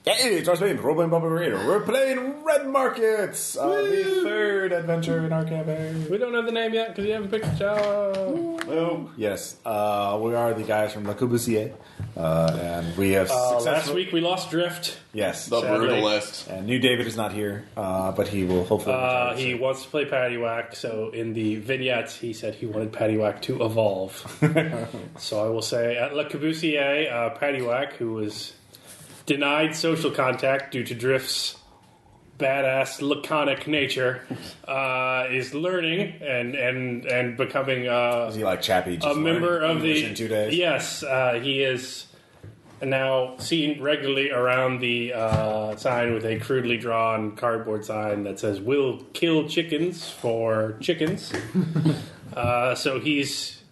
Hey, trust me, Robin Bubba Burrito. We're playing Red Markets, the third adventure in our campaign. We don't know the name yet because you haven't picked the job. Oh, yes. We are the guys from the Corbusier, and we have last week we lost Drift. Yes, the Brutalists. And new David is not here, but he will hopefully. He wants to play Paddywhack, so in the vignettes he said he wanted Paddywhack to evolve. So I will say at Le Corbusier, Paddywhack, who was denied social contact due to Drift's badass laconic nature, is learning and becoming is he like Chappie, just a member of the in 2 days? Yes, he is now seen regularly around the sign with a crudely drawn cardboard sign that says "We'll kill chickens for chickens." So he's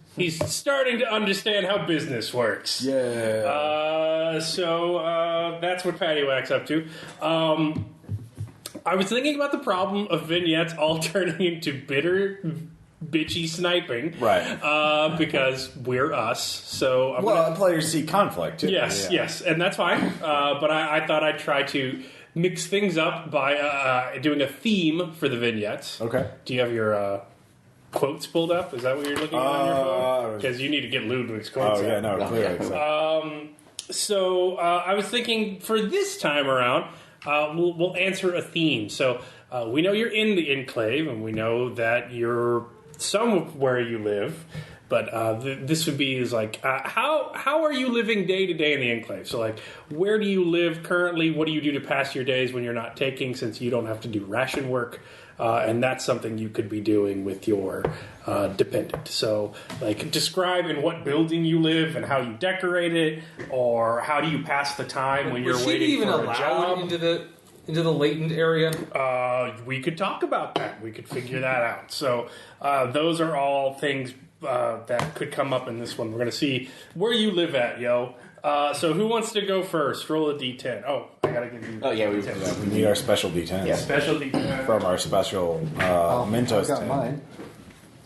starting to understand how business works. Yeah. So that's what Paddywhack's up to. I was thinking about the problem of vignettes all turning into bitter, bitchy sniping. Right. Because we're us. So players see conflict, too. Yes, and that's fine. But I thought I'd try to mix things up by doing a theme for the vignettes. Okay. Do you have your quotes pulled up? Is that what you're looking at on your phone? Because you need to get Ludwig's quotes Oh, yeah, up. no, clearly. So I was thinking for this time around, we'll answer a theme. So we know you're in the enclave, and we know that you're somewhere you live. But this would be how are you living day to day in the enclave? So like, where do you live currently? What do you do to pass your days when you're not taking, since you don't have to do ration work? And that's something you could be doing with your dependent. So, like, describe in what building you live and how you decorate it, or how do you pass the time when you're waiting for a job. Into the latent area? We could talk about that. We could figure that out. So, those are all things that could come up in this one. We're going to see where you live at, yo. So who wants to go first? Roll a d10. Oh, I gotta give you. Oh yeah, we need our special D10. Yeah. Special d10 from our special Mentos. I've got 10. mine.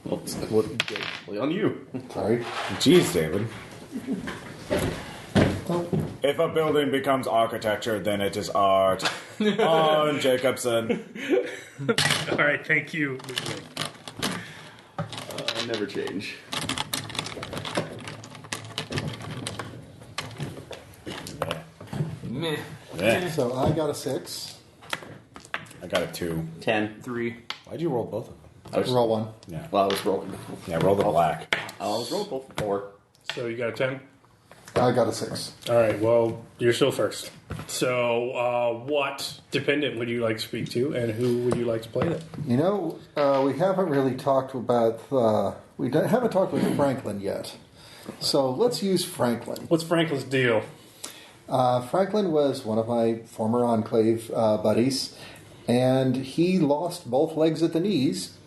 Well, on you. Sorry. Jeez, David. If a building becomes architecture, then it is art. On Jacobson. All right, thank you. Never change. Meh. Yeah. So I got a 6. I got a 2. 10. 3. Why'd you roll both of them? Roll 1. Yeah. Well, I was rolling. Yeah, roll the black. I was rolling both 4. So you got a 10? I got a 6. All right, well, you're still first. So what dependent would you like to speak to, and who would you like to play them? You know, we haven't really talked about... haven't talked with Franklin yet. So let's use Franklin. What's Franklin's deal? Franklin was one of my former Enclave buddies, and he lost both legs at the knees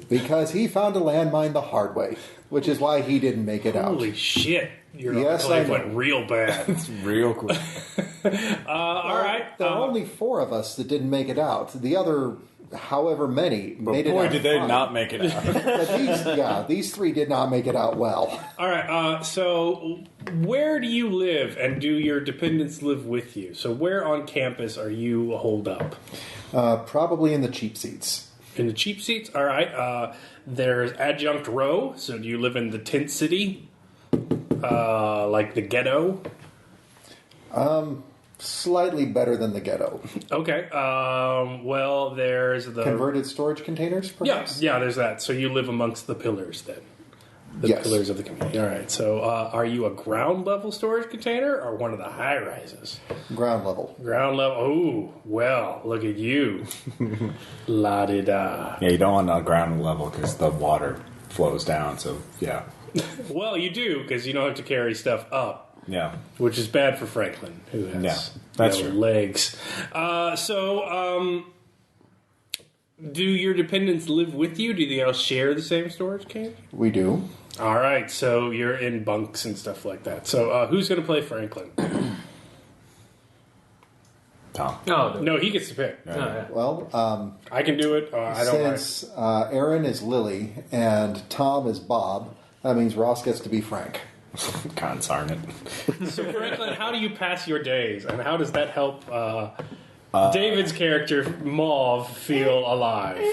because he found a landmine the hard way, which is why he didn't make it out. Holy shit. Your Yes, enclave I know. went real bad. It's real cool. All right. There are only 4 of us that didn't make it out. The other, however many, made it out. Boy, did they fine. not make it out. But these 3 did not make it out well. All right, so where do you live, and do your dependents live with you? So where on campus are you holed up? Probably in the cheap seats. In the cheap seats? All right. There's adjunct row. So do you live in the tent city? Like the ghetto? Slightly better than the ghetto. Okay. Well, there's the... Converted storage containers, perhaps? Yeah, there's that. So you live amongst the pillars, then? The Yes. pillars of the community. All right. So are you a ground level storage container or one of the high rises? Ground level. Ground level. Oh, well, look at you. La-di-da. Yeah, you don't want on ground level because the water flows down, so yeah. Well, you do, because you don't have to carry stuff up, Yeah. which is bad for Franklin, who has Yeah, that's no true. legs. Do your dependents live with you? Do they all share the same storage cage? We do. All right, so you're in bunks and stuff like that. So who's going to play Franklin? Tom. Oh, No, he gets to pick. yeah. Well, I can do it. I don't mind. since Aaron is Lily and Tom is Bob, that means Ross gets to be Frank. Consarn it. So, Franklin, how do you pass your days, and how does that help David's character, Mauve, feel alive?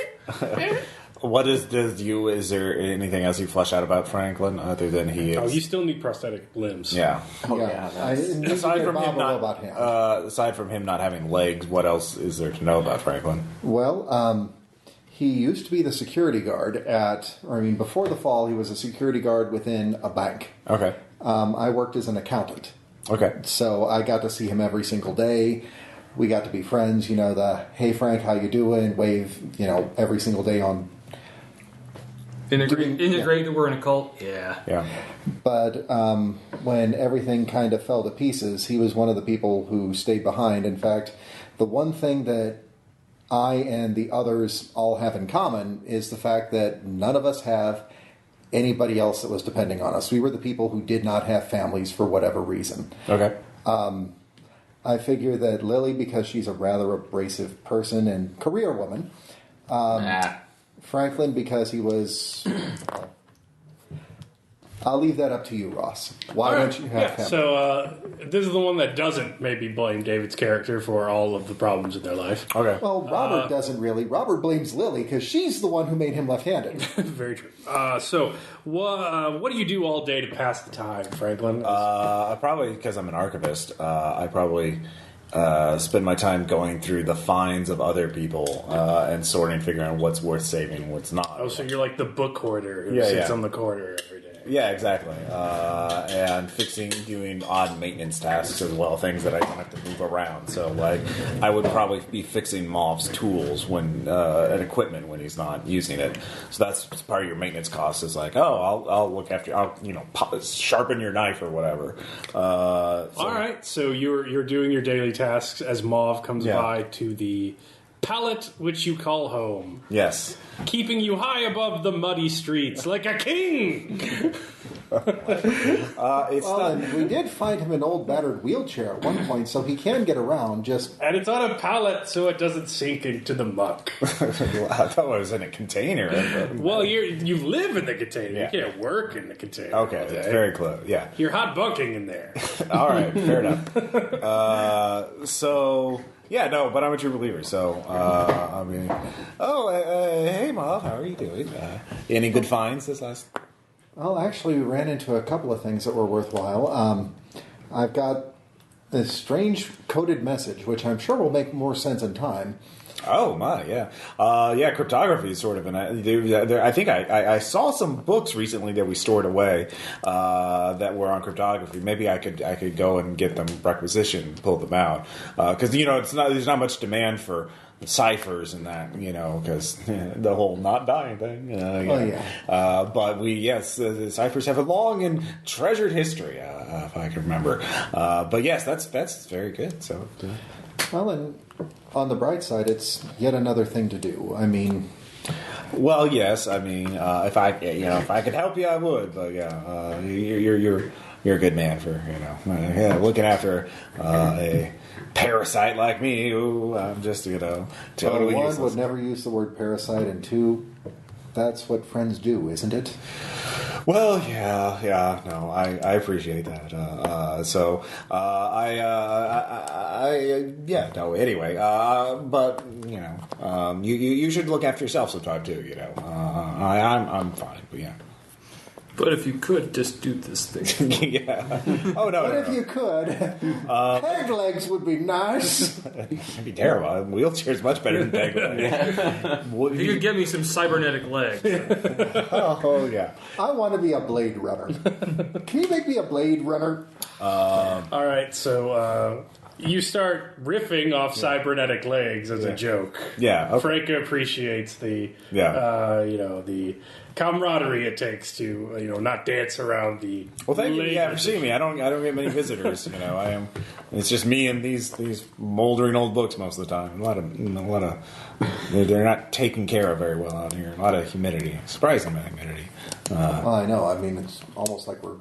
What is there anything else you flesh out about Franklin other than he is? Oh, you still need prosthetic limbs. Yeah. Aside from him aside from him not having legs, what else is there to know about Franklin? Well, he used to be the security guard before the fall, he was a security guard within a bank. Okay. I worked as an accountant. Okay. So I got to see him every single day. We got to be friends, hey Frank, how you doing? Wave, every single day on. Integrate that we're in a cult? Yeah. Yeah. But when everything kind of fell to pieces, he was one of the people who stayed behind. In fact, the one thing that I and the others all have in common is the fact that none of us have anybody else that was depending on us. We were the people who did not have families for whatever reason. Okay. I figure that Lily, because she's a rather abrasive person and career woman, Franklin, because he was... I'll leave that up to you, Ross. Why don't you have family? So this is the one that doesn't maybe blame David's character for all of the problems in their life. Okay. Well, Robert doesn't really. Robert blames Lily because she's the one who made him left-handed. Very true. So what do you do all day to pass the time, Franklin? Probably because I'm an archivist. I probably spend my time going through the finds of other people and sorting, figuring out what's worth saving, what's not. Oh, so you're like the book hoarder who sits on the corner every day. Yeah, exactly. And doing odd maintenance tasks as well, things that I don't have to move around. So, I would probably be fixing Mauve's tools and equipment when he's not using it. So that's part of your maintenance cost. Is I'll look after, sharpen your knife or whatever. All right. So you're doing your daily tasks as Mauve comes by to the pallet which you call home. Yes. Keeping you high above the muddy streets like a king. And we did find him an old battered wheelchair at one point, so he can get around. And it's on a pallet, so it doesn't sink into the muck. I thought it was in a container. Well, you live in the container. Yeah. You can't work in the container. Okay, it's very close. Yeah. You're hot bunking in there. All right, fair enough. But I'm a true believer. So, hey, Mauve, how are you doing? Any good finds this last? Well, actually, we ran into a couple of things that were worthwhile. I've got this strange coded message, which I'm sure will make more sense in time. Oh my, yeah, cryptography is sort of I think I saw some books recently that we stored away that were on cryptography. Maybe I could go and get them requisitioned, pull them out, because there's not much demand for ciphers and that, because the whole not dying thing. But the ciphers have a long and treasured history, if I can remember. But yes, that's very good. So, well, and on the bright side, it's yet another thing to do. I mean, well, yes. I mean, if I could help you, I would. But you're a good man for looking after a parasite like me. Who I'm just totally one useless. would never use the word parasite, and two, that's what friends do, isn't it? Well, no, I appreciate that. Anyway, but you should look after yourself sometime too. I'm fine, but yeah. But if you could just do this thing. Yeah. Oh no. But if you could, peg legs would be nice. It'd be terrible. Wheelchair's much better than peg legs. You could give me some cybernetic legs. Oh yeah. I want to be a Blade Runner. Can you make me a Blade Runner? All right, so you start riffing off cybernetic legs as a joke. Yeah. Okay. Frank appreciates the the camaraderie it takes to not dance around the. Well, thank you. leg Yeah, for seeing me. I don't get many visitors. I am. It's just me and these moldering old books most of the time. A lot of they're not taken care of very well out here. A lot of humidity, surprising amount of humidity. I know. I mean, it's almost like we're.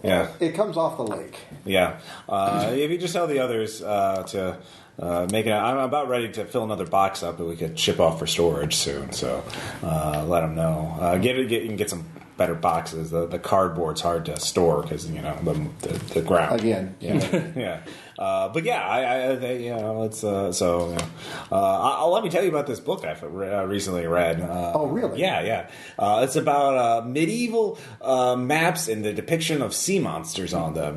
Yeah. It comes off the lake. Yeah. If you just tell the others to make it. I'm about ready to fill another box up that we could ship off for storage soon. So let them know. Get some better boxes. The cardboard's hard to store because the ground. Again, Yeah. But yeah, it's so. Let me tell you about this book I recently read. Oh, really? Yeah. It's about medieval maps and the depiction of sea monsters on them.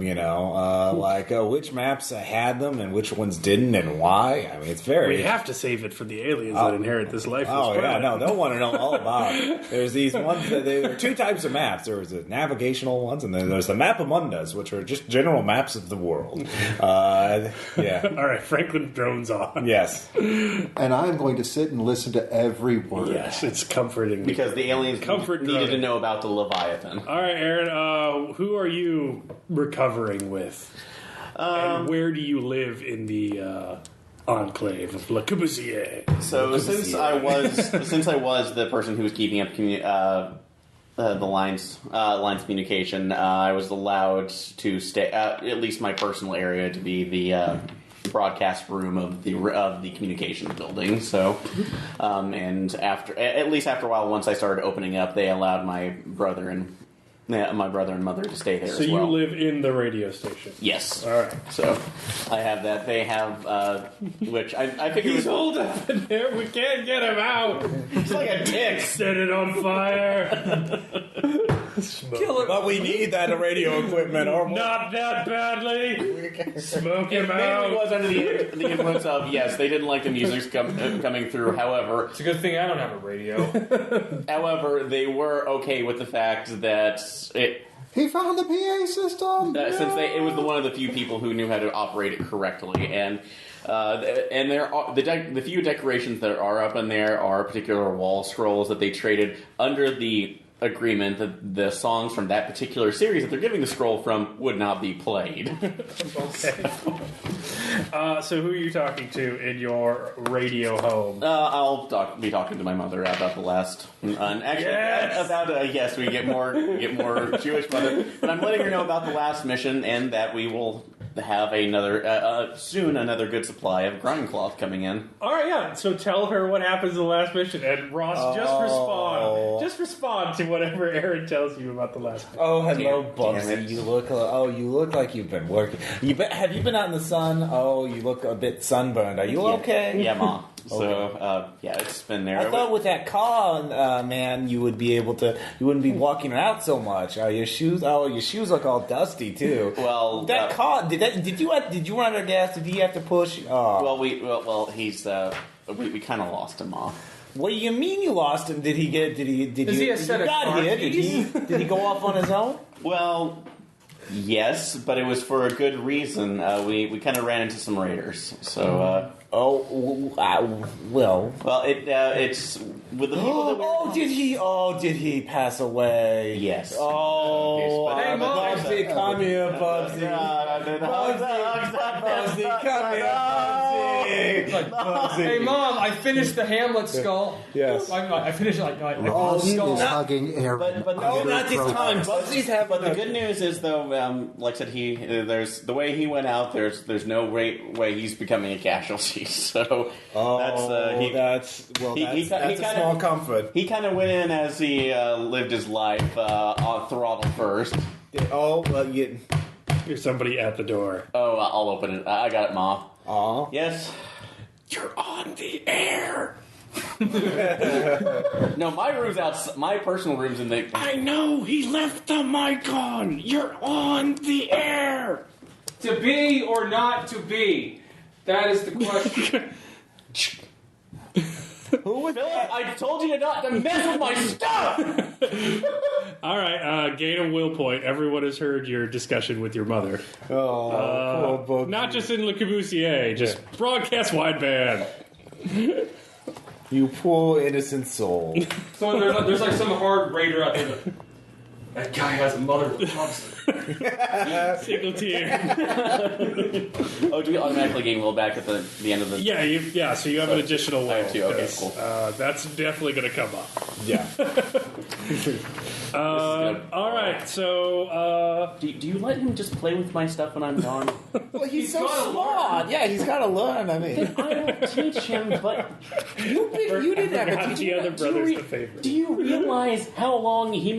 Which maps had them and which ones didn't and why. I mean, it's very. We have to save it for the aliens that inherit this life. Oh yeah, no, they'll want to know all about it. There's these ones. There are two types of maps. There's the navigational ones, and then there's the Mappamundas, which are just general maps of the world. Yeah. All right, Franklin drones on. Yes. and I'm going to sit and listen to every word. Yes, it's comforting. Because the aliens Comfort needed to droning. know about the Leviathan. All right, Aaron, who are you recovering with? And where do you live in the enclave of Le Corbusier? So since I was the person who was keeping up the lines communication, I was allowed to stay at least my personal area to be the broadcast room of the communications building. So, and after a while, once I started opening up, they allowed my brother and mother to stay there. So as well. you live in the radio station. Yes. All right. So I have that. They have, which I figured He's was holed up in there. We can't get him out. it's like a tick. Set it on fire. Kill it. But we need that radio equipment, or Not that badly. Smoke him Maybe it out. was under the influence of, yes, they didn't like the music coming through. However, It's a good thing I don't have a radio. they were okay with the fact that He found the PA system. since it was one of the few people who knew how to operate it correctly, and there are the few decorations that are up in there are particular wall scrolls that they traded under the agreement that the songs from that particular series that they're giving the scroll from would not be played. Okay. So who are you talking to in your radio home? I'll be talking to my mother about the last, and actually Yes! yes, we get more Jewish mother, but I'm letting her know about the last mission and that we will have another good supply of grinding cloth coming in. All right, yeah. So tell her what happens in the last mission, and Ross, just respond to whatever Aaron tells you about the last mission. oh, hello, Damn Bubsy. it. You look like you've been working. Have you been out in the sun? Oh, you look a bit sunburned. Are you okay? Yeah, Mom. So, it's been there. I thought with that car, man, you wouldn't be walking out so much. Your shoes look all dusty too. Well, that car, did you run out of gas? Did he have to push? Oh. Well, he's we kind of lost him off. What do you mean you lost him? Did he get? Did he? Did Is you? he a Did set you of got car here? keys? Did he go off on his own? Well, yes, but it was for a good reason. We kind of ran into some raiders, so. Well. Well, it's with the people that were. Did he pass away? Yes. Oh, Hey, Mom. Bubsy, come here, Bubsy. Bubsy, come here, Bubsy. Hey, Mom, I finished the Hamlet skull. Yes. I finished the Bubsy skull. is hugging Aaron. But No, under not this throat. time. Bubsy's having. But the good news is, though, like I said, there's the way he went out. There's no way he's becoming a casualty. So that's a small comfort. He kind of went in as he lived his life on throttle first. Oh, well, There's somebody at the door. Oh, I'll open it. I got it, Ma. aw. Yes. You're on the air. No, my personal room's in the. I know. He left the mic on. You're on the air. To be or not to be? That is the question. Philip, I told you not to mess with my stuff! All right, gain a will point. Everyone has heard your discussion with your mother. Oh, poor Bubsy. Not just in Le Corbusier, just broadcast wideband. You poor innocent soul. So there's like some hard raider out there. That guy has a mother that loves him. Single tear. Oh, do we automatically gain will back at the end of the... So you have an additional will. I have two, okay, 'cause, cool. That's definitely going to come up. Yeah. All right, so Do you let him just play with my stuff when I'm gone? Well, he's so gotta smart. Yeah, he's got to learn. I mean, I don't teach him, but you didn't have forgot a the teacher. other brother's the favorite. do you realize how long you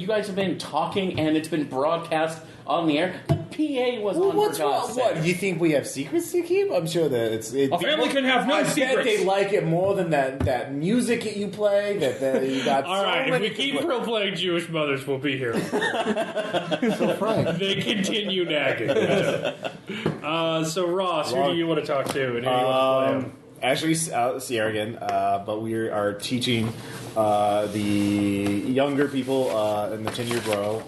guys have been talking and it's been broadcast on the air? The PA was on What's for wrong? God's What? sake. You think we have secrets to keep? I'm sure that A family can have no I bet secrets. they like it more than that music that you play. That you got. all so right, if many we keep role-playing Jewish mothers, we'll be here. So Frank, They continue nagging. So Ross, who do you want to talk to, and who do you want to play him? Actually, Sierra again, but we are teaching the younger people in the tenured row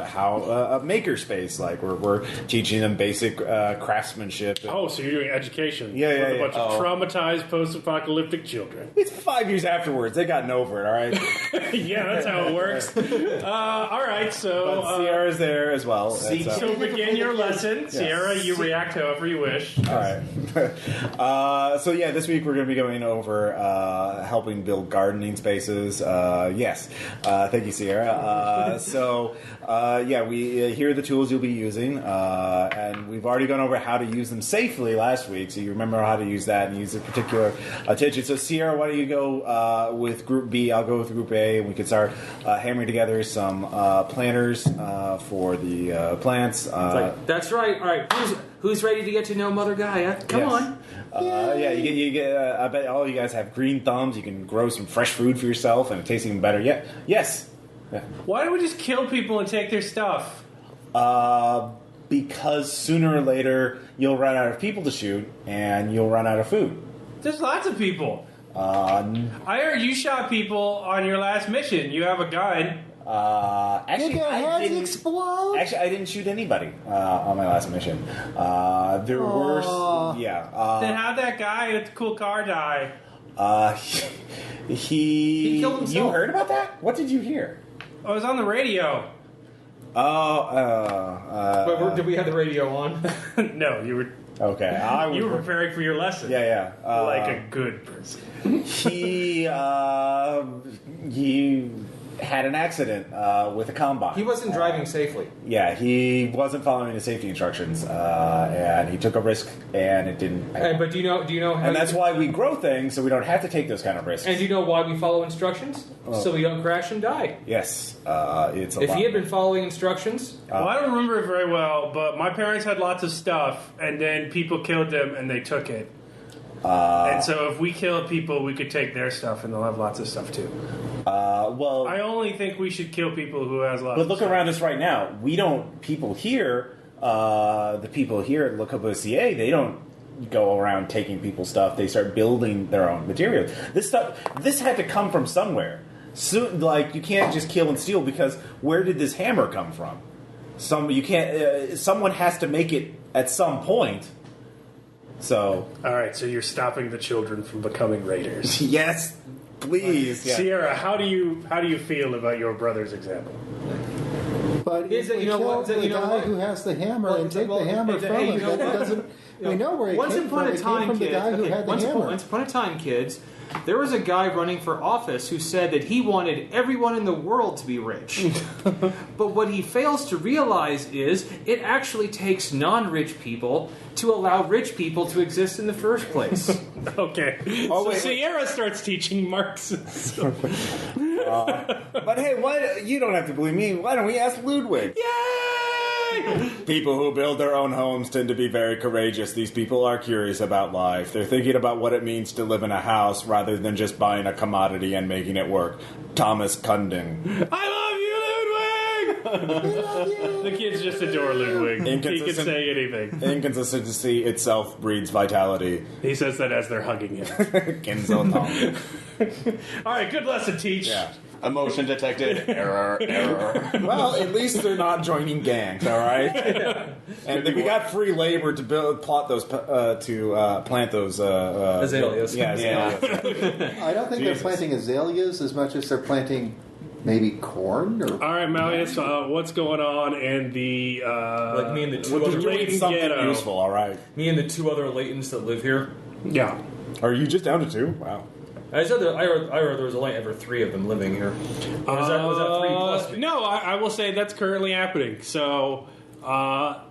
how a makerspace. Like we're teaching them basic craftsmanship. Oh, so you're doing education? Yeah, with yeah, a bunch yeah. of traumatized post-apocalyptic children. It's 5 years afterwards. They gotten over it. All right. Yeah, that's how it works. All right, so But Sierra's there as well. See, That's, so begin your lesson, Sierra. You react however you wish. all right. So yeah, this week we're going to be going over helping build gardening spaces. Yes. Thank you, Sierra. We here are the tools you'll be using, and we've already gone over how to use them safely last week. So you remember how to use that and use a particular attention. So Sierra, why don't you go with Group B? I'll go with Group A, and we can start hammering together some planters for the plants. That's right. All right, who's ready to get to know Mother Gaia? Come Yes. on. You get. I bet all you guys have green thumbs. You can grow some fresh food for yourself, and it tastes even better. Yeah. Yes. Yeah. Why don't we just kill people and take their stuff? Because sooner or later you'll run out of people to shoot, and you'll run out of food. There's lots of people. I heard you shot people on your last mission. You have a gun. Actually, did their I heads didn't. explode? Actually, I didn't shoot anybody on my last mission. There were, yeah. Then how'd that guy with the cool car die? He killed himself. You heard about that? What did you hear? I was on the radio. Did we have the radio on? No, you were Okay, you were preparing for your lesson. Yeah. Like a good person. He had an accident with a combine. He wasn't driving safely. Yeah, he wasn't following the safety instructions, and he took a risk, and it didn't. But do you know how? And that's why we grow things, so we don't have to take those kind of risks. And do you know why we follow instructions? So we don't crash and die. Yes, it's a If lot. he had been following instructions, Well, I don't remember it very well, but my parents had lots of stuff, and then people killed them, and they took it. And so if we kill people, we could take their stuff, and they'll have lots of stuff too. Well, I only think we should kill people who has lots. but of look stuff. around us right now. We don't. People here, the people here at Le Corbusier, they don't go around taking people's stuff. They start building their own materials. This had to come from somewhere. So, like, you can't just kill and steal, because where did this hammer come from? Someone has to make it at some point. So, All right, so you're stopping the children from becoming raiders. yes, please. Yeah. Sierra, how do you feel about your brother's example? But Is if it- we you know kill what- the you know guy what? who has the hammer Well, and take well, the hammer it's- from hey, him, you know then it what? doesn't. We know where it once came upon from. a It came time, from the kids. guy who Okay, had the once hammer. upon a time, kids, there was a guy running for office who said that he wanted everyone in the world to be rich. But what he fails to realize is it actually takes non-rich people to allow rich people to exist in the first place. Okay, Oh, so wait. Sierra starts teaching Marxism. But hey, you don't have to believe me. Why don't we ask Ludwig? Yay! People who build their own homes tend to be very courageous. These people are curious about life. They're thinking about what it means to live in a house rather than just buying a commodity and making it work. Thomas Kunding. I love you, Ludwig! The kids just adore Ludwig. He can Inconsistent- say anything. Inconsistency itself breeds vitality. He says that as they're hugging him. Kenzo Tong. All right, good lesson, teach. Yeah. Emotion detected. Error. Well, at least they're not joining gangs, all right? And we got free labor to plant those Azaleas. Yeah, azaleas. I don't think Jesus. they're planting azaleas as much as they're planting maybe corn or. All right, Malleus, what's going on in the Like me and the two We're other, doing Leighton something ghetto. useful, all right? me and the two other Latents that live here. Yeah. Are you just down to 2? Wow. I said that I heard there was only ever 3 of them living here. Or was that 3 plus me? No, I will say that's currently happening. So,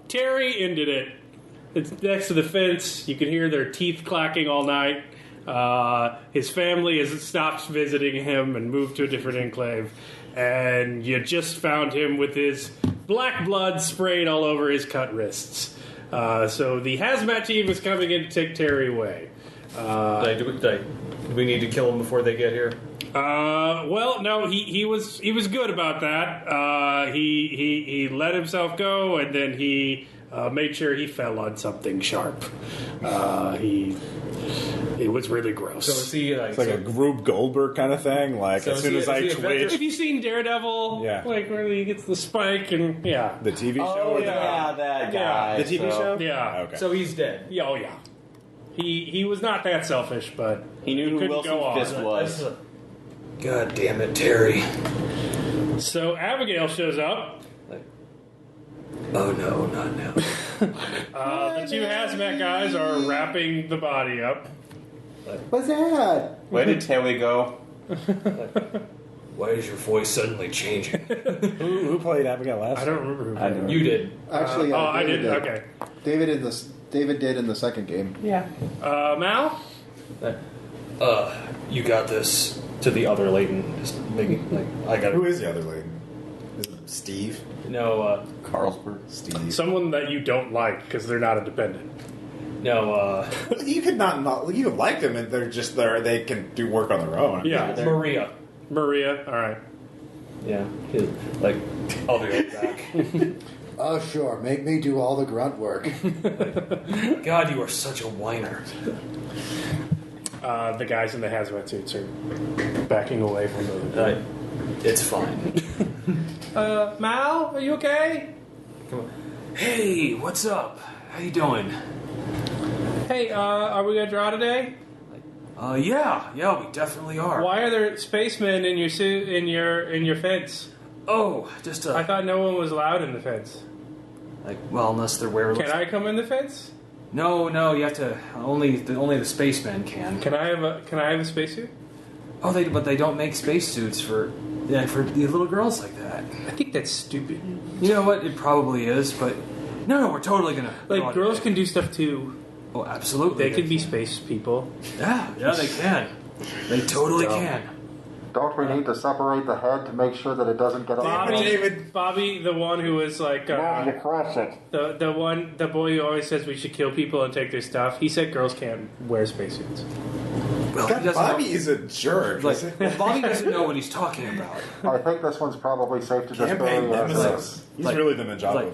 Terry ended it. It's next to the fence. You can hear their teeth clacking all night. His family has stopped visiting him and moved to a different enclave. And you just found him with his black blood sprayed all over his cut wrists. So the hazmat team is coming in to take Terry away. Do we need to kill him before they get here? Well, no, he was good about that. He let himself go, and then he made sure he fell on something sharp. It was really gross. So is he It's like a Rube Goldberg kind of thing. Like, So as is soon he- as is I he a veteran? Have twitch, you seen Daredevil? Yeah. Like where he gets the spike and yeah. the TV show Oh or yeah, that guy. the TV So- show? Yeah. Okay. So he's dead. Yeah, oh yeah. He was not that selfish, but He knew who couldn't Wilson go on. Fisk was. God damn it, Terry. So Abigail shows up. Oh no, not now. The 2 hazmat guys are wrapping the body up. What's that? Where did Terry go? Why is your voice suddenly changing? Who played Abigail last? I don't remember who. I don't know. You did. Actually, Oh, I David did. Okay. David did in the second game. Yeah. Mal. You got this to the other latent. Just making I got Who is the other lady? Is it Steve? No, Carlsberg. Steve. Someone that you don't like because they're not independent. no, You could not. You could like them, and they're just there. They can do work on their own. Yeah. Maria. Maria. All right. Yeah, I'll be right back. Oh, sure. Make me do all the grunt work. God, you are such a whiner. The guys in the hazmat suits are backing away from the. It's fine. Mal, are you okay? Come on. Hey, what's up? How you doing? Hey, are we gonna draw today? Yeah, we definitely are. Why are there spacemen in your suit in your fence? Oh, just I thought no one was allowed in the fence. unless they're werewolves. Can I come in the fence? No, you have to. Only the spacemen can. Can I have a spacesuit? Oh, but they don't make spacesuits for the little girls like that. I think that's stupid. You know what? It probably is, but no, we're totally gonna. Like girls can do stuff too. Oh, absolutely. They can be space people. Yeah, they can. They totally can. Don't we need to separate the head to make sure that it doesn't get Bobby, the one who was like crush it. the boy who always says we should kill people and take their stuff. He said girls can't wear spacesuits. Well, God, Bobby is a jerk. Bobby doesn't know what he's talking about. I think this one's probably safe to just Campaign bury nemesis. He's really the Ninjago.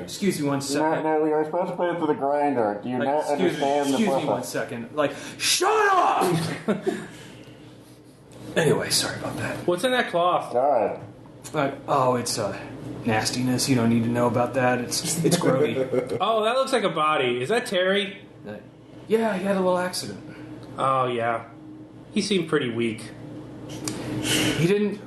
Excuse me one second. No, we are supposed to put it through the grinder. Do you not understand the excuse me one process? second. Shut up! Anyway, sorry about that. What's in that cloth? God. It's nastiness. You don't need to know about that. It's grody. Oh, that looks like a body. Is that Terry? Yeah, he had a little accident. Oh yeah, he seemed pretty weak. He didn't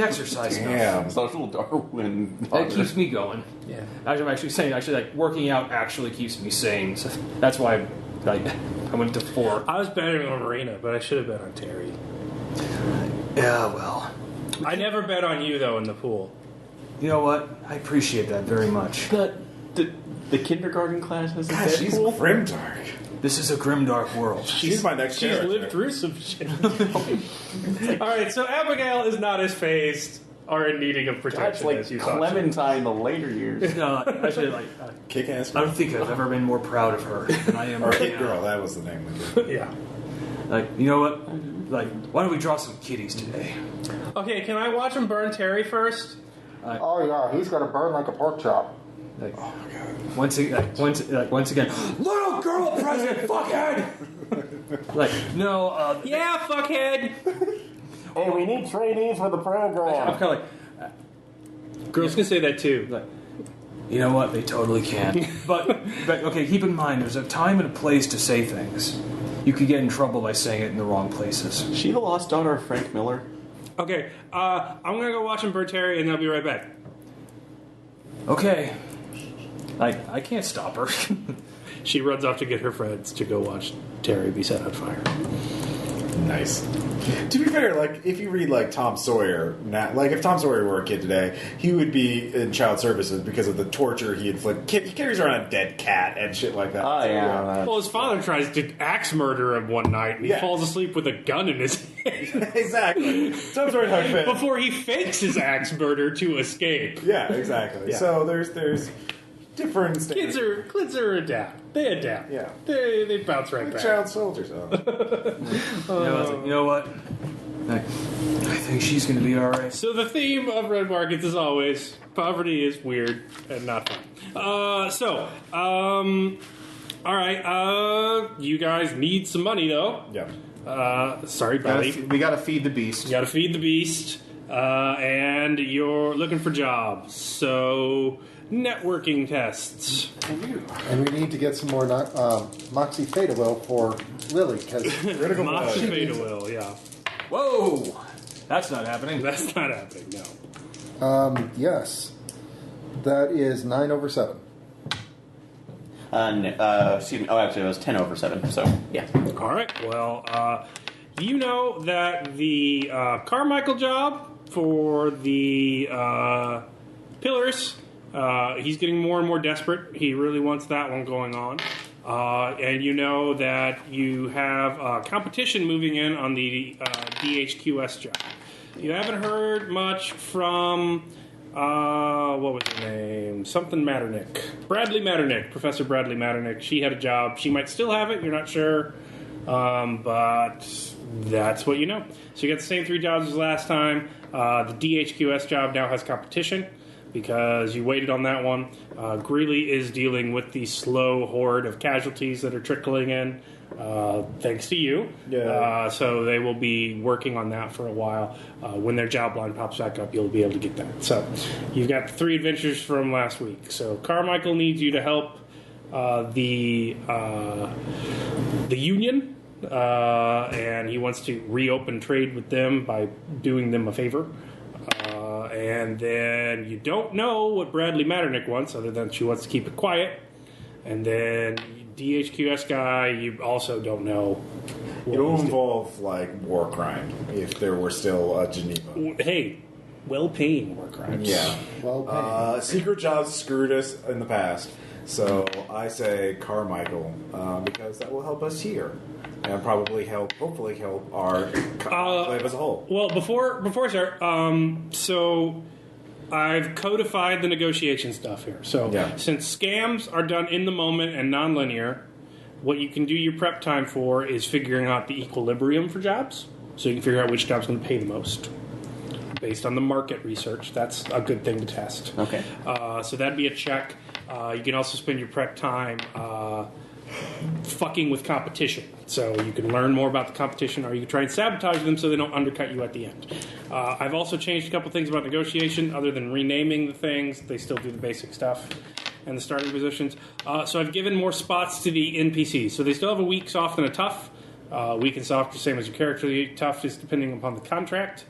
exercise enough. Damn. Social Darwin. That keeps me going. Yeah. I'm actually saying, working out actually keeps me sane. So that's why I went to 4. I was betting on Marina, but I should have bet on Terry. Yeah, well. I never bet on you though in the pool. You know what? I appreciate that very much. The kindergarten class has a God, she's Deadpool? grimdark. This is a grimdark world. She's my next She's character. lived through some shit. All right, so Abigail is not as phased or in needing of That's protection like as you thought. Clementine in the later years. Actually, Kick ass. I don't think I've ever been more proud of her than I am Or right Hit now. Girl, that was the name of it. Yeah. You know what? Why don't we draw some kitties today? Okay, can I watch him burn Terry first? Oh, yeah, he's got to burn like a pork chop. Once again, little girl president, fuckhead. No. Yeah, fuckhead. Hey, we need trainees for the program. I'm kind of Girls can say that too. you know what? They totally can. but okay, keep in mind, there's a time and a place to say things. You could get in trouble by saying it in the wrong places. Is she the lost daughter of Frank Miller? Okay, I'm gonna go watch him burn Terry, and I'll be right back. Okay. I can't stop her. She runs off to get her friends to go watch Terry be set on fire. Nice. To be fair, like if you read like Tom Sawyer, like if Tom Sawyer were a kid today, he would be in child services because of the torture he inflicted. He carries around a dead cat and shit like that. Oh, yeah. Well, his father tries to axe murder him one night, and he Yeah. falls asleep with a gun in his hand Exactly. Tom Sawyer how it fit. before he fakes his axe murder to escape. Yeah, exactly. Yeah. So there's different standards. Kids are adapt. They adapt. Yeah. They bounce right back. Child soldiers. Oh. You know what? I think she's going to be all right. So the theme of Red Markets is always poverty is weird and not fun. All right. You guys need some money though. Yeah. Sorry, buddy. We got to feed the beast. You got to feed the beast, and you're looking for jobs. So networking tests. And we need to get some more Moxie Theta Will for Lily, because Moxie Beta will, yeah. Whoa! That's not happening. That's not happening. No. yes, that is 9 over 7. Excuse me. Oh, actually, it was 10 over 7. So, yeah. All right. Well, you know that the Carmichael job for the pillars, he's getting more and more desperate. He really wants that one going on. And you know that you have competition moving in on the DHQS job. You haven't heard much from, what was her name? Something Matternick. Bradley Matternick, Professor Bradley Matternick. She had a job. She might still have it. You're not sure. But that's what you know. So you got the same 3 jobs as last time. The DHQS job now has competition, because you waited on that one. Greeley is dealing with the slow horde of casualties that are trickling in, thanks to you. Yeah. So they will be working on that for a while. When their job line pops back up, you'll be able to get that. So you've got 3 adventures from last week. So Carmichael needs you to help the Union, and he wants to reopen trade with them by doing them a favor. And then you don't know what Bradley Matternick wants, other than she wants to keep it quiet. And then DHQS guy, you also don't know. It'll involve like war crime if there were still Geneva. Hey, well-paying war crimes. Yeah. Well, Secret jobs screwed us in the past, so I say Carmichael because that will help us here. And hopefully help our enclave as a whole. Well, before I start, so I've codified the negotiation stuff here. So since scams are done in the moment and non-linear, what you can do your prep time for is figuring out the equilibrium for jobs. So you can figure out which job's going to pay the most based on the market research. That's a good thing to test. Okay. So that'd be a check. You can also spend your prep time fucking with competition. So you can learn more about the competition, or you can try and sabotage them so they don't undercut you at the end. I've also changed a couple things about negotiation. Other than renaming the things, they still do the basic stuff and the starting positions. So I've given more spots to the NPCs. So they still have a weak, soft, and a tough. Weak and soft, the same as your character. Tough is depending upon the contract.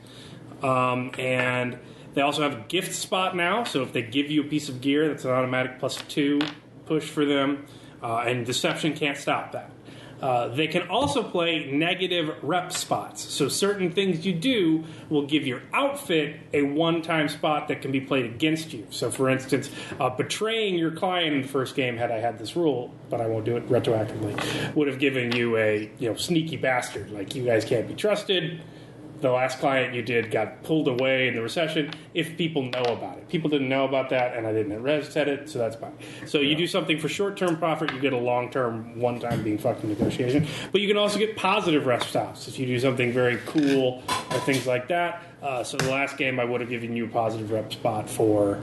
And they also have a gift spot now. So if they give you a piece of gear, that's an automatic +2 push for them. And deception can't stop that. They can also play negative rep spots. So certain things you do will give your outfit a one-time spot that can be played against you. So for instance, betraying your client in the first game, had I had this rule, but I won't do it retroactively, would have given you a sneaky bastard. Like, you guys can't be trusted. The last client you did got pulled away in the recession if people know about it. People didn't know about that, and I didn't set it, so that's fine. So you do something for short-term profit, you get a long-term, one-time being fucked in negotiation. But you can also get positive rest stops if you do something very cool or things like that. So the last game, I would have given you a positive rep spot for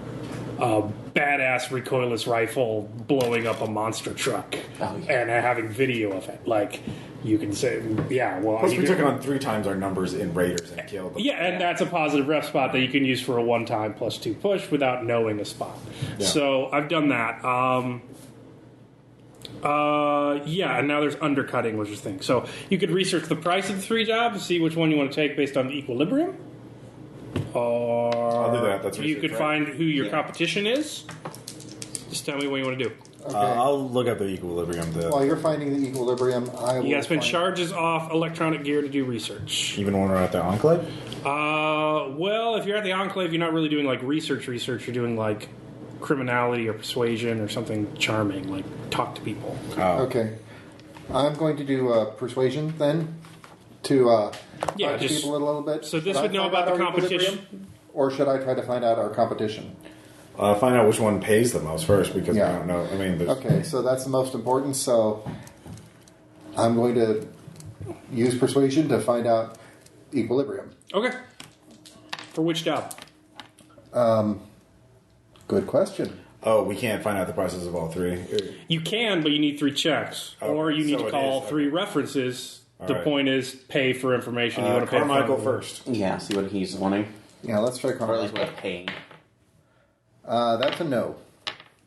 a badass recoilless rifle blowing up a monster truck and having video of it. Like, you can say, Plus, we took it on 3 times our numbers in Raiders and killed them. Yeah, and that's a positive rep spot that you can use for a one-time +2 push without knowing a spot. Yeah. So I've done that. And now there's undercutting, which is the thing. So you could research the price of the 3 jobs, see which one you want to take based on the equilibrium. Or I'll do that. That's you research, could right? find who your competition is. Just tell me what you want to do. I'll look up the equilibrium. While you're finding the equilibrium, I will. You gotta spend find- charges off electronic gear to do research. Even when we're at the enclave. Well, if you're at the enclave, you're not really doing like research. You're doing like criminality or persuasion or something charming, like talk to people. Okay. I'm going to do persuasion then to talk to just- people a little bit. So this Should would I know find about out the our equilibrium? competition? Or should I try to find out our competition? Find out which one pays the most first, because Yeah. I don't know. I mean, there's, Okay, so that's the most important. So I'm going to use persuasion to find out equilibrium. Okay. For which job? Good question. oh, we can't find out the prices of all three. You can, but you need 3 checks, Oh, or you need so to it call is, 3 okay. references. All The right. point is, pay for information. You want to pay Carmichael for first. Yeah, see what he's wanting. Yeah, let's try Or at least Carmichael. what paying. That's a no.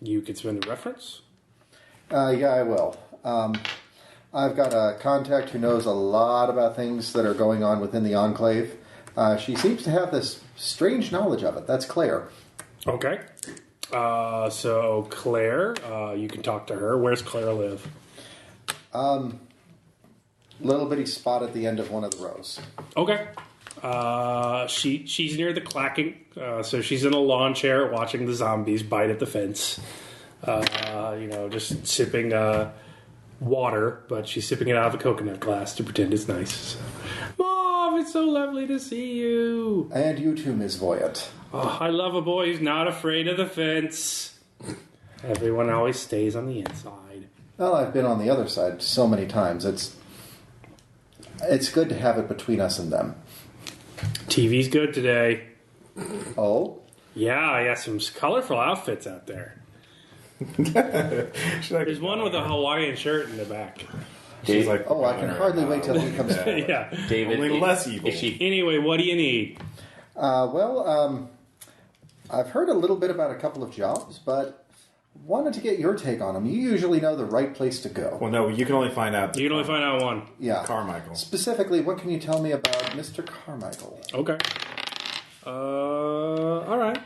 You could spend a reference. Yeah, I will. I've got a contact who knows a lot about things that are going on within the enclave. She seems to have this strange knowledge of it. That's Claire. Okay. So Claire, you can talk to her. Where's Claire live? Little bitty spot at the end of one of the rows. Okay. She's near the clacking, so she's in a lawn chair watching the zombies bite at the fence. Just sipping water, but she's sipping it out of a coconut glass to pretend it's nice. So, Mom, it's so lovely to see you. And you too, Ms. Voyant. Oh, I love a boy who's not afraid of the fence. Everyone always stays on the inside. Well, I've been on the other side so many times. It's good to have it between us and them. TV's good today. Oh? Yeah, I got some colorful outfits out there. There's one with a Hawaiian shirt in the back. She's like, Oh, I can hardly wait till he comes back. Yeah. David, Only less evil. If she, Anyway, what do you need? I've heard a little bit about a couple of jobs, but wanted to get your take on them. You usually know the right place to go. Well, no, you can only find out. You can only find out one. Yeah. Carmichael. Specifically, what can you tell me about Mr. Carmichael? Okay. All right.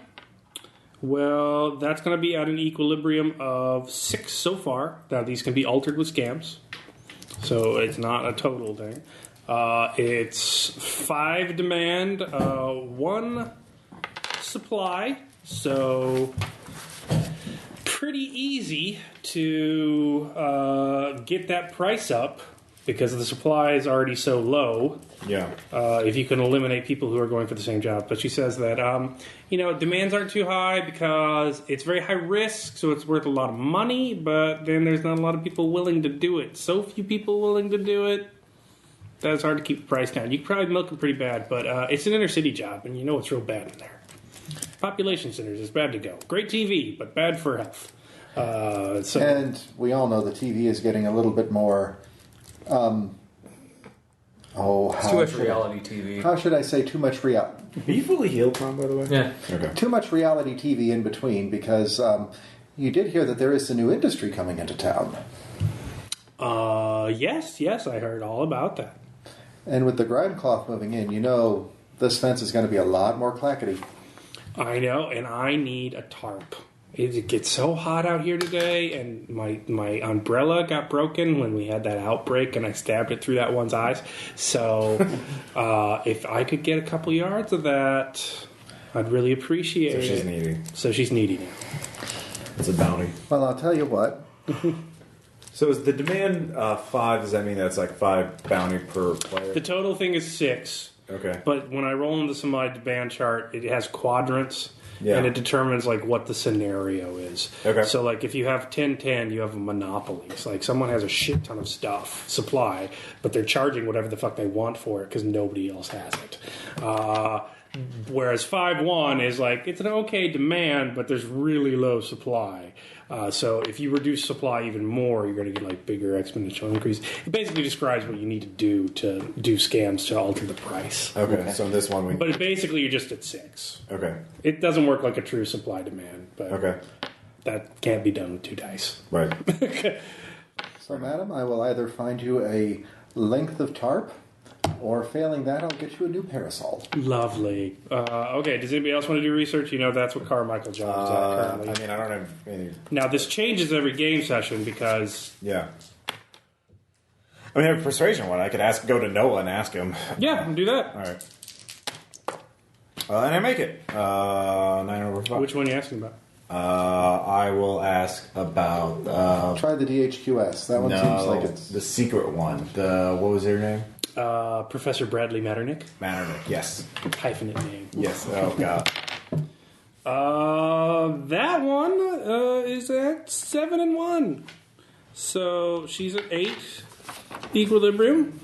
Well, that's going to be at an equilibrium of 6 so far. Now, these can be altered with scams, so it's not a total thing. It's 5 demand, 1 supply, so pretty easy to get that price up because the supply is already so low. Yeah. If you can eliminate people who are going for the same job. But she says that, demands aren't too high because it's very high risk, so it's worth a lot of money, but then there's not a lot of people willing to do it. So few people willing to do it, that's hard to keep the price down. You can probably milk it pretty bad, but it's an inner city job, and you know it's real bad in there. Population centers is bad to go. Great TV, but bad for health. And we all know the TV is getting a little bit more... It's too much reality TV. How should I say too much reality? Are you fully healed, Tom, by the way? Yeah. Okay. Too much reality TV in between because you did hear that there is a new industry coming into town. Yes, I heard all about that. And with the grime cloth moving in, you know this fence is going to be a lot more clackety. I know, and I need a tarp. It gets so hot out here today, and my umbrella got broken when we had that outbreak, and I stabbed it through that one's eyes. So if I could get a couple yards of that, I'd really appreciate it. So she's needy. So she's needy now. It's a bounty. Well, I'll tell you what. So is the demand 5? Does that mean that's like 5 bounty per player? The total thing is 6. Okay. But when I roll into my demand chart, it has quadrants. Yeah. And it determines like what the scenario is. Okay. So like if you have 10-10, you have a monopoly. It's like someone has a shit ton of stuff, supply, but they're charging whatever the fuck they want for it because nobody else has it. Whereas 5-1 is like it's an okay demand, but there's really low supply. So if you reduce supply even more, you're going to get like bigger exponential increase. It basically describes what you need to do scams to alter the price. Okay. So in this one we. But basically, you're just at 6. Okay. It doesn't work like a true supply demand, but Okay. that can't be done with 2 dice. Right. So, madam, I will either find you a length of tarp or failing that, I'll get you a new parasol. Lovely. Okay, does anybody else want to do research? You know that's what Carmichael John's at currently. I mean, I don't have any. Now, this changes every game session because... Yeah. I mean, I have a persuasion one. I could go to Noah and ask him. Yeah, do that. All right. And I make it. 9 over 5. Which one are you asking about? I will ask about... Try the DHQS. That one seems like it's... the secret one. What was their name? Professor Bradley Matternick. Matternick, yes. Hyphenate name. Yes, oh god. That one is at 7 and 1. So she's at 8. Equilibrium.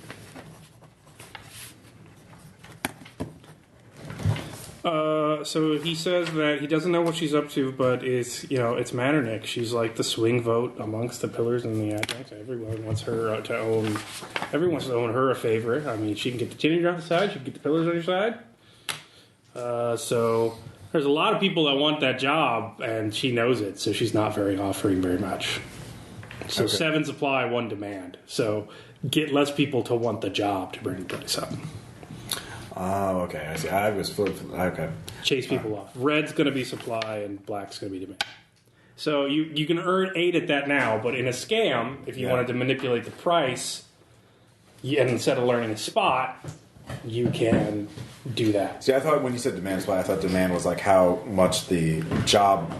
So he says that he doesn't know what she's up to, but it's Matternick. She's like the swing vote amongst the pillars and the adjuncts. Everyone wants her to own. Everyone wants to own her a favorite. I mean, she can get the teenager on the side. She can get the pillars on your side. So there's a lot of people that want that job, and she knows it. So she's not offering very much. So Okay. 7 supply, 1 demand. So get less people to want the job to bring the price up. Oh, okay. I see. I was flipped. Okay. Chase people off. Red's going to be supply and black's going to be demand. So you can earn 8 at that now, but in a scam, if you wanted to manipulate the price, and instead of learning a spot, you can do that. See, I thought when you said demand supply, I thought demand was like how much the job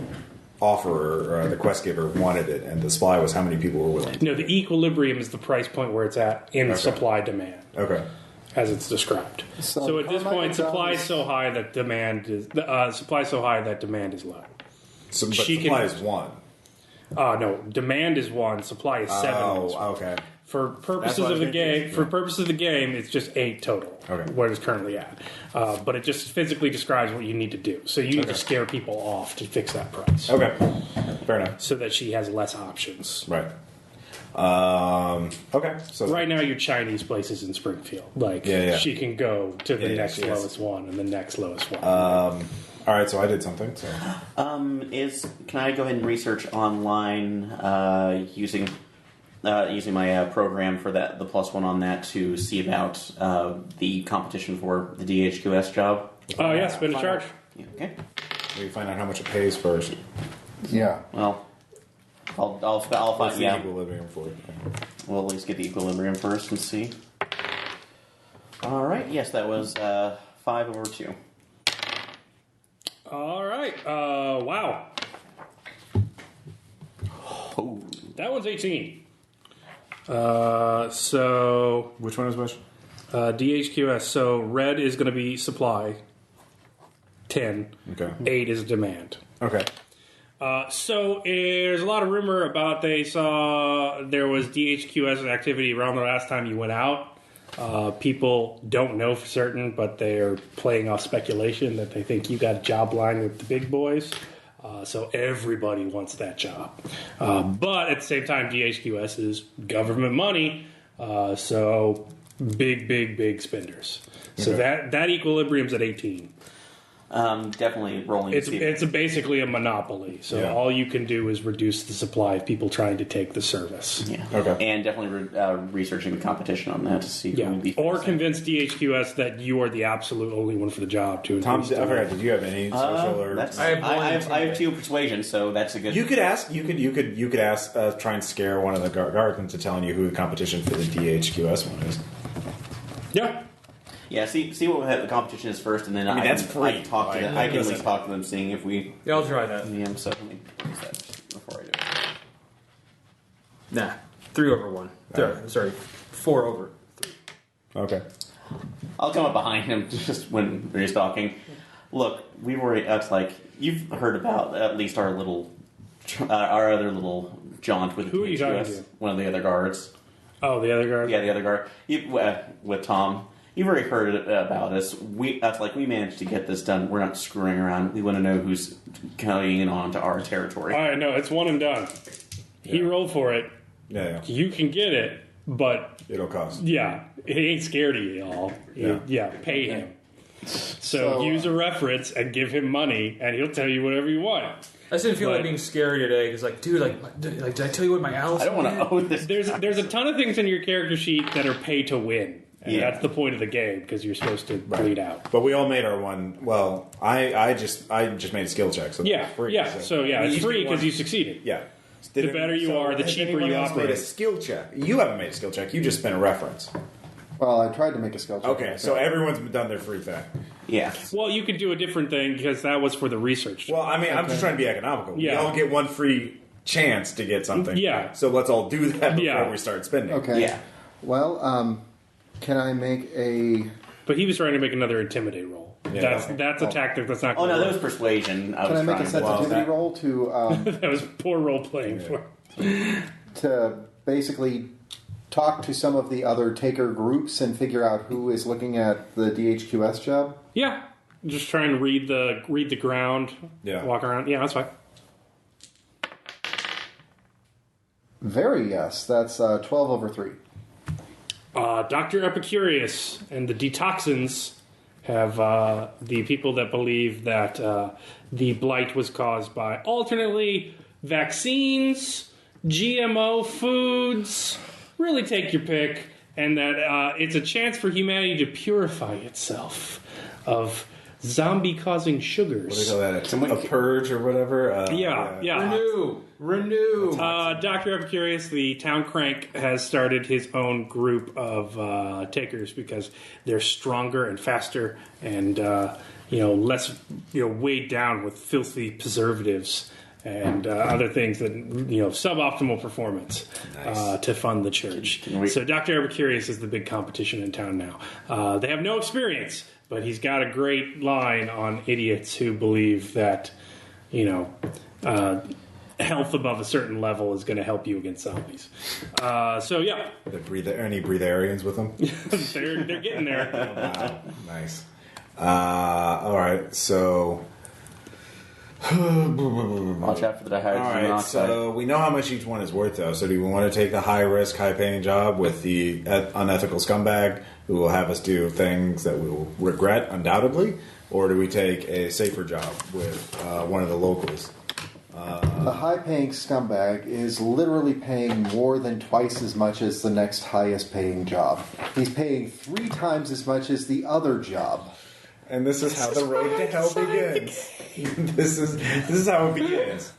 offerer or the quest giver wanted it, and the supply was how many people were willing to. No, the equilibrium is the price point where it's at in Okay. supply demand. Okay. As it's described. So at this Carmichael point, supply is John's- so high that demand is low. So, but She supply can- is 1. No, demand is 1, supply is 7. Oh, okay. For purposes what I of the was game, thinking. for purposes of the game, it's just 8 total. Okay. What it's currently at, but it just physically describes what you need to do. So you need to scare people off to fix that price, Okay. Fair enough. so that she has less options. Right. Okay. So Right now, your Chinese place is in Springfield. Like Yeah. she can go to the Yeah, next she is. lowest one and the next lowest one. all right. So I did something. So Can I go ahead and research online using my program for the +1 on that to see about the competition for the DHQS job? Oh yeah, spin a charge. Yeah, okay. we find out how much it pays first. Yeah. Well, I'll What's find. the Yeah, equilibrium for it? we'll at least get the equilibrium first and see. All right. Yes, that was 5 over 2. All right. Wow. Oh. That one's 18. So Which one is which? DHQS. So red is going to be supply. 10. Okay. 8 is demand. Okay. So there's a lot of rumor about they saw there was DHQS activity around the last time you went out. People don't know for certain, but they're playing off speculation that they think you got a job line with the big boys. So everybody wants that job. But at the same time, DHQS is government money. So big spenders. So Okay. that equilibrium's at 18. Definitely rolling. It's basically a monopoly. So Yeah. all you can do is reduce the supply of people trying to take the service. yeah. Okay. And definitely researching the competition on that to see who Yeah. would be. Or facing. convince DHQS that you are the absolute only one for the job to Tom, I increase the forgot. Did you have any social or? That's, I have one I intimidate. have 2 persuasion, so that's a good. You could ask. You could ask. Try and scare one of the guards into telling you who the competition for the DHQS one is. Yeah. Yeah, see what the competition is first, and then mean, that's I free. can talk to them. Like, I can at least doesn't- talk to them, seeing if we. Yeah, I'll try that. Yeah, so let me use that before I do it. Nah, 3 over 1. Sorry, 4 over 3. Okay. I'll come up behind him just when he's talking. Look, we were. That's like you've heard about at least our other little jaunt with Who are you talking to? one of the other guards. Oh, the other guard? Yeah, the other guard. With Tom. You've already heard about us. We managed to get this done. We're not screwing around. We want to know who's coming in onto our territory. All right, no, it's one and done. He rolled for it. Yeah. You can get it, but It'll cost. yeah, he ain't scared of you all. Yeah. Pay him. So So, use a reference and give him money, and he'll tell you whatever you want. I just didn't feel like But- being scary today because, like, dude, did I tell you what my Alice? I don't want to own this. There's a ton of things in your character sheet that are pay to win. And that's the point of the game, because you're supposed to bleed out. But we all made our one. Well, I just made a skill check. So Yeah, it's free, yeah. So it's free because you succeeded. Yeah. The better you are, the has cheaper anyone you else operate. made a skill check. You haven't made a skill check. You just spent a reference. Well, I tried to make a skill check. Okay, so everyone's done their free thing. Yeah. Well, you could do a different thing because that was for the research. Well, I mean, I'm just trying to be economical. Yeah. We all get one free chance to get something. Yeah. So let's all do that before Yeah. we start spending. Okay. Yeah. Well, can I make a... But he was trying to make another intimidate roll. Yeah. That's a tactic that's not Oh going no, to that was persuasion. Can I make a sensitivity that- roll to That was poor role playing for basically talk to some of the other taker groups and figure out who is looking at the DHQS job? Yeah. Just try and read the ground. Yeah. Walk around. Yeah, that's fine. Very yes. That's 12 over 3. Dr. Epicurious and the Detoxins have the people that believe that the blight was caused by alternately vaccines, GMO foods, really take your pick, and that it's a chance for humanity to purify itself of zombie-causing sugars. What do you call that? A purge or whatever? Yeah. Renew. Dr. Epicurious, the town crank, has started his own group of takers because they're stronger and faster and less weighed down with filthy preservatives and other things that suboptimal performance to fund the church. So Dr. Epicurious is the big competition in town now. They have no experience, but he's got a great line on idiots who believe that health above a certain level is going to help you against zombies. Any breatharians with them? they're getting there. Wow. Nice. All right, so... Watch out for the hydrogen All right, monoxide. so we know how much each one is worth, though. So do we want to take the high-risk, high-paying job with the unethical scumbag who will have us do things that we will regret, undoubtedly? Or do we take a safer job with one of the locals? The high-paying scumbag is literally paying more than twice as much as the next highest-paying job. He's paying 3 times as much as the other job. And this is how the road to hell begins. This is how it begins.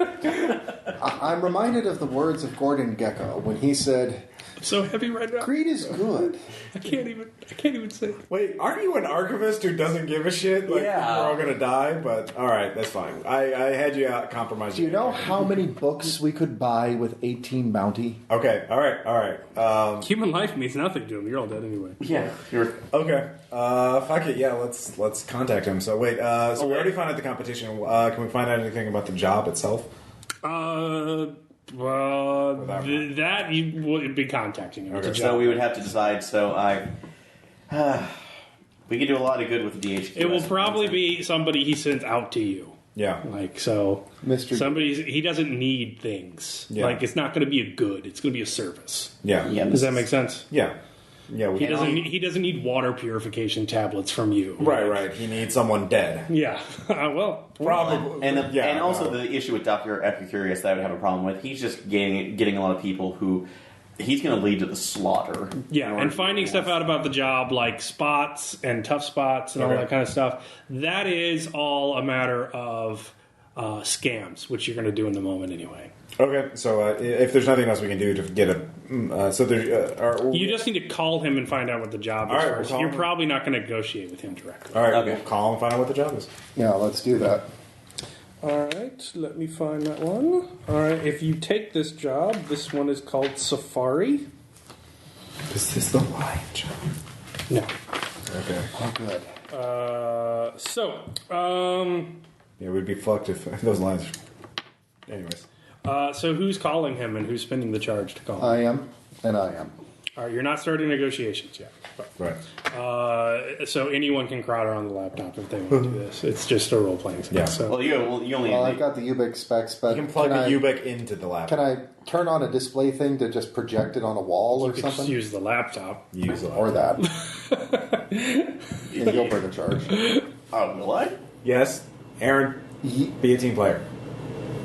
I'm reminded of the words of Gordon Gekko when he said, I'm so heavy right now. "Greed is good." I can't even say it. Wait, aren't you an archivist who doesn't give a shit? Like, Yeah. we're all going to die, but all right, that's fine. I had you out compromised. Do you know how many books we could buy with 18 bounty? Okay, all right. Human life means nothing to him. You're all dead anyway. Yeah, you're. Okay. Fuck it. Yeah, let's contact him. So wait. So we already found out the competition. Can we find out anything about the job itself? That you would be contacting him. Okay. So we would have to decide. So we could do a lot of good with the DHQS. It will probably be somebody he sends out to you. Yeah. Mr. He doesn't need things. Yeah. Like, it's not going to be a good. It's going to be a service. Yeah. Yeah. Does that make sense? Yeah. Yeah. He doesn't need water purification tablets from you. Right. He needs someone dead. Yeah. Well, Probably. And also the issue with Dr. Epicurious that I would have a problem with, he's just getting a lot of people who he's going to lead to the slaughter. yeah, and finding stuff out about the job, like spots and tough spots and all Okay. that kind of stuff, that is all a matter of scams, which you're going to do in the moment anyway. Okay. So if there's nothing else we can do to get a, You just need to call him and find out what the job is All right, we'll first. call You're him. probably not going to negotiate with him directly. all right. Okay. We'll call and find out what the job is. Yeah, let's do that. All right, let me find that one. All right, if you take this job, this one is called Safari. Is this the lion job? No. Okay. Oh, good. Yeah, we'd be fucked if those lines. Anyways. So who's calling him and who's spinning the charge to call him? I am, and I am. All right, you're not starting negotiations yet. Right. So anyone can crowd her on the laptop if they want to do this. It's just a role-playing thing. Yeah. So. Well, you only. Well, I've got the UBIC specs, but You can plug the UBIC into the laptop. Can I turn on a display thing to just project it on a wall or You could just something? use the laptop. Use the Or laptop. that. And you'll burn a charge. Oh, will I? Yes. Aaron, be a team player.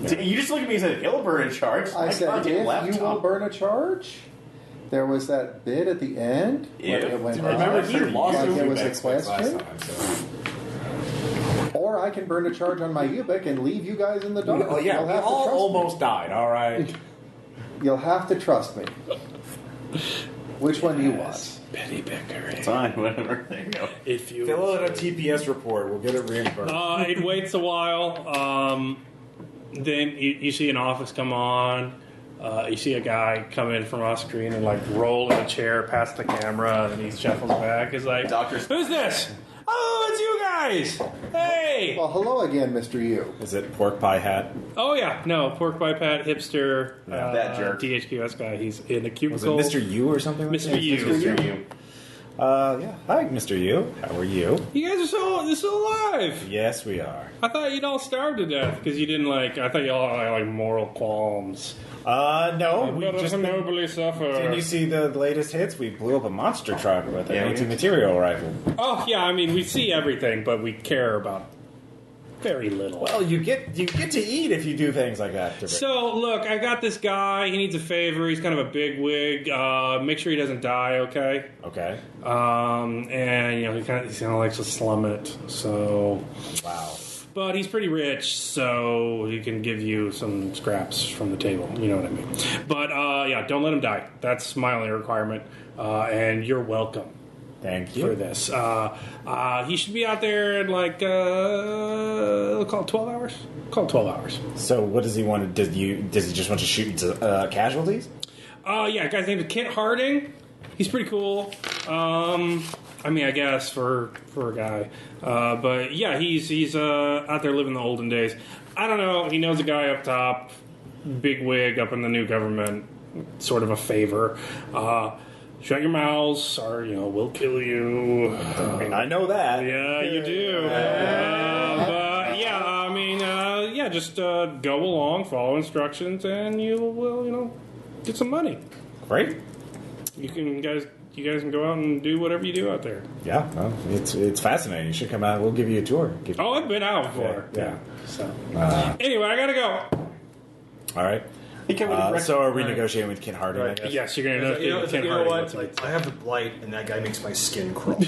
You just look at me and said, "He'll burn in charge." I said, can't take a if laptop. you will burn a charge, There was that bit at the end. Yeah. Where it went Remember, off, he lost like his it was a Ubex last question. time, so. Or I can burn a charge on my Ubik and leave you guys in the dark. Oh, yeah, You'll we have to all trust almost died, all right? me. You'll have to trust me. Which one do you want? Penny Picker. Fine, whatever. There you go. If you Fill out a TPS report. We'll get it reimbursed. it waits a while. Then you see an office come on. You see a guy come in from off screen and like roll in a chair past the camera, and he shuffles back. He's like, Doctor's- "Who's this? Oh, it's you guys! Hey! Well, hello again, Mr. U. Is it pork pie hat? Oh yeah, no, pork pie pat hipster, that jerk. DHQS guy. He's in a Was it cubicle. Mr. U or something like Mr. that? U. Mr. U. Yeah. Hi, Mr. U. How are you? You guys are still alive. Yes, we are. I thought you'd all starved to death because you didn't like. I thought you all had like moral qualms. No, we Better just nobly suffer. Didn't you see the latest hits? We blew up a monster truck with an Yeah, we did. anti-material rifle. Oh yeah, I mean we see everything, but we care about very little. Well, you get to eat if you do things like that. So look, I got this guy. He needs a favor. He's kind of a big wig. Make sure he doesn't die, okay? Okay. And you know he kind of likes to slum it. So, Wow. but he's pretty rich, so he can give you some scraps from the table. You know what I mean? But yeah, don't let him die. That's my only requirement. And you're welcome Thank you. for this. He should be out there in like we'll call it 12 hours. Call it 12 hours. So, what does he want to? Does he just want to shoot casualties? Yeah, a guy's name is Kent Harding. He's pretty cool. I mean, I guess for a guy, but yeah, he's out there living the olden days. I don't know. He knows a guy up top, big wig up in the new government, sort of a favor. Shut your mouths, or we'll kill you. I mean, I know that. Yeah, you do. But yeah, I mean, yeah, just go along, follow instructions, and you will, get some money. Great. You guys can go out and do whatever you do out there. Yeah, well, it's fascinating. You should come out. We'll give you a tour. Oh, I've been out before. Yeah. So anyway, I gotta go. All right. He came with a So are we negotiating with Kent Harding? I guess? Yes, you're gonna know. You know what? Like, I have the blight, and that guy makes my skin crawl.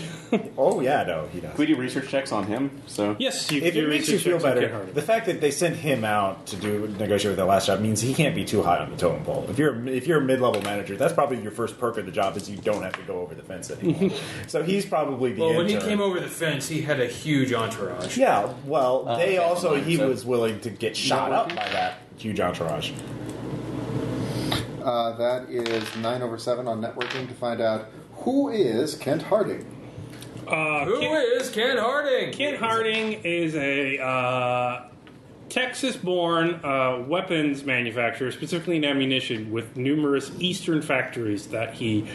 Oh yeah, no, he does. Can we do research checks on him? So Yes, If it makes you feel better, the fact that they sent him out to negotiate with that last job means he can't be too high on the totem pole. If you're a mid-level manager, that's probably your first perk of the job is you don't have to go over the fence anymore. So he's probably the Well, when he intern. came over the fence, he had a huge entourage. Yeah, well, they okay, also fine, he so- was willing to get shot up by that huge entourage. That is 9/7 on networking to find out who is Kent Harding. Who is Kent Harding? Kent Harding is a Texas-born weapons manufacturer, specifically in ammunition, with numerous eastern factories that he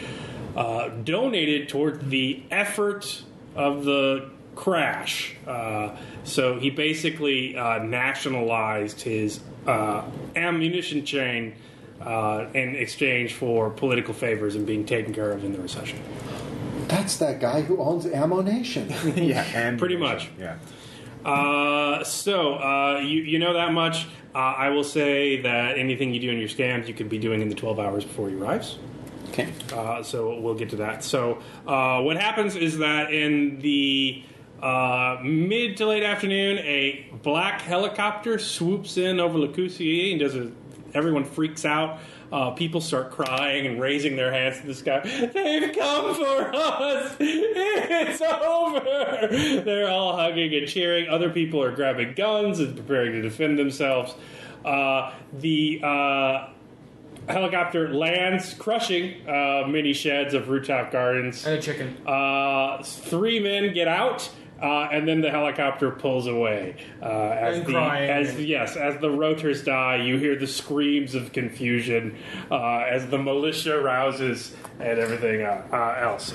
donated toward the effort of the crash. So he basically nationalized his ammunition chain in exchange for political favors and being taken care of in the recession. That's that guy who owns Ammo Nation. Yeah, and Pretty much. Yeah. So you know that much. I will say that anything you do in your scams, you could be doing in the 12 hours before he arrives. okay. So we'll get to that. So what happens is that in the mid to late afternoon, a black helicopter swoops in over Le Corbusier and everyone freaks out. People start crying and raising their hands to the sky. They've come for us! It's over! They're all hugging and cheering. Other people are grabbing guns and preparing to defend themselves. The helicopter lands, crushing many sheds of rooftop gardens. And a chicken. 3 men get out. And then the helicopter pulls away. As the rotors die, you hear the screams of confusion as the militia rouses and everything else.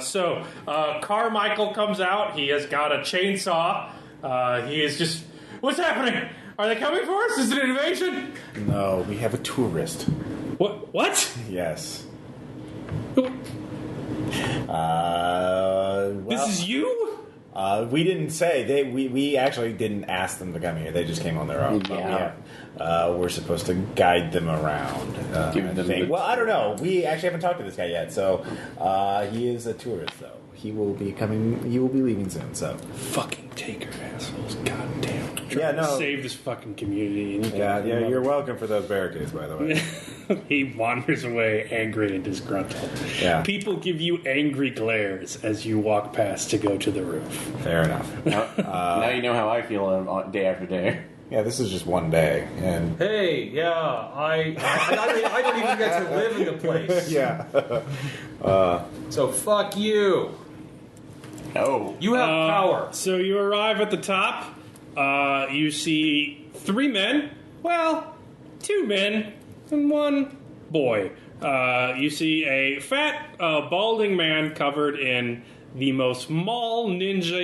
So Carmichael comes out. He has got a chainsaw. He is just, what's happening? Are they coming for us? Is it an invasion? No, we have a tourist. What? Yes. This is you? We didn't say we actually didn't ask them to come here. They just came on their own. Yeah. We're supposed to guide them around. Give them Well, I don't know. We actually haven't talked to this guy yet. So he is a tourist, though. He will be coming. He will be leaving soon. So Fucking taker assholes. God damn. Yeah, no. Save this fucking community. And yeah. You're welcome for those barricades, by the way. He wanders away angry and disgruntled. Yeah. People give you angry glares as you walk past to go to the roof. Fair enough. Now you know how I feel day after day. Yeah, this is just one day, and Hey, yeah, I don't even get to live in the place. yeah. So fuck you. Oh. You have power. So you arrive at the top. You see 3 men. Well, 2 men and 1 boy. You see a fat, balding man covered in the most mall ninja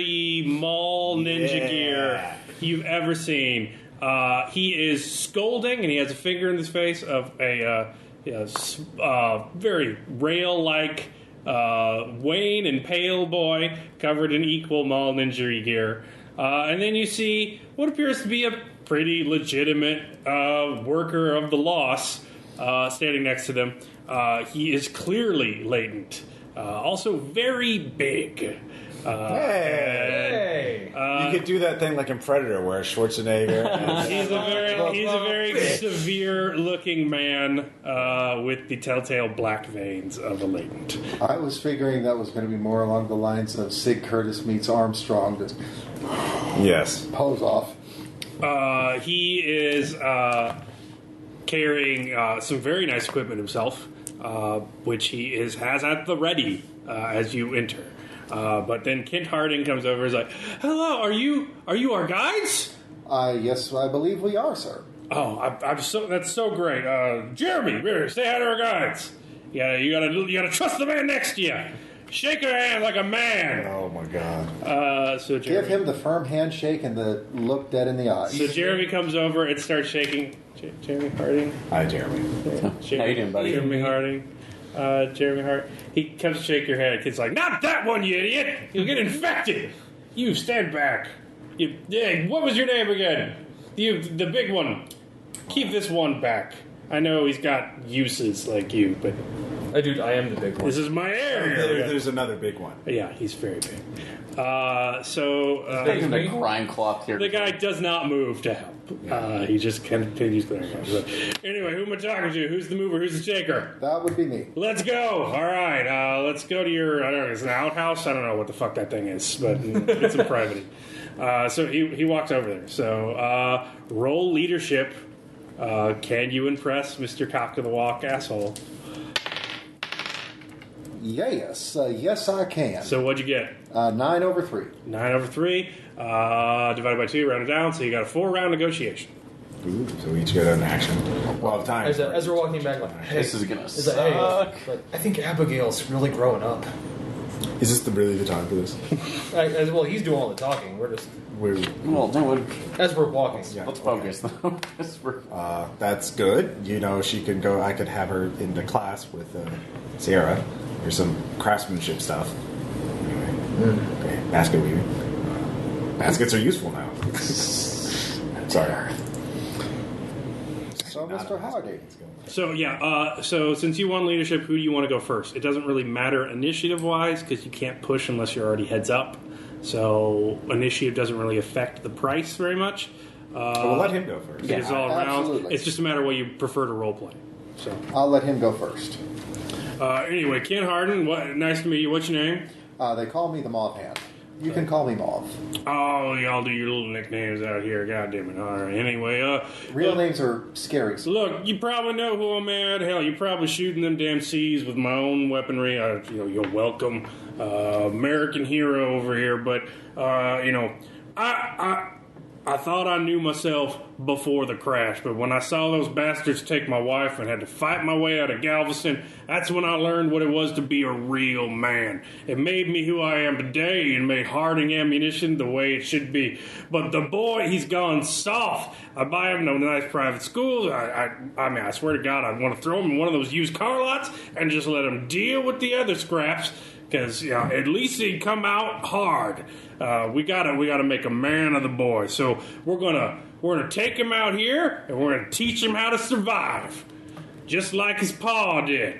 gear you've ever seen. He is scolding, and he has a finger in his face of a very rail-like wan and pale boy covered in equal mall ninja gear. And then you see what appears to be a pretty legitimate worker of the loss standing next to them. He is clearly latent. Also very big. Hey. You could do that thing like in Predator, where Schwarzenegger. He's a very severe-looking man with the telltale black veins of a latent. I was figuring that was going to be more along the lines of Sid Curtis meets Armstrong to Yes. pose off. He is carrying some very nice equipment himself, which he has at the ready as you enter. But then Kent Harding comes over and is like, "Hello, are you our guides?" Yes, I believe we are, sir. Oh, that's so great. Jeremy, here, say hi to our guides. Yeah, you gotta trust the man next to you. Shake her hand like a man. Oh my God. So Jeremy, Give him the firm handshake and the look dead in the eyes. So Jeremy comes over and starts shaking. Jeremy Harding. Hi, Jeremy. How you doing, buddy? Jeremy Harding. Jeremy Hart. He comes to shake your hand. Kid's like, "Not that one, you idiot! You'll get infected. You stand back. What was your name again? The big one. Keep this one back. I know he's got uses like you, but Dude, I am the big one. this is my area." There's another big one. Yeah, he's very big. Taking the crime cloth here. The guy does not move to help. He just continues clearing out. So, anyway, who am I talking to? Who's the mover? Who's the shaker? That would be me. Let's go. All right. Let's go to your, I don't know, it's an outhouse? I don't know what the fuck that thing is, but it's a private. So he walks over there. So roll leadership. Can you impress Mr. Cock of the Walk asshole? Yes, yes, I can. So what'd you get? 9/3. 9/3. Divided by 2, rounded down. So you got a 4-round negotiation. Ooh, so we each get an action. Well, time. As we're walking back, like, hey, This is gonna it's like, hey, suck. like, I think Abigail's really growing up. Is this really the time for this? Well, he's doing all the talking. We're just Well, no, as we're walking. Yeah. let's focus though. 'Cause we're- That's good. You know, she could go. I could have her into class with Sierra or some craftsmanship stuff. Anyway, okay. Basket weaving. Baskets are useful now. Sorry. So, Mr. Harding. So yeah, so since you won leadership, who do you want to go first? It doesn't really matter initiative-wise because you can't push unless you're already heads up. So initiative doesn't really affect the price very much. We'll let him go first. It's all around. absolutely. It's just a matter of what you prefer to role play. So I'll let him go first. anyway, Ken Harden, nice to meet you. What's your name? They call me the Moth Hand. You can call me Moth. Oh, y'all do your little nicknames out here. God damn it. All right. Anyway, Real names are scary. look, you probably know who I'm at. Hell, you're probably shooting them damn C's with my own weaponry. You're welcome. American hero over here. But, I thought I knew myself before the crash, but when I saw those bastards take my wife and had to fight my way out of Galveston, that's when I learned what it was to be a real man. It made me who I am today and made Harding ammunition the way it should be. But the boy, he's gone soft. I buy him no nice private schools. I mean, I swear to God, I want to throw him in one of those used car lots and just let him deal with the other scraps. because at least he'd come out hard. We gotta make a man of the boy. So we're gonna take him out here and we're gonna teach him how to survive, just like his pa did.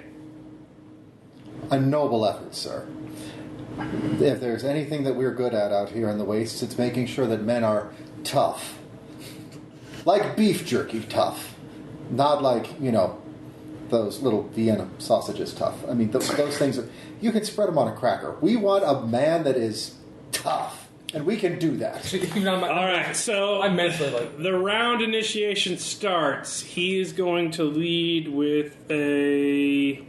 A noble effort, sir. If there's anything that we're good at out here in the wastes, it's making sure that men are tough. Like beef jerky tough. Not like, those little Vienna sausages tough. I mean, those things, you can spread them on a cracker. We want a man that is tough. And we can do that. All right, so I'm mentally like... The round initiation starts. He is going to lead with a...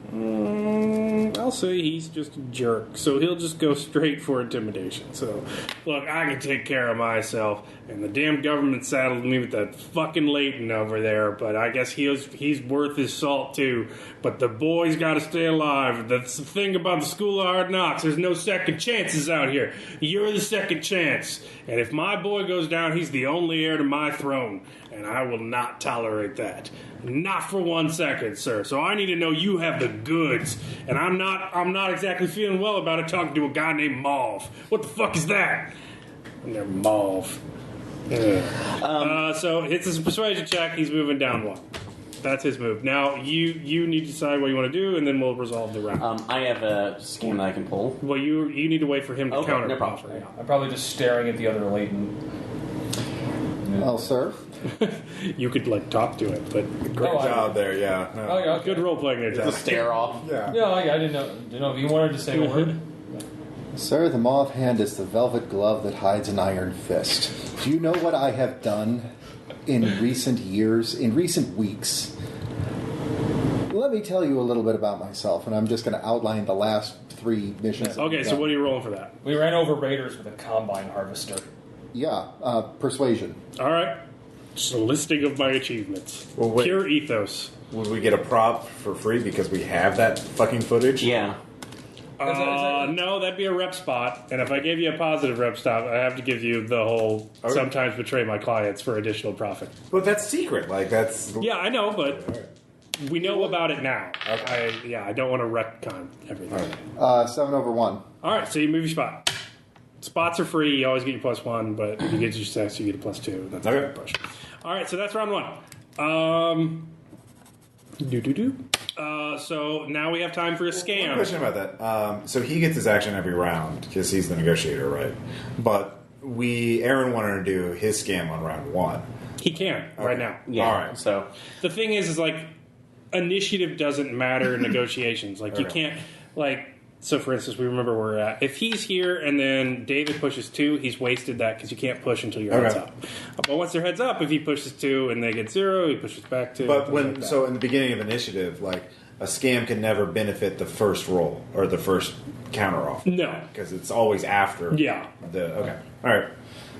I'll say he's just a jerk, so he'll just go straight for intimidation. So, look, I can take care of myself, and the damn government saddled me with that fucking latent over there, but I guess he's worth his salt too. But the boy's got to stay alive. That's the thing about the School of Hard Knocks. There's no second chances out here. You're the second chance, and if my boy goes down, he's the only heir to my throne, and I will not tolerate that. Not for 1 second, sir. So I need to know you have the goods. And I'm not exactly feeling well about it talking to a guy named Mauve. What the fuck is that? They're Mauve. So hits his persuasion check. He's moving down 1. That's his move. Now you need to decide what you want to do, and then we'll resolve the round. I have a scam that I can pull. Well, you need to wait for him to counter. No problem. I'm probably just staring at the other latent. Well, sir. You could talk to it, but Great job there, yeah. No. Oh, yeah, okay. good role playing there, It's a John. stare off. Yeah. Yeah, I didn't know if you wanted to say a word. Sir, the mauve hand is the velvet glove that hides an iron fist. Do you know what I have done in recent years, in recent weeks? Let me tell you a little bit about myself, and I'm just going to outline the last 3 missions. that Okay, we've so done. what are you rolling for that? We ran over raiders with a combine harvester. Yeah, persuasion. All right. Just a listing of my achievements. Well, wait. Pure ethos. Would we get a prop for free because we have that fucking footage? Yeah. No, that'd be a rep spot. And if I gave you a positive rep spot, I have to give you the whole Okay. sometimes betray my clients for additional profit. But that's secret. That's... Yeah, I know, but we know about it now. Okay. I don't want to retcon everything. 7 over 1. All right, so you move your spot. Spots are free. You always get your +1, but if you get your success, you get a +2. That's a Okay. good push. All right, so that's round 1. So now we have time for a One scam. question about that. So he gets his action every round because he's the negotiator, right? But Aaron wanted to do his scam on round 1. He can right now. Yeah. All right. So The thing is initiative doesn't matter in negotiations. You Okay. can't So, for instance, we remember where we're at. If he's here and then David pushes 2, he's wasted that because you can't push until your head's Okay. up. But once their head's up, if he pushes 2 and they get 0, he pushes back 2. But things like that. in the beginning of initiative, a scam can never benefit the first roll or the first counter offer. No. Because it's always after. Yeah. Okay. All right.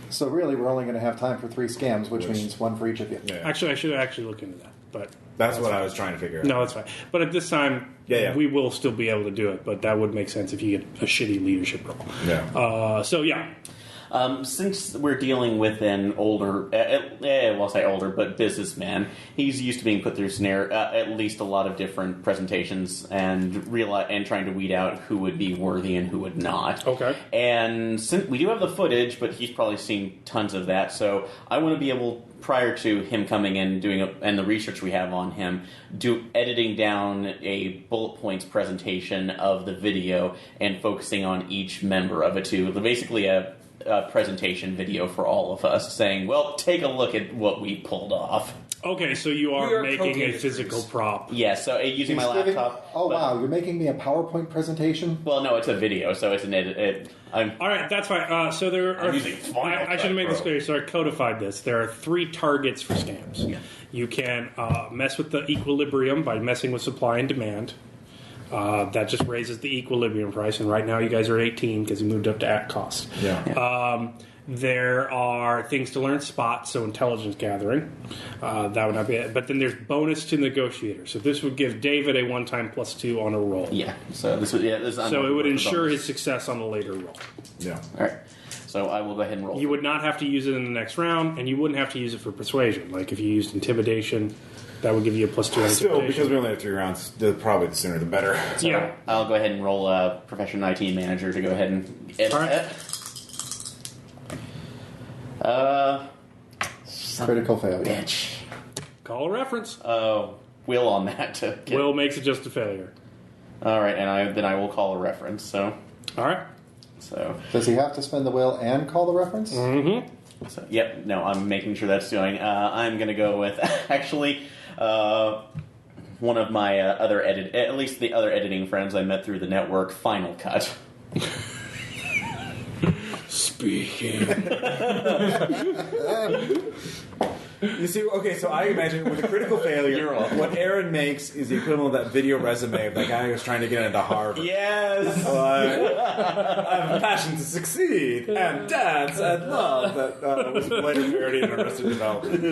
So really, we're only going to have time for 3 scams, which means 1 for each of you. Yeah. Actually, I should actually look into that. But That's what I was trying to figure out. no, it's fine. But at this time, Yeah. we will still be able to do it. But that would make sense if you get a shitty leadership role. Yeah. So, yeah. Since we're dealing with an older, I'll say older, but businessman, he's used to being put through at least a lot of different presentations and trying to weed out who would be worthy and who would not. Okay. And since we do have the footage, but he's probably seen tons of that, so I want to be able, prior to him coming in and the research we have on him, editing down a bullet points presentation of the video and focusing on each member of it too. Basically a presentation video for all of us saying, well, take a look at what we pulled off. Okay, so you We are are making a co-creators. physical prop. Yeah, so using my laptop. Oh, but- wow, you're making me a PowerPoint presentation? Well, no, it's a video, so it's an edit. All right, that's fine. So there are. I'm using Final I should have made Cut this Pro. clear. So I codified this. There are 3 targets for scams. Yeah. You can mess with the equilibrium by messing with supply and demand. That just raises the equilibrium price, and right now you guys are at 18 because you moved up to at cost. Yeah. There are things to learn spot, so intelligence gathering. That would not be it. But then there's bonus to negotiator. So this would give David a one-time +2 on a roll. Yeah, so this would So it would ensure his success on a later roll. Yeah. All right, so I will go ahead and roll. You would not have to use it in the next round, and you wouldn't have to use it for persuasion. Like if you used intimidation, That would give you a +2 Still, intimidation. because we only have 3 rounds, probably the sooner the better. So Yeah. I'll go ahead and roll a profession IT manager to go ahead and edit All right. that. Critical failure. Bitch. Call a reference. Will on that to get... Will makes it just a failure. All right, and then I will call a reference. So All right. Does he have to spend the will and call the reference? Mm-hmm. Yep. No, I'm making sure that's doing. I'm going to go with actually one of my at least the other editing friends I met through the network. Final Cut. Speaking. You see, okay, so I imagine with a critical failure, what Aaron makes is the equivalent of that video resume of that guy who's trying to get into Harvard. Yes. I have a passion to succeed and dance and love. That was later parodied in Arrested Development.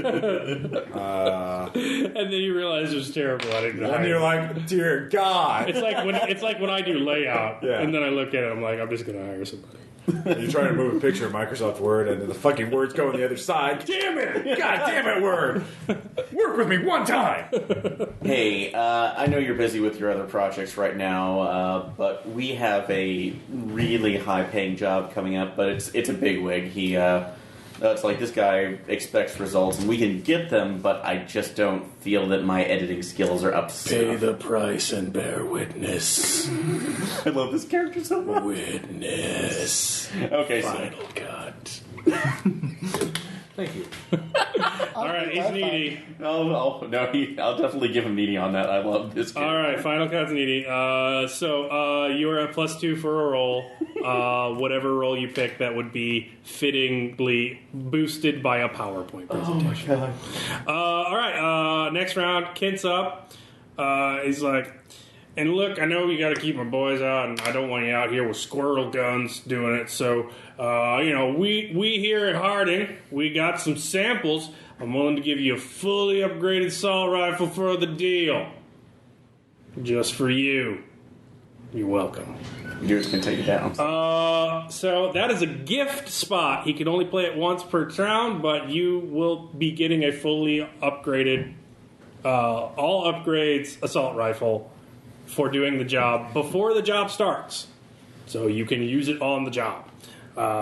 And then you realize it was terrible. I didn't know. And you're like, dear God. It's like when I do layout, Yeah. and then I look at it, I'm like, I'm just going to hire somebody. You're trying to move a picture of Microsoft Word, and the fucking words go on the other side. Damn it! God damn it, Word! Work with me one time! Hey, I know you're busy with your other projects right now, but we have a really high-paying job coming up. But it's a bigwig. It's like this guy expects results, and we can get them. But I just don't feel that my editing skills are up to snuff. the price and bear witness. I love this character so much. Witness. Okay, so Final cut. Thank you. All right, he's needy. I'll definitely give him needy on that. I love this character. All right, final cut's needy. So you're at +2 for a roll. Whatever roll you pick, that would be fittingly boosted by a PowerPoint presentation. Oh my god. All right, next round, Kent's up. He's like, and look, I know you got to keep my boys out, and I don't want you out here with squirrel guns doing it. So, we here at Harding, we got some samples. I'm willing to give you a fully upgraded assault rifle for the deal. Just for you. You're welcome. Yours can take it down. So that is a gift spot. He can only play it once per round, but you will be getting a fully upgraded, all upgrades assault rifle for doing the job before the job starts. So you can use it on the job.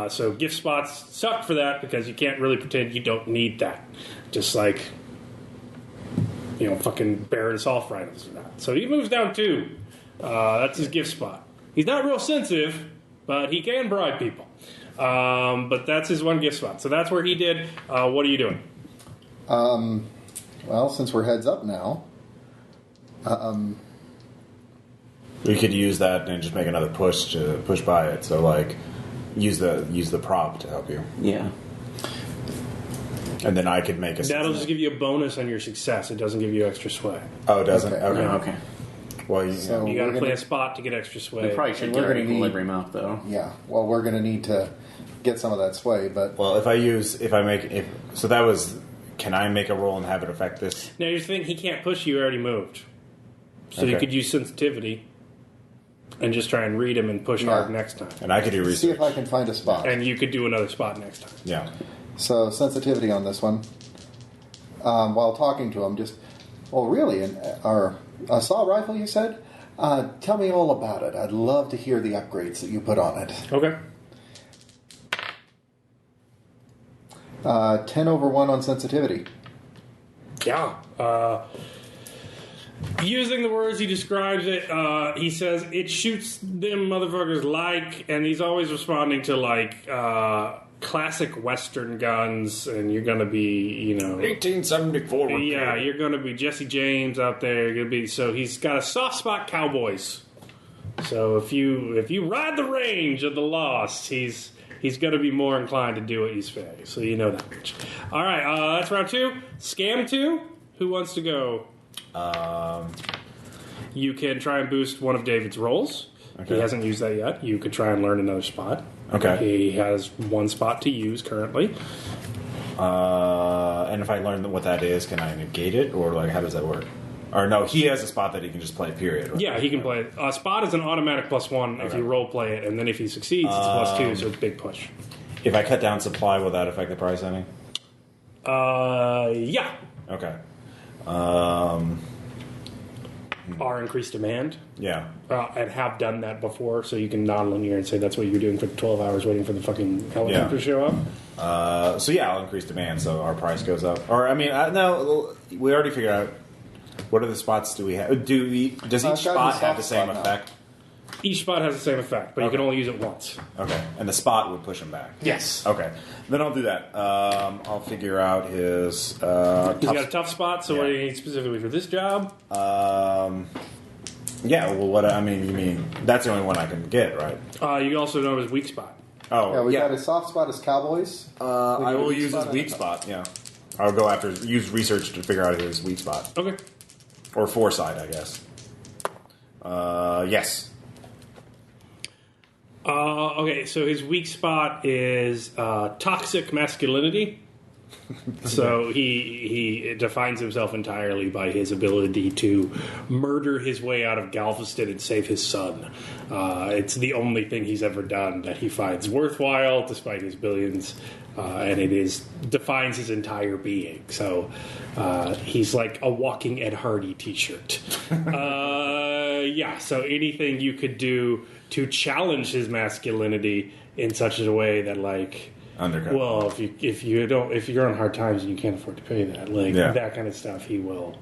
So gift spots suck for that because you can't really pretend you don't need that. Just like, fucking Baron assault rifles or not. So he moves down 2. That's his gift spot. He's not real sensitive, but he can bribe people. But that's his one gift spot. So that's where he did. What are you doing? Well, since we're heads up now, You could use that and just make another push to push by it. So, like, use the prop to help you. Yeah. And then I could make a... That'll just give you a bonus on your success. It doesn't give you extra sway. Oh, it doesn't? Okay. Okay. No, okay. Well, So- You got to we're play gonna- a spot to get extra sway. We probably should And get we're our gonna need- equilibrium out, though. yeah. Well, we're going to need to get some of that sway, but well, can I make a roll and have it affect this? Now you're thinking he can't push you. Already moved. So you Okay. could use sensitivity and just try and read him and push hard next time. And I could do see research. if I can find a spot. And you could do another spot next time. Yeah. So sensitivity on this one. While talking to him, really, our assault rifle, you said? Tell me all about it. I'd love to hear the upgrades that you put on it. Okay. 10/1 on sensitivity. Yeah. Using the words he describes it, he says it shoots them motherfuckers like, and he's always responding to like classic Western guns, and you're gonna be, 1874. yeah, you're gonna be Jesse James out there. You're gonna be he's got a soft spot cowboys. So if you ride the range of the Lost, he's going to be more inclined to do what he's saying. So you know that much. All right, that's round 2. Scam 2. Who wants to go? You can try and boost one of David's rolls. Okay. He hasn't used that yet. You could try and learn another spot. Okay. He has one spot to use currently. And if I learn what that is, can I negate it? Or, like, how does that work? Or no, he has a spot that he can just play, period. Right? Yeah, he can play it. Spot is an automatic +1 if Okay. you role play it, and then if he succeeds, it's +2, so it's a big push. If I cut down supply, will that affect the price any? Yeah. Okay. Our increased demand. Yeah. And have done that before, so you can non-linear and say that's what you're doing for 12 hours waiting for the fucking helicopter to show up. So yeah, I'll increase demand, so our price goes up. Or I mean, no, we already figured out what are the spots do we have? Does each spot have the same effect? Each spot has the same effect, but you can only use it once. Okay, and the spot would push him back. Yes. Okay, then I'll do that. I'll figure out his. He's got a tough spot. So what do you need specifically for this job? Yeah. Well, what I mean, you mean that's the only one I can get, right? You can also know his weak spot. Oh, Yeah, we got a soft spot as cowboys. I will use his weak spot. Yeah, I'll go after use research to figure out his weak spot Okay. or foresight, I guess. Yes. Okay, so his weak spot is toxic masculinity. So he defines himself entirely by his ability to murder his way out of Galveston and save his son. It's the only thing he's ever done that he finds worthwhile, despite his billions, and defines his entire being. So he's like a walking Ed Hardy T-shirt. Yeah. So anything you could do to challenge his masculinity in such a way that like. Undercut. Well, if you're on hard times and you can't afford to pay that, that kind of stuff, he will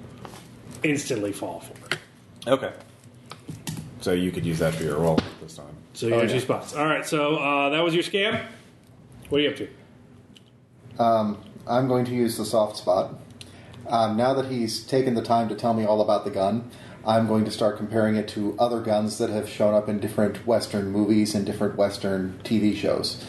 instantly fall for. Okay. So you could use that for your roll this time. So you got 2 spots. All right. So that was your scam. What are you up to? I'm going to use the soft spot. Now that he's taken the time to tell me all about the gun, I'm going to start comparing it to other guns that have shown up in different Western movies and different Western TV shows.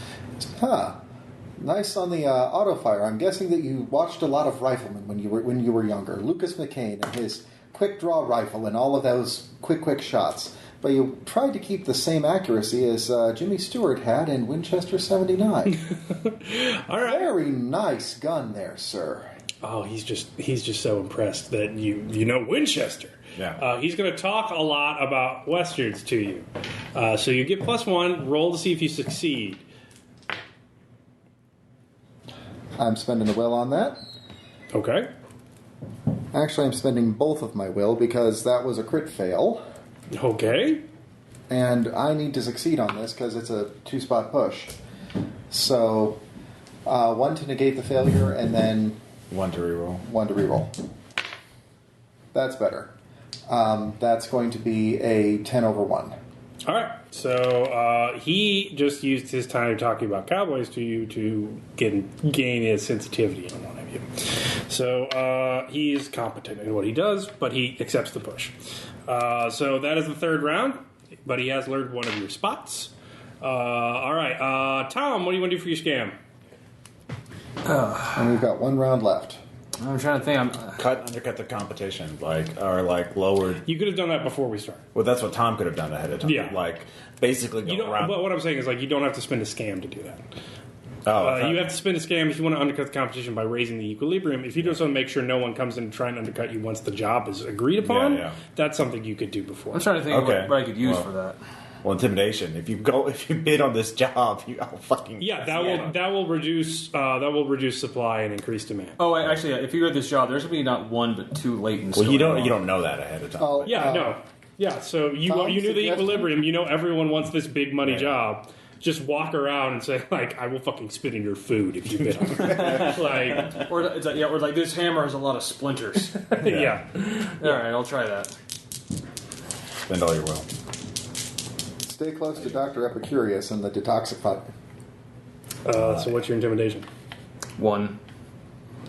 Nice on the auto fire. I'm guessing that you watched a lot of riflemen when you were younger. Lucas McCain and his quick draw rifle and all of those quick shots. But you tried to keep the same accuracy as Jimmy Stewart had in Winchester 79. All right. Very nice gun there, sir. Oh, he's just so impressed that you know Winchester. Yeah. He's going to talk a lot about westerns to you. So you get +1. Roll to see if you succeed. I'm spending the will on that. Okay. Actually, I'm spending both of my will because that was a crit fail. Okay. And I need to succeed on this because it's a 2-spot push. So, 1 to negate the failure and then 1 to reroll. 1 to reroll. That's better. That's going to be a 10 over 1. All right. So he just used his time talking about cowboys to you to gain his sensitivity on one of you. So he's competent in what he does, but he accepts the push. So that is the 3rd round, but he has learned one of your spots. All right. Tom, what do you want to do for your scam? And we've got 1 round left. I'm trying to think. Undercut the competition, or lowered. You could have done that before we started. Well, that's what Tom could have done ahead of time. Yeah. Basically go around. But what I'm saying is, you don't have to spend a scam to do that. Oh, you have to spend a scam if you want to undercut the competition by raising the equilibrium. If you just want to make sure no one comes in and try and undercut you once the job is agreed upon, that's something you could do before. I'm trying to think what I could use for that. Well, intimidation. If you bid on this job, that will reduce supply and increase demand. Oh, actually, if you read this job, there's going to be not 1 but 2 latents. Well, you don't know that ahead of time. So you knew the equilibrium. You know everyone wants this big money job. Just walk around and say I will fucking spit in your food if you bid on it. or this hammer has a lot of splinters. Yeah. All right, I'll try that. Spend all your will. Stay close to Dr. Epicurus and the detoxify. So what's your intimidation? 1.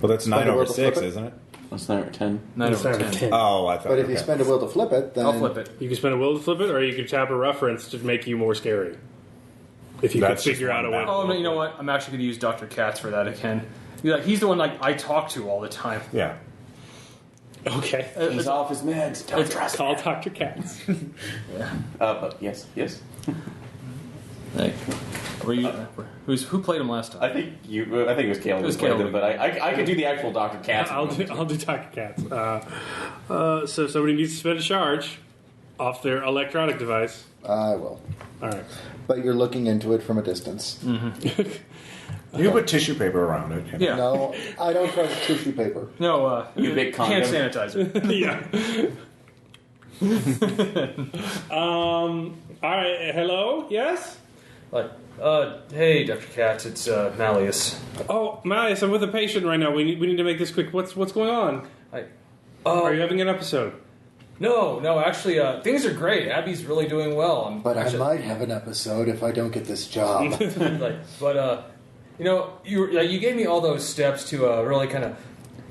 Well, that's 9 over 6, flip it? isn't it? That's 9 over 10. 9 over 10. Oh, I thought. But if you spend a will to flip it, then I'll flip it. You can spend a will to flip it, or you can tap a reference to make you more scary. If you can figure out a way. Oh, no, you know what? I'm actually going to use Dr. Katz for that again. He's the one I talk to all the time. Yeah. Okay. He's off his meds. Don't trust Call Dr. Katz. but yes. Hey, who played him last time? I think it was Caleb. It was who played Caleb. him, but I could do the actual Dr. Katz. I'll do Dr. Katz. So somebody needs to spend a charge off their electronic device. I will. All right. But you're looking into it from a distance. Mm-hmm. You put tissue paper around it. You know? Yeah. No, I don't trust tissue paper. No, You big condom. hand sanitizer. Yeah. All right. Hello. Yes. Like, hey, Dr. Katz, it's Malleus. Oh, Marius, I'm with a patient right now. We need to make this quick. What's going on? Are you having an episode? No, actually, things are great. Abby's really doing well. But I might have an episode if I don't get this job. You gave me all those steps to really kind of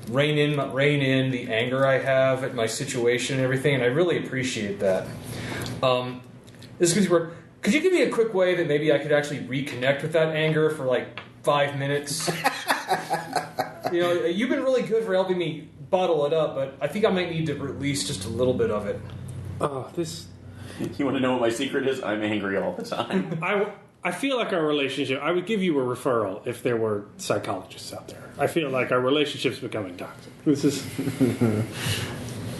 rein in the anger I have at my situation and everything, and I really appreciate that. This is where. Could you give me a quick way that maybe I could actually reconnect with that anger for like 5 minutes? You've been really good for helping me bottle it up, but I think I might need to release just a little bit of it. Oh, this. You want to know what my secret is? I'm angry all the time. I feel like our relationship. I would give you a referral if there were psychologists out there. I feel like our relationship's becoming toxic.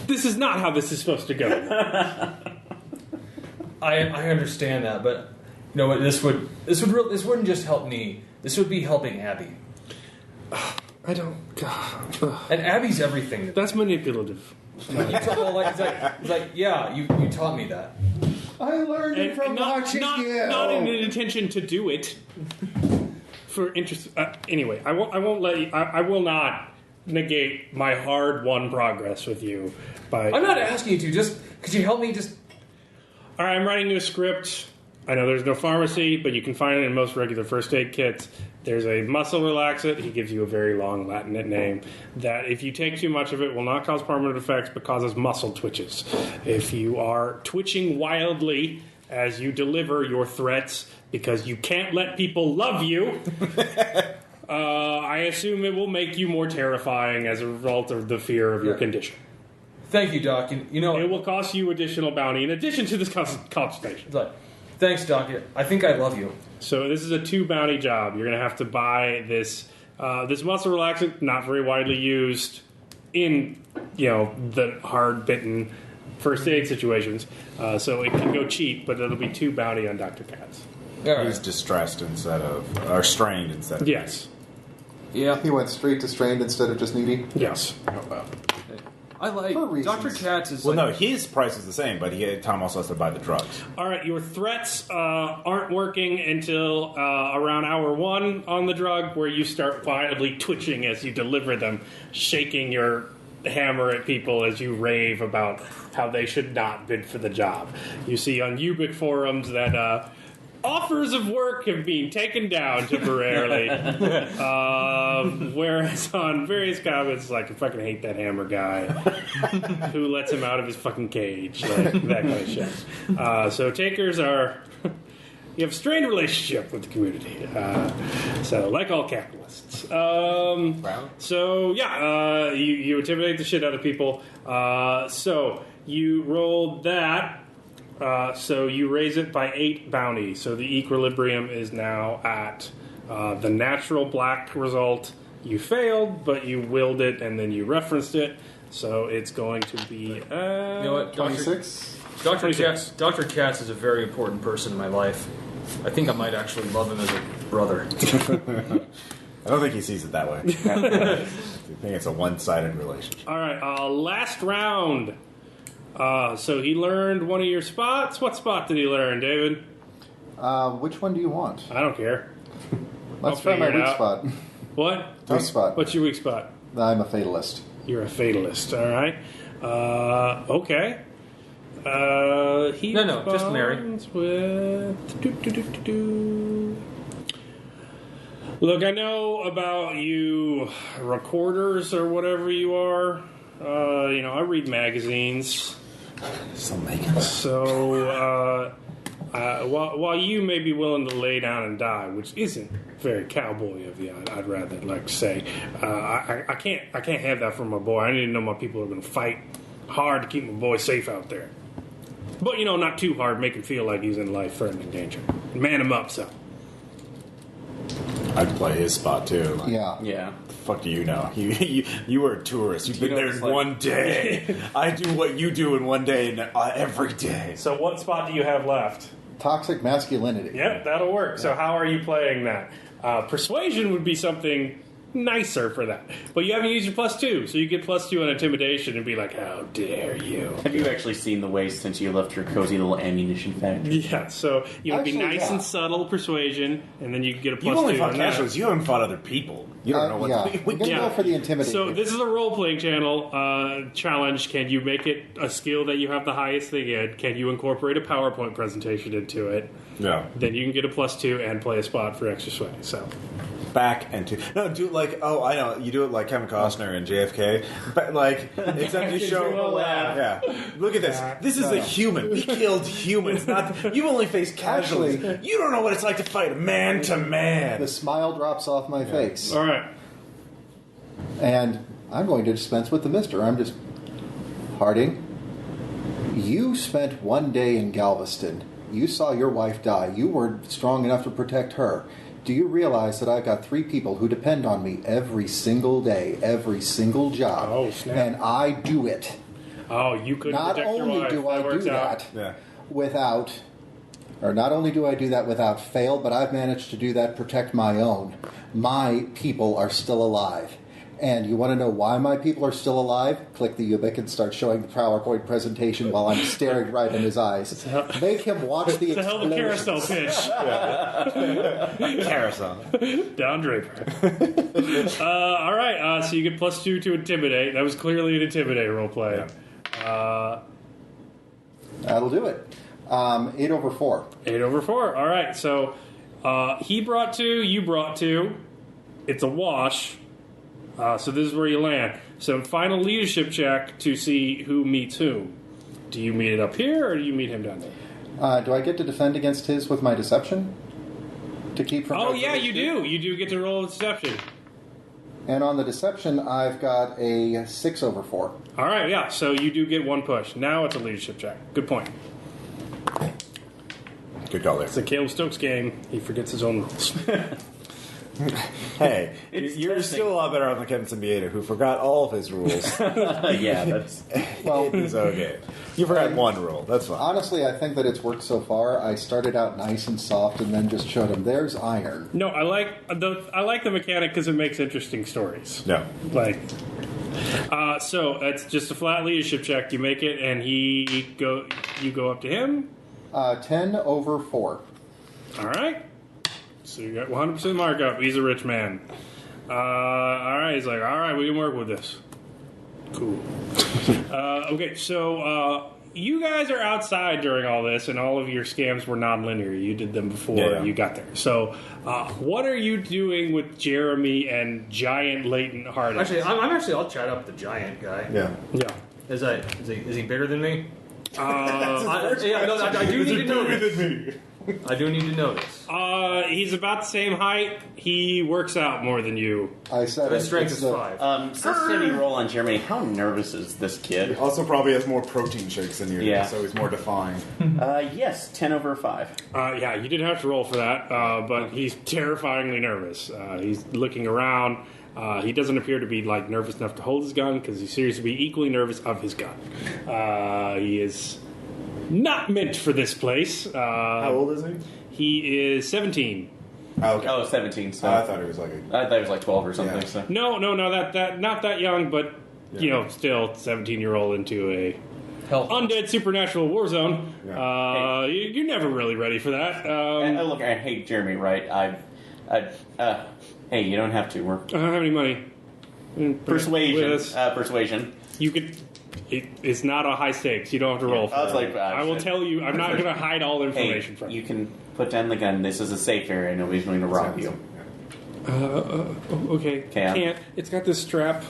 This is not how this is supposed to go. I understand that, but you know what? This wouldn't just help me. This would be helping Abby. I don't. God. And Abby's everything. That's manipulative. You taught me that. I learned it from watching you. Not in an intention to do it. For interest. Anyway, I won't let you. I will not negate my hard-won progress with you. I'm not asking you to. Just could you help me? Just. All right, I'm writing you a script. I know there's no pharmacy, but you can find it in most regular first aid kits. There's a muscle relaxant. He gives you a very long Latin name that if you take too much of it will not cause permanent effects but causes muscle twitches. If you are twitching wildly as you deliver your threats because you can't let people love you, I assume it will make you more terrifying as a result of the fear of your condition. Thank you, Doc. It will cost you additional bounty in addition to this consultation. Thanks, Doc. I think I love you. So this is a 2 bounty job. You're going to have to buy this muscle relaxant, not very widely used in the hard bitten first aid situations. So it can go cheap, but it'll be 2 bounty on Dr. Katz. Right. He's distressed or strained instead of. Yes. Yeah. He went straight to strained instead of just needy. Yes. Oh, well. I like For reasons. Dr. Katz is. Well, no, his price is the same, but Tom also has to buy the drugs. All right, your threats aren't working until around hour 1 on the drug, where you start wildly twitching as you deliver them, shaking your hammer at people as you rave about how they should not bid for the job. You see on Ubic forums that offers of work have been taken down temporarily, whereas on various comments, like, I fucking hate that hammer guy who lets him out of his fucking cage, like, that kind of shit. So takers are, you have a strained relationship with the community, so like all capitalists. So yeah, you intimidate the shit out of people. So you rolled that. So you raise it by 8 bounty. So the equilibrium is now at the natural black result. You failed, but you willed it and then you referenced it. So it's going to be You know what? 26? Dr. Katz is a very important person in my life. I think I might actually love him as a brother. I don't think he sees it that way. I think it's a one-sided relationship. all right. Last round. So he learned one of your spots. What spot did he learn, David? Which one do you want? I don't care. Let's I'll try my figure it weak out. spot. What? Weak spot. What's your weak spot? I'm a fatalist. You're a fatalist, all right. Okay. He No, just Mary. responds with... Look, I know about you recorders or whatever you are. I read magazines. Still making it. So, while you may be willing to lay down and die, which isn't very cowboy of you, I'd rather like to say, I can't have that for my boy. I need to know my people are going to fight hard to keep my boy safe out there. But not too hard, make him feel like he's in life-threatening danger. Man him up, so. I'd play his spot too. Like, Yeah. Yeah. the fuck do you know? You were a tourist. You've been know there it's in like- one day. I do what you do in one day and every day. So what spot do you have left? Toxic masculinity. Yep, that'll work. So how are you playing that? Persuasion would be something nicer for that. But you haven't used your +2, so you get +2 on intimidation and be like, how dare you? Have you actually seen the ways since you left your cozy little ammunition factory? Yeah, so you would be Actually, nice yeah. and subtle persuasion, and then you get a +2 You've only fought on that. casuals. You haven't fought other people. You don't know what. Yeah. I'm going to go for the intimidation. So this is a role-playing channel challenge. Can you make it a skill that you have the highest thing in? Can you incorporate a PowerPoint presentation into it? Yeah. Then you can get a +2 and play a spot for extra sway. So Back and two. No, do it like, oh, I know. You do it like Kevin Costner and JFK. But like, except you show. Yeah. Look at this. This is a human. We killed humans. Not. You only face casualties. Actually- You don't know what it's like to fight man to man. the smile drops off my face. all right. And I'm going to dispense with the mister. I'm just... Harding, you spent one day in Galveston. You saw your wife die. You were strong enough to protect her. Do you realize that I've got 3 people who depend on me every single day, every single job? Oh, snap. And I do it. Oh, you couldn't Not protect your only wife. do I do works out. that Yeah. without... Or not only do I do that without fail, but I've managed to do that, protect my own. My people are still alive. And you want to know why my people are still alive? Click the Ubic and start showing the PowerPoint presentation while I'm staring right in his eyes. Make him watch the It's a hell of a carousel explosions. pitch. Carousel. Don Draper. All right, so you get +2 to intimidate. That was clearly an intimidate roleplay. That'll do it. 8 over 4. 8 over 4. All right, so he brought 2, you brought 2. It's a wash. So this is where you land. So final leadership check to see who meets whom. Do you meet it up here or do you meet him down there? Do I get to defend against his with my deception? To keep from... Oh yeah, you do. You do get to roll a deception. And on the deception, I've got a 6 over 4. All right, yeah. So you do get 1 push. Now it's a leadership check. Good point. Good call there. It's a Caleb Stokes game. He forgets his own rules. Hey, It's you're testing. still a lot better off than Kevin Symbieta, who forgot all of his rules. Yeah, that's... Well, It's okay. You forgot one rule. That's fine. honestly, I think that it's worked so far. I started out nice and soft and then just showed him, there's iron. No, I like the mechanic because it makes interesting stories. No. Like, so that's just a flat leadership check. You make it, and you go up to him. 10 over 4. All right. So you got 100% markup. He's a rich man. All right. He's like, all right, we can work with this. Cool. Okay, so you guys are outside during all this, and all of your scams were non-linear. You did them before you got there. So what are you doing with Jeremy and giant latent Harding? Actually, I'll chat up the giant guy. Yeah. Yeah. Is he bigger than me? Uh, I do need to know this. I do need to know this. he's about the same height. He works out more than you. I said His it. strength It's is the- 5. Sensitivity roll on Jeremy. How nervous is this kid? Also, probably has more protein shakes than you, Yeah. so he's more defined. Yes, 10 over 5. Yeah, you didn't have to roll for that, but he's terrifyingly nervous. He's looking around. He doesn't appear to be like nervous enough to hold his gun because he seems to be equally nervous of his gun. He is not meant for this place. How old is he? He is 17. Oh, okay. Oh, 17. So I thought he was like I thought it was like 12 or something. Yeah. So. No, not that young, but you know, still 17-year-old into a undead supernatural war zone. Yeah. You're never really ready for that. Look, I hate Jeremy, right? Hey, you don't have to. We're I don't have any money. persuasion. With us. Persuasion. You could. It's not a high stakes. You don't have to roll for I was that. like, I will tell you. I'm not going to hide all the information Hey, from you you. can put down the gun. This is a safe area. Nobody's going to rob you. Okay. Cam. Can't. It's got this strap.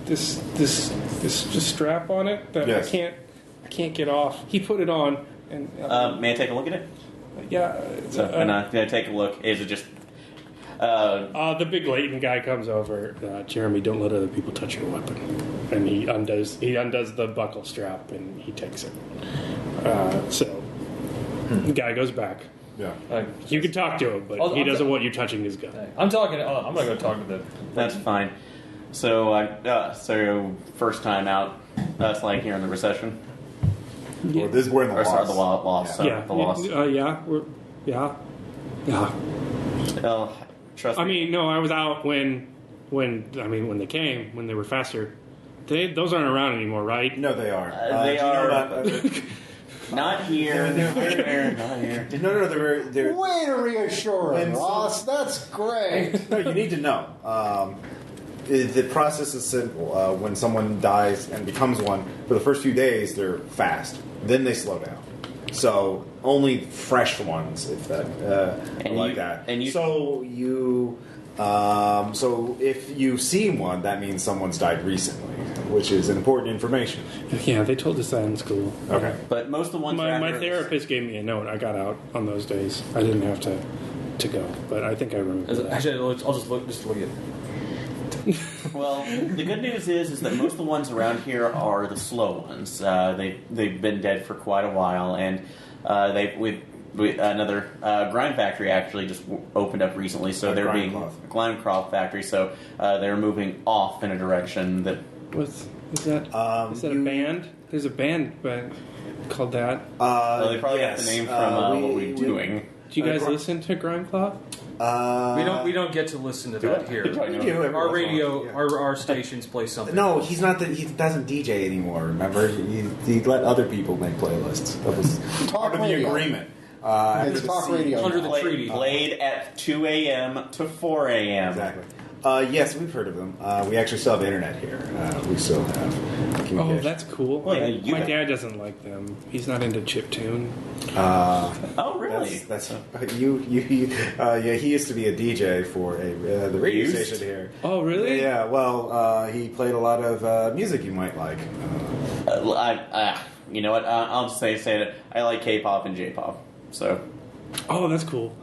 This just strap on it that Yes. I can't get off. He put it on, and May I take a look at it? yeah. So, and I'm going to take a look. Is it just... The big latent guy comes over. Jeremy, don't let other people touch your weapon. And he undoes the buckle strap and he takes it. So the guy goes back. Yeah. You can talk to him, but he doesn't want you touching his gun. I'm talking. I'm gonna go talk to the. That's fine. So, so first time out, that's like here in the Recession. Yeah. Or this we're in the Or sorry, loss. the loss. Yeah, The loss. yeah. Oh, trust I me. mean, no, I was out when they came, when they were faster. Those aren't around anymore, right? No, they are. They do you know are- about- Not here. Not here. no, they're Way to reassure him, When some- Ross. That's great. No, you need to know. The process is simple. When someone dies and becomes one, for the first few days, they're fast. Then they slow down. So only fresh ones, if that, And like you- that. and you- So if you see one, that means someone's died recently, which is important information. Yeah, they told us that in school. Okay. But most of the ones My after- therapist gave me a note. I got out on those days. I didn't have to go, but I think I remember that. Actually, I'll just look at it. Well, the good news is that most of the ones around here are the slow ones. They've been dead for quite a while, and another grind factory actually just opened up recently. So they're being grind cloth factory. So they're moving off in a direction that. Is that a band? There's a band called that. Well, they probably got yes. the name from what we're doing. Do you guys listen to Grindcloth? We don't get to listen to that here. We do every Our once in a radio, while, yeah. our stations play something. No, he's not. He doesn't DJ anymore. Remember, he let other people make playlists. That was part of the radio. agreement. It's After the talk siege. radio. Under the treaty. Played at 2 a.m. to 4 a.m. Exactly. Yes, we've heard of them. We actually still have internet here. We still have communication. Oh, that's cool. Well, yeah, My dad doesn't like them. He's not into chiptune. Oh, really? That's you. Yeah, he used to be a DJ for the radio Used? station here. Oh, really? Yeah. Well, he played a lot of music you might like. You know what? I'll just say that I like K-pop and J-pop. So Oh, that's cool.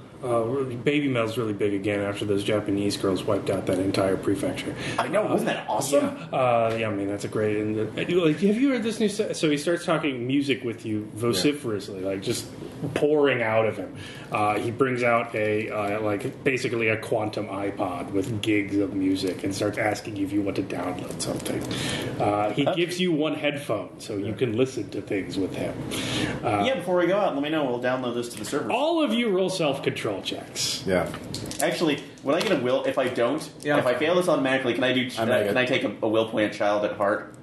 Baby Metal's really big again after those Japanese girls wiped out that entire prefecture. I know, wasn't that awesome? Yeah, I mean that's a great. Have you heard this new? So he starts talking music with you vociferously, like just pouring out of him. He brings out basically a quantum iPod with gigs of music and starts asking you if you want to download something. He gives you one headphone so you can listen to things with him. Yeah, before we go out, let me know. We'll download this to the server. All of you roll self-control checks. Yeah. Actually, when I get a will, if I don't, Yeah. if I fail this automatically, can I do? Can I take a will point child at heart?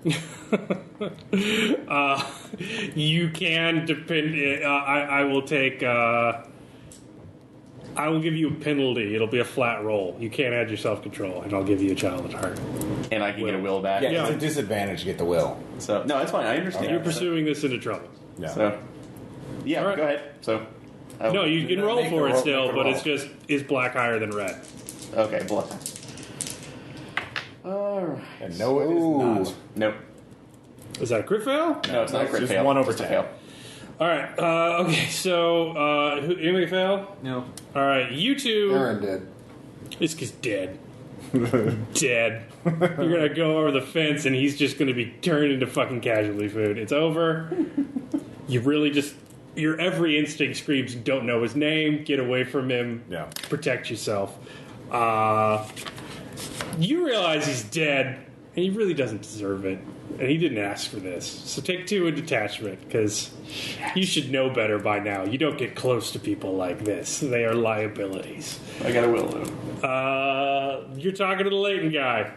You can depend. I will take. I will give you a penalty. It'll be a flat roll. You can't add your self-control, and I'll give you a child at heart. And I can get a will back. Yeah, Yeah. it's a disadvantage to get the will. So no, it's fine. I understand. You're pursuing this into trouble. Yeah. So yeah, All right. go ahead. So No, you can roll make for a it roll, still, make a but roll. it's just is black higher than red. okay. Blood. All right. And no, it is not. Nope. Is that a crit fail? No, it's not a crit just fail. 1 over Just a 10. fail. All right. Okay. So anybody fail? No. All right. You two. Aaron did. This kid's dead. Dead. You're gonna go over the fence, and he's just gonna be turned into fucking casualty food. It's over. You really just. Your every instinct screams, don't know his name, get away from him, Yeah. protect yourself. You realize he's dead, and he really doesn't deserve it, and he didn't ask for this. So take 2 in detachment, because you should know better by now. You don't get close to people like this. They are liabilities. I got a will though. You're talking to the latent guy.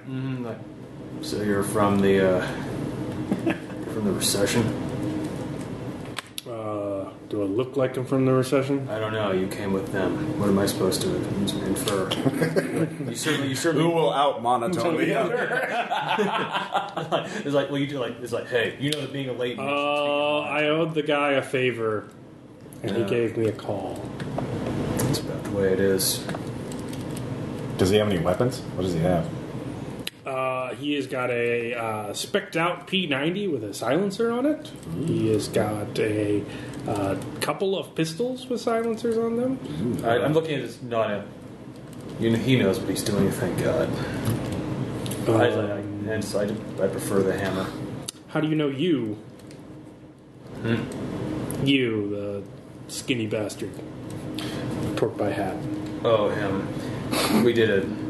So you're from the recession? Do I look like I'm from the recession? I don't know. You came with them. What am I supposed to infer? you certainly. Who will out monotone the other? It's like, well, you do like. It's like, hey, you know that being a late. I owed the guy a favor, and he gave me a call. That's about the way it is. Does he have any weapons? What does he have? He has got a spec'd out P90 with a silencer on it. He has got a couple of pistols with silencers on them. I'm looking at this. No, he knows what he's doing. Thank God. I prefer the hammer. How do you know you? You, the skinny bastard. Pork by hat. Oh, him. We did a job.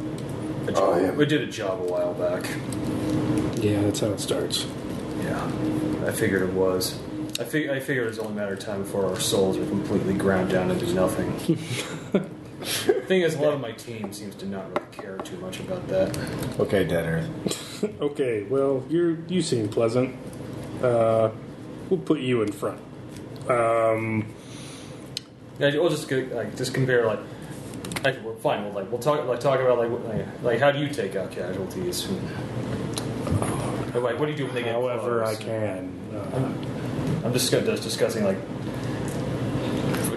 Oh, yeah. We did a job a while back. Yeah, that's how it starts. Yeah, I figured it was. I figure it's only a matter of time before our souls are completely ground down into nothing. The thing is, a lot of my team seems to not really care too much about that. Okay, Dead Earth. Okay, well, you seem pleasant. We'll put you in front. Yeah, we'll just compare we're fine. We'll talk about how do you take out casualties? Or, what do you do when they get However close? I can. I'm just discussing hey,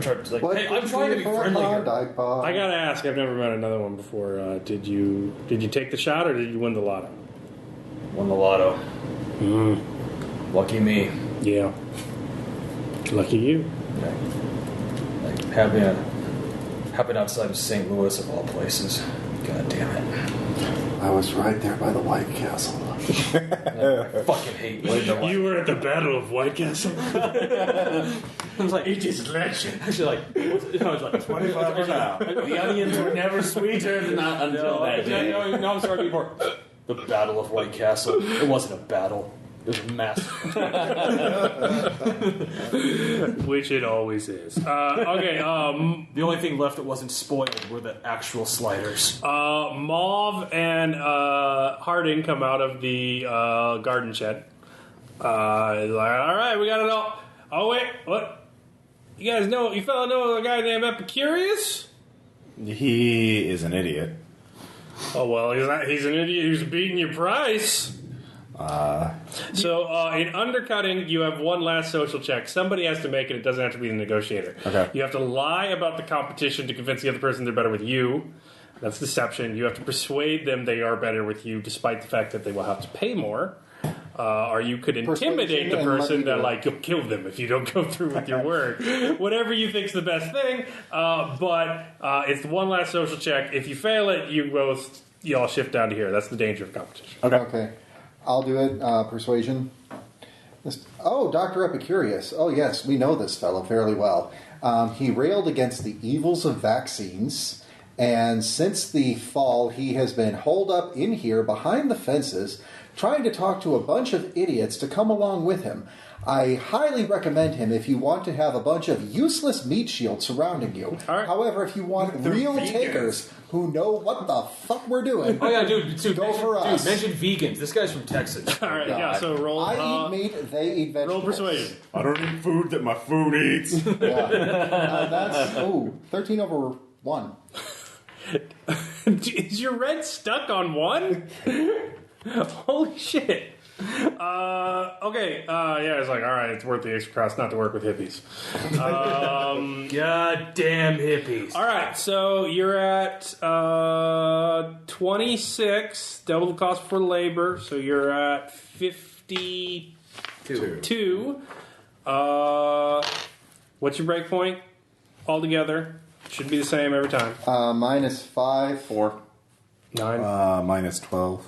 I'm trying to be friendly here. I gotta ask. I've never met another one before. Did you take the shot or did you win the lotto? Won the lotto. Lucky me. Yeah. Lucky you. Happened outside of St. Louis of all places. God damn it! I was right there by the White Castle. I fucking hate you. You were at the Battle of White Castle. I was like, It is legend. actually, I was like 25 for now. The onions were never sweeter than not until that day. No, I'm sorry, before the Battle of White Castle. It wasn't a battle. It was a massacre. Which it always is. Okay, The only thing left that wasn't spoiled were the actual sliders. Mauve and Harding come out of the garden shed. He's like, all right, we got it all. Oh, wait, what? You fella know a guy named Epicurus? He is an idiot. Oh, well, he's an idiot who's beating your price. So in undercutting, you have one last social check. Somebody has to make it. It doesn't have to be the negotiator. Okay. You have to lie about the competition to convince the other person they're better with you. That's deception. You have to persuade them they are better with you, despite the fact that they will have to pay more. Or you could intimidate the person that, you'll kill them if you don't go through with your word. Whatever you think's the best thing. But it's one last social check. If you fail it, you all shift down to here. That's the danger of competition. Okay. I'll do it. Persuasion. Dr. Epicurus. Oh, yes, we know this fellow fairly well. He railed against the evils of vaccines, and since the fall, he has been holed up in here behind the fences, trying to talk to a bunch of idiots to come along with him. I highly recommend him if you want to have a bunch of useless meat shields surrounding you. All right. However, if you want real takers who know what the fuck we're doing, Oh yeah, dude, go for us. mention vegans. This guy's from Texas. All right, yeah, so roll. I eat meat, they eat vegetables. Roll persuasion. I don't eat food that my food eats. Yeah. That's 13 over 1. Is your red stuck on 1? Holy shit. Okay, yeah, it's like, alright, it's worth the extra cost not to work with hippies. God damn hippies. Alright, so you're at 26, double the cost for labor, so you're at 52. What's your break point altogether? Should be the same every time. -5. 4. 9. Minus 12.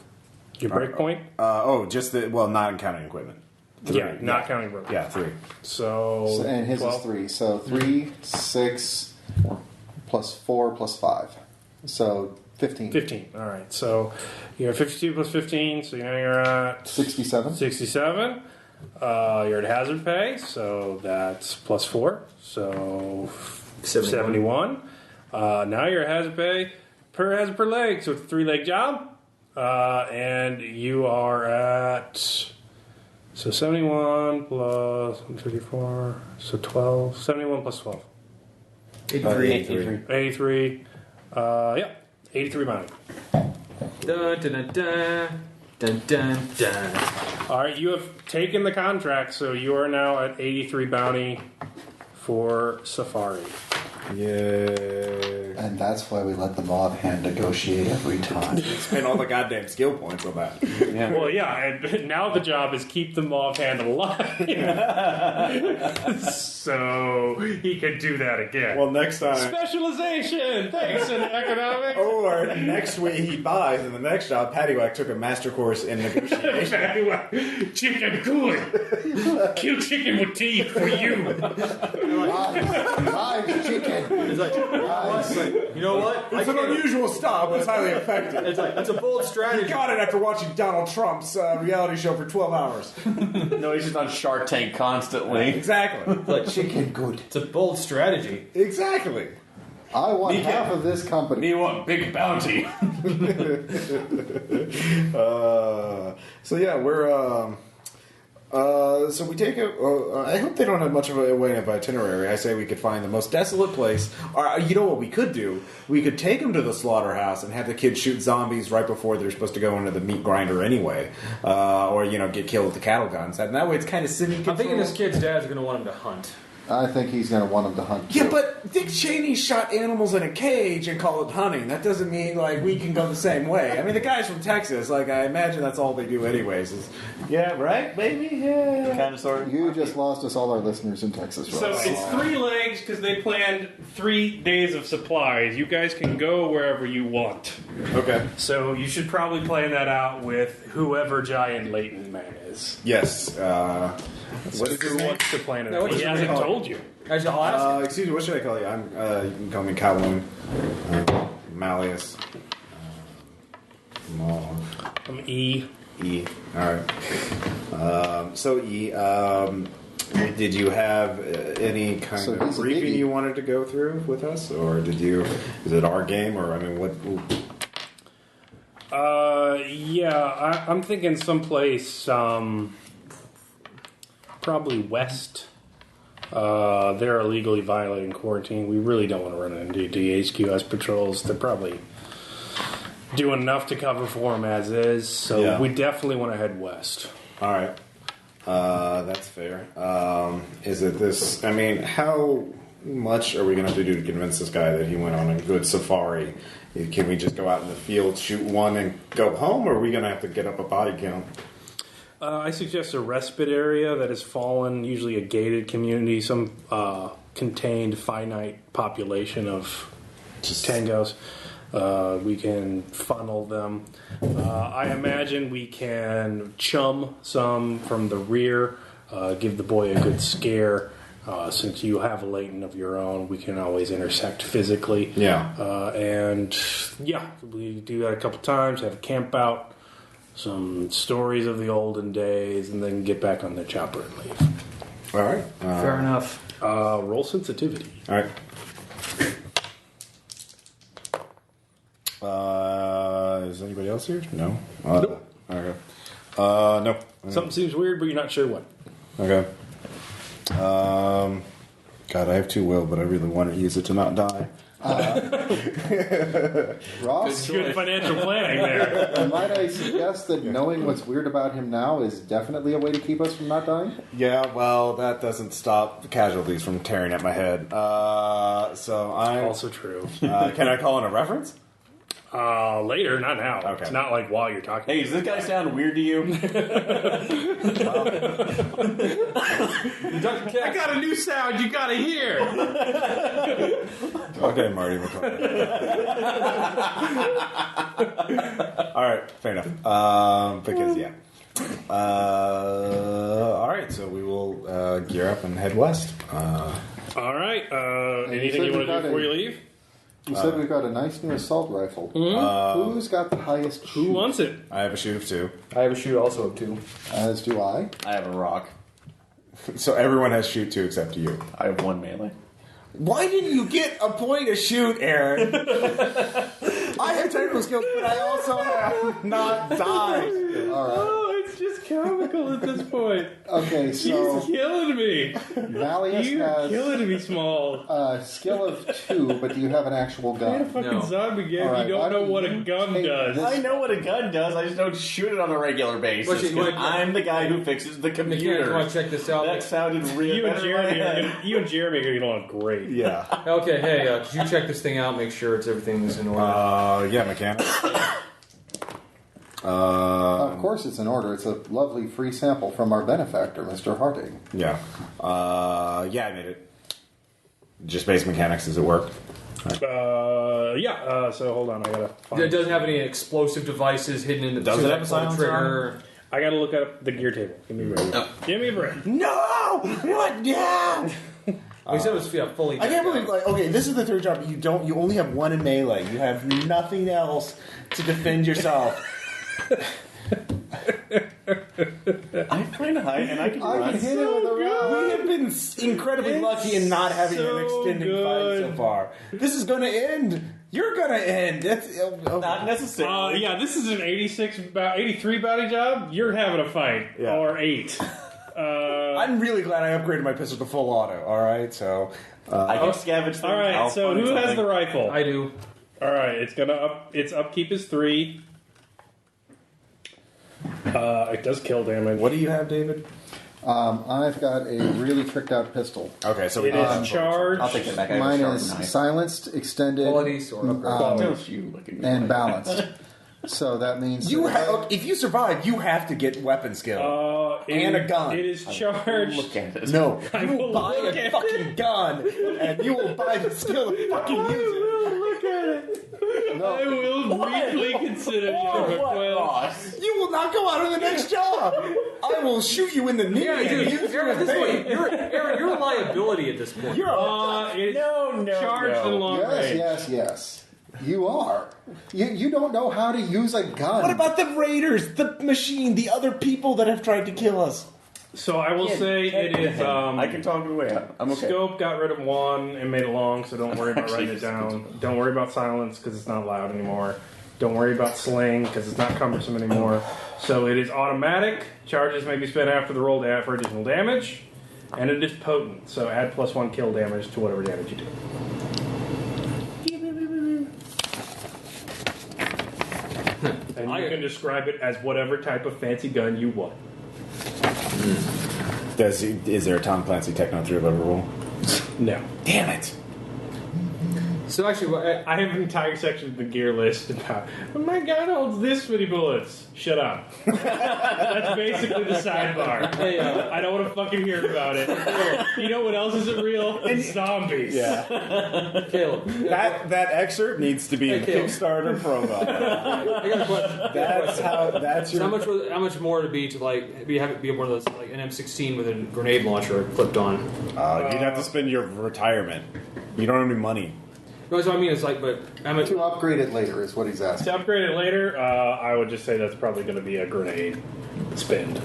Your break point? Not counting equipment. 3. Yeah, not counting break. Yeah, 3. So And his 12. is 3. So 3, 6, plus 4, plus 5. So 15. 15. All right. So you're at 52 plus 15. So now you're at 67. 67. You're at hazard pay. So that's plus 4. So 71. Now you're at hazard pay per hazard per leg. So it's a 3-leg job. And you are at 71 plus 134. So 12. 71 plus 12. 83. 83. Yeah. 83 bounty. Dun, dun, dun, dun. Dun, dun, dun. All right, you have taken the contract, so you are now at 83 bounty for Safari. Yeah. And that's why we let the mob hand negotiate every time. Spend all the goddamn skill points on that. Yeah. Well, yeah, and now the job is keep the mob hand alive. So he can do that again. Well, next time. Specialization! Thanks in economics. Or next week he buys, and the next job, Paddywhack took a master course in negotiation. Chicken good. Kill chicken with teeth for you. Live chicken. It's like, you know what? It's an unusual stop. It's highly effective. It's like, that's a bold strategy. You got it after watching Donald Trump's reality show for 12 hours. No, he's just on Shark Tank constantly. Exactly. Like, Chicken good. it's a bold strategy. Exactly. I want half of this company. You want big bounty. So yeah, we're so we take a. I hope they don't have much of a way of itinerary. I say we could find the most desolate place. Or you know what we could do? We could take them to the slaughterhouse and have the kids shoot zombies right before they're supposed to go into the meat grinder anyway, or get killed with the cattle guns. And that way, it's kind of semi-controlled. I'm thinking this kid's dad's going to want him to hunt. I think he's going to want him to hunt. Yeah, too. but Dick Cheney shot animals in a cage and called it hunting. That doesn't mean, we can go the same way. I mean, the guy's from Texas. I imagine that's all they do anyways. Yeah, right, baby? Yeah. Kind of, sort of. You just lost us all our listeners in Texas, So Ross. it's 3 legs because they planned 3 days of supplies. You guys can go wherever you want. Okay. So you should probably plan that out with whoever Giant Latent Man is. Yes. What is Who wants to plan it No, out? what He is hasn't it called? told you. Actually, I'll ask him. Excuse me, what should I call you? You can call me Kowloon. Malleus. Maul. I'm E. E. Alright. So E, did you have any kind So of he's a briefing biggie. you wanted to go through with us? Or is it our game? Or, what? Yeah, I'm thinking someplace, probably west. They're illegally violating quarantine. We really don't want to run into DHQS patrols. They're probably doing enough to cover for them as is, so Yeah. we definitely want to head west. Alright. That's fair. Is it this... how much are we going to have to do to convince this guy that he went on a good safari? Can we just go out in the field, shoot one, and go home, or are we going to have to get up a body count? I suggest a respite area that has fallen, usually a gated community, some contained finite population of tangos. We can funnel them. I imagine we can chum some from the rear, give the boy a good scare. Since you have a latent of your own, we can always intersect physically. Yeah. We do that a couple times, have a camp out, some stories of the olden days, and then get back on the chopper and leave. All right. Fair enough. Roll sensitivity. All right. Is anybody else here? No. Nope. Okay. No. Something seems weird, but you're not sure what. Okay. God, I have 2 will, but I really want to use it to not die. Ross, Good financial planning there. might I suggest that knowing what's weird about him now is definitely a way to keep us from not dying? Yeah, well, that doesn't stop the casualties from tearing at my head. So I'm Also true. can I call in a reference? Later, not now. Okay. It's not like while you're talking. Hey, does this guy sound weird to you? I got a new sound you gotta hear. Okay, Marty. We'll call it. All right, fair enough. Because yeah. All right, so we will gear up and head west. All right. Anything said you we want to do got before a- you leave? You said we've got a nice new assault rifle. Who's got the highest Who shoot? wants it? I have a shoot of 2, I have a shoot also of 2. As do I. I have a rock. so everyone has shoot 2 except you. I have 1 melee. Why didn't you get a point to shoot, Aaron? I have technical skills, but I also have not died. All right. Oh, it's just comical at this point. Okay, so He's killing me. Malleus You're has killing me, small. a skill of 2, but do you have an actual What a gun? fucking No. zombie game. All right, You why don't know don't what a you gun take does. this- I know what a gun does. I just don't shoot it on a regular basis. What you- 'Cause what- I'm the guy who fixes the Mechanic, computer. you want to check this out? That sounded real. You and better in my Jeremy, head. you and Jeremy are getting along great. Yeah. Okay, hey, could you check this thing out, make sure everything's in order? Yeah, mechanic. Of course it's in order. It's a lovely free sample from our benefactor, Mr. Harding. Yeah. Yeah, I made it. Just base mechanics. Does it work? So hold on, I gotta find It doesn't have any explosive devices hidden in the Does it have a pull the silencer trigger. I gotta look up the gear table. Give me a break. Give me a break. No! What? Yeah! He said it was fully. I can't believe, like, okay, this is the third job. You only have one in melee. You have nothing else to defend yourself. I'm trying to hide, and I can run. hit it with a rock. We have been incredibly lucky in not having an extended fight so far. This is going to end. You're going to end. That's Not necessarily. Yeah, this is an 83 bounty job. You're having a fight. Yeah. Or 8. I'm really glad I upgraded my pistol to full auto. All right, so I can scavenge things. All right, I'll so find who has something. the rifle? I do. All right, its upkeep is 3. It does kill damage. what do you have, David? I've got a really tricked out pistol. Okay, so we It is charged. I'll take that back. I have Mine a sharp is knife. silenced, extended, Quality sword. Don't you look at me and like balanced. So that means you if you survive, you have to get weapon skill and a gun. It is that. charged. Look at it. No, I you will will buy look a at fucking gun, and you will buy the skill to fucking use it. Look at it. I will briefly consider your request. You will not go out on the next job. I will shoot you in the knee. Yeah, and dude. use you Aaron, as at this bait. point, Aaron, you're a liability at this point. You're a It's No, charged no. in long range. yes. You are. You don't know how to use a gun. What about the raiders, the machine, the other people that have tried to kill us? So I will say it is. I can talk it away. I'm okay. Scope got rid of 1 and made it long, so don't worry about Actually, writing it down. Don't worry about silence because it's not loud anymore. Don't worry about sling because it's not cumbersome anymore. So it is automatic. Charges may be spent after the roll for additional damage, and it is potent. So add +1 kill damage to whatever damage you do. And you can describe it as whatever type of fancy gun you want. Is there a Tom Clancy Techno 3 level rule? No. Damn it. So actually, I have an entire section of the gear list about, my gun holds this many bullets. Shut up. That's basically the sidebar. Hey, I don't want to fucking hear about it. You know what else isn't real? Zombies. Yeah. Caleb, That excerpt needs to be in the Caleb. Kickstarter promo. I got a question. That's So your. how much more to be to like have it be one of those like an M16 with a grenade launcher clipped on? You'd have to spend your retirement. You don't have any money. No, that's what I mean. It's like, but how much? to upgrade it later is what he's asking. To upgrade it later, I would just say that's probably going to be a grenade spend.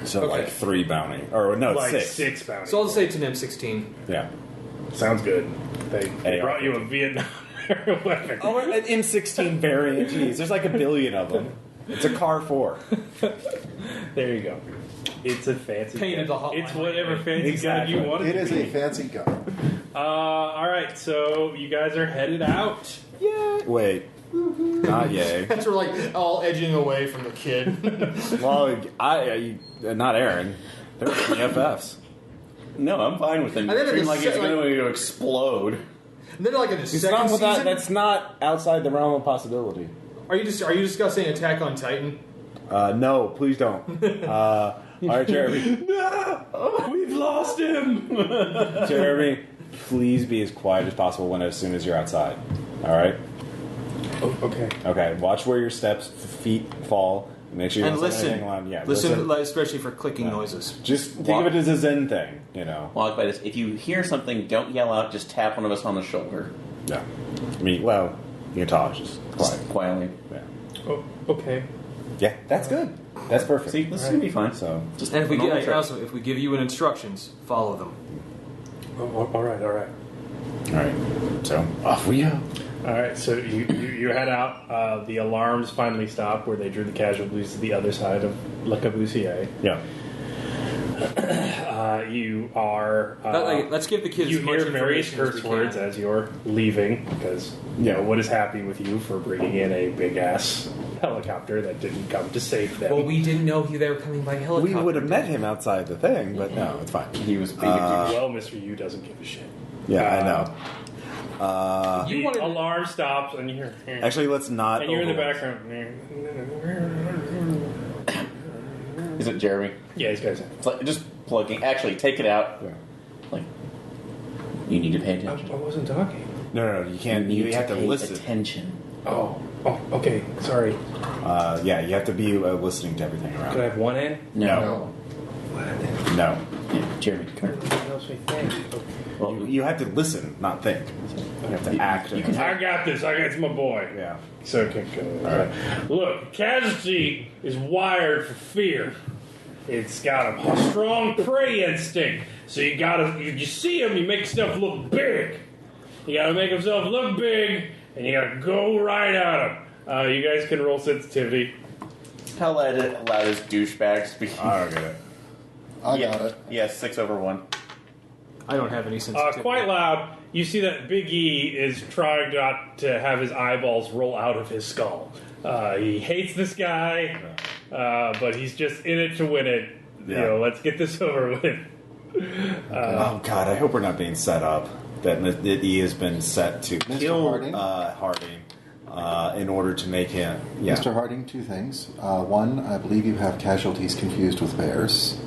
So Okay. like 3 bounty, or no, Like 6. 6 bounties. So I'll just say it's an M16. Yeah. Sounds good. They Hey, brought you a Vietnam era weapon. Oh, an M16 variant. Jeez, there's like a billion of them. It's a car 4. There you go. It's a fancy Painted gun. the hotline. It's whatever fancy Exactly. gun you want it It to is be. a fancy gun. All right, so you guys are headed out. Wait. Not yay. We're like all edging away from the kid. Well, not Aaron. They're BFFs. No, I'm fine with him. I think It seems it's like it's like- going to explode. And then like in the It's second not without, season, that's not outside the realm of possibility. are you discussing Attack on Titan? No, please don't. All right, Jeremy. We've lost him. Jeremy, please be as quiet as possible as soon as you're outside. All right? Okay. Okay, watch where your feet fall. Make sure you And don't say listen. anything loud. Yeah, Listen, like, especially for clicking noises. Just think of it as a Zen thing, you know. Walk by this. If you hear something, don't yell out. Just tap one of us on the shoulder. Yeah. I mean, well, you can talk, just quiet. Just quietly. Yeah. Oh, okay. Yeah, that's good. That's perfect. See, this is going to be fine. So, Just And if we normal get, trick. also, if we give you an instructions, follow them. Oh, all right. all right. So, off we go. All right, so you head out. The alarms finally stop where they drew the casualties to the other side of Le Corbusier. Yeah. You are. Let's give the kids You as much hear various information as curse we words can. as you're leaving because you know what is happy with you for bringing in a big ass helicopter that didn't come to save them. Well, we didn't know they were coming by helicopter. We would have met him outside the thing, but no, it's fine. He was being well, Mr. U doesn't give a shit. Yeah, I know. You The wanted alarm stops and you hear. Actually, let's not. and you're in the overlap. background. Is it Jeremy? Yeah, these guys. It's like just plugging. Actually, take it out. Yeah. Like, you need to pay I attention. wasn't talking. No, you can't. You have to pay listen. attention. Oh, okay. Sorry. Yeah, you have to be listening to everything Could I around. have one in? No. No. Yeah, Jeremy, come here. What else we think? Well, you have to listen, not think. You have to act. I got this. It's my boy. Yeah. So okay, go. All right. Look, casualty is wired for fear. It's got a strong prey instinct. So you see him, you make stuff look big. You gotta make himself look big, and you gotta go right at him. You guys can roll sensitivity. How loud is douchebag speaking? I don't get it. I got it. Yeah, 6 over 1. I don't have any sensitivity. Quite loud. You see that Big E is trying not to have his eyeballs roll out of his skull. He hates this guy, but he's just in it to win it. Yeah. You know, let's get this over with. Oh God, I hope we're not being set up. That E has been set to Mr. kill Harding? Harding in order to make him. Yeah. Mr. Harding, two things. One, I believe you have casualties confused with bears.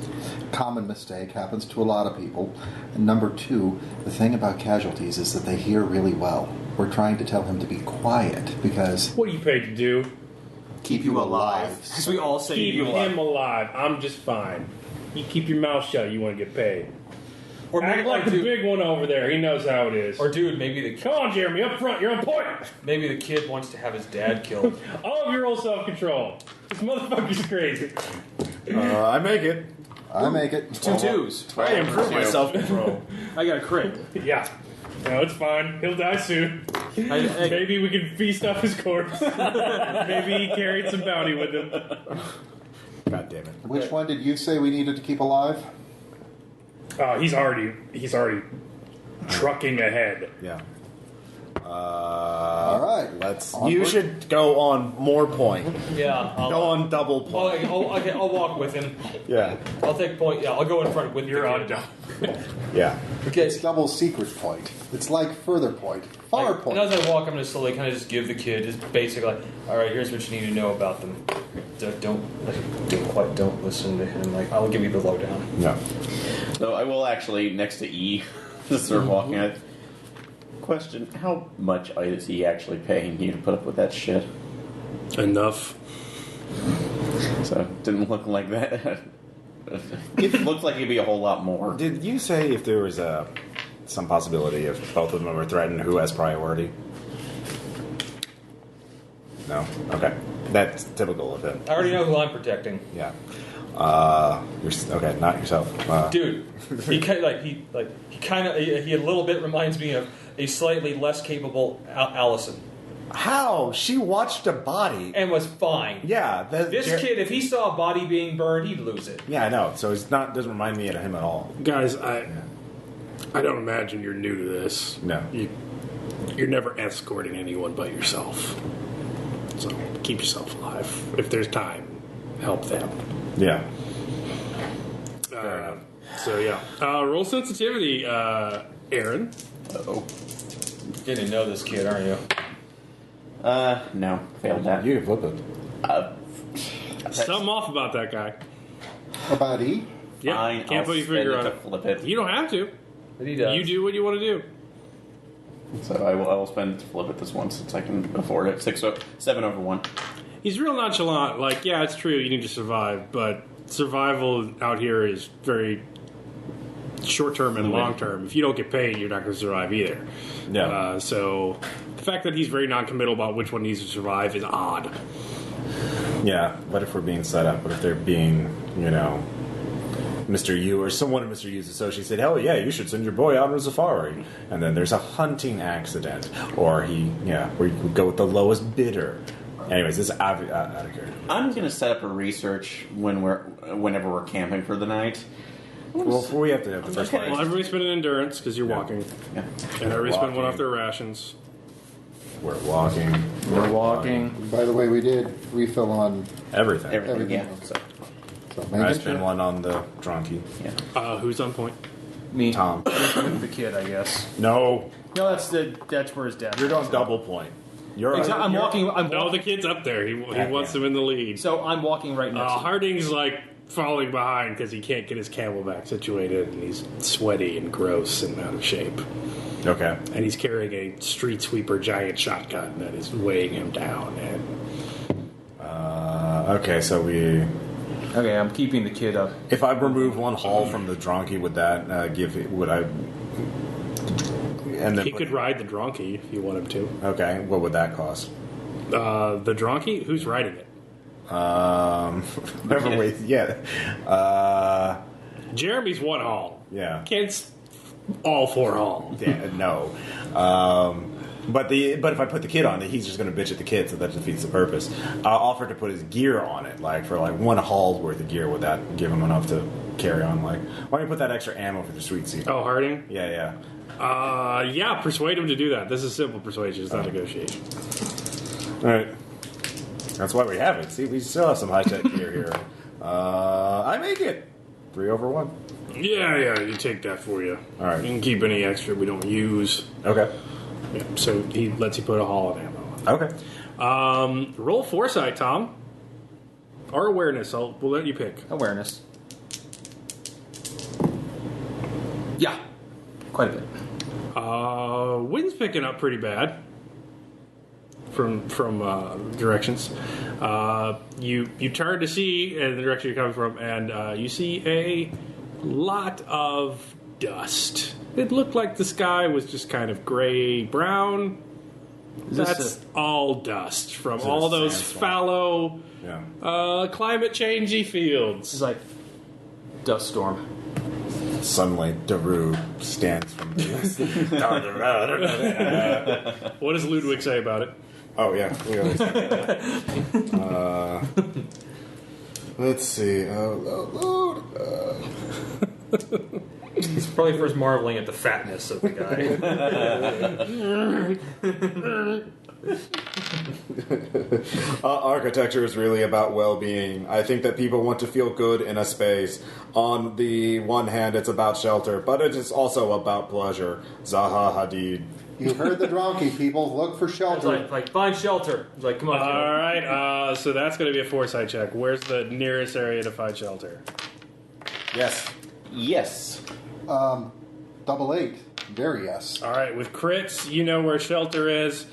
Common mistake, happens to a lot of people. And number two, the thing about casualties is that they hear really well. We're trying to tell him to be quiet because What are you paid to do? keep you alive. Because we all say Keep you alive. him alive. I'm just fine. You keep your mouth shut. You want to get paid. Or Act like the big one over there. He knows how it is. Or dude, maybe Come on, Jeremy, up front. You're on point. the kid wants to have his dad killed. All of your old self-control. This motherfucker's crazy. I make it. I make it. 2 2s. I improve my self-control. I got a crit. Yeah. No, it's fine. He'll die soon. Maybe we can feast off his corpse. Maybe he carried some bounty with him. God damn it. Which one did you say we needed to keep alive? He's already trucking ahead. Yeah. All right. Let's. Onward. You should go on more point. Yeah. Go on double point. I'll walk with him. Yeah. I'll take point. Yeah, I'll go in front with You're the on kid. double. Yeah. Okay. It's double secret point. It's like further point. Far Like, point. and as I walk, I'm going to slowly kind of just give the kid just basic, like, all right, here's what you need to know about them. Don't listen to him. Like, I'll give you the lowdown. No. So I will actually, next to E, just start walking at. Question: how much is he actually paying you to put up with that shit? Enough. So it didn't look like that. It looked like it'd be a whole lot more. Did you say if there was some possibility of both of them were threatened, who has priority? No. Okay. That's typical of him. I already know who I'm protecting. Yeah. Okay, not yourself. Dude, he a little bit reminds me of a slightly less capable Allison, How? She watched a body. and was fine. Yeah. This kid, if he saw a body being burned, he'd lose it. Yeah, I know. So it's not. Doesn't remind me of him at all. Guys, I don't imagine you're new to this. No. You're never escorting anyone but yourself. So keep yourself alive. If there's time, help them. Yeah. So yeah, roll sensitivity, Aaron. Oh. You're gonna know this kid, aren't you? No, failed that. You can flip it. Something off about that guy. About E? Yeah, Fine, can't I'll put your spend finger it on to it. flip it. You don't have to. But he does. You do what you want to do. So I will spend to flip it this one since I can afford it. 7 over 1. He's real nonchalant. Like, yeah, it's true. You need to survive, but survival out here is very short term and long term. If you don't get paid, you're not going to survive either. Yeah. So the fact that he's very non-committal about which one needs to survive is odd. Yeah. What if we're being set up? What if they're being, Mr. Yu or someone of Mr. Yu's associates said, "Hell yeah, you should send your boy out on a safari," and then there's a hunting accident, or where you go with the lowest bidder. Anyways, this is out of character. I'm going to set up a research whenever we're camping for the night. Well, we have to have the first Okay. Well, everybody spend an endurance because you're walking, Yeah. and everybody spend one Walking. off their rations. We're walking. We're walking. By the way, we did refill on Everything. Everything, yeah. So I making spent sure. one on the drunkie. Yeah. Who's on point? Me. Tom. With the kid, I guess. No, No, that's where his dad. you're going double point. You're Exactly. I'm walking. No, the kid's up there. He wants him in the lead. So I'm walking right next to him. Harding's like falling behind because he can't get his camelback situated, and he's sweaty and gross and out of shape. Okay. And he's carrying a street sweeper giant shotgun that is weighing him down. And Okay, so we. Okay, I'm keeping the kid up. If I remove one hull from the donkey, would that would I? And then He could ride the donkey if you want him to. Okay, what would that cost? The donkey? Who's riding it? Never wait. Yeah. Jeremy's one haul. Yeah. Kid's all 4 haul. Yeah. No. But if I put the kid on it, he's just going to bitch at the kid, so that defeats the purpose. I'll offer to put his gear on it, like for like 1 haul's worth of gear. Would that give him enough to carry on? Like, why don't you put that extra ammo for the sweet seat? Oh, Harding? Yeah. Yeah, persuade him to do that. This is simple persuasion, it's not negotiation. All right. That's why we have it. See, we still have some high-tech gear here. I make it 3 over 1. Yeah, you take that for you. All right. You can keep any extra we don't use. Okay. Yeah, so he lets you put a haul of ammo on. Okay. Roll foresight, Tom. Or awareness. We'll let you pick. Awareness. Yeah, quite a bit. Wind's picking up pretty bad from directions. You turn to see in the direction you're coming from, and you see a lot of dust. It looked like the sky was just kind of gray-brown. That's all dust from all those sandstorm? fallow, Yeah. climate-changey fields. It's like dust storm. Suddenly, Daru stands from the. What does Ludwig say about it? Oh yeah, we always. Let's see. He's probably first marveling at the fatness of the guy. Architecture is really about well-being. I think that people want to feel good in a space. On the one hand, it's about shelter, but it is also about pleasure. Zaha Hadid. You heard the donkey, people. Look for It's shelter. like find shelter. It's like, come on, kid. All right, so that's going to be a foresight check. Where's the nearest area to find shelter? Yes. Yes. 888. Very yes. All right, with crits, you know where shelter is.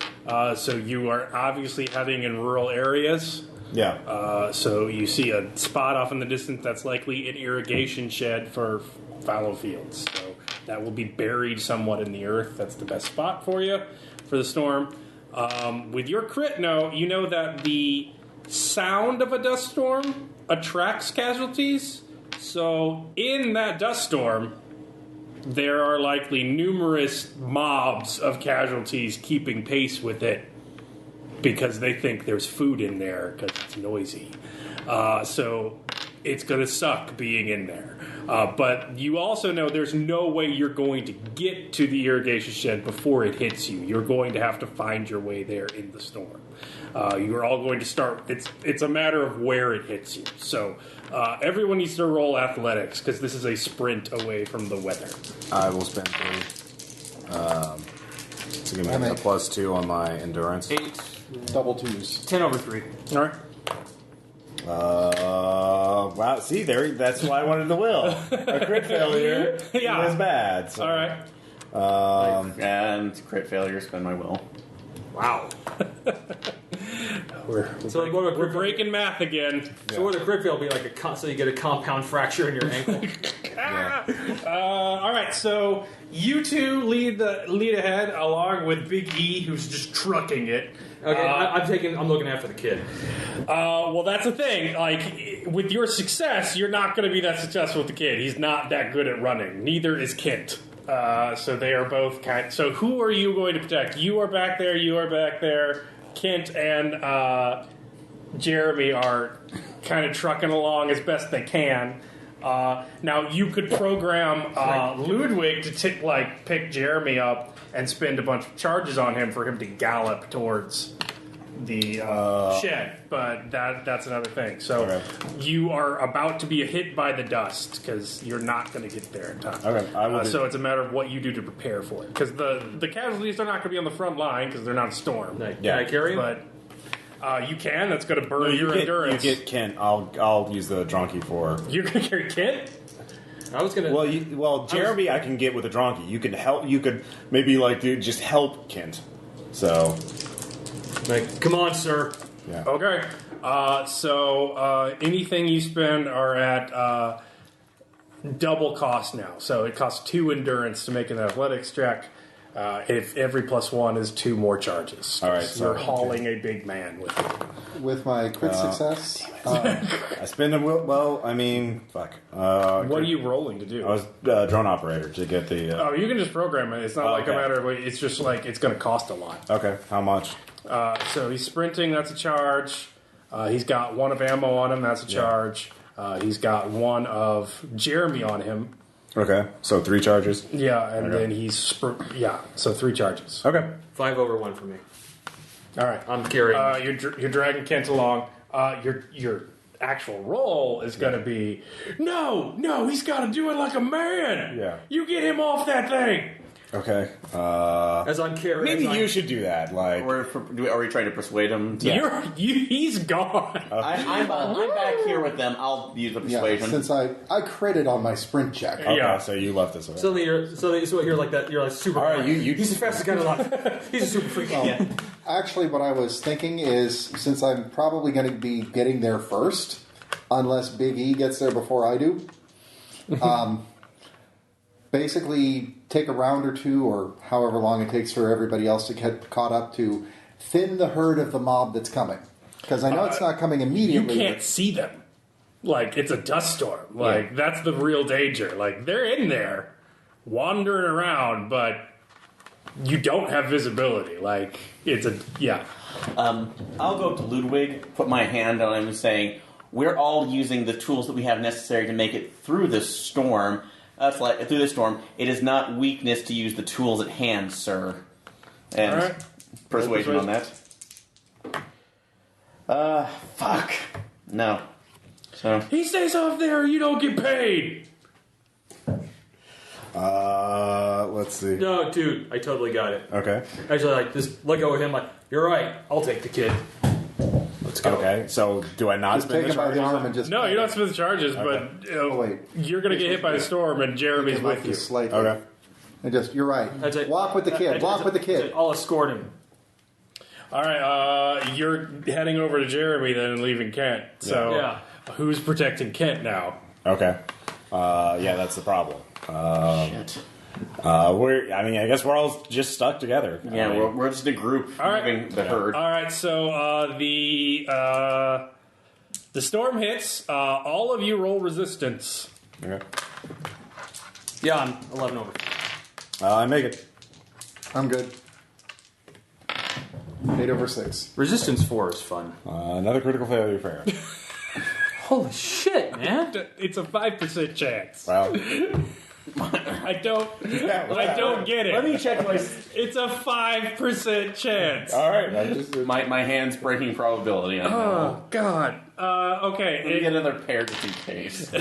So you are obviously heading in rural areas. Yeah. So you see a spot off in the distance that's likely an irrigation shed for fallow fields. So that will be buried somewhat in the earth. That's the best spot for you for the storm. With your crit, you know that the sound of a dust storm attracts casualties. So in that dust storm, there are likely numerous mobs of casualties keeping pace with it because they think there's food in there because it's noisy. So it's going to suck being in there. But you also know there's no way you're going to get to the irrigation shed before it hits you. You're going to have to find your way there in the storm. You're all going to start. It's a matter of where it hits you. So everyone needs to roll athletics because this is a sprint away from the weather. I will spend 3. So give me a +2 on my endurance. 8, Double 2s. 10 over 3. All right. Wow. See, that's why I wanted the will. A crit failure Yeah. is bad. So. All right. And crit failure, spend my will. Wow. We're breaking math again. So what a crit fail be like so you get a compound fracture in your ankle. All right, so you two lead ahead along with Big E, who's just trucking it. Okay, I'm looking after the kid. Well, that's the thing. Like with your success, you're not going to be that successful with the kid. He's not that good at running. Neither is Kent. So they are both kind. So who are you going to protect? You are back there. You are back there. Kent and Jeremy are kind of trucking along as best they can. Now you could program Ludwig to pick Jeremy up and spend a bunch of charges on him for him to gallop towards the shed, but that's another thing. So you are about to be hit by the dust because you're not going to get there in time. Okay, so it's a matter of what you do to prepare for it because the casualties are not going to be on the front line because they're not a storm. Can I carry him? But you can. That's going to burn your endurance. You get Kent. I'll use the donkey for. You're going to carry Kent? I was gonna. Well, Jeremy, I can get with a donkey. You can help. You could maybe just help Kent. So, come on, sir. yeah. Okay. So anything you spend are at double cost now. So it costs 2 endurance to make an athletics check. If every +1 is 2 more charges. All right, so you're hauling a big man with you. With my crit success, I spend them. Well, I mean, fuck. What are you rolling to do? I was drone operator to get the. Oh, you can just program it. It's not like a matter of. It's just like it's going to cost a lot. Okay, how much? So he's sprinting. That's a charge. He's got 1 of ammo on him. That's a charge. He's got 1 of Jeremy on him. Okay, so 3 charges. Yeah, and then he's so 3 charges. Okay. 5 over 1 for me. All right, I'm carrying. you're dragging Kent along. Your actual roll is going to be no. He's got to do it like a man. Yeah. You get him off that thing. Okay. As I'm carrying. Maybe you should do that. Like, Are we trying to persuade him? To, He's gone. I'm back here with them. I'll use the yeah, persuasion. since I critted on my sprint check. okay, Yeah. so you left us away. Suddenly you're like that. You're like super. All right, you- He's the fastest guy alive. He's a super freak. Actually, what I was thinking is, since I'm probably going to be getting there first, unless Big E gets there before I do, basically take a round or 2, or however long it takes for everybody else to get caught up, to thin the herd of the mob that's coming. Because I know it's not coming You immediately. can't see them. Like, it's a dust storm. Like, that's the real danger. Like, they're in there, wandering around, but you don't have visibility. Like, it's a, I'll go up to Ludwig, put my hand on him, saying, "We're all using the tools that we have necessary to make it through this storm. Through this storm, it is not weakness to use the tools at hand, sir." And All right. persuasion on that. Fuck. No. So He stays off there, you don't get paid. Let's see. No, dude, I totally got it. Okay. Actually, like, just let go with him. Like, you're right. I'll take the kid. Let's go. Okay. So do I not Just spend take the him by the charges? arm and just... No, you don't spend the charges, but Oh, wait. you're going to get hit by the storm, and Jeremy's lift with you. this slightly. Okay. And just, you're right. That's it. Walk with the kid. Walk with the kid. I'll escort him. All right, you're heading over to Jeremy then and leaving Kent. So Yeah. who's protecting Kent now? Okay. Yeah, that's the problem. shit. I guess we're all just stuck together. Yeah, I mean, we're just a group All right. moving the herd. All right, so the storm hits. All of you roll resistance. okay. Yeah, I'm 11 over. I make it. I'm good. 8 over 6. Resistance 4 is fun. Another critical failure fair. Holy shit, man! It's a 5% chance. Wow. I don't get it. Let me check my It's a 5% chance. All right. I just, my hand's breaking probability on that. Oh God. Okay. Let me get another pair just in case.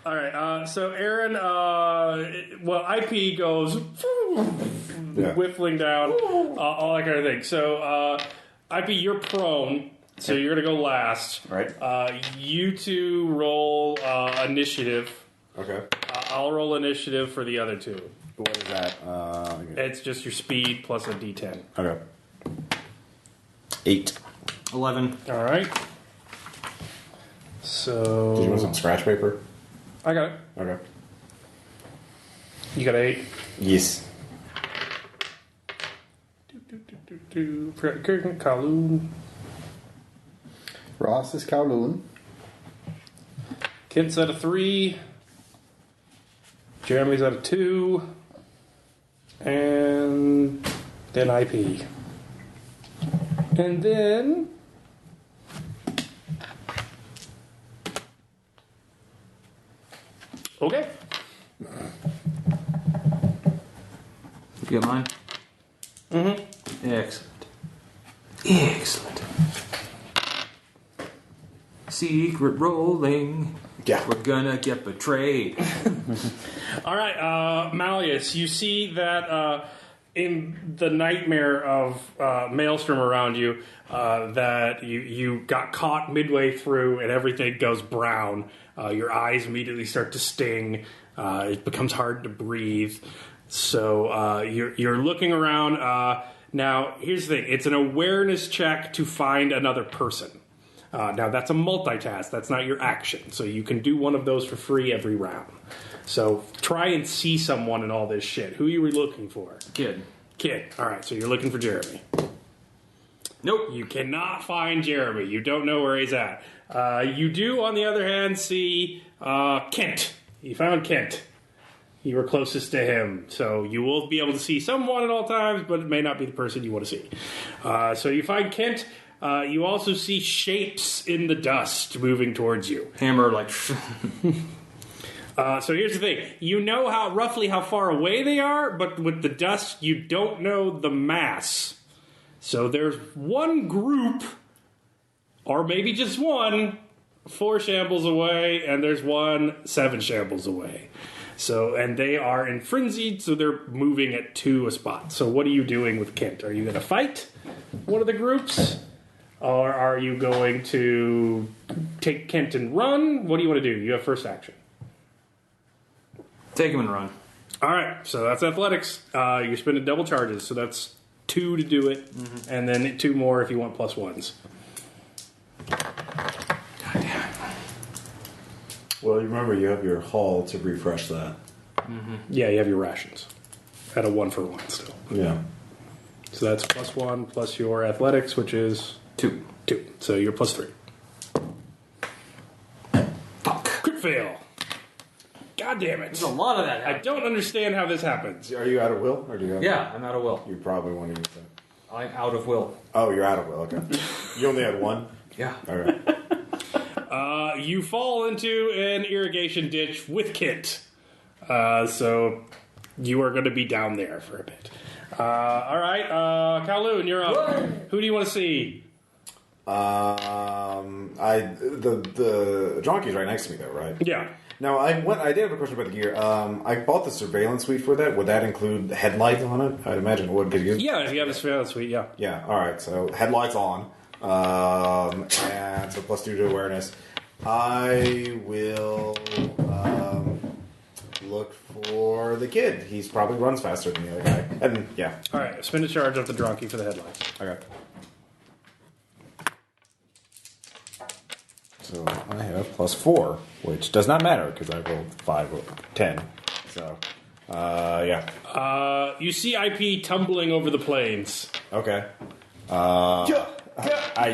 All right. So Aaron, IP goes whiffling down, all that kind of thing. So IP, you're prone, so you're gonna go last. Right. You two roll initiative. okay. I'll roll initiative for the other two. What is that? It's just your speed plus a D10. Okay. 8. 11. All right. So Did you want some scratch paper? I got it. Okay. You got 8. Yes. Kowloon. Ross is Kowloon. Kent's at a 3. Jeremy's at a 2. And then IP. And then okay. You get mine? Mm-hmm. Excellent. Excellent. Secret rolling. Yeah. We're gonna get betrayed. All right, Malleus, you see that in the nightmare of Maelstrom around you, that you got caught midway through and everything goes brown. Your eyes immediately start to sting. It becomes hard to breathe. So you're looking around. Now, here's the thing. It's an awareness check to find another person. Now, that's a multitask. That's not your action. So you can do one of those for free every round. So try and see someone in all this shit. Who you were looking for? Kid. All right, so you're looking for Jeremy. Nope. You cannot find Jeremy. You don't know where he's at. You do, on the other hand, see Kent. You found Kent. You were closest to him. So you will be able to see someone at all times, but it may not be the person you want to see. So you find Kent. You also see shapes in the dust moving towards you. Hammer, like... So here's the thing. You know roughly how far away they are, but with the dust, you don't know the mass. So there's one group, or maybe just one, 4 shambles away, and there's one 7 shambles away. So, and they are in frenzied, so they're moving at 2 a spot. So what are you doing with Kent? Are you going to fight one of the groups? Or are you going to take Kent and run? What do you want to do? You have first action. Take him and run. All right, so that's athletics. You're spending double charges, so that's 2 to do it, and then 2 more if you want plus 1s. God damn it. Well, you remember you have your hull to refresh that. Yeah, you have your rations at a 1-for-1 still. Yeah. So that's plus 1 plus your athletics, which is 2. 2. So you're plus 3. Fuck. Crit fail. God damn it. There's a lot of that I happening. don't understand how this happens. Are you out of will, or do you have? Yeah, I'm out of will. You probably want to use that. I'm out of will. Oh, you're out of will. Okay. You only had 1. Yeah. Okay. You fall into an irrigation ditch with Kent. So you are going to be down there for a bit. All right, Kowloon, you're up. Whoa. Who do you want to see? The donkey's right next to me though, right? Yeah. Now I did have a question about the gear. I bought the surveillance suite for that. Would that include headlights on it? I'd imagine it would. Yeah, if you have a surveillance suite, yeah. Yeah. All right. So headlights on, and so plus 2 to awareness. I will look for the kid. He's probably runs faster than the other guy. And yeah. All right, spend a charge off the donkey for the headlights. Okay. So I have plus 4, which does not matter because I rolled 5 or 10. So, yeah. You see IP tumbling over the plains. Okay. I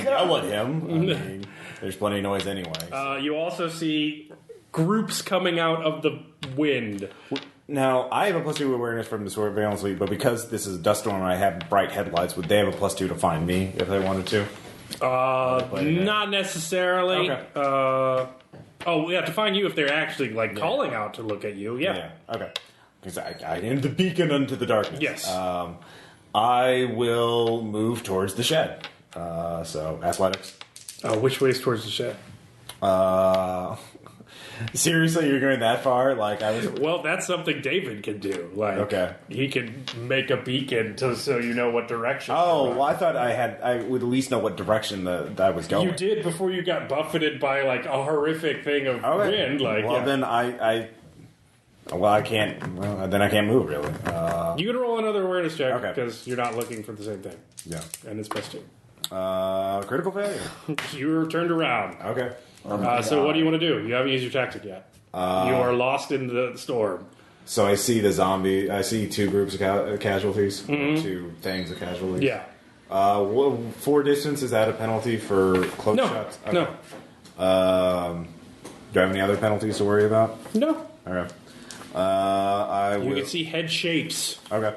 yell at him. I mean, there's plenty of noise anyway. You also see groups coming out of the wind. Now, I have a plus 2 awareness from the surveillance suite, but because this is a dust storm and I have bright headlights, would they have a plus 2 to find me if they wanted to? Not necessarily. Okay. We have to find you if they're actually calling out to look at you. Yeah. Okay. Because I am the beacon unto the darkness. Yes. I will move towards the shed. So athletics. Which way is towards the shed? Seriously, you're going that far? Well, that's something David can do. Okay. He can make a beacon so you know what direction. Oh, well, I thought I would at least know what direction that I was going. You did before you got buffeted by a horrific thing of wind. Then I can't. Well, then I can't move really. You can roll another awareness check Okay. because you're not looking for the same thing. Yeah. And it's plus 2. Critical failure. You're turned around. Okay. So what do you want to do? You haven't used your tactic yet. You are lost in the storm. So I see the zombie. I see 2 groups of casualties. 2 things of casualties. Yeah. For distance, is that a penalty for close shots? Okay. No. Do I have any other penalties to worry about? No. Okay. You can see head shapes. Okay.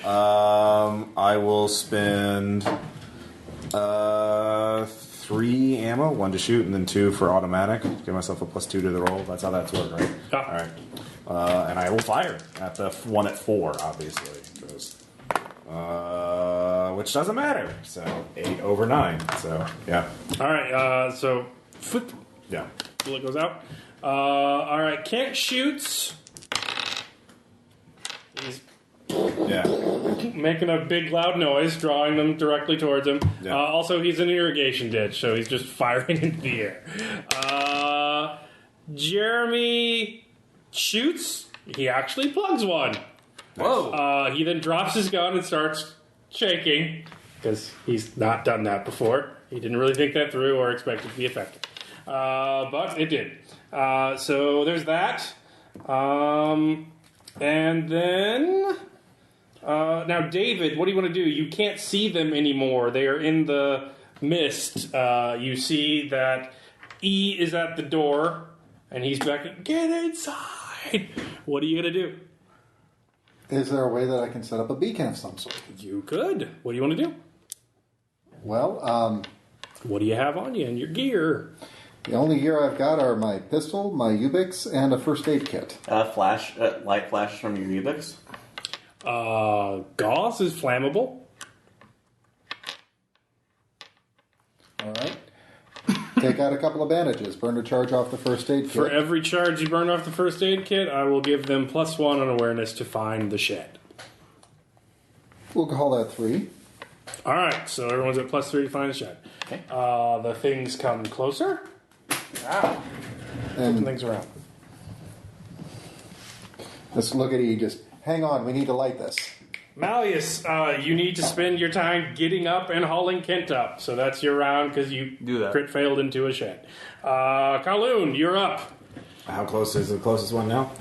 I will spend 3 ammo, 1 to shoot, and then 2 for automatic. Give myself a plus 2 to the roll. That's how that's worked, right? Yeah. All right. And I will fire at the one at 4, obviously, which doesn't matter. So 8 over 9. So yeah. All right. So flip. Yeah. Bullet goes out. All right. Kent shoots. He's Yeah. making a big loud noise, drawing them directly towards him. Yeah. Also, he's in an irrigation ditch, so he's just firing into the air. Jeremy shoots. He actually plugs one. Whoa. He then drops his gun and starts shaking because he's not done that before. He didn't really think that through or expect it to be effective. But it did. So there's that. And then... now, David, what do you want to do? You can't see them anymore. They are in the mist. You see that E is at the door, and he's back. Get inside! What are you going to do? Is there a way that I can set up a beacon of some sort? You could. What do you want to do? Well, What do you have on you in your gear? the only gear I've got are my pistol, my Ubix, and a first aid kit. Light flash from your Ubix. Gauze is flammable. All right. Take out a couple of bandages. Burn a charge off the first aid kit. For every charge you burn off the first aid kit, I will give them +1 on awareness to find the shed. We'll call that 3. All right, so everyone's at +3 to find the shed. Okay. The things come closer. Wow. Flipping And things around. let's look at E. Just hang on. We need to light this. Malleus, you need to spend your time getting up and hauling Kent up. So that's your round because you Do that. crit failed into a shed. Kowloon, you're up. How close is the closest one now?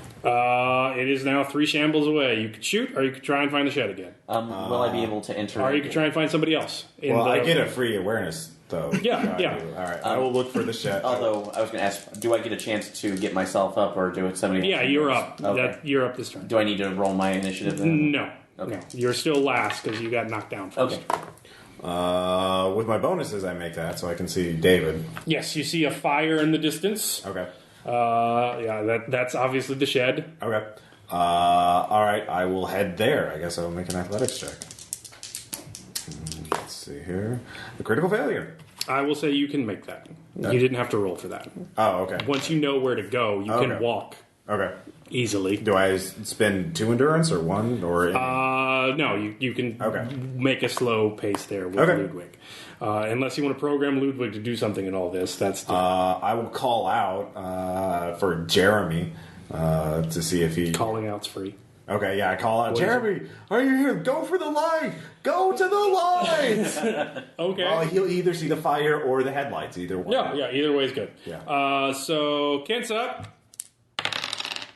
It is now 3 shambles away. You could shoot, or you could try and find the shed again. Will I be able to enter? Or you could try and find somebody else. Well, I get a free awareness, though. Yeah, yeah. All right, I will look for the shed. Although I was going to ask, do I get a chance to get myself up, or do it somebody? Yeah, you're up. Okay. You're up this turn. Do I need to roll my initiative then? No. Okay. No. You're still last because you got knocked down first. Okay. With my bonuses, I make that so I can see David. Yes, you see a fire in the distance. Okay. That's obviously the shed. Okay. All right, I will head there. I guess I will make an athletics check. Let's see here. A critical failure. I will say you can make that. You didn't have to roll for that. Oh, okay. Once you know where to go, you Okay. can walk Okay. easily. Do I spend 2 endurance or 1 or? No, you can Okay. make a slow pace there with Okay. Ludwig. Unless you want to program Ludwig to do something in all this, that's the I will call out for Jeremy to see if he. calling out's free. Okay, yeah, I call out. What is Jeremy, are you here? Go for the light. Go to the lights. Okay. Well, he'll either see the fire or the headlights. Either one. Yeah, either way is good. Yeah. So Kent's up.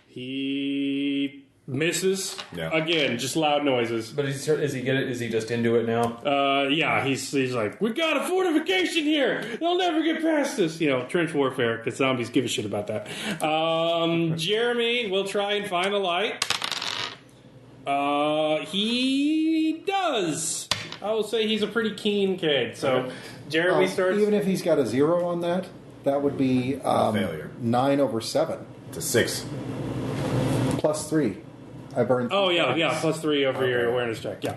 He misses. Yeah. Again, just loud noises. But is he just into it now? Yeah, he's like, we got a fortification here. They'll never get past this. You know, trench warfare, because zombies give a shit about that. Jeremy will try and find a light. He does. I will say he's a pretty keen kid. So Jeremy starts. Even if he's got a 0 on that, that would be failure. 9 over 7 It's a 6. plus 3. I burned. Oh yeah, +3 over your awareness check. Yeah,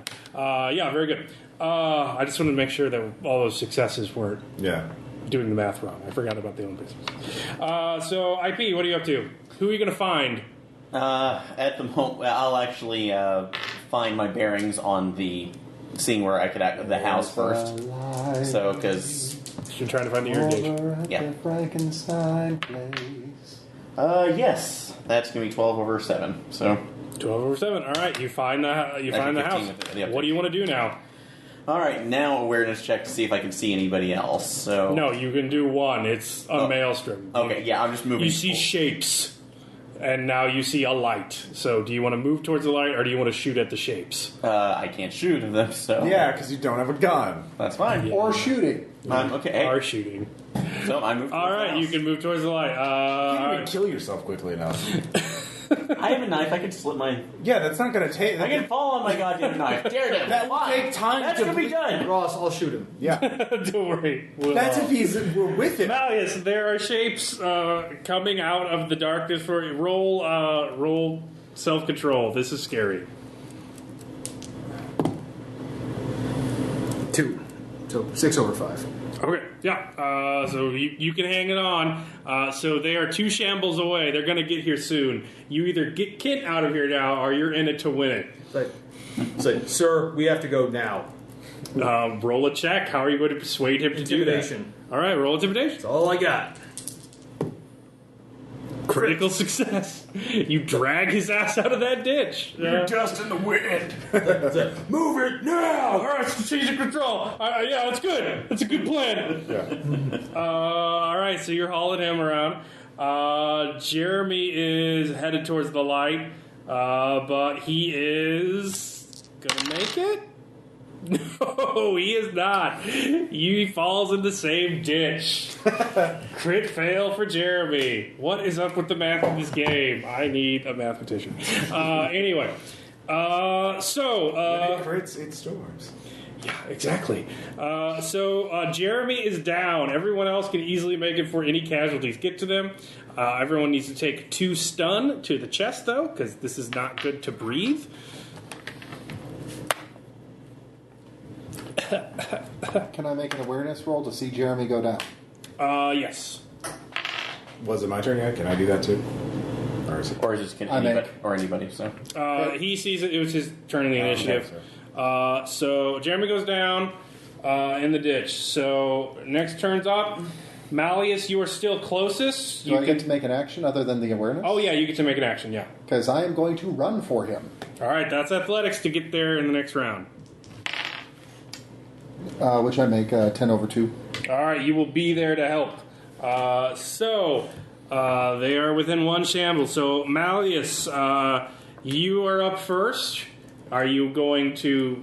very good. I just wanted to make sure that all those successes weren't Yeah. doing the math wrong. I forgot about the Olympics. So IP, what are you up to? Who are you going to find? At the moment, I'll actually find my bearings on seeing where I could act the house first. So, because You're trying to find the irrigation. Over at Yeah. the Frankenstein place. yes, that's gonna be 12 over 7. So, 12 over 7. All right, you find the house. 15 with the What do you want to do now? all right, now awareness check to see if I can see anybody else. So, No, you can do one. It's a maelstrom. Okay, yeah, I'm just moving. You see shapes, and now you see a light. So, do you want to move towards the light, or do you want to shoot at the shapes? I can't shoot at them, so Yeah, because you don't have a gun. that's fine. Or shooting. Okay, Are shooting. so I move. All right, you can move towards the light. You All can't even right. kill yourself quickly enough. I have a knife. I can slit my. Yeah, that's not going to take. I can fall on my goddamn knife. Daredevil. That will Fine. take time That's to gonna be done. Ross, I'll shoot him. Yeah, Don't worry. that's if we're with it. Malleus, there are shapes coming out of the darkness for you. Roll self-control. This is scary. 2. So 6 over 5. Okay, yeah. So you can hang it on. So they are 2 shambles away. They're going to get here soon. You either get Kent out of here now, or you're in it to win it. Say, sir, we have to go now. Roll a check. How are you going to persuade him to do that? Intimidation. All right, roll intimidation. That's all I got. Critical success. You drag his ass out of that ditch. Dust in the wind. Move it now! All right, strategic control. Yeah, that's good. That's a good plan. Yeah. All right, so you're hauling him around. Jeremy is headed towards the light, but he is gonna make it. No, he is not. He falls in the same ditch. Crit fail for Jeremy. What is up with the math in this game? I need a mathematician. Anyway, crits, it storms. yeah, exactly. So Jeremy is down. Everyone else can easily make it before any casualties get to them. Everyone needs to take 2 stun to the chest, though, because this is not good to breathe. Can I make an awareness roll to see Jeremy go down? Yes. Was it my turn yet? Can I do that too? Or is it? Or is it I anybody? make. Or anybody? So He sees it. It was his turn in the initiative. Okay, So Jeremy goes down in the ditch. So next turn's up. Malleus, you are still closest. Do I get to make an action other than the awareness? Oh, yeah, you get to make an action, yeah. Because I am going to run for him. All right, that's athletics to get there in the next round. Which I make 10 over 2. All right, you will be there to help. They are within 1 shamble. So, Malleus, you are up first. Are you going to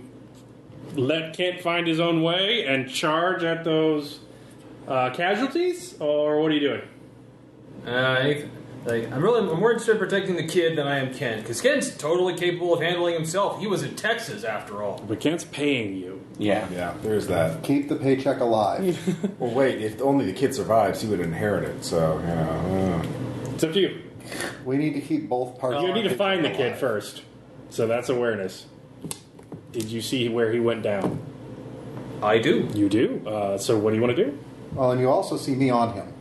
let Kent find his own way and charge at those casualties? Or what are you doing? I'm more interested in protecting the kid than I am Ken, because Ken's totally capable of handling himself. He was in Texas, after all. But Kent's paying you. yeah. Yeah, there's that. Keep the paycheck alive. Well, wait, if only the kid survives, he would inherit it, so, you know. It's up to you. We need to keep both parties. You need to find the kid alive. first. So that's awareness. Did you see where he went down? I do. You do. So what do you want to do? Well, and you also see me on him.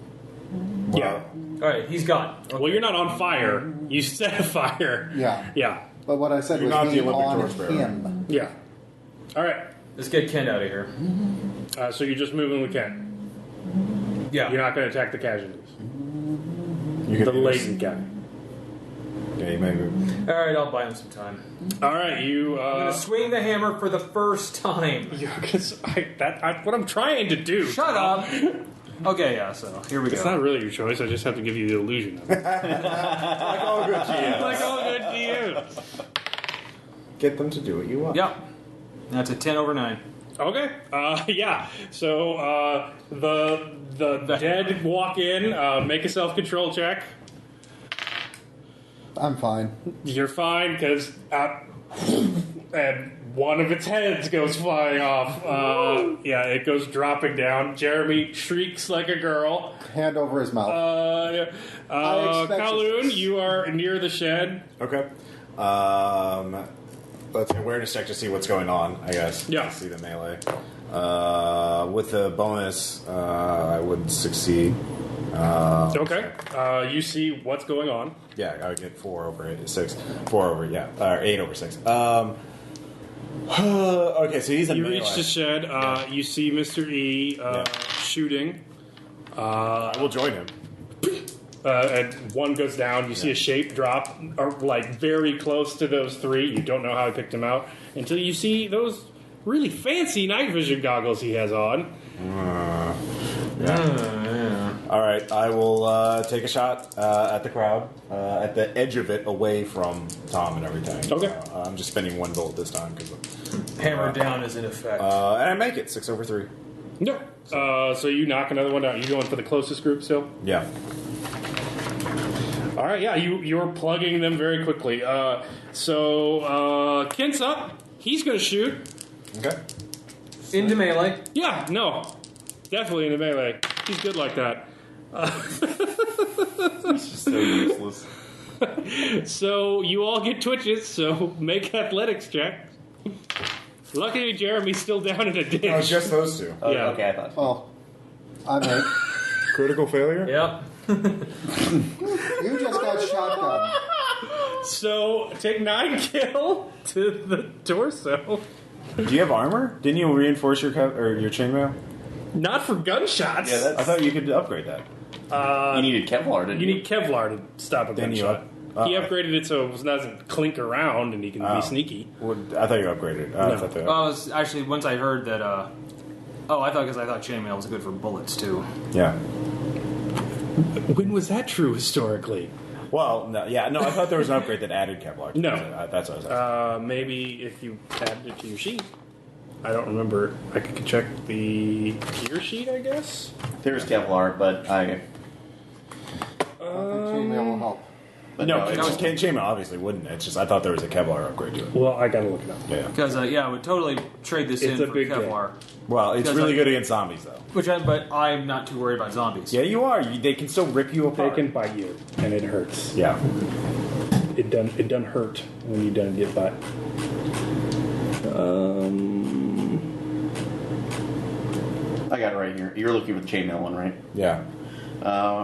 Yeah. All right, he's gone. Okay. Well, you're not on fire. You set a fire. Yeah. Yeah. But what I said You're was not me the Olympic on torchbearer. him. Yeah. All right. Let's get Ken out of here. So you're just moving with Ken. Yeah. You're not going to attack the casualties. You could The do this. latent guy. Yeah, you may move. All right, I'll buy him some time. All right. You. I'm gonna swing the hammer for the first time. That's what I'm trying to do. Shut up. Okay, yeah. So here we It's go. not really your choice. I just have to give you the illusion of it. Like all good GMs. Like all good to you. Get them to do what you want. Yep. That's a 10 over 9. Okay. Yeah. So the dead walk in. Make a self-control check. I'm fine. You're fine because and one of its heads goes flying off. Yeah, it goes dropping down. Jeremy shrieks like a girl. Hand over his mouth. Yeah. I expect Kowloon, this. you are near the shed. Okay. Let's awareness check to see what's going on, I guess. Yeah. To see the melee. With the bonus, I would succeed. Okay. You see what's going on. Yeah, I would get 4 over 8, 6. 4 over, yeah. Or 8 over 6. Okay, so he's a You melee. reach the shed. You see Mr. E shooting. We'll join him. And one goes down. You see a shape drop, like very close to those 3. You don't know how he picked him out until you see those really fancy night vision goggles he has on. All right, I will take a shot at the crowd, at the edge of it, away from Tom and everything. Okay. I'm just spending 1 bullet this time because Hammer down is in effect. and I make it 6 over 3. No. So you knock another one down. You going for the closest group still? Yeah. All right. Yeah. You're plugging them very quickly. So Kent's up. He's going to shoot. Okay. Into melee. Yeah. No. Definitely in the melee. He's good like that. So useless. So you all get twitches. So make athletics check. Luckily, Jeremy's still down in a ditch. Oh, just those 2. Oh, Yeah. okay, I thought. Well, I make. Critical failure? Yep. You just got shotgun. So take 9 kill to the torso. Do you have armor? Didn't you reinforce your your chainmail? Not for gunshots. Yeah, I thought you could upgrade that. You needed Kevlar, didn't You you? need Kevlar to stop a Then you gunshot. He upgraded it so it doesn't clink around and he can be sneaky. Well, I thought you upgraded. I thought they Well, I was actually once I heard that. I thought chainmail was good for bullets too. yeah. When was that true historically? Well, no, I thought there was an upgrade that added Kevlar. No. That's what I was asking. Maybe if you added it to your sheet. I don't remember. I could check the gear sheet, I guess. There's Kevlar, but I think chainmail will help. No, it's- chainmail obviously wouldn't. It's just I thought there was a Kevlar upgrade to it. Well, I gotta look it up. Yeah. Because I would totally trade this It's in a for big Kevlar. Well, it's Because really I- good against zombies, though. But I'm not too worried about zombies. Yeah, you are. They can still rip you They apart. can bite you, and it hurts. Yeah. It done hurt when you done get bite. I got it right here. You're looking for the chainmail one, right? Yeah.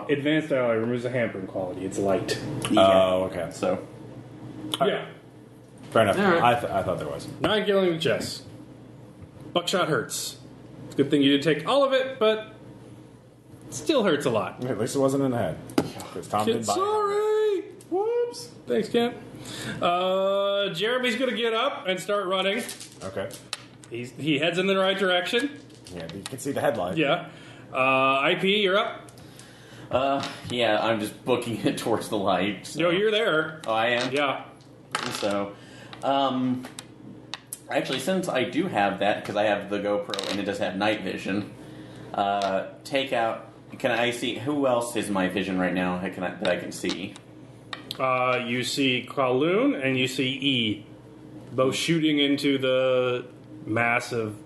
Advanced ally removes the hampering quality. It's light. Oh, okay. So, Yeah. Fair enough. All right. I thought there was. 9 killing the chest. Buckshot hurts. It's a good thing you did take all of it, but it still hurts a lot. At least it wasn't in the head. Because Tom Kid, didn't buy it. sorry. Whoops. Thanks, Kent. Jeremy's gonna get up and start running. Okay. He heads in the right direction. Yeah, you can see the headlight. Yeah. IP, you're up. yeah, I'm just booking it towards the light. So. No, you're there. Oh, I am? Yeah. So, actually, since I do have that, because I have the GoPro and it does have night vision, take out. Can I see who else is my vision right now that I can see? You see Kowloon and you see E, both shooting into the mass of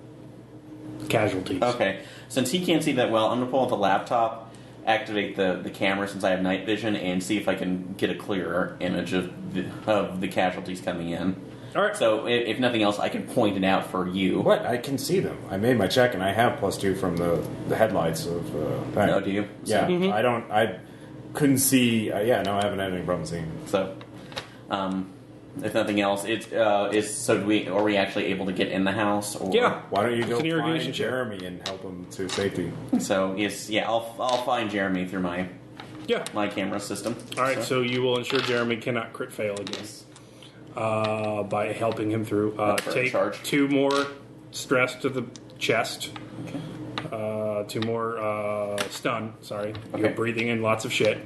casualties. Okay, since he can't see that well, I'm gonna pull out the laptop, activate the camera since I have night vision, and see if I can get a clearer image of the casualties coming in. All right. So, if nothing else, I can point it out for you. What? I can see them. I made my check, and I have +2 from the headlights of. Thing. Oh, do you? Yeah. Mm-hmm. I don't. I couldn't see. Yeah. No, I haven't had any problem seeing. So, if nothing else, it's so are we actually able to get in the house? Or? Yeah. Why don't you It's go an irrigation find check. Jeremy and help him to safety? So yes, yeah, I'll find Jeremy through my Yeah. camera system. All right, so you will ensure Jeremy cannot crit fail again by helping him through. For a Take charge. 2 more stress to the chest. Okay. 2 more stun. Sorry, Okay. you're breathing in lots of shit.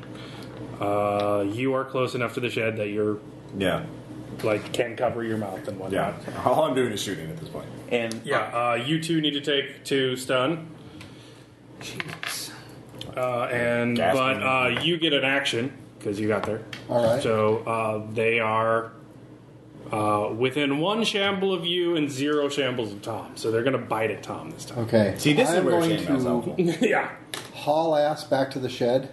You are close enough to the shed that you're Yeah. can cover your mouth and whatnot. Yeah. All I'm doing is shooting at this point. And Yeah, you 2 need to take 2 stun. Jesus. But you get an action because you got there. All right. So they are within 1 shamble of you and 0 shambles of Tom. So they're going to bite at Tom this time. Okay. See, this is I'm where going chainmail's helpful. Yeah. haul ass back to the shed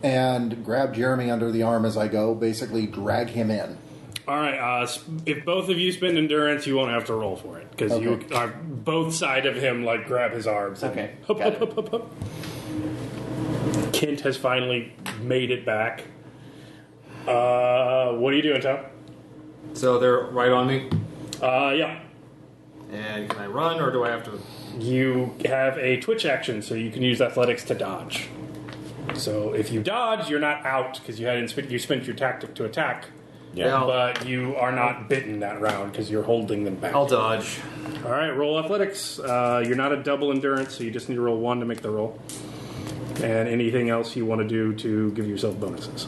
and grab Jeremy under the arm as I go, basically drag him in. All right. If both of you spend endurance, you won't have to roll for it because you Okay. are both side of him. Grab his arms. and Okay, Hup, got hup, hup, hup, hup. Kent has finally made it back. What are you doing, Tom? So they're right on me. Yeah. And can I run, or do I have to? You have a twitch action, so you can use athletics to dodge. So if you dodge, you're not out because you spent your tactic to attack. Yeah. But you are not bitten that round because you're holding them back. I'll dodge. All right, roll athletics. You're not a double endurance, so you just need to roll 1 to make the roll. And anything else you want to do to give yourself bonuses.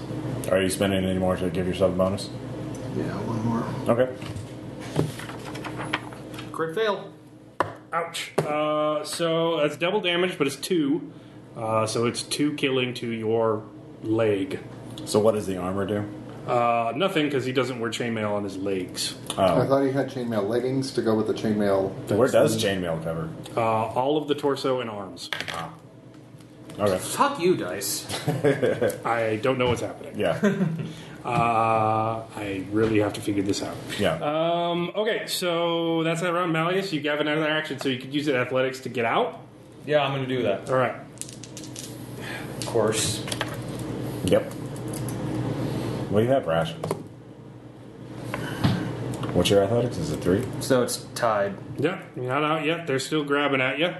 Are you spending any more to give yourself a bonus? Yeah, 1 more. Okay. Crit fail. Ouch. So that's double damage, but it's 2. So it's 2 killing to your leg. So what does the armor do? Nothing, because he doesn't wear chainmail on his legs. I thought he had chainmail leggings to go with the chainmail. Where does chainmail cover? All of the torso and arms. Okay. Fuck you, Dice. I don't know what's happening. Yeah. I really have to figure this out. Yeah. Okay, so that's that round. Malleus, you have another action, so you could use it athletics to get out. Yeah, I'm going to do that. All right. Of course. Yep. What do you have, rations? What's your athletics? Is it 3? So it's tied. Yeah, you're not out yet. They're still grabbing at you.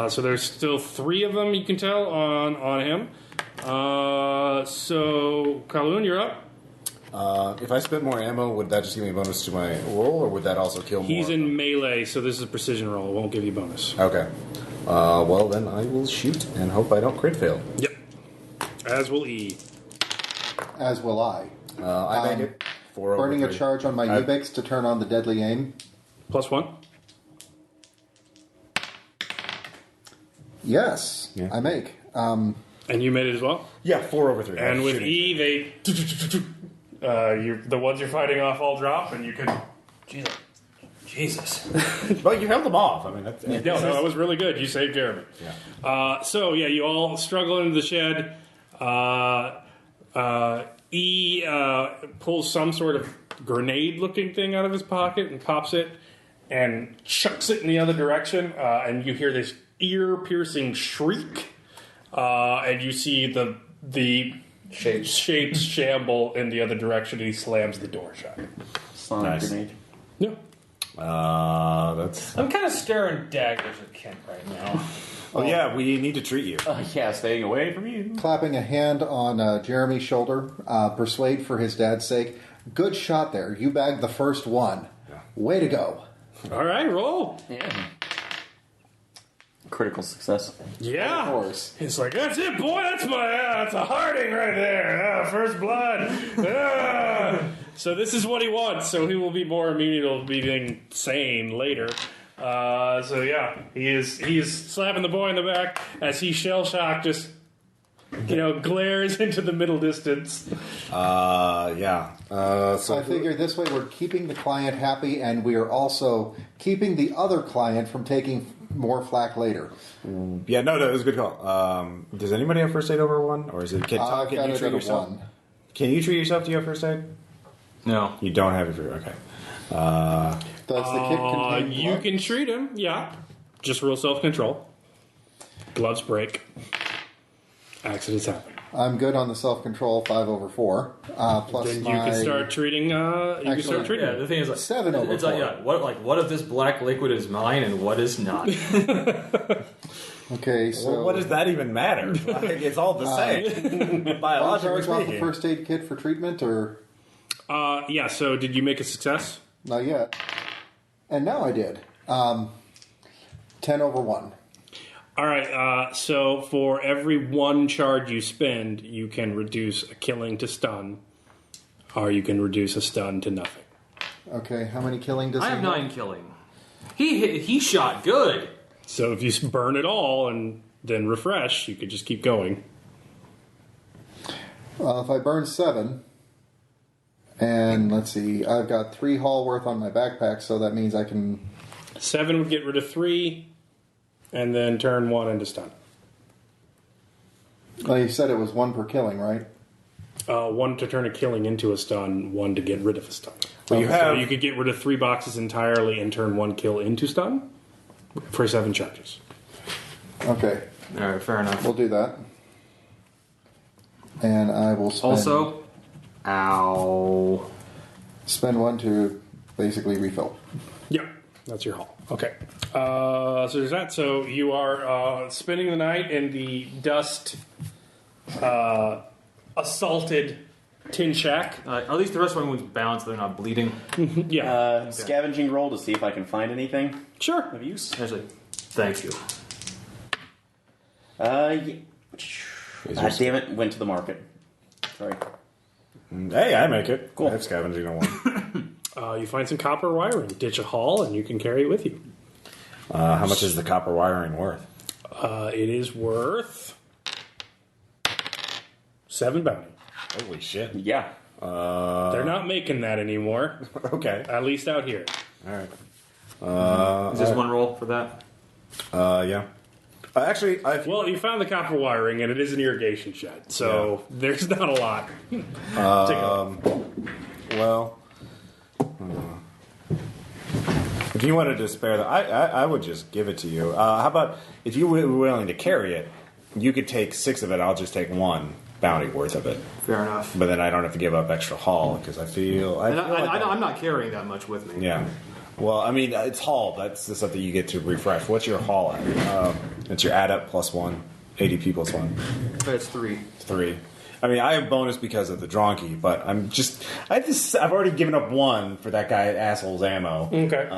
So there's still 3 of them, you can tell, on him. So, Kowloon, you're up. If I spent more ammo, would that just give me a bonus to my roll, or would that also kill more? He's in melee, so this is a precision roll. It won't give you bonus. Okay. Well, then I will shoot and hope I don't crit fail. Yep. As will E. As will I. I make it. 4 over Burning a 3. charge on my Ubix to turn on the deadly aim. +1. Yes, Yeah. I make. And you made it as well? Yeah, 4 over 3. And I'm with shooting. E, the ones you're fighting off all drop, and you can... Jesus. But you held them off. I mean, that's... No, that was really good. You saved Jeremy. Yeah. You all struggle into the shed. E pulls some sort of grenade-looking thing out of his pocket and pops it and chucks it in the other direction. And you hear this ear-piercing shriek. And you see the shapes shamble in the other direction, and he slams the door shut. Sonic Nice. grenade. Yeah. That's... I'm kind of staring daggers at Kent right now. Oh, yeah, we need to treat you. Yeah, staying away from you. Clapping a hand on Jeremy's shoulder. Persuade for his dad's sake. Good shot there. You bagged the first one. Yeah. Way to go. All right, roll. Yeah. Critical success. Yeah. Of course. It's like, that's it, boy. That's a Harding right there. First blood. So this is what he wants. So he will be more amenable to being sane later. He is slapping the boy in the back as he shell shocked just glares into the middle distance. So I figure this way we're keeping the client happy, and we are also keeping the other client from taking more flack later. Yeah, no, it was a good call. Does anybody have first aid over 1? Or is it... Can I've got you it treat at a yourself? 1. Can you treat yourself? Do you have first aid? No. You don't have it for... Okay. Does the kit contain You gloves? can treat him, yeah. Just real self-control. Gloves break. Accidents happen. I'm good on the self-control, 5 over 4. Plus Then you my... can start treating. Actually, Yeah, the thing is, like, 7 over it's 4. like, what if this black liquid is mine and what is not? Okay, so... Well, what does that even matter? Like, it's all the same. I'll Biologically charge off the speaking. first aid kit for treatment, or... So did you make a success? Not yet. And now I did. 10 over 1. All right, so for every 1 charge you spend, you can reduce a killing to stun, or you can reduce a stun to nothing. Okay, how many killing does I he have 9 killing. He shot good. So if you burn it all and then refresh, you could just keep going. If I burn 7, and let's see, I've got 3 haul worth on my backpack, so that means I can... 7 would get rid of 3, and then turn 1 into stun. Well, you said it was 1 per killing, right? 1 to turn a killing into a stun, 1 to get rid of a stun. Well, you So have... you could get rid of 3 boxes entirely and turn 1 kill into stun for 7 charges. Okay, All right, fair enough. we'll do that. And I will spend... Also, ow. Spend 1 to basically refill. Yep, that's your haul. Okay. So there's that. So you are spending the night in the dust assaulted tin shack. At least the rest of my wounds balanced, so they're not bleeding. Yeah. Scavenging roll to see if I can find anything Sure. of use. Actually, thank you. God damn it, went to the market. Sorry. Hey, I make it. Cool. I have scavenging on 1. You find some copper wiring, ditch a haul, and you can carry it with you. How much is the copper wiring worth? It is worth 7 bounty. Holy shit. Yeah. They're not making that anymore, Okay. at least out here. All right. Is this one roll for that? Yeah. Actually, Well, you found the copper wiring, and it is an irrigation shed, so there's not a lot. well, if you wanted to spare that, I would just give it to you. How about if you were willing to carry it, you could take 6 of it. I'll just take 1 bounty worth of it. Fair enough. But then I don't have to give up extra haul because I feel. And I'm not carrying that much with me. Yeah. Well, I mean, it's haul. That's something you get to refresh. What's your haul at? It's your add up plus 1. ADP plus 1. That's 3. 3. I mean, I have bonus because of the Dronky, but I've already given up 1 for that guy at Asshole's Ammo. Okay.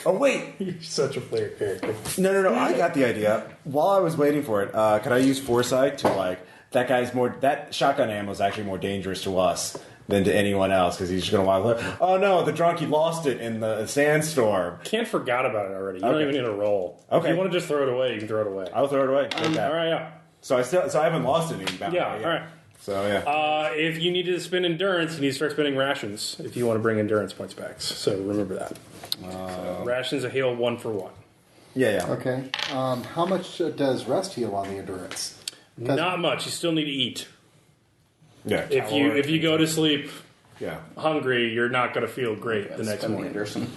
Oh, wait. You're such a player character. No. I got the idea. While I was waiting for it, could I use Foresight to, that shotgun ammo is actually more dangerous to us than to anyone else, because he's just going to wild. Oh, no, the Dronky lost it in the sandstorm. Can't forgot about it already. You don't even need a roll. Okay. If you want to just throw it away, you can throw it away. I'll throw it away. All right, yeah. So I haven't lost any bounty. Yeah, all right. So, yeah. If you need to spend endurance, you need to start spending rations if you want to bring endurance points back. So remember that. So rations a heal 1 for 1. Yeah. Okay. How much does rest heal on the endurance? Not much. You still need to eat. Yeah. If you go to sleep Yeah. hungry, you're not going to feel great the next morning. Anderson.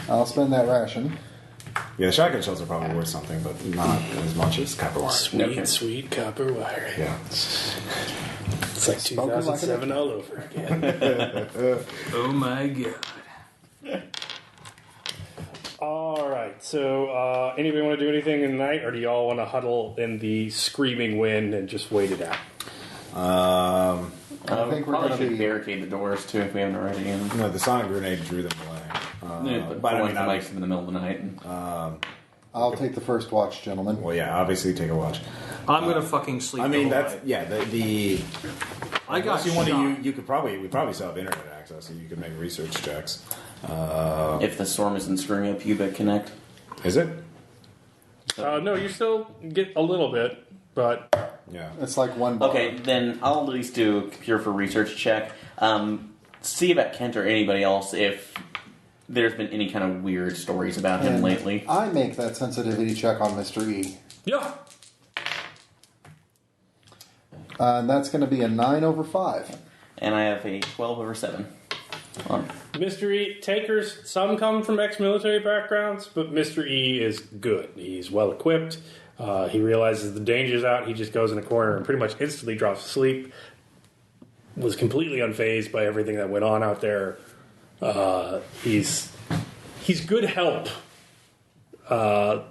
I'll spend that ration. Yeah, the shotgun shells are probably worth something, but not as much as copper wire. Sweet copper wire. Yeah. It's like Spoken like 2007 all over again. Oh my god. All right. So, anybody want to do anything in the night, or do y'all want to huddle in the screaming wind and just wait it out? I think we're probably going to should be. barricade the doors too if we haven't already. No, the sonic grenade drew them away. But I mean, I like them in the middle of the night. I'll take the first watch, gentlemen. Well, yeah, obviously take a watch. I'm gonna fucking sleep. I mean, the whole that's night. yeah. The I got unless you want shot. to, you could we probably still have internet access, so you could make research checks. If the storm isn't screwing up Pubic Connect. Is it? No, you still get a little bit, but Yeah. It's like one bar. Okay, then I'll at least do a computer for research check. See about Kent or anybody else if there's been any kind of weird stories about him And lately. I make that sensitivity check on Mr. E. yeah. And that's going to be a 9/5. And I have a 12/7. Mystery takers, some come from ex-military backgrounds, but Mr. E is good. He's well equipped. He realizes the danger's out. He just goes in a corner and pretty much instantly drops asleep. Was completely unfazed by everything that went on out there. He's good help.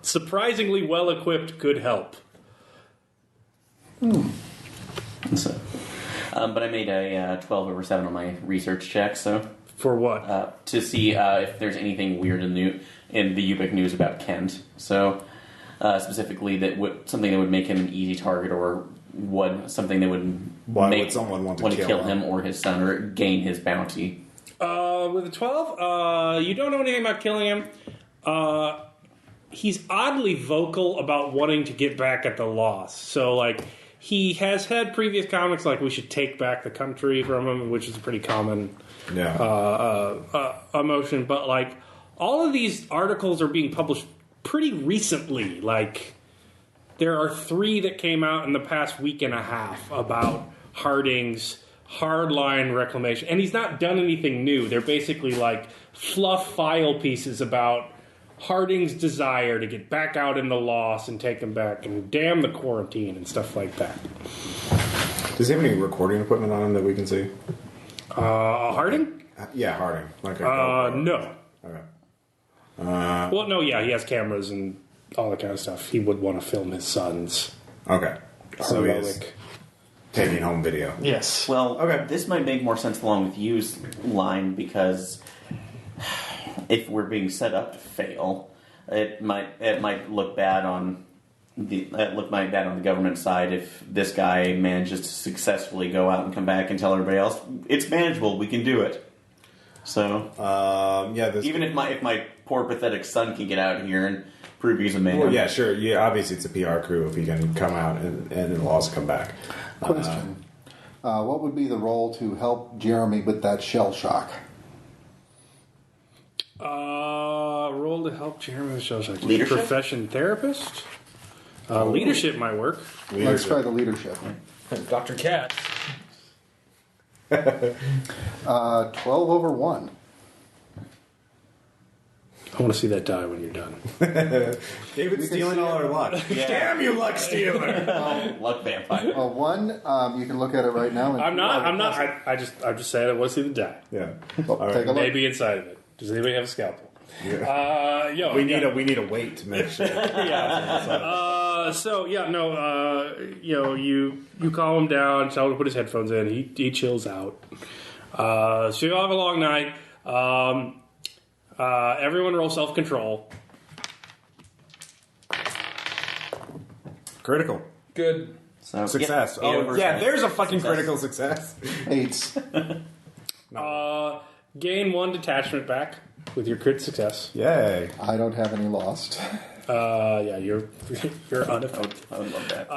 Surprisingly well equipped, good help. So, but I made a 12/7 on my research check, so For what? to see if there's anything weird in the Ubik news about Kent. So specifically, something that would make him an easy target, or something that would Why make would someone want to kill him or his son, or gain his bounty? With a 12, you don't know anything about killing him. He's oddly vocal about wanting to get back at the loss. So, like, he has had previous comics like we should take back the country from him, which is a pretty common emotion. But, like, all of these articles are being published pretty recently. Like, there are 3 that came out in the past week and a half about Harding's hardline reclamation. And he's not done anything new. They're basically like fluff file pieces about Harding's desire to get back out in the loss and take them back and damn the quarantine and stuff like that. Does he have any recording equipment on him that we can see? Harding? Yeah, Harding. Like No. Okay. Well, no, yeah, he has cameras and all that kind of stuff. He would want to film his sons. Okay. So he's Heroic. taking home video. Yes. Well, Okay. this might make more sense along with Yu's line, because if we're being set up to fail, it might look bad on the government side if this guy manages to successfully go out and come back and tell everybody else it's manageable, we can do it. So even if my poor pathetic son can get out here and prove he's a man. Well, yeah, sure. Yeah, obviously it's a PR crew if he can come out and it'll also come back. Question. What would be the role to help Jeremy with that shell shock? Role to help Jeremy with shell shock. Leadership? Profession therapist? Leadership might work. Let's try the leadership. Dr. Katz. 12/1. I want to see that die when you're done. David's stealing all our luck. Damn you, luck stealer! Luck vampire. 1, you can look at it right now. And I'm not. I'm just saying I want to see the die. Yeah. Well, All right. take a look. Maybe inside of it. Does anybody have a scalpel? Yeah. Yo, We need a weight to make sure. You calm him down, tell him to put his headphones in. He chills out. So you'll have a long night. Everyone roll self-control. Critical. Good. So, Success. yeah, Oh, yeah, there's a fucking Success. critical success. 8. Gain 1 detachment back with your crit success. Yay. I don't have any lost. Yeah, you're unaffected. I would love that.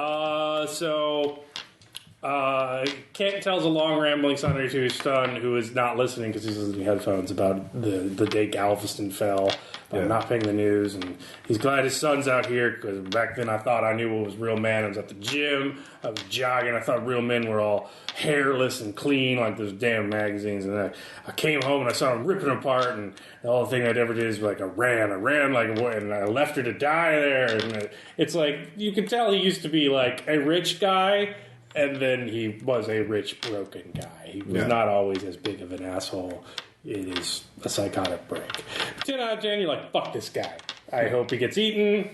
Kent tells a long rambling story to his son, who is not listening because he's listening to headphones, about the day Galveston fell, about not paying the news, and he's glad his son's out here because back then I thought I knew what was real man. I was at the gym, I was jogging, I thought real men were all hairless and clean like those damn magazines, and I came home and I saw them ripping them apart, and the only thing I'd ever did is like I ran like, and I left her to die there, and it's like you can tell he used to be like a rich guy. And then he was a rich, broken guy. He was not always as big of an asshole. It is a psychotic break. 10 out of 10, you're like, fuck this guy. I hope he gets eaten.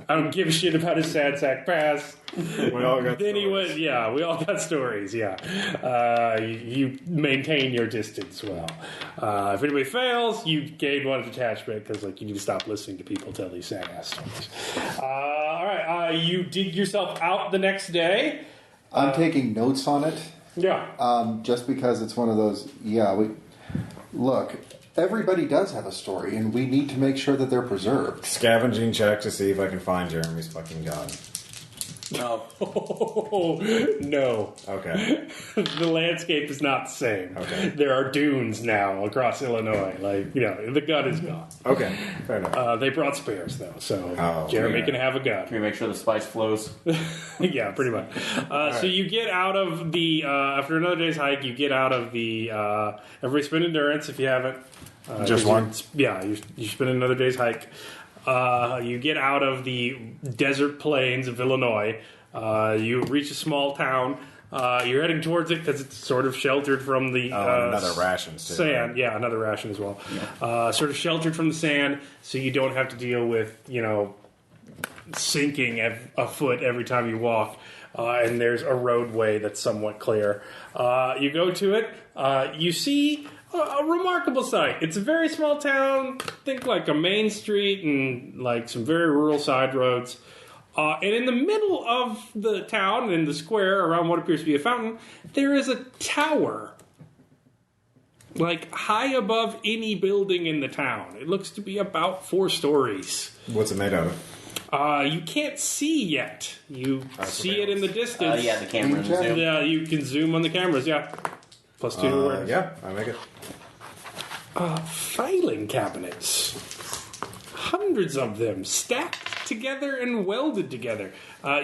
I don't give a shit about his sad sack past. We all got Then stories. he was, we all got stories, you maintain your distance well. If anybody fails, you gain 1 detachment because you need to stop listening to people tell these sad ass stories. All right, you dig yourself out the next day. I'm taking notes on it. Yeah. Just because it's one of those, look, everybody does have a story, and we need to make sure that they're preserved. Scavenging check to see if I can find Jeremy's fucking gun. No. No. Okay. The landscape is not the same. Okay. There are dunes now across Illinois. The gun is gone. Okay. Fair enough. They brought spares, though, so Jeremy yeah. can have a gun. Can we make sure the spice flows? Yeah, pretty much. So you get out of the, after another day's hike, you get out of the, everybody spend endurance if you haven't. Just one? You spend another day's hike. You get out of the desert plains of Illinois. You reach a small town. You're heading towards it because it's sort of sheltered from the another ration too, sand. right? Yeah, another ration as well. Sort of sheltered from the sand, so you don't have to deal with sinking a foot every time you walk. And there's a roadway that's somewhat clear. You go to it. You see a remarkable sight. It's a very small town. Think like a main street and like some very rural side roads. And in the middle of the town, in the square around what appears to be a fountain, there is a tower. Like high above any building in the town. It looks to be about 4 stories. What's it made out of? You can't see yet. You see it in the distance. The camera and the zoom. Yeah, you can zoom on the cameras, Plus 2 awareness. Yeah, I make it. Filing cabinets. Hundreds of them stacked together and welded together.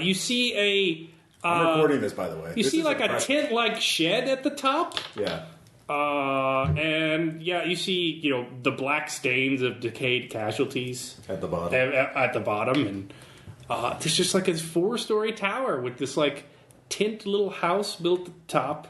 You see I'm recording this, by the way. You This see is like a impressive. tent-like shed at the top. Yeah. And you see, the black stains of decayed casualties At the bottom. at the bottom, and there's just like a 4-story tower with this like tent little house built at the top.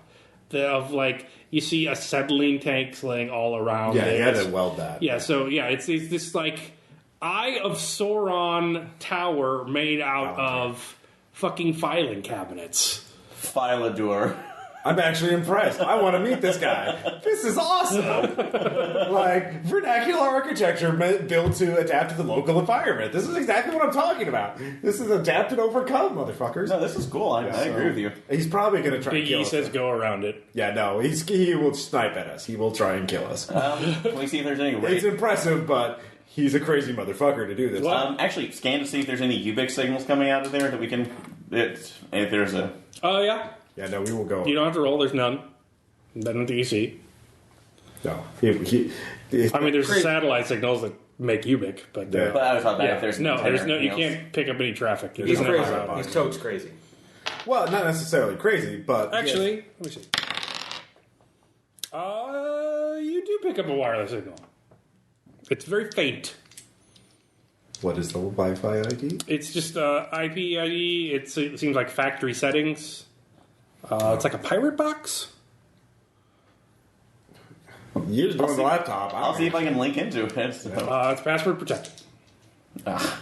You see acetylene tanks laying all around. Yeah, it. you had to weld that. Yeah, so it's this like Eye of Sauron tower made out of fucking filing cabinets. Filador. I'm actually impressed. I want to meet this guy. This is awesome. Like, vernacular architecture built to adapt to the local environment. This is exactly what I'm talking about. This is adapt and overcome, motherfuckers. No, this is cool. I agree with you. He's probably going to try and Big kill E us. says go around it. Yeah, no, he will snipe at us. He will try and kill us. Can we see if there's any It's impressive, but he's a crazy motherfucker to do this. Actually, scan to see if there's any Ubix signals coming out of there that we can... if there's a... Oh, yeah. Yeah, no, we will go. You don't have to roll. There's none. None that you see. No. I mean, there's satellite signals that make Ubik, but... Yeah. But I was talking about if there's... No, there's no... You anything else. can't pick up any traffic. He's doesn't have crazy. a- He's totes crazy. Well, not necessarily crazy, but... Actually, let me see. You do pick up a wireless signal. It's very faint. What is the Wi-Fi ID? It's just IP ID. It seems like factory settings. It's like a pirate box. You're doing the laptop. I'll see if I can link into it. So It's password protected. I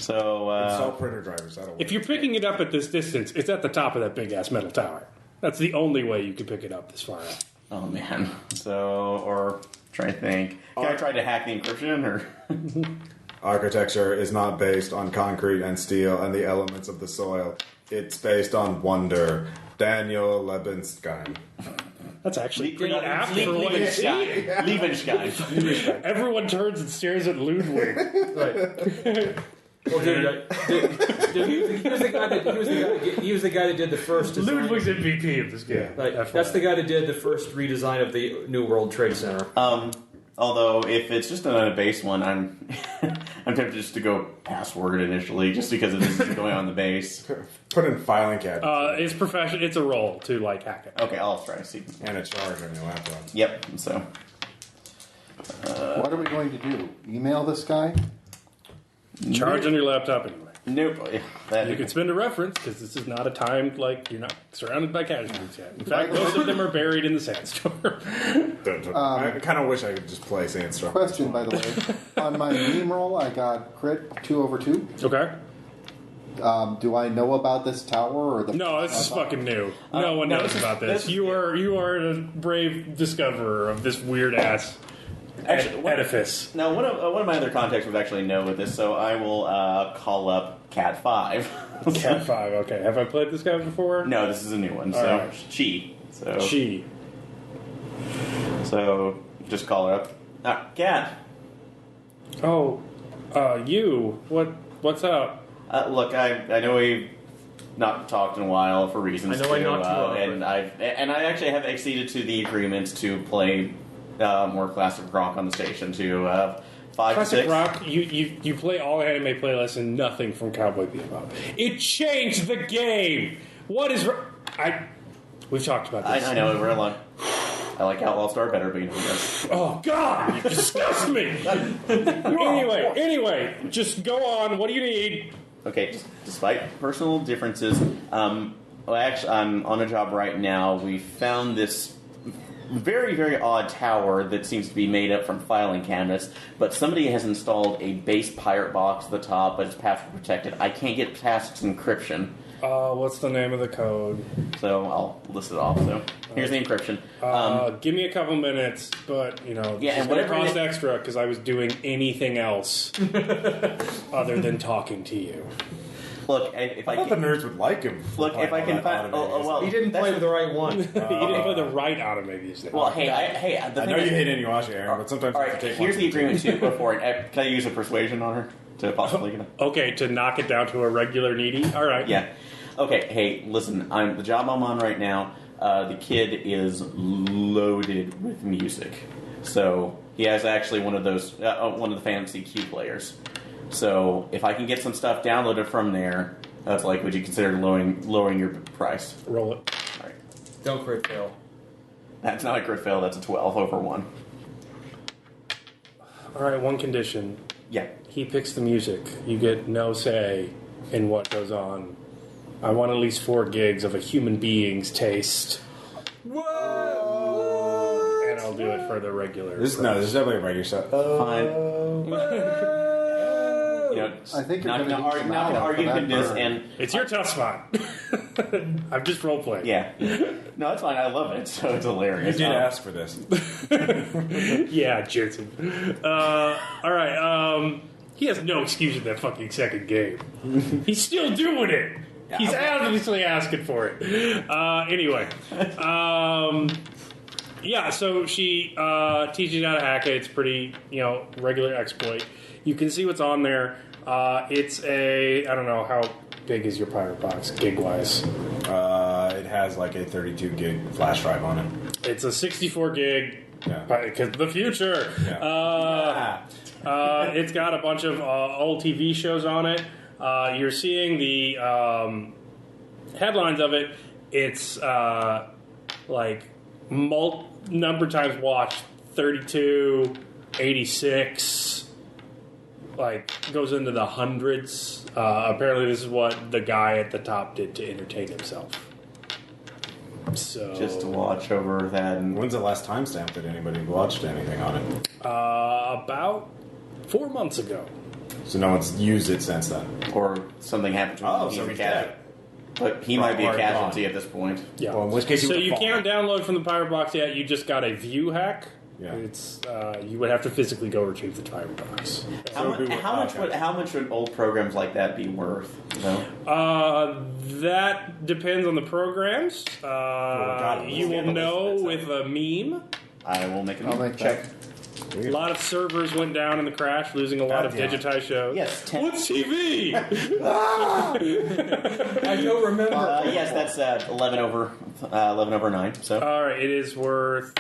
So Install printer drivers. That'll work. If you're picking it up at this distance, it's at the top of that big ass metal tower. That's the only way you can pick it up this far out. oh man. So or try to think. Can I try to hack the encryption or? Architecture is not based on concrete and steel and the elements of the soil. It's based on wonder. Daniel Lebensstein. That's actually pretty apt for what you see. Liebenstein. Everyone turns and stares at Ludwig. Right. Well, he was the guy that did the first design. Ludwig's MVP of this game. Right. That's the guy that did the first redesign of the New World Trade Center. Although if it's just a base one, I'm tempted just to go password initially, just because it is going on the base. Put in filing cabinet. It's professional. It's a role to like hack it. Okay, I'll try to see. And a charge on your laptop. Yep. So What are we going to do? Email this guy? Charge on your laptop anyway. nope. That You can spend a reference because this is not a time like you're not surrounded by casualties yet. In fact, most of them are buried in the sandstorm. I kind of wish I could just play Sandstorm. Question, by the way. On my meme roll, I got crit 2/2. Okay. Do I know about this tower or the? No, this is fucking new. No one knows about this. You are a brave discoverer of this weird ass edifice. Now, one of my other contacts would actually know with this, so I will call up Cat 5. Cat 5. Okay. Have I played this guy before? No, this is a new one. All So right. Chi. So She. So just call her up. Cat. Oh, you. What's up? Look, I know we've not talked in a while for reasons. I know I knocked you off, and I actually have acceded to the agreement to play more classic rock on the station to 5 to 6. Classic rock. You play all anime playlists and nothing from Cowboy Bebop. It changed the game. What is? We've talked about this. I know we're alone. I like Outlaw Star better, but you know that. Oh God! You disgust me. Anyway, just go on. What do you need? Okay, despite personal differences, actually, I'm on a job right now. We found this very, very odd tower that seems to be made up from filing cabinets, but somebody has installed a base pirate box at the top, but it's password protected. I can't get past its encryption, What's the name of the code? so I'll list it off. So here's the encryption. Give me a couple minutes, but Yeah, this and is gonna whatever cost it- extra because I was doing anything else other than talking to you. Look, if I I thought the can, nerds would like him. look, if I can find, well, He didn't play with the right one. You didn't play the right anime music. well, hey, the I thing know is- you hate Inuyasha, Aaron, but sometimes All you have right, to take here's one the for agreement two. too. Before it, can I use a persuasion on her to possibly get it? Okay, to knock it down to a regular needy. All right. Yeah. Okay. Hey, listen. The job I'm on right now. The kid is loaded with music, so he has actually one of the fantasy Q players. So if I can get some stuff downloaded from there, that's like, would you consider lowering your price? Roll it. All right. Don't crit fail. That's not a crit fail. That's a 12 over 1. All right. One condition: Yeah. he picks the music. You get no say in what goes on. I want at least 4 gigs of a human being's taste. Whoa! And I'll do it for the regular. This is definitely a regular set. Fine. You know, I think you're not gonna going to need some argue aloe for that this, burn. and It's your tough spot. I'm just role playing. yeah. No, it's fine. I love it. So it's hilarious. You did ask for this. Yeah, Jensen. All right. He has no excuse in that fucking second game. He's still doing it. He's obviously asking for it. Anyway. Yeah, so she teaches you how to hack it. It's pretty, regular exploit. You can see what's on there. It's I don't know, how big is your pirate box, gig-wise? It has like a 32 gig flash drive on it. It's a 64 gig, Yeah. because the future. Yeah. It's got a bunch of old TV shows on it. You're seeing the headlines of it. It's number times watched 32, 86, goes into the hundreds. Apparently, this is what the guy at the top did to entertain himself. So Just to watch over that. And When's the last timestamp that anybody watched anything on it? about 4 months ago. So no one's used it since then. Or something happened to him. Oh, He's so a he's casualty. dead. But he might be a Already casualty gone. at this point. Yeah. Well, in which case he so would've you fallen. can't download from the pirate box yet. You just got a view hack. Yeah. It's you would have to physically go retrieve the pirate box. How much would old programs like that be worth? That depends on the programs. You will know with a meme. I will make a I'll make check. A lot of servers went down in the crash, losing a lot of Goddamn. digitized shows. Yes, 10. What's TV? I don't remember. Yes, that's 11 over 9. So All right, it is worth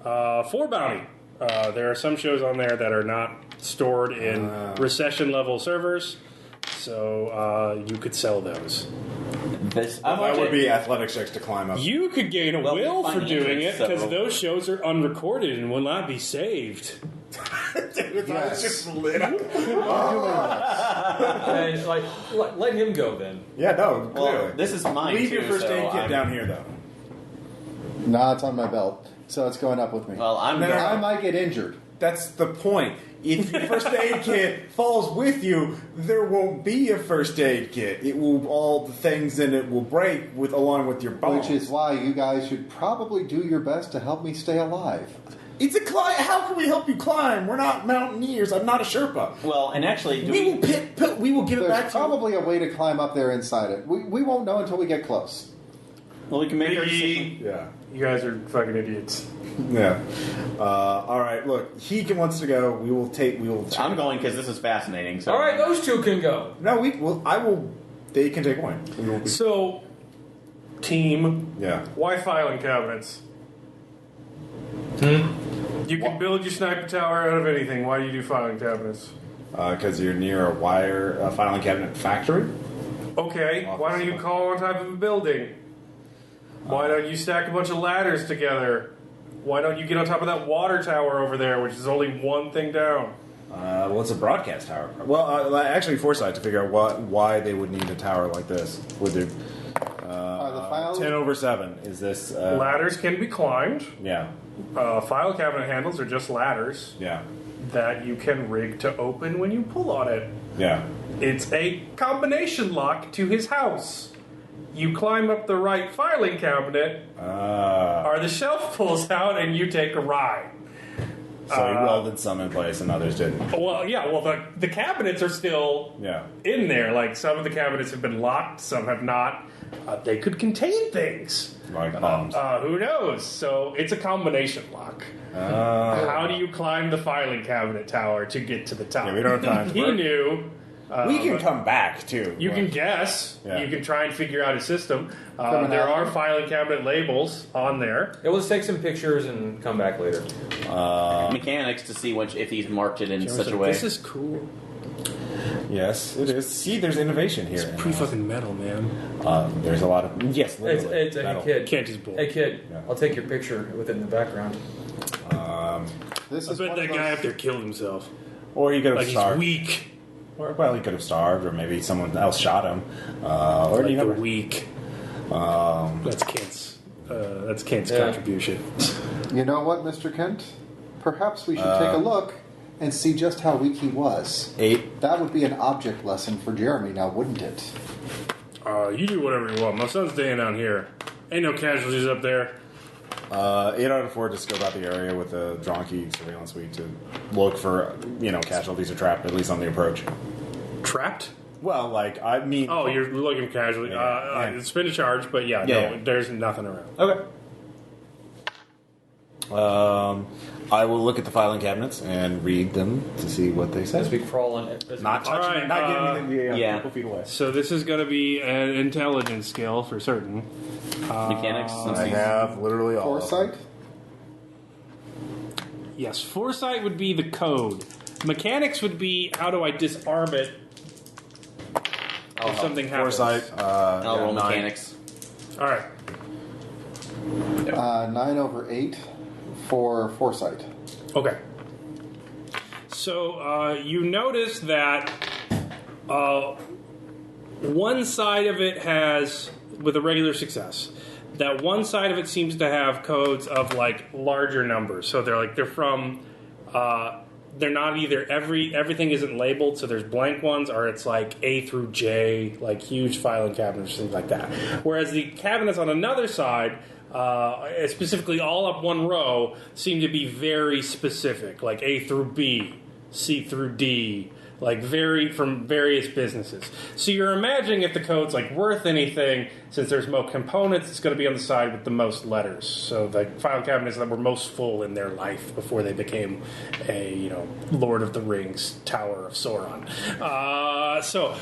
4 bounty. There are some shows on there that are not stored in recession level servers, so you could sell those. That would be athletics checks to climb up. You could gain a Well, will for financial, doing it because so- those shows are unrecorded and will not be saved. His eyes just lit up. And, like, let him go then. Yeah, no, clearly. well, this is mine Leave too. your first so aid kit I'm- down here, though. Nah, it's on my belt, so it's going up with me. Well, I'm No, no, going. I might get injured. That's the point. If your first aid kit falls with you, there won't be a first aid kit. It will all the things in it will break with along with your bones. Which is why you guys should probably do your best to help me stay alive. It's a climb. How can we help you climb? We're not mountaineers. I'm not a Sherpa. Well, and actually, We will give it back There's to you. probably a way to climb up there inside it. We won't know until we get close. well, we can make our decision. Yeah. You guys are fucking idiots. Yeah. All right. Look, he wants to go. We will take. We will. I'm going because this is fascinating. So All right, those two can go. No, we will. I will. They can take one. We will be, So, team, yeah. why filing cabinets? You can build your sniper tower out of anything. Why do you do filing cabinets? Because you're near a wire filing cabinet factory. Okay, why don't you call on top of a building? Why don't you stack a bunch of ladders together? Why don't you get on top of that water tower over there, which is only one thing down? Well, it's a broadcast tower. Well, actually, foresight to figure out why they would need a tower like this. Would there? The file. 10/7 is this? Ladders can be climbed. Yeah. File cabinet handles are just ladders Yeah. that you can rig to open when you pull on it. Yeah. It's a combination lock to his house. You climb up the right filing cabinet, or the shelf pulls out, and you take a ride. So he welded some in place and others didn't. Well, yeah, well, the cabinets are still Yeah. in there. Like, some of the cabinets have been locked, some have not. They could contain things. Like bombs. Who knows? So it's a combination lock. How do you climb the filing cabinet tower to get to the top? Yeah, we don't have time. He knew. We can come back too. You can guess. Yeah. You can try and figure out a system. There are filing cabinet labels on there. Yeah, let's take some pictures and come back later. Mechanics to see if he's marked it in such a way. This is cool. Yes, it is. See, there's innovation here. It's pretty fucking metal, man. There's a lot of It's literally, hey metal. kid. Can't just bull. Hey kid, Yeah. I'll take your picture with it in the background. This I is bet one that of guy those- up there killed himself. Or he could have Like, he's starved. weak. Or, well, he could have starved, or maybe someone else shot him. Or Like you the never. weak. That's Kent's. That's Kent's Yeah. contribution. You know what, Mr. Kent? Perhaps we should take a look and see just how weak he was. 8. That would be an object lesson for Jeremy, now wouldn't it? You do whatever you want. My son's staying down here. Ain't no casualties up there. 8 out of 4 to scope out the area with the drawn key surveillance suite to look for, casualties are trapped, at least on the approach. Trapped? Well, like, I mean. Oh, you're looking for casualties. Yeah. Spin a charge, but Yeah. no, there's nothing around. Okay. I will look at the filing cabinets and read them to see what they As say. we crawl on it. Not touching, Alright, not getting anything yeah. a couple feet away. So this is going to be an intelligence skill for certain. Mechanics. I have literally all. of them. Foresight? Yes, foresight would be the code. Mechanics would be how do I disarm it if something happens. Foresight. I'll roll 9. mechanics. All right. 9/8 for foresight. Okay. So you notice that one side of it has, with a regular success, that one side of it seems to have codes of like larger numbers. So they're from they're not either everything isn't labeled, so there's blank ones, or it's like A through J, like huge filing cabinets, things like that. Whereas the cabinets on another side, specifically all up one row, seem to be very specific, like A through B, C through D, like from various businesses. So you're imagining if the code's like worth anything, since there's more components, it's going to be on the side with the most letters. So the file cabinets that were most full in their life before they became a Lord of the Rings Tower of Sauron. So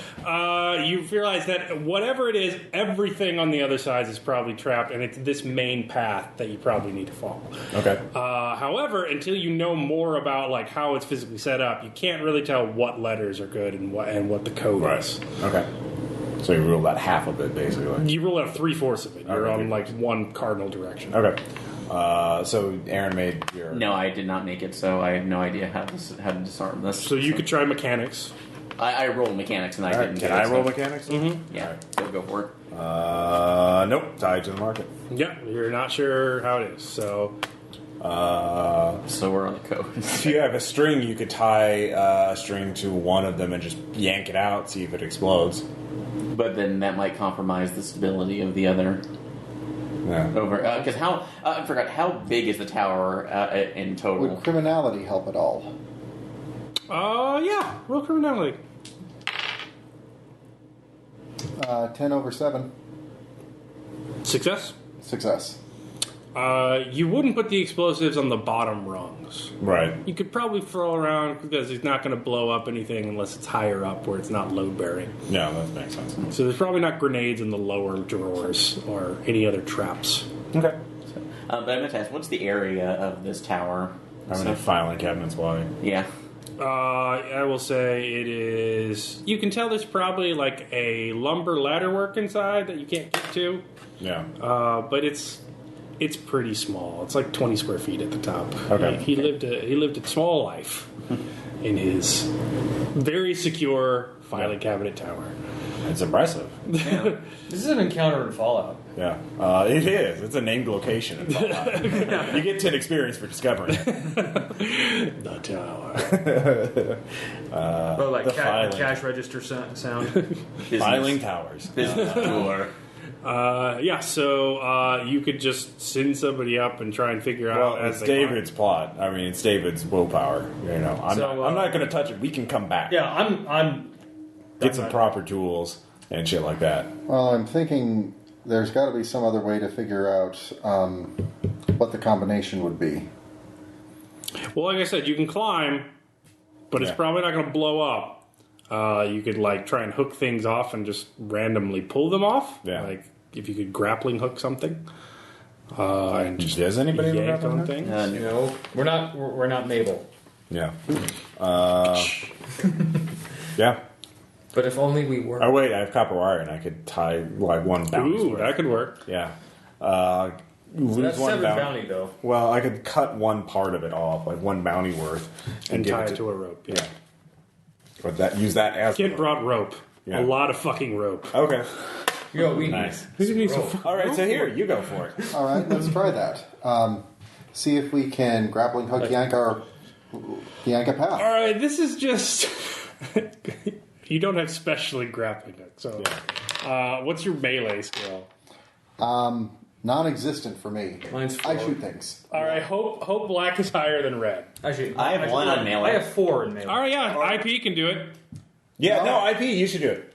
you realize that whatever it is, everything on the other side is probably trapped, and it's this main path that you probably need to follow. Okay. However, until you know more about like how it's physically set up, you can't really tell what letters are good and what the code is. Okay. So you ruled out half of it, basically. You rule out 3/4 of it. You're Okay. on like one cardinal direction. Okay. So Aaron made your... No, I did not make it, so I have no idea how to disarm this. So you could try mechanics. I rolled mechanics and I didn't Can get I it. roll so- mechanics? Mm-hmm. Yeah, so go for it. Nope. Tied to the market. Yeah, you're not sure how it is. So So we're on the code. If you have a string, you could tie a string to one of them and just yank it out, see if it explodes. But then that might compromise the stability of the other. Yeah. Over because I forgot how big is the tower in total? Would criminality help at all? yeah, roll criminality. 10 over 7. Success. Success. You wouldn't put the explosives on the bottom rungs. Right. You could probably throw around because it's not going to blow up anything unless it's higher up where it's not load bearing. No, that makes sense. So there's probably not grenades in the lower drawers or any other traps. Okay. But I meant to ask, what's the area of this tower? How many filing cabinets wide? Yeah. I will say it is. You can tell there's probably like a lumber ladder work inside that you can't get to. Yeah. But it's pretty small. It's like 20 square feet at the top. Okay. He lived a small life in his very secure filing cabinet tower. It's impressive. This is an encounter in Fallout. Yeah. It is. It's a named location in Fallout. You get 10 experience for discovering it. The tower. But like the filing. cash register sound. Filing towers. Business tour. So you could just send somebody up and try and figure Well, out as it's they David's plot. I mean, it's David's willpower. I'm not going to touch it. We can come back. Yeah, I'm Get some proper tools and shit like that. Well, I'm thinking there's got to be some other way to figure out what the combination would be. Well, like I said, you can climb, but it's Yeah. probably not going to blow up. You could like try and hook things off and just randomly pull them off. Yeah. Like if you could grappling hook something. And just Does anybody have a yank grappling on hook? things. No, we're not Mabel. Yeah. Yeah. But if only we were. Oh, wait, I have copper wire and I could tie like one bounty's Ooh, worth. that could work. Yeah. So Lose that's one 7 bounty. bounty though. Well, I could cut one part of it off, like one bounty worth, And give tie it to a rope. Yeah. But use that as Kid brought rope. Yeah. A lot of fucking rope. Okay. We Nice. Who needs rope. a fucking All right, rope? so here you go for it. All right, let's try that. See if we can grappling hook yank a path. All right, this is just. You don't have specially grappling hook, so. What's your melee skill? Non-existent for me. Mine's I 4. shoot things. All right, hope black is higher than red. Actually, I have 1 on melee. I have 4 in melee. All right, yeah, IP can do it. Yeah, no, IP, you should do it.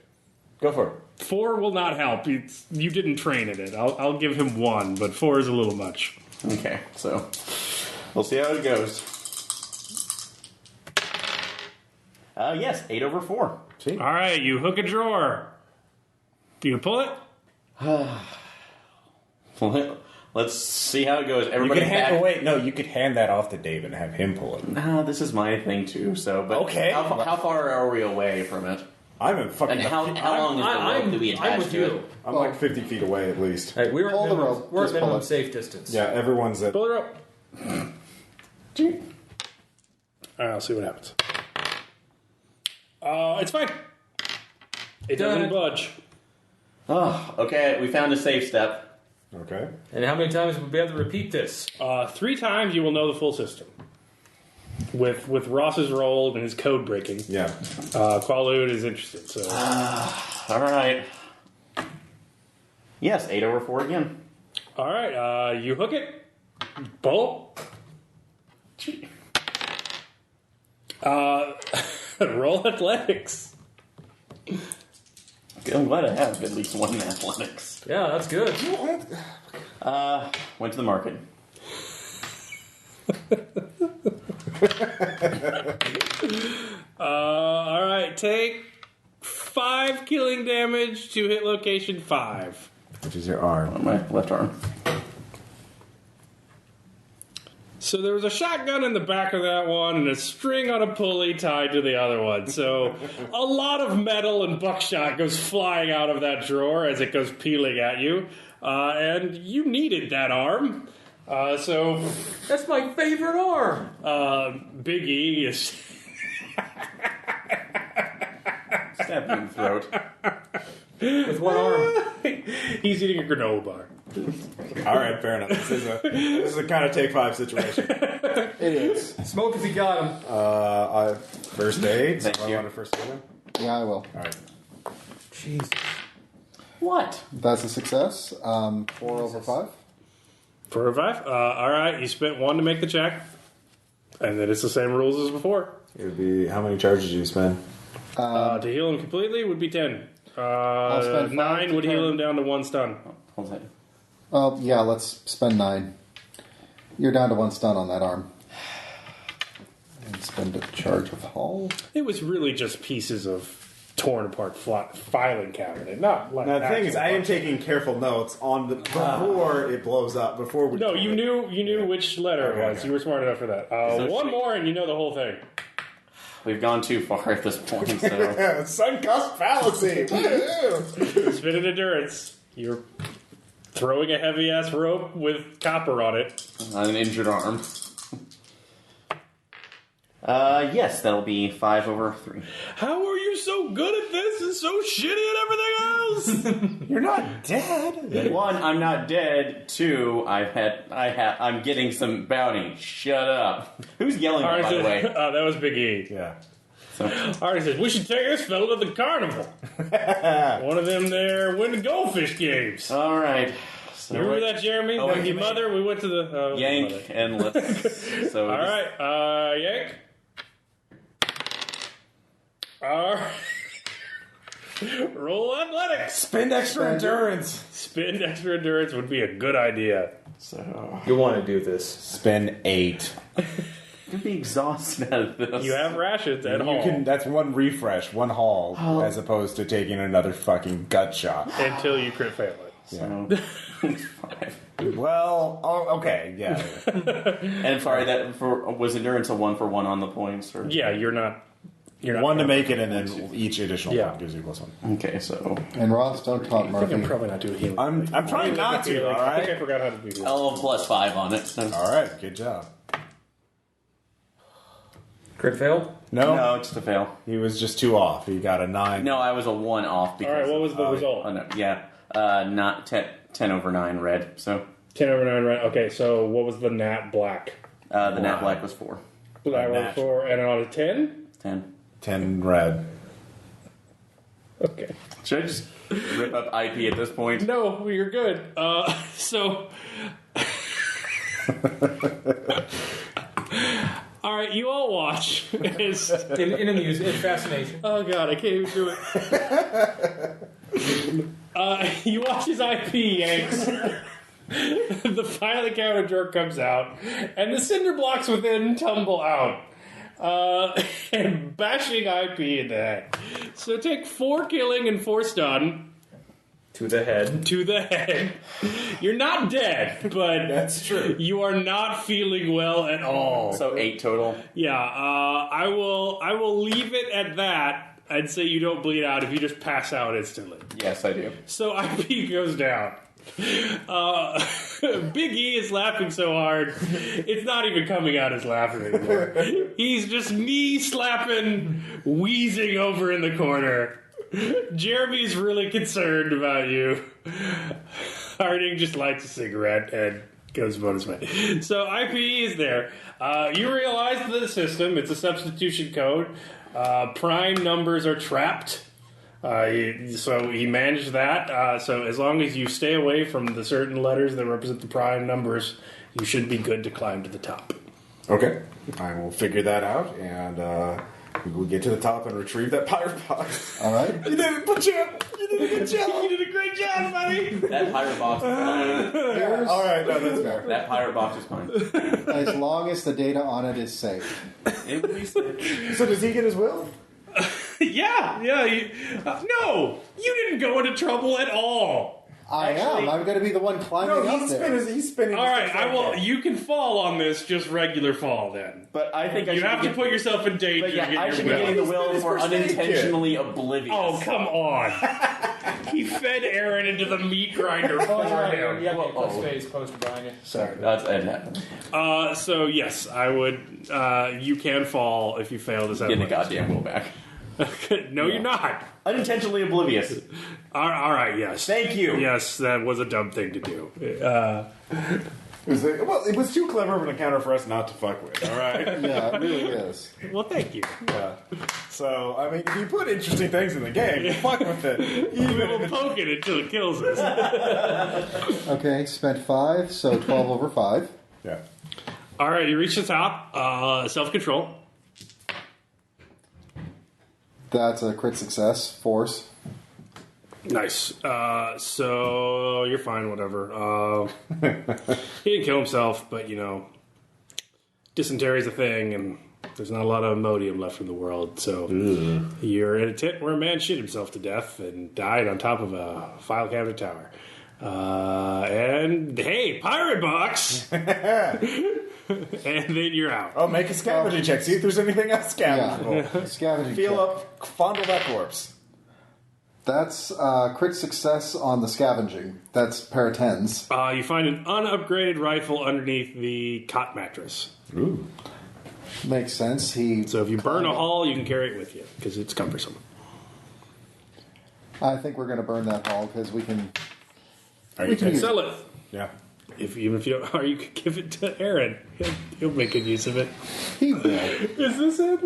Go for it. 4 will not help. You didn't train in it. I'll give him 1, but 4 is a little much. Okay, so we'll see how it goes. Yes, 8 over 4. See? All right, you hook a drawer. Do you pull it? Let's see how it goes. You Everybody could back. you could hand that off to David and have him pull it. No, this is my thing too. So, but Okay. how far are we away from it? I'm in fucking. And how long is the rope that we I'm attach with to you. it? I'm like 50 feet away at least. Hey, we're Pull at the minimum, rope. we're at Just pull minimum it. safe distance. Yeah, everyone's at. Pull it up. All right, I'll see what happens. It's fine. It doesn't Done. budge. Oh, okay. We found a safe step. Okay. And how many times will we be able to repeat this? 3 times you will know the full system. With Ross's roll and his code breaking. Yeah. Qualood is interested. So All right. Yes, 8 over 4 again. all right, you hook it. Bolt. Roll athletics. I'm glad I have at least one in athletics. Yeah, that's good. Went to the market. All right, take 5 killing damage to hit location 5. Which is your arm. On my left arm. So there was a shotgun in the back of that one and a string on a pulley tied to the other one. So a lot of metal and buckshot goes flying out of that drawer as it goes peeling at you. And you needed that arm. So That's my favorite arm. Big E is... Stab you in the throat. With one arm. He's eating a granola bar. All right, fair enough. This is a kind of take 5 situation. It is. Smoke if you got him. First aid. Thank So you. I want to first aid him. Yeah, I will. All right. Jeez. What? That's a success. 4 over 5. For a 5? All right, you spent 1 to make the check. And then it's the same rules as before. It would be how many charges do you spend? To heal him completely would be 10. spend 5 9 to would heal 10. him down to 1 stun. Hold on. Yeah, let's spend 9. You're down to 1 stun on that arm. And spend a charge of hull. It was really just pieces of torn apart filing cabinet, not like. Now the thing actual is, I am parts. taking careful notes on the before it blows up. Before we. No, you knew which letter it was. Okay. You were smart enough for that. So One should- more, and you know the whole thing. We've gone too far at this point, so... Sun-cussed fallacy. Woo-hoo. Spin an endurance. You're throwing a heavy ass rope with copper on it. On an injured arm. Yes, that'll be 5 over 3. How are you so good at this and so shitty at everything else? You're not dead. 1, I'm not dead. 2, I'm getting some bounty. Shut up. Who's yelling at, by the way? That was Big E. Yeah. So, Artie says, we should take this fellow to the carnival. One of them there win the goldfish games. all right. So You remember that, Jeremy? Oh, That wait, your wait. mother? We went to the... Yank mother. and let's... So All right, Yank. All right. Roll athletics. Spend extra endurance. Spend extra endurance would be a good idea. So You want to do this. spend 8. You'll be exhausted out of this. You have rations at You home can. That's 1 refresh, 1 haul, as opposed to taking another fucking gut shot. until you crit fail it. So, 5. Well, okay, yeah. And sorry, was endurance a 1 for 1 on the points? Or? Yeah, you're not 1 to make it, and then each additional Yeah. one gives you +1. Okay, so And Ross, don't taunt I think I'm Murphy. probably not doing healing. I'm trying not to. All I think I right. forgot how to do healing. I'll plus 5 on it. So. All right. Good job. Crit failed? No, just a fail. He was just 2 off. He got a 9. No, I was a 1 off because. All right, what was the result? Oh, no, yeah, not 10 over 9 red. So 10 over 9, right? Okay, so what was the nat black? the nat black was 4. Black was Nat. 4, and on a 10? 10. 10 red. Okay. Should I just rip up IP at this point? No, you're good. So. All right, you all watch. It's, In amusement, in fascination. oh god, I can't even do it. You watch his IP yanks. The filing counter drawer comes out, and the cinder blocks within tumble out. And bashing IP in the head. So take 4 killing and 4 stun. To the head. To the head. You're not dead, but That's true. you are not feeling well at all. So 8 total. Yeah, I will leave it at that and say you don't bleed out if you just pass out instantly. Yes, I do. So IP goes down. Big E is laughing so hard, it's not even coming out as laughing anymore. He's just knee slapping, wheezing over in the corner. Jeremy's really concerned about you. Harding just lights a cigarette and Goes bonus way. So IPE is there. You realize the system. It's a substitution code. Prime numbers are trapped. So he managed that. So as long as you stay away from the certain letters that represent the prime numbers, you should be good to climb to the top. Okay. I will figure that out, and we'll get to the top and retrieve that pirate box. All right. You did it, good job. You did a good job. You did a great job, buddy. That pirate box is mine. Here's- All right, no, that's fair. That pirate box is mine. As long as the data on it is safe. It would be sick. So does he get his will? Yeah. No, you didn't go into trouble at all. I am. I'm going to be the one climbing up there. He's spinning. All right, I will. You can fall on this, just regular fall then. But I think You have to put yourself in danger But yeah, to get I your should be will. getting the will His for first aid kit. unintentionally oblivious. Oh, come on. He fed Aaron into the meat grinder for him. Yeah, plus phase poster behind you. Sorry. That's it happened. So, yes, I would. You can fall if you fail this Getting the athletics. goddamn will back. No, you're not. Unintentionally oblivious. All right, yes. Thank you. Yes, that was a dumb thing to do. It was too clever of an encounter for us not to fuck with. All right. Yeah, it really is. Well, thank you. Yeah. So I mean, if you put interesting things in the game, fuck with it. We'll poke it until it kills us. Okay, spent 5, so 12 over 5. Yeah. All right, you reach the top. Self-control. That's a crit success. Force. Nice. So you're fine, whatever. He didn't kill himself, but dysentery is a thing, and there's not a lot of Imodium left in the world. So you're in a tent where a man shit himself to death and died on top of a file cabinet tower. And hey, pirate box! And then you're out. Oh, make a scavenging check. See if there's anything else scavengeable. Yeah. Scavenging Feel check. up, fondle that corpse. That's crit success on the scavenging. That's pair of 10s. You find an unupgraded rifle underneath the cot mattress. Ooh. Makes sense. So if you burn a hull, you can carry it with you because it's cumbersome. I think we're going to burn that hull because we can. Are We you can taking? use Sell it. Yeah. Even if you, or you could give it to Aaron. He'll make good use of it. He will. Is this it?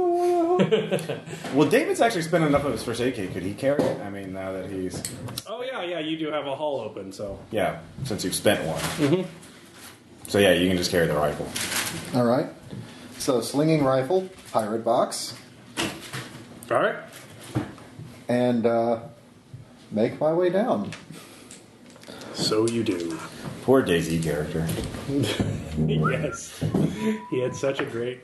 Well, David's actually spent enough of his first aid kit. Could he carry it? I mean, now that he's Oh yeah, you do have a hull open, so since you've spent one. So yeah, you can just carry the rifle. All right. So slinging rifle, pirate box, all right. and make my way down. So you do. Poor Daisy character. Yes, he had such a great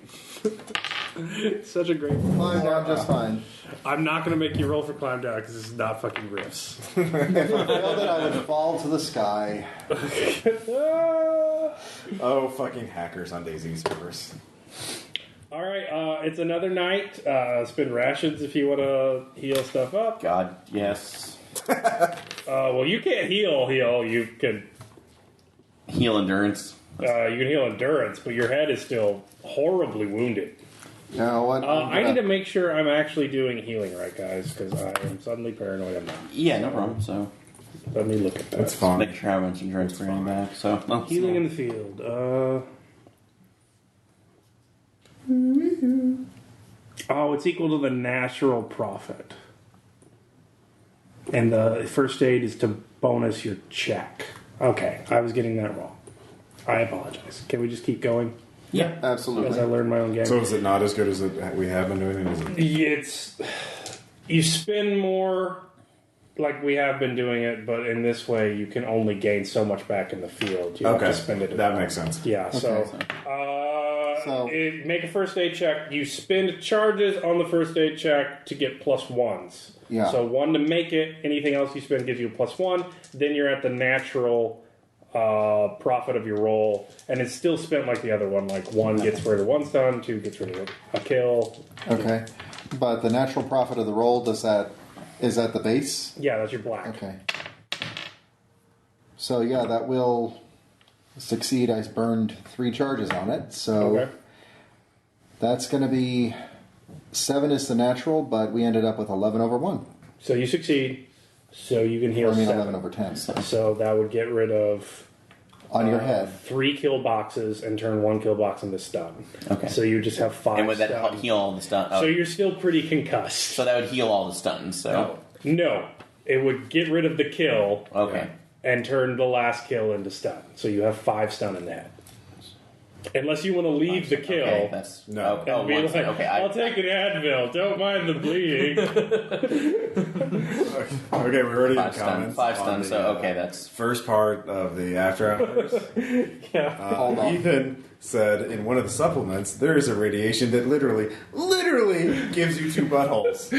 Climb down just fine. I'm not going to make you roll for climb down because this is not fucking riffs. If I failed it, I would fall to the sky. Oh, fucking hackers on Daisy's servers. All right, it's another night. Spend rations if you want to heal stuff up. God, yes. Well, you can't heal. You can Heal endurance. heal endurance, but your head is still horribly wounded. You know what? I need to make sure I'm actually doing healing right, guys, because I am suddenly paranoid I'm not. Yeah, no problem. So, Let me look at that. That's fine. making sure I have endurance for getting back. So, Healing in the field. It's equal to the natural profit. And the first aid is to bonus your check. Okay, I was getting that wrong. I apologize. Can we just keep going yeah. as I Absolutely. learn my own game? So is it not as good as we have been doing? Is it? It's you spend more like we have been doing it, but in this way you can only gain so much back in the field. You have to spend it. That makes sense. Yeah. So make a first aid check. You spend charges on the first aid check to get +1s. Yeah. So 1 to make it. Anything else you spend gives you a +1. Then you're at the natural profit of your roll, and it's still spent like the other one. Like 1 gets rid of 1 stun, 2 gets rid of a kill. Okay. But the natural profit of the roll, is that the base? Yeah, that's your black. Okay. So yeah, that will succeed. I burned 3 charges on it, so Okay. that's going to be 7 is the natural, but we ended up with 11 over 1. So you succeed. So you can heal Or I mean 7. 11 over 10. So. So that would get rid of On your head. 3 kill boxes and turn 1 kill box into stun. Okay. So you just have 5 And would that stun. heal all the stun? So you're still pretty concussed. So that would heal all the stuns. So No. It would get rid of the kill okay. and turn the last kill into stun. So you have 5 stun in the head. Unless you want to leave the kill. Okay, that's No. Oh, and be one like, stun. Okay, I'll take an Advil. Don't mind the bleeding. Okay, we already five did comments. stun. 5 on stun. the, So okay, that's first part of the After Hours. Hold on. Ethan said in one of the supplements, there is a radiation that literally gives you 2 buttholes.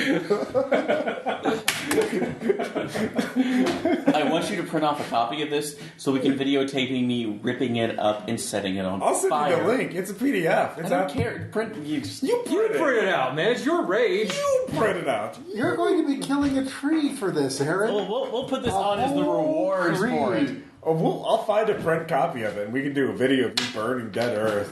I want you to print off a copy of this so we can videotape me ripping it up and setting it on I'll send fire. you the link. It's a PDF. It's I don't out. care. Print you. Just, You print it. Print it out, man. It's your rage. You print it out. You're going to be killing a tree for this, Aaron. We'll put this on as the rewards for it. Oh, I'll find a print copy of it, and we can do a video of you burning dead Earth,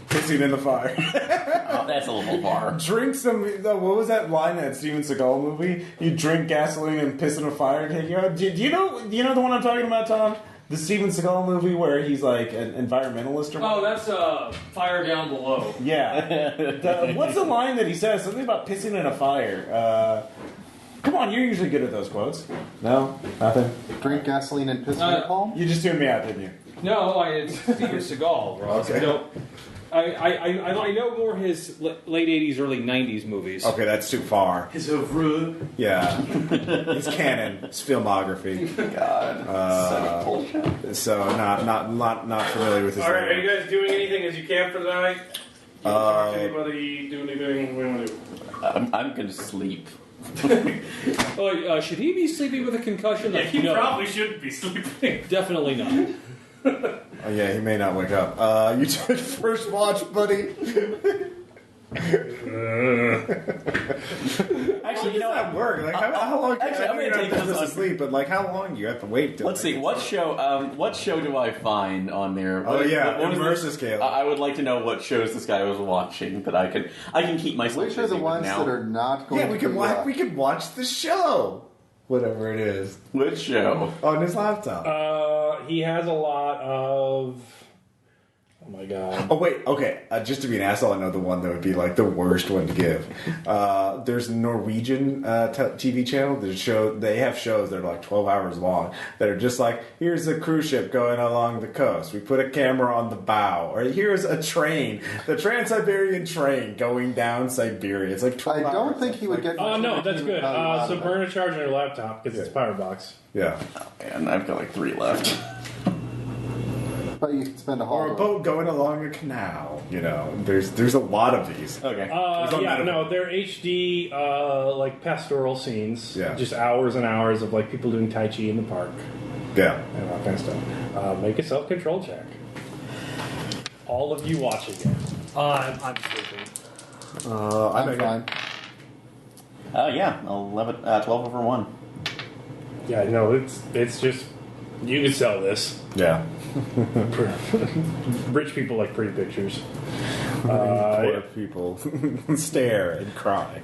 pissing in the fire. Oh, that's a little far. Drink some. What was that line in that Steven Seagal movie? You drink gasoline and piss in a fire and take you out. Do you know the one I'm talking about, Tom? The Steven Seagal movie where he's like an environmentalist or Oh, what? that's Fire Down Below. Yeah. What's the line that he says? Something about pissing in a fire. Come on, you're usually good at those quotes. No? Nothing? Drink gasoline and piss in a palm? You just tuned me out, didn't you? No, it's Steven Seagal, Ross. Okay. No, I know more his late 80s, early 90s movies. Okay, that's too far. His oeuvre. Yeah. It's canon. It's filmography. God. So not familiar with his All right, are name. you guys doing anything as you camp for the night? You want to talk to anybody, do anything we want to do? I'm gonna sleep. Should he be sleeping with a concussion? Yeah, you No, probably shouldn't be sleeping. definitely not. Oh, yeah, he may not wake up. You took first watch, buddy. Actually, you know that work? Like, how long? Actually, I'm gonna take this this to on. sleep, but like, how long do you have to wait? Till Let's see. What show do I find on there? Oh yeah, what is immerse this? scale. I would like to know what shows this guy was watching that I can keep myself. Which are the busy with ones now. that are not going Yeah, to we can be, watch. We can watch the show, whatever it is, Which show? on his laptop. He has a lot of. Oh my god. Oh wait, okay. Just to be an asshole, I know the one that would be like the worst one to give. There's a Norwegian TV channel. They have shows that are like 12 hours long that are just like, here's a cruise ship going along the coast. We put a camera on the bow, or here's a train, the Trans-Siberian train going down Siberia. It's like 12 I hours. don't think he would get Oh much no, that's entertainment good. value out So of it. burn a charge on your laptop because it's power box. Yeah, And I've got like 3 left. But you can spend a or a whole boat going along a canal. You know, there's a lot of these. Okay. They're HD like pastoral scenes. Yeah. Just hours and hours of like people doing Tai Chi in the park Yeah. and all kind of stuff. Make a self-control check. All of you watching it. I'm sleeping. I'm fine. Yeah, 12 over 1. Yeah, no, it's just you could sell this. Yeah. Rich people like pretty pictures. Poor people stare and cry.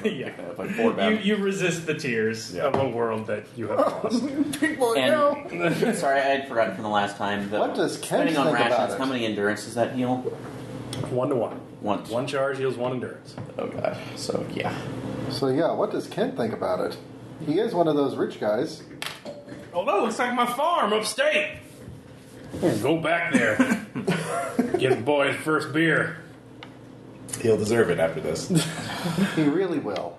Yeah. Like 4 bad. You resist the tears of a world that you have lost. People, And sorry, I had forgotten from the last time. What does Kent depending on think about rations, it? how many endurance does that heal? 1-to-1. One. Charge heals 1 endurance. Oh god. So yeah. So yeah, what does Kent think about it? He is one of those rich guys. Oh, that looks like my farm upstate. Go back there. Get the boy his first beer. He'll deserve it after this. He really will.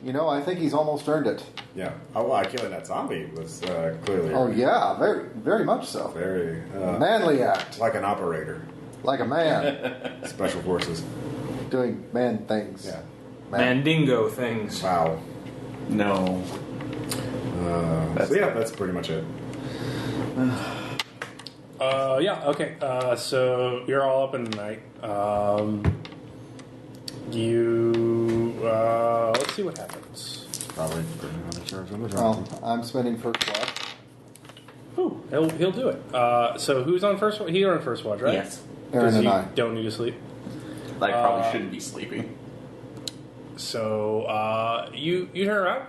You know, I think he's almost earned it. Yeah. Oh, wow, killing that zombie was clearly Oh yeah, very, very much so. very Manly act, like an operator. like a man Special forces. doing man things. Yeah. Mandingo things. Wow. No. So yeah, that's pretty much it. Okay. So you're all up in the night. Let's see what happens. Probably putting on the charge on the Well, I'm spending first watch. Ooh, he'll do it. So who's on first watch? You're on first watch, right? Yes. Aaron Because and you I. don't need to sleep. I probably shouldn't be sleeping. So you turn around,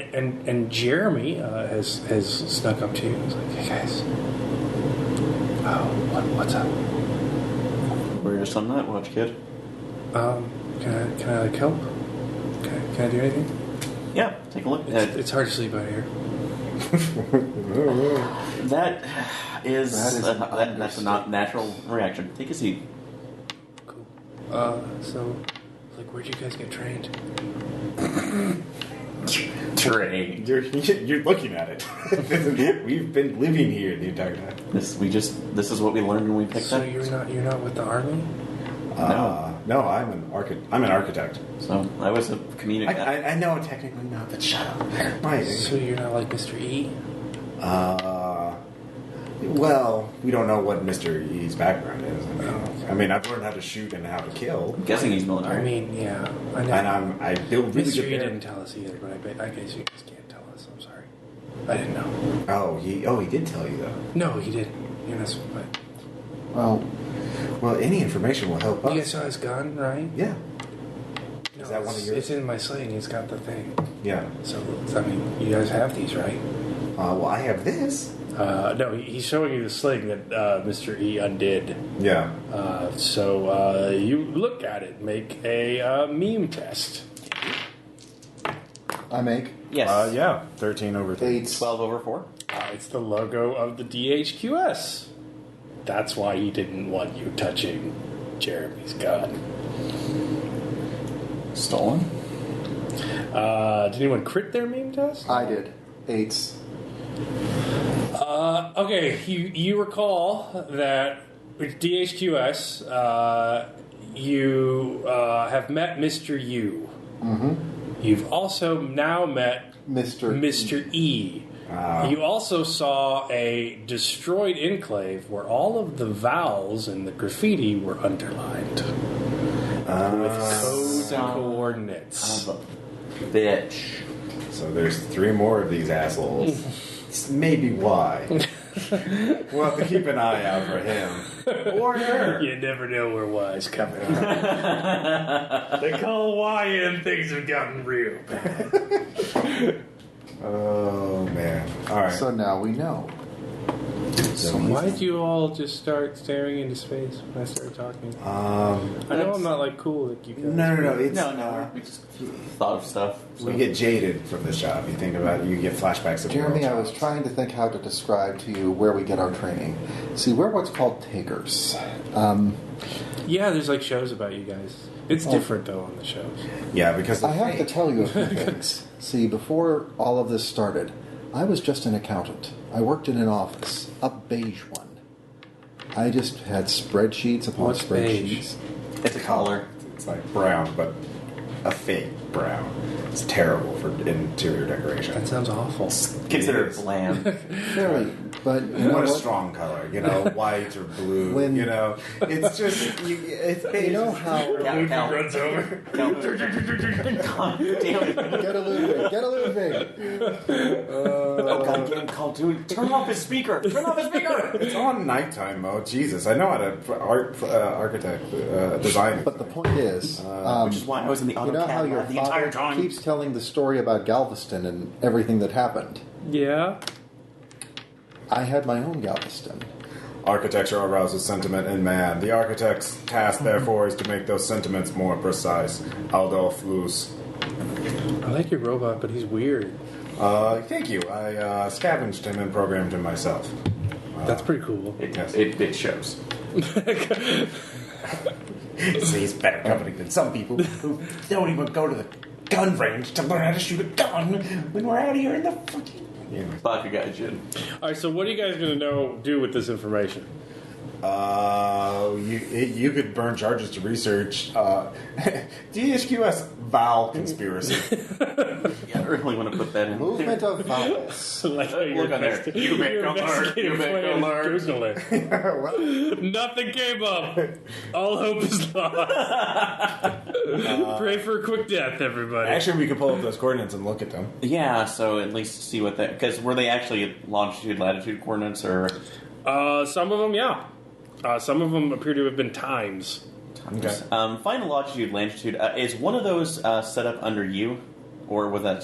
and Jeremy has snuck up to you. He's like, "Hey guys, What's up? We're just on night watch, kid. Can I like help? Can I do anything? Yeah, take a look. It's hard to sleep out here. That is That is that's a not natural reaction. Take a seat. Cool. So, like, where'd you guys get trained? Train. You're looking at it. We've been living here the entire time. This is what we learned when we picked So up. you're not with the army? No, I'm an architect. So I was a communicator. I know technically not, but shut up. Right. So you're not like Mr. E? Well, we don't know what Mr. E's background is. I mean, I've learned how to shoot and how to kill. I'm guessing he's military. I mean, yeah. I know. And I build really Mr. good. E didn't tell us either, but I guess you just can't tell us. I'm sorry. I didn't know. Oh, he did tell you though. No, he didn't. You're not but Well, any information will help us. you guys saw his gun, right? Yeah. No, Is that one of yours? It's in my sling. It's got the thing. Yeah. So, I mean, you guys have these, right? Well, I have this. No, he's showing you the sling that Mr. E undid. Yeah. So you look at it, make a meme test. I make Yes. Yeah. 13 over 3. 8. 12 over 4. It's the logo of the DHQS. That's why he didn't want you touching Jeremy's gun. Stolen. Did anyone crit their meme test? I did 8s. Okay, you recall that with DHQS, you have met Mr. U. Mm-hmm. You've also now met Mr. E. You also saw a destroyed enclave where all of the vowels in the graffiti were underlined with code coordinates. Bitch. So there's 3 more of these assholes. It's maybe why. We'll have to keep an eye out for him. Or her. You never know where Y's coming from. They call Y in, things have gotten real bad. Oh, man. All right. So now we know. So why did you all just start staring into space when I started talking? I know I'm not like cool like you guys. No. It's, No. We just thought of stuff. So. We get jaded from this job. You think about it, you get flashbacks of Jeremy, world I was jobs. trying to think how to describe to you where we get our training. See, we're what's called takers. Yeah, there's like shows about you guys. It's different though on the shows. Yeah, because I have to tell you a few things. See, before all of this started, I was just an accountant. I worked in an office, a beige one. I just had spreadsheets upon What's spreadsheets. It's a color. It's like brown, but a fake brown. It's terrible for interior decoration. That sounds awful. Considered It is. bland. Fairly, but you know What a what? strong color, white or blue. When- It's just it's You know how? Cal. runs over. God damn it. Get a Ludwig. Oh, God, get him called to it. Turn off his speaker. It's on nighttime mode. Jesus, I know how to design it. But the point is, Which is why I was in the you know how AutoCAD your lab the entire father time. keeps telling the story about Galveston and everything that happened. Yeah. I had my own Galveston. Architecture arouses sentiment in man. The architect's task, therefore, is to make those sentiments more precise. Adolf Loos. I like your robot, but he's weird. Thank you. I scavenged him and programmed him myself. That's pretty cool. It shows. So he's better company than some people who don't even go to the gun range to learn how to shoot a gun when we're out here in the fucking... Anyway. Fuck a guy, Jin. All right, so what are you guys going to do with this information? You could burn charges to research DHQS vowel conspiracy. Yeah, I really want to put that in. Movement of vowels. Like how Look on there. You make a learn. You make a learn. Google it. Nothing came up. All hope is lost. Pray for a quick death, everybody. Actually, we could pull up those coordinates and look at them. Yeah, so at least see what that... Because were they actually longitude, latitude coordinates, or... Some of them, yeah. Some of them appear to have been times. Okay. Final longitude, longitude. Is one of those set up under you? Or was that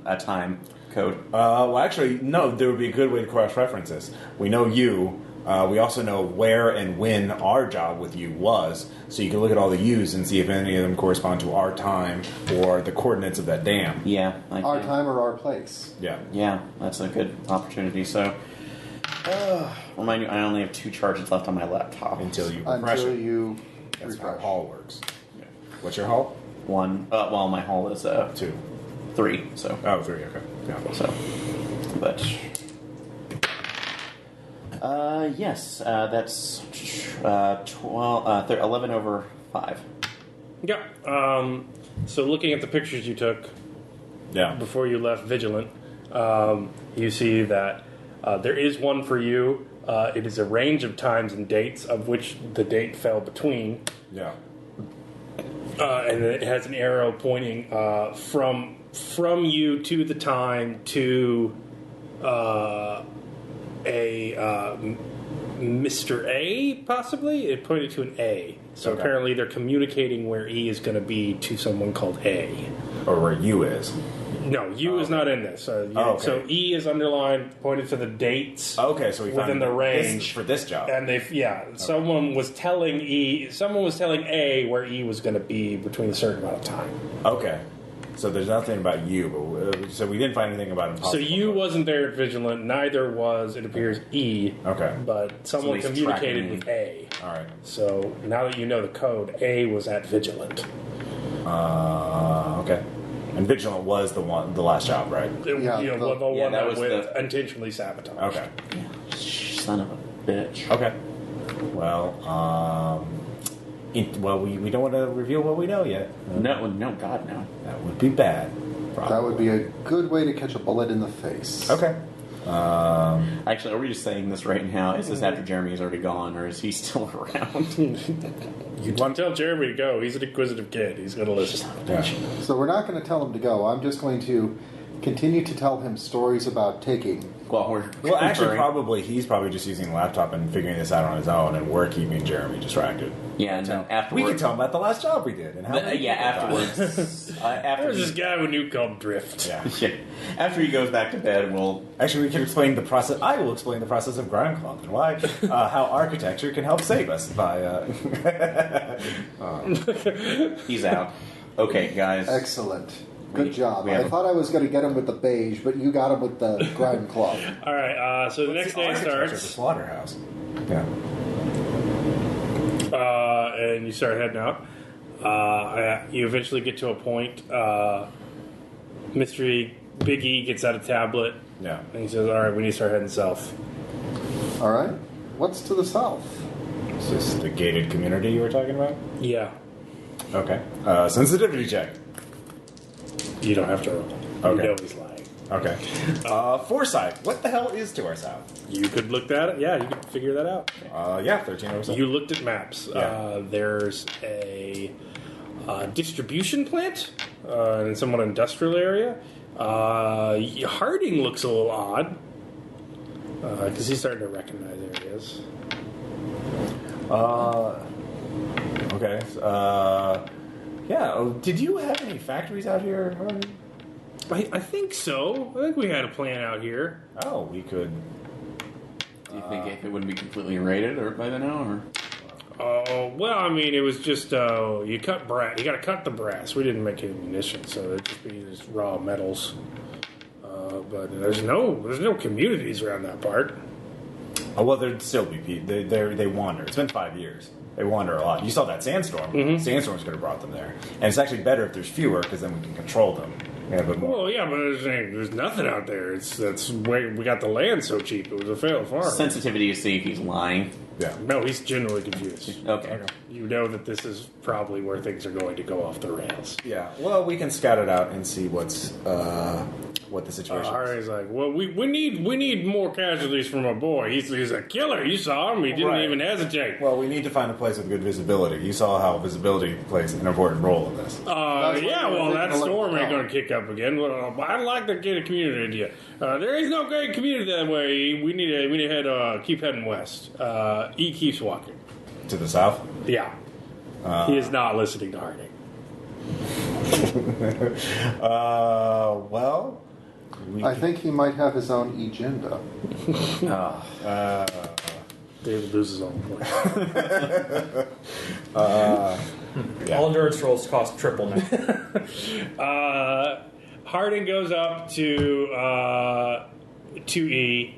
a time code? Well, actually, no, there would be a good way to cross-reference this. We know you. We also know where and when our job with you was, so you can look at all the U's and see if any of them correspond to our time or the coordinates of that dam. Yeah. Our time or our place. Yeah. Yeah, that's a good opportunity. So, remind you, I only have 2 charges left on my laptop. Until you refresh Until it. you That's how refresh. Hall works. What's your Hall? 1. Well, my hull is 2. 3. So, Oh, 3. Okay. Yeah. but yes, that's 11 over 5. Yeah. So looking at the pictures you took Yeah. before you left Vigilant, you see that there is one for you. It is a range of times and dates, of which the date fell between. Yeah. And it has an arrow pointing from you to the time to Mr. A, possibly? It pointed to an A. So Okay. apparently they're communicating where E is going to be to someone called A. Or where you is. No, U is not in this. So, Okay. so E is underlined, pointed to the dates. Okay, so we found Within the this range. for this job. And someone was telling A where E was going to be between a certain amount of time. Okay. So there's nothing about you, but so we didn't find anything about impossible. So you wasn't there at Vigilant, neither was, it appears, E. Okay. But someone Somebody's communicated tracking with A. All right. So now that you know the code, A was at Vigilant. Okay. And Vigilant was the last job, right? Yeah, the the- one Yeah, that that was was the- intentionally sabotaged. Okay. Son of a bitch. Okay. Well, we don't want to reveal what we know yet. No, God, no. That would be bad. Probably. That would be a good way to catch a bullet in the face. Okay. Actually, are we just saying this right now? Is this after Jeremy is already gone, or is he still around? You want to tell Jeremy to go. He's an inquisitive kid. He's going to listen. Yeah. So we're not going to tell him to go. I'm just going to continue to tell him stories about taking. Well, Actually, he's probably just using the laptop and figuring this out on his own, and we're keeping Jeremy distracted. yeah, and then We afterwards. can tell him about the last job we did and how. many people died. Afterwards. After There's this guy we knew called Drift. Yeah. After he goes back to bed, we'll. Actually, we can explain the process. I will explain the process of ground clump and why, how architecture can help save us by. He's out. Okay, guys. Excellent. Good job. we have I thought I was going to get him with the beige, but you got him with the grime club. All right, so the next day Architecture of the starts, slaughterhouse. Yeah. and you start heading out. You eventually get to a point. Mystery Big E gets out a tablet, Yeah. and he says, "All right, we need to start heading south." All right. What's to the south? Is this the gated community you were talking about? Yeah, Okay. Sensitivity check. you don't have to roll. Okay. You know he's lying. Okay. Foresight. What the hell is to our south? You could look that up. Yeah, you could figure that out. 13 over 7. You looked at maps. Yeah. There's a distribution plant in somewhat industrial area. Harding looks a little odd because he's starting to recognize areas. Okay. Yeah. Did you have any factories out here, Harvey? I think so. I think we had a plan out here. Oh, we could. Do you think it wouldn't be completely rated or by then now? Or? Oh well, I mean, it was just you cut brass. You got to cut the brass. We didn't make any munitions, so it'd just be just raw metals. But there's no communities around that part. Oh, well, there'd still be people. They wander. It's been 5 years. They wander a lot. You saw that sandstorm. Mm-hmm. Sandstorms could have brought them there. And it's actually better if there's fewer because then we can control them. Yeah, but more. Well, yeah, but there's nothing out there. We got the land so cheap. It was a failed farm. Sensitivity to see if he's lying. Yeah. No, he's genuinely confused. Okay. You know that this is probably where things are going to go off the rails. Yeah. Well, we can scout it out and see what the situation is. Harry's like, well, we need more casualties from our boy. He's a killer. You saw him. He didn't Right. even hesitate. Well, we need to find a place with good visibility. You saw how visibility plays an important role in this. Yeah, well, that That's what storm we're ain't going to kick up again. Well, I'd like to get a community idea. There is no great community that way. We need to head keep heading west. E keeps walking. To the south? Yeah, he is not listening to Harding. Well, I think he might have his own agenda. David loses all the points. All endurance rolls cost triple now. Harding goes up to E.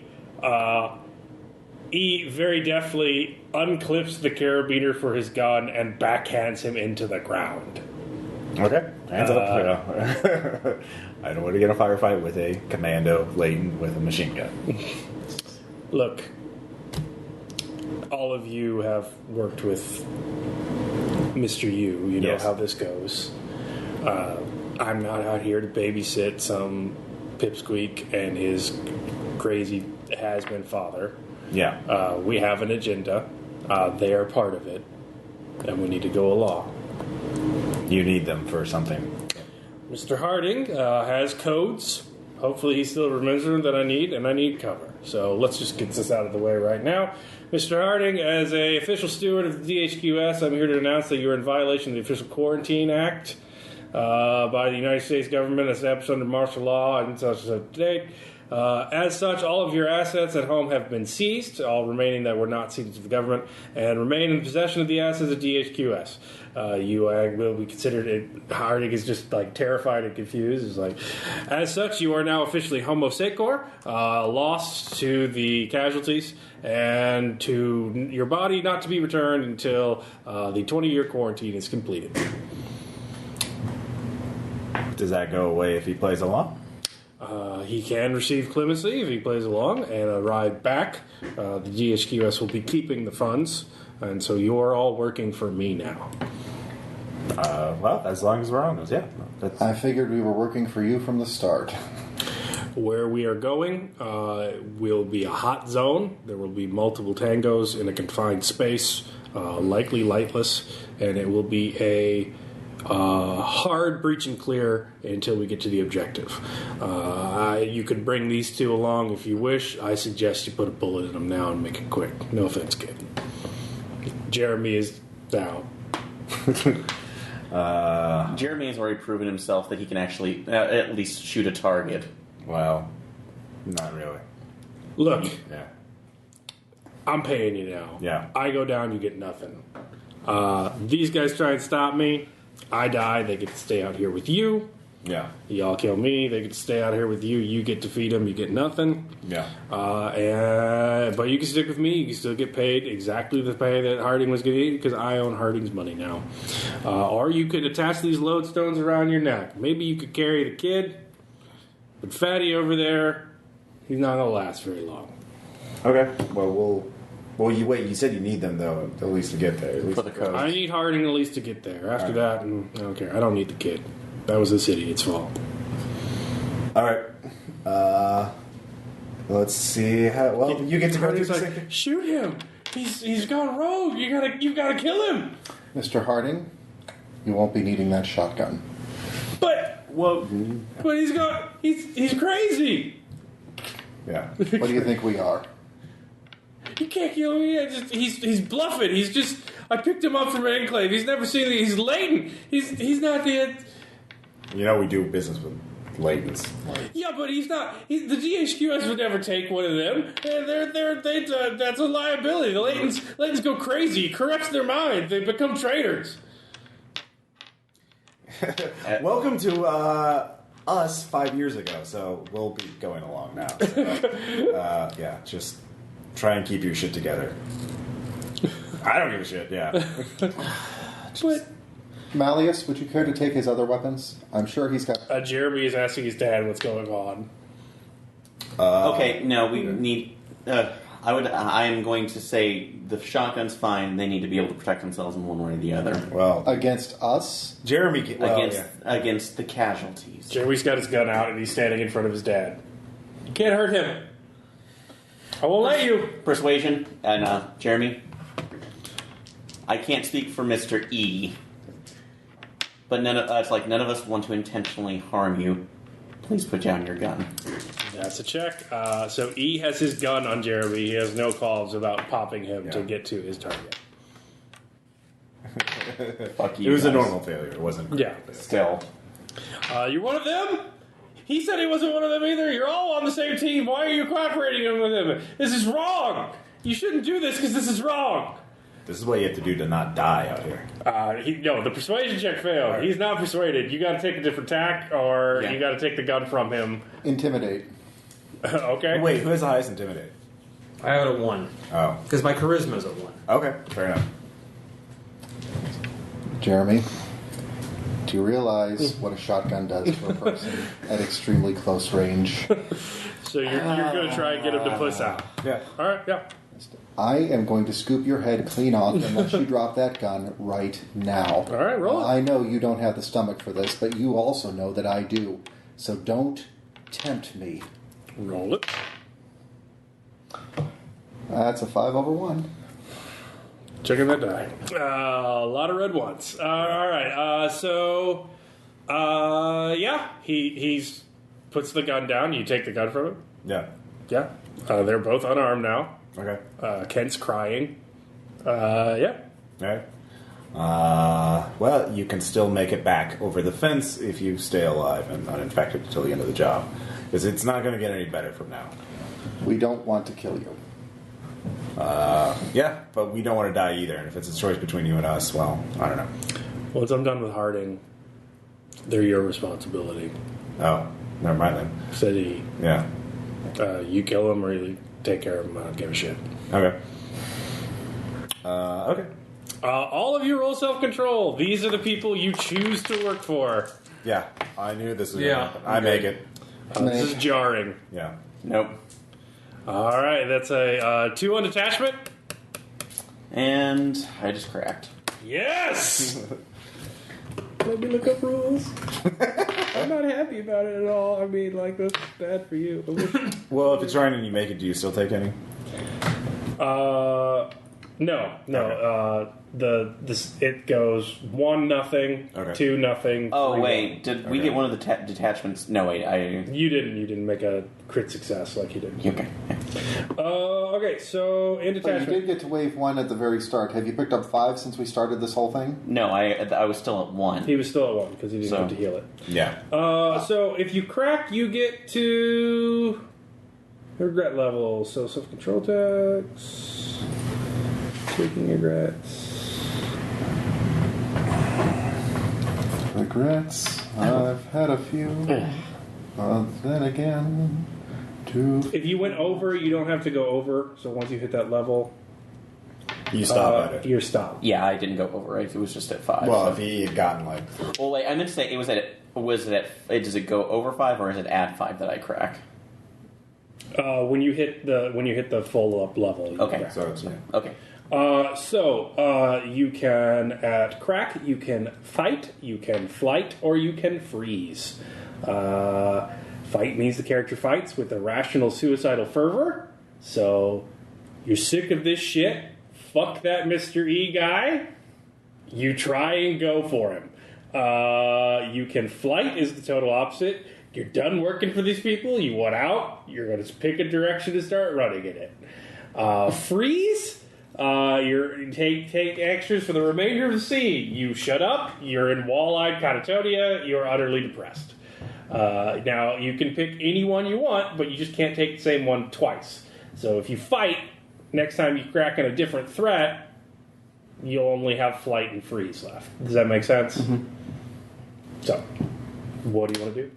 E very deftly unclips the carabiner for his gun and backhands him into the ground. Okay, hands up. I don't want to get a firefight with a commando latent with a machine gun. Look, all of you have worked with Mr. Yu. You know Yes. how this goes. I'm not out here to babysit some pipsqueak and his crazy has-been father. Yeah. We have an agenda. They are part of it, and we need to go along. You need them for something. Mr. Harding has codes. Hopefully he still remembers them that I need, and I need cover. So let's just get this out of the way right now. Mr. Harding, as a official steward of the DHQS, I'm here to announce that you're in violation of the Official Quarantine Act by the United States government established under martial law and such a date. As such, all of your assets at home have been seized, all remaining that were not ceded to the government, and remain in possession of the assets of DHQS. You will be considered. Harding is just like terrified and confused. It's like, as such, you are now officially homo secor, lost to the casualties, and to your body not to be returned until the 20-year quarantine is completed. Does that go away if he plays along? He can receive clemency if he plays along and a ride back. The DHQS will be keeping the funds, and so you're all working for me now. Well, as long as we're on those, yeah. That's... I figured we were working for you from the start. Where we are going will be a hot zone. There will be multiple tangos in a confined space, likely lightless, and it will be a hard breach and clear until we get to the objective. You could bring these two along if you wish. I suggest you put a bullet in them now and make it quick. No offense, kid. Jeremy is down. Jeremy has already proven himself that he can actually at least shoot a target. Well, not really. Look, Yeah. I'm paying you now. Yeah. I go down, you get nothing. These guys try and stop me. I die. They get to stay out here with you. Yeah. Y'all kill me. They get to stay out here with you. You get to feed them. You get nothing. Yeah. But you can stick with me. You can still get paid exactly the pay that Harding was getting because I own Harding's money now. Or you could attach these lodestones around your neck. Maybe you could carry the kid. But Fatty over there, he's not going to last very long. Okay. Well, you wait. You said you need them though, at least to get there. At least For the code. I need Harding at least to get there. After that, I don't care. I don't need the kid. That was this idiot's fault. All right. Let's see. Well, you get to go Harding's through the like, second. shoot him. He's gone rogue. You gotta kill him. Mr. Harding, you won't be needing that shotgun. But he's crazy. Yeah. What do you think we are? You can't kill me. He's bluffing. I picked him up from an enclave. He's never seen it. He's latent. He's not the. You know we do business with latents. Yeah, but he's not. The DHQS would never take one of them. That's a liability. The latents go crazy. He corrupts their mind. They become traitors. Welcome to us 5 years ago. So we'll be going along now. So, yeah, just try and keep your shit together. I don't give a shit. Yeah. But Malleus, would you care to take his other weapons? I'm sure he's got... Jeremy is asking his dad what's going on. Okay, no, we need. I am going to say the shotgun's fine. They need to be able to protect themselves in one way or the other Well, Against us? Jeremy. Well, against the casualties. Jeremy's got his gun out and he's standing in front of his dad. You can't hurt him. I won't let you. Persuasion and Jeremy. I can't speak for Mr. E, but none of us want to intentionally harm you. Please put down your gun. That's a check. So E has his gun on Jeremy. He has no calls about popping him to get to his target. Fuck you. It was a guys. normal failure. It wasn't. Yeah. Still. You're one of them? He said he wasn't one of them either. You're all on the same team. Why are you cooperating with him? This is wrong. You shouldn't do this because this is wrong. This is what you have to do to not die out here. No, the persuasion check failed. Right. He's not persuaded. You got to take a different tack, or you got to take the gun from him. Intimidate. Okay. Wait, who has the highest intimidate? I had a 1 Oh, because my charisma is a 1. okay, fair enough. Jeremy, do you realize what a shotgun does to a person at extremely close range? So you're going to try and get him to puss out. Yeah. All right. Yeah. I am going to scoop your head clean off unless you drop that gun right now. All right, roll it. I know you don't have the stomach for this, but you also know that I do. So don't tempt me. Roll it. That's a 5 over 1. Checking that die. A lot of red ones. All right. He's puts the gun down. You take the gun from him. Yeah. Yeah. They're both unarmed now. Okay. Kent's crying. Yeah. All right. Well, you can still make it back over the fence if you stay alive and uninfected until the end of the job. Because it's not going to get any better from now. We don't want to kill you. Yeah, but we don't want to die either. And if it's a choice between you and us, well, I don't know. Once I'm done with Harding, they're your responsibility. Oh, never mind then. Said he. Yeah. You kill him or you take care of him. I don't give a shit. Okay. Okay. All of you roll self-control. These are the people you choose to work for. Yeah, I knew this was Yeah, going to happen. I make it. This is jarring. Yeah. Nope. All right, that's a 2 on detachment. And I just cracked. Yes! Let me look up rules. I'm not happy about it at all. I mean, like, that's bad for you. Well, if it's raining and you make it, do you still take any? No. It goes 1-0, Okay. 2-0. Oh 3-1. wait, did we Okay. get one of the detachments? No, wait, You didn't make a crit success like he did. Okay. Okay, so in But you detachment. did get to wave 1 at the very start. Have you picked up 5 since we started this whole thing? No, I was still at 1. He was still at 1 because he didn't So- get to heal it. Yeah. So if you crack, you get to regret level. So self-control tax, taking regrets. Regrets. I've had a few. Then again, If you went over, you don't have to go over. So once you hit that level, You stop at it. you're stopped. Yeah, I didn't go over. It was just at 5. Well, so. if he had gotten like... Well, wait, I meant to say it was at. Was it at? Does it go over 5 or is it at 5 that I crack? When you hit the full up level. you Okay. crack. So it's... Okay. You can at crack, you can fight, you can flight, or you can freeze. Fight means the character fights with irrational suicidal fervor. So you're sick of this shit. Fuck that Mr. E guy. You try and go for him. You can flight is the total opposite. You're done working for these people. You want out. You're going to pick a direction to start running in it. Freeze. You take extras for the remainder of the scene. You shut up. You're in wall-eyed catatonia. You're utterly depressed. Now you can pick any one you want, but you just can't take the same one twice. So if you fight, next time you crack on a different threat, you'll only have flight and freeze left. Does that make sense? Mm-hmm. So, what do you want to do?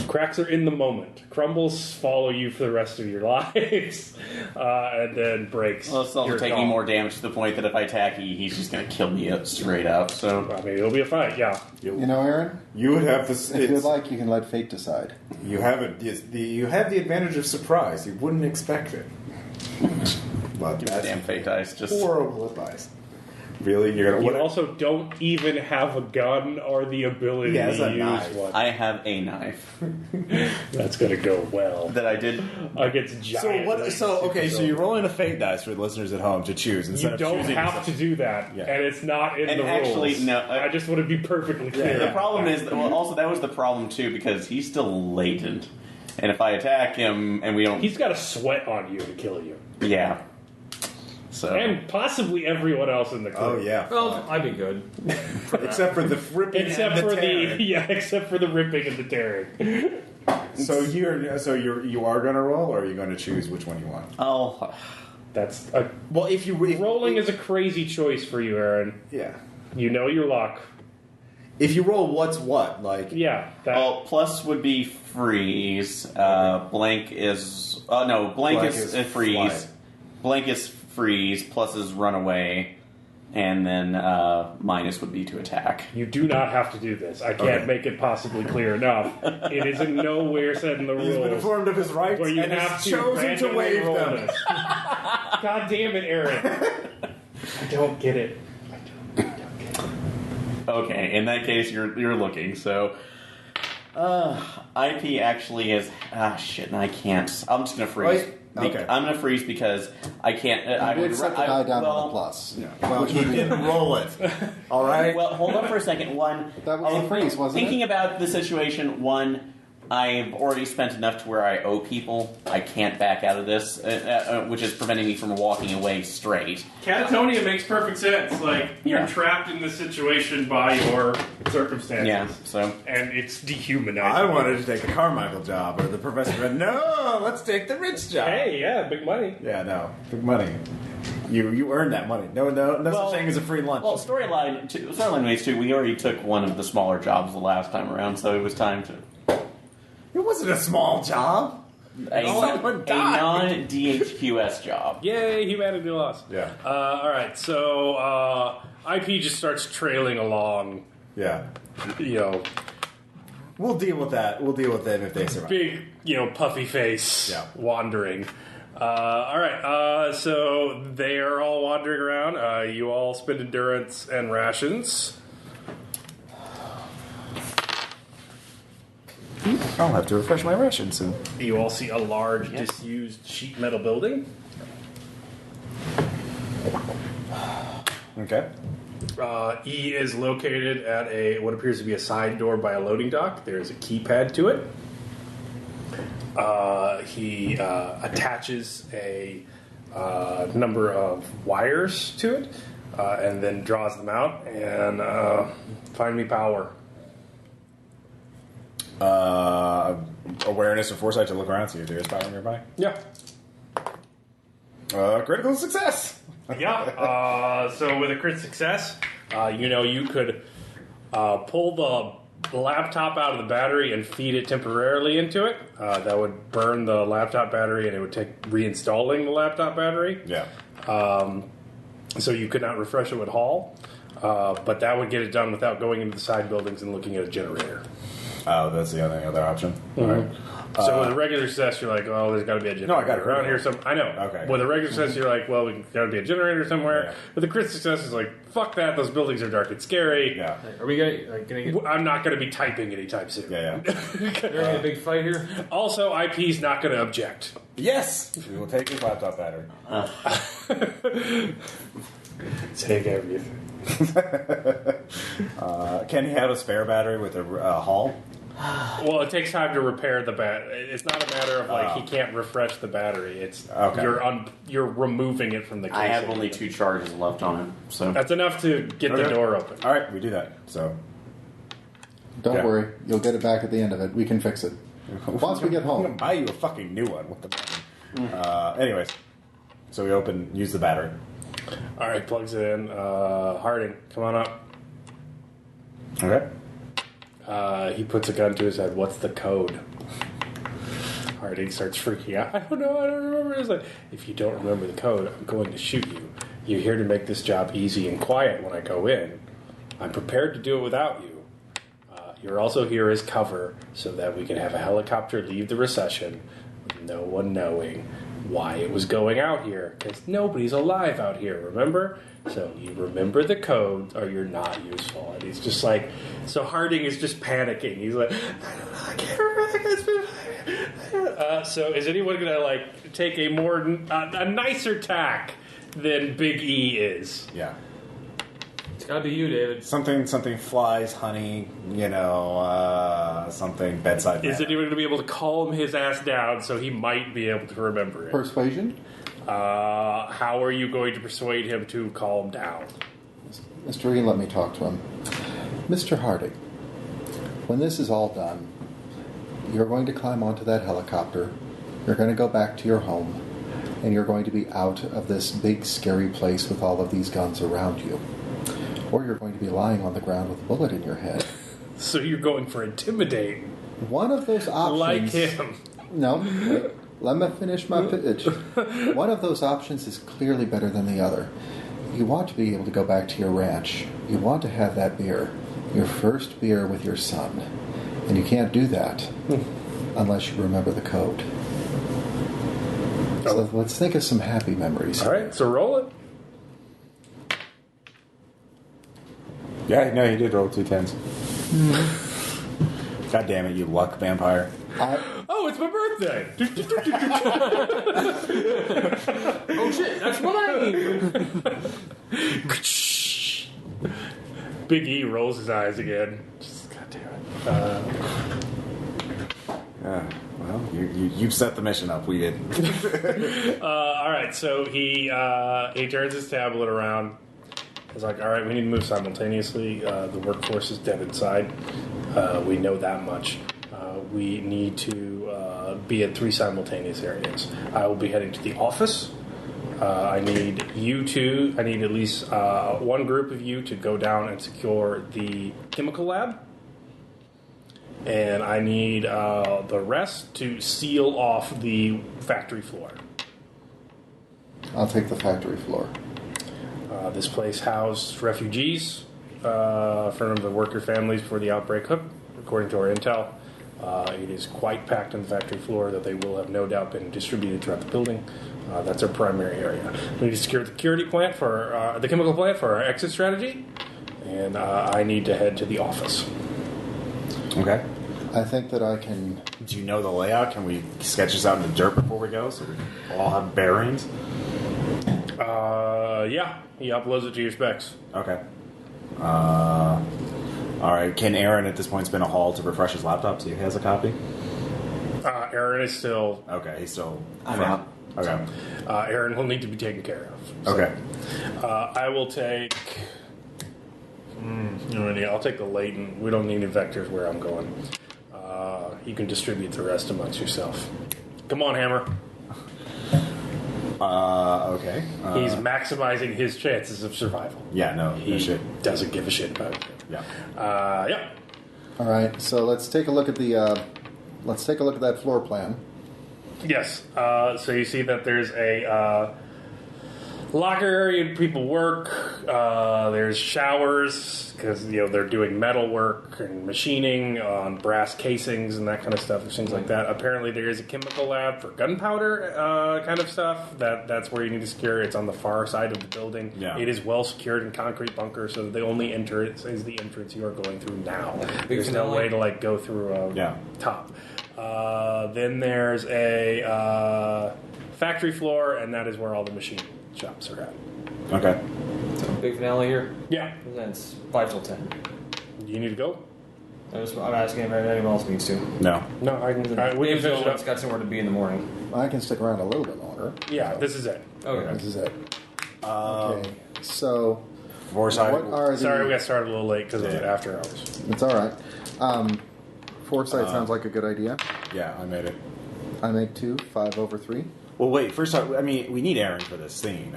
Cracks are in the moment. Crumbles follow you for the rest of your lives, and then breaks. Well, it's also you're taking gone. more damage to the point that if I attack, he's just going to kill me up straight up. So I mean, it'll be a fight, yeah. you know, Aaron, You would have this... if you'd like, you can let fate decide. You have you have the advantage of surprise. You wouldn't expect it. But give me that's damn fate dice. Just horrible advice. Really, you're gonna. You also don't even have a gun or the ability He has to a use knife. one. I have a knife That's going to go well that I did. against giant. So what? knives. So okay. So you're rolling a fate dice for the listeners at home to choose instead You of don't choosing have to do that, Yeah. and it's not in And the actually, rules. no, I just want to be perfectly clear. The problem is, well, also that was the problem too because he's still latent, and if I attack him and we don't, He's got to sweat on you to kill you, yeah. So and possibly everyone else in the crew. Oh yeah. Well, I'd be good. Except for the ripping Except and the for tearing. except for the ripping and the tearing. So you are going to roll, or are you going to choose which one you want? Oh, That's Well, if rolling is a crazy choice for you, Aaron. yeah. You know your luck. If you roll, what's what? Like Yeah. well, plus would be freeze. Blank is blank is freeze. flight. Blank is freeze. Plus is run away, and then minus would be to attack. You do not have to do this. I can't make it possibly clear enough. It is in nowhere said in the He's been rules informed of his rights where you and have has to chosen to randomly waive roll them. this. God damn it, Aaron! I don't get it. Okay, in that case, you're looking. So, IP actually is shit. And I can't. I'm just gonna freeze. Wait, okay. I'm gonna freeze because I can't. I You would did set the die down on a plus. Yeah. Well, he didn't roll it. All right. Well, hold on for a second. One, That was a freeze, wasn't thinking it? about the situation. One, I've already spent enough to where I owe people. I can't back out of this, which is preventing me from walking away straight. Catatonia makes perfect sense. Like, you're Yeah. trapped in this situation by your circumstances. Yeah. So. And it's dehumanizing. I wanted to take the Carmichael job, or the professor said, "No, let's take the rich job." Hey, yeah, big money. Yeah, no, big money. You earned that money. No such thing as a free lunch. Well, storyline ways too. We already took one of the smaller jobs the last time around, so it was time to. It wasn't a small job. A Someone died. non-DHQS job. Yay, humanity lost. Yeah. Alright, so IP just starts trailing along, Yeah. you know, We'll deal with that. We'll deal with them if they survive. big, puffy face Yeah. wandering. Alright, so they are all wandering around. You all spend endurance and rations. I'll have to refresh my ration soon. You all see a large, disused sheet metal building. Okay. E is located at what appears to be a side door by a loading dock. There's a keypad to it. He attaches a number of wires to it, and then draws them out and find me power. Awareness and foresight to look around, see if there is power nearby. Yeah. Critical success. Yeah. So with a crit success, you could pull the laptop out of the battery and feed it temporarily into it. That would burn the laptop battery, and it would take reinstalling the laptop battery. Yeah. So you could not refresh it with Hall, but that would get it done without going into the side buildings and looking at a generator. Oh, that's the other option. All right. So with a regular success, you're like, oh, there's got to be a generator. No, I got it around here. I know. Okay. With a regular success, you're like, well, there's got to be a generator somewhere. Yeah. With a crit success, it's like, fuck that. Those buildings are dark and scary. Yeah. Are we gonna get I'm not going to be typing anytime soon. Yeah. a big fight here? Also, IP's not going to object. Yes. We will take his laptop battery. Take everything. Can he have a spare battery with a Hall? Well, it takes time to repair the battery. It's not a matter of like he can't refresh the battery. It's Okay. you're removing it from the case. I have only 2 charges left on it, so That's enough to get the Okay. door open. All right, we do that. So Don't Yeah. worry, you'll get it back at the end of it. We can fix it. Once we get I'm gonna home. buy you a fucking new one with the money. Anyways, so we use the battery. All right, plugs it in. Harding, come on up. Okay. He puts a gun to his head. What's the code? Harding starts freaking out. I don't know. I don't remember. It's like, if you don't remember the code, I'm going to shoot you. You're here to make this job easy and quiet when I go in. I'm prepared to do it without you. You're also here as cover so that we can have a helicopter leave the recession with no one knowing why it was going out here. Because nobody's alive out here, remember? So you remember the code or you're not useful. And he's just like, so Harding is just panicking. He's like, I can't remember the code. So is anyone going to like take a a nicer tack than Big E is? Yeah. It's gotta be you, David. Something flies, honey. Something bedside. Is manner. anyone going to be able to calm his ass down so he might be able to remember it? Persuasion? How are you going to persuade him to calm down? Mr. E, let me talk to him. Mr. Harding, when this is all done, You're going to climb onto that helicopter. You're going to go back to your home. And you're going to be out of this big, scary place with all of these guns around you. Or you're going to be lying on the ground with a bullet in your head. So you're going for intimidate. One of those options... Like him. No, wait, let me finish my pitch. One of those options is clearly better than the other. You want to be able to go back to your ranch. You want to have that beer. Your first beer with your son. And you can't do that unless you remember the code. So let's think of some happy memories. All right, so roll it. Yeah, no, he did roll 2 10s. God damn it, you luck vampire. Oh, it's my birthday. Oh shit, that's mine! Big E rolls his eyes again. Just, God damn it. Well, you set the mission up. We didn't. All right, so he turns his tablet around. He's like, all right, we need to move simultaneously. The workforce is dead inside. We know that much. We need to be at 3 simultaneous areas. I will be heading to the office. I need at least one group of you to go down and secure the chemical lab. And I need the rest to seal off the factory floor. I'll take the factory floor. This place housed refugees from the worker families before the outbreak. According to our intel, it is quite packed on the factory floor that they will have no doubt been distributed throughout the building. That's our primary area. We need to secure the security plant for the chemical plant for our exit strategy, and I need to head to the office. Okay. I think that I can... Do you know the layout? Can we sketch this out in the dirt before we go so we all have bearings? Yeah. He uploads it to your specs. Okay. All right. Can Aaron at this point spin a haul to refresh his laptop so he has a copy? Aaron is still... Okay, he's still... I'm out. Okay. Aaron will need to be taken care of. So, Okay. I will take... I'll take the latent. We don't need any vectors where I'm going. You can distribute the rest amongst yourself. Come on, Hammer. Okay. He's maximizing his chances of survival. Yeah, no He shit. doesn't give a shit about it. Yeah. Yeah. All right, so let's take a look at the... let's take a look at that floor plan. Yes. So you see that there's a locker area people work. There's showers because they're doing metal work and machining on brass casings and that kind of stuff. There's things like that. Apparently, there is a chemical lab for gunpowder kind of stuff. That's where you need to secure. It's on the far side of the building. Yeah. It is well secured in concrete bunker, so the only entrance is the entrance you are going through now. There's no way to go through a top. Then there's a factory floor, and that is where all the machine shops are at. Okay. So big finale here. Yeah. That's 5 till 10. You need to go? I'm asking if anyone else needs to. No. No, I can. We can finish it It's up. got somewhere to be in the morning. I can stick around a little bit longer. Yeah, this is it. Okay. This is it. Okay, so... Foresight. What are the... Sorry, we got started a little late because of the after hours. It's all right. Foresight sounds like a good idea. Yeah, I made it. I make 2, 5 over 3. Well, wait. First off, we need Aaron for this scene.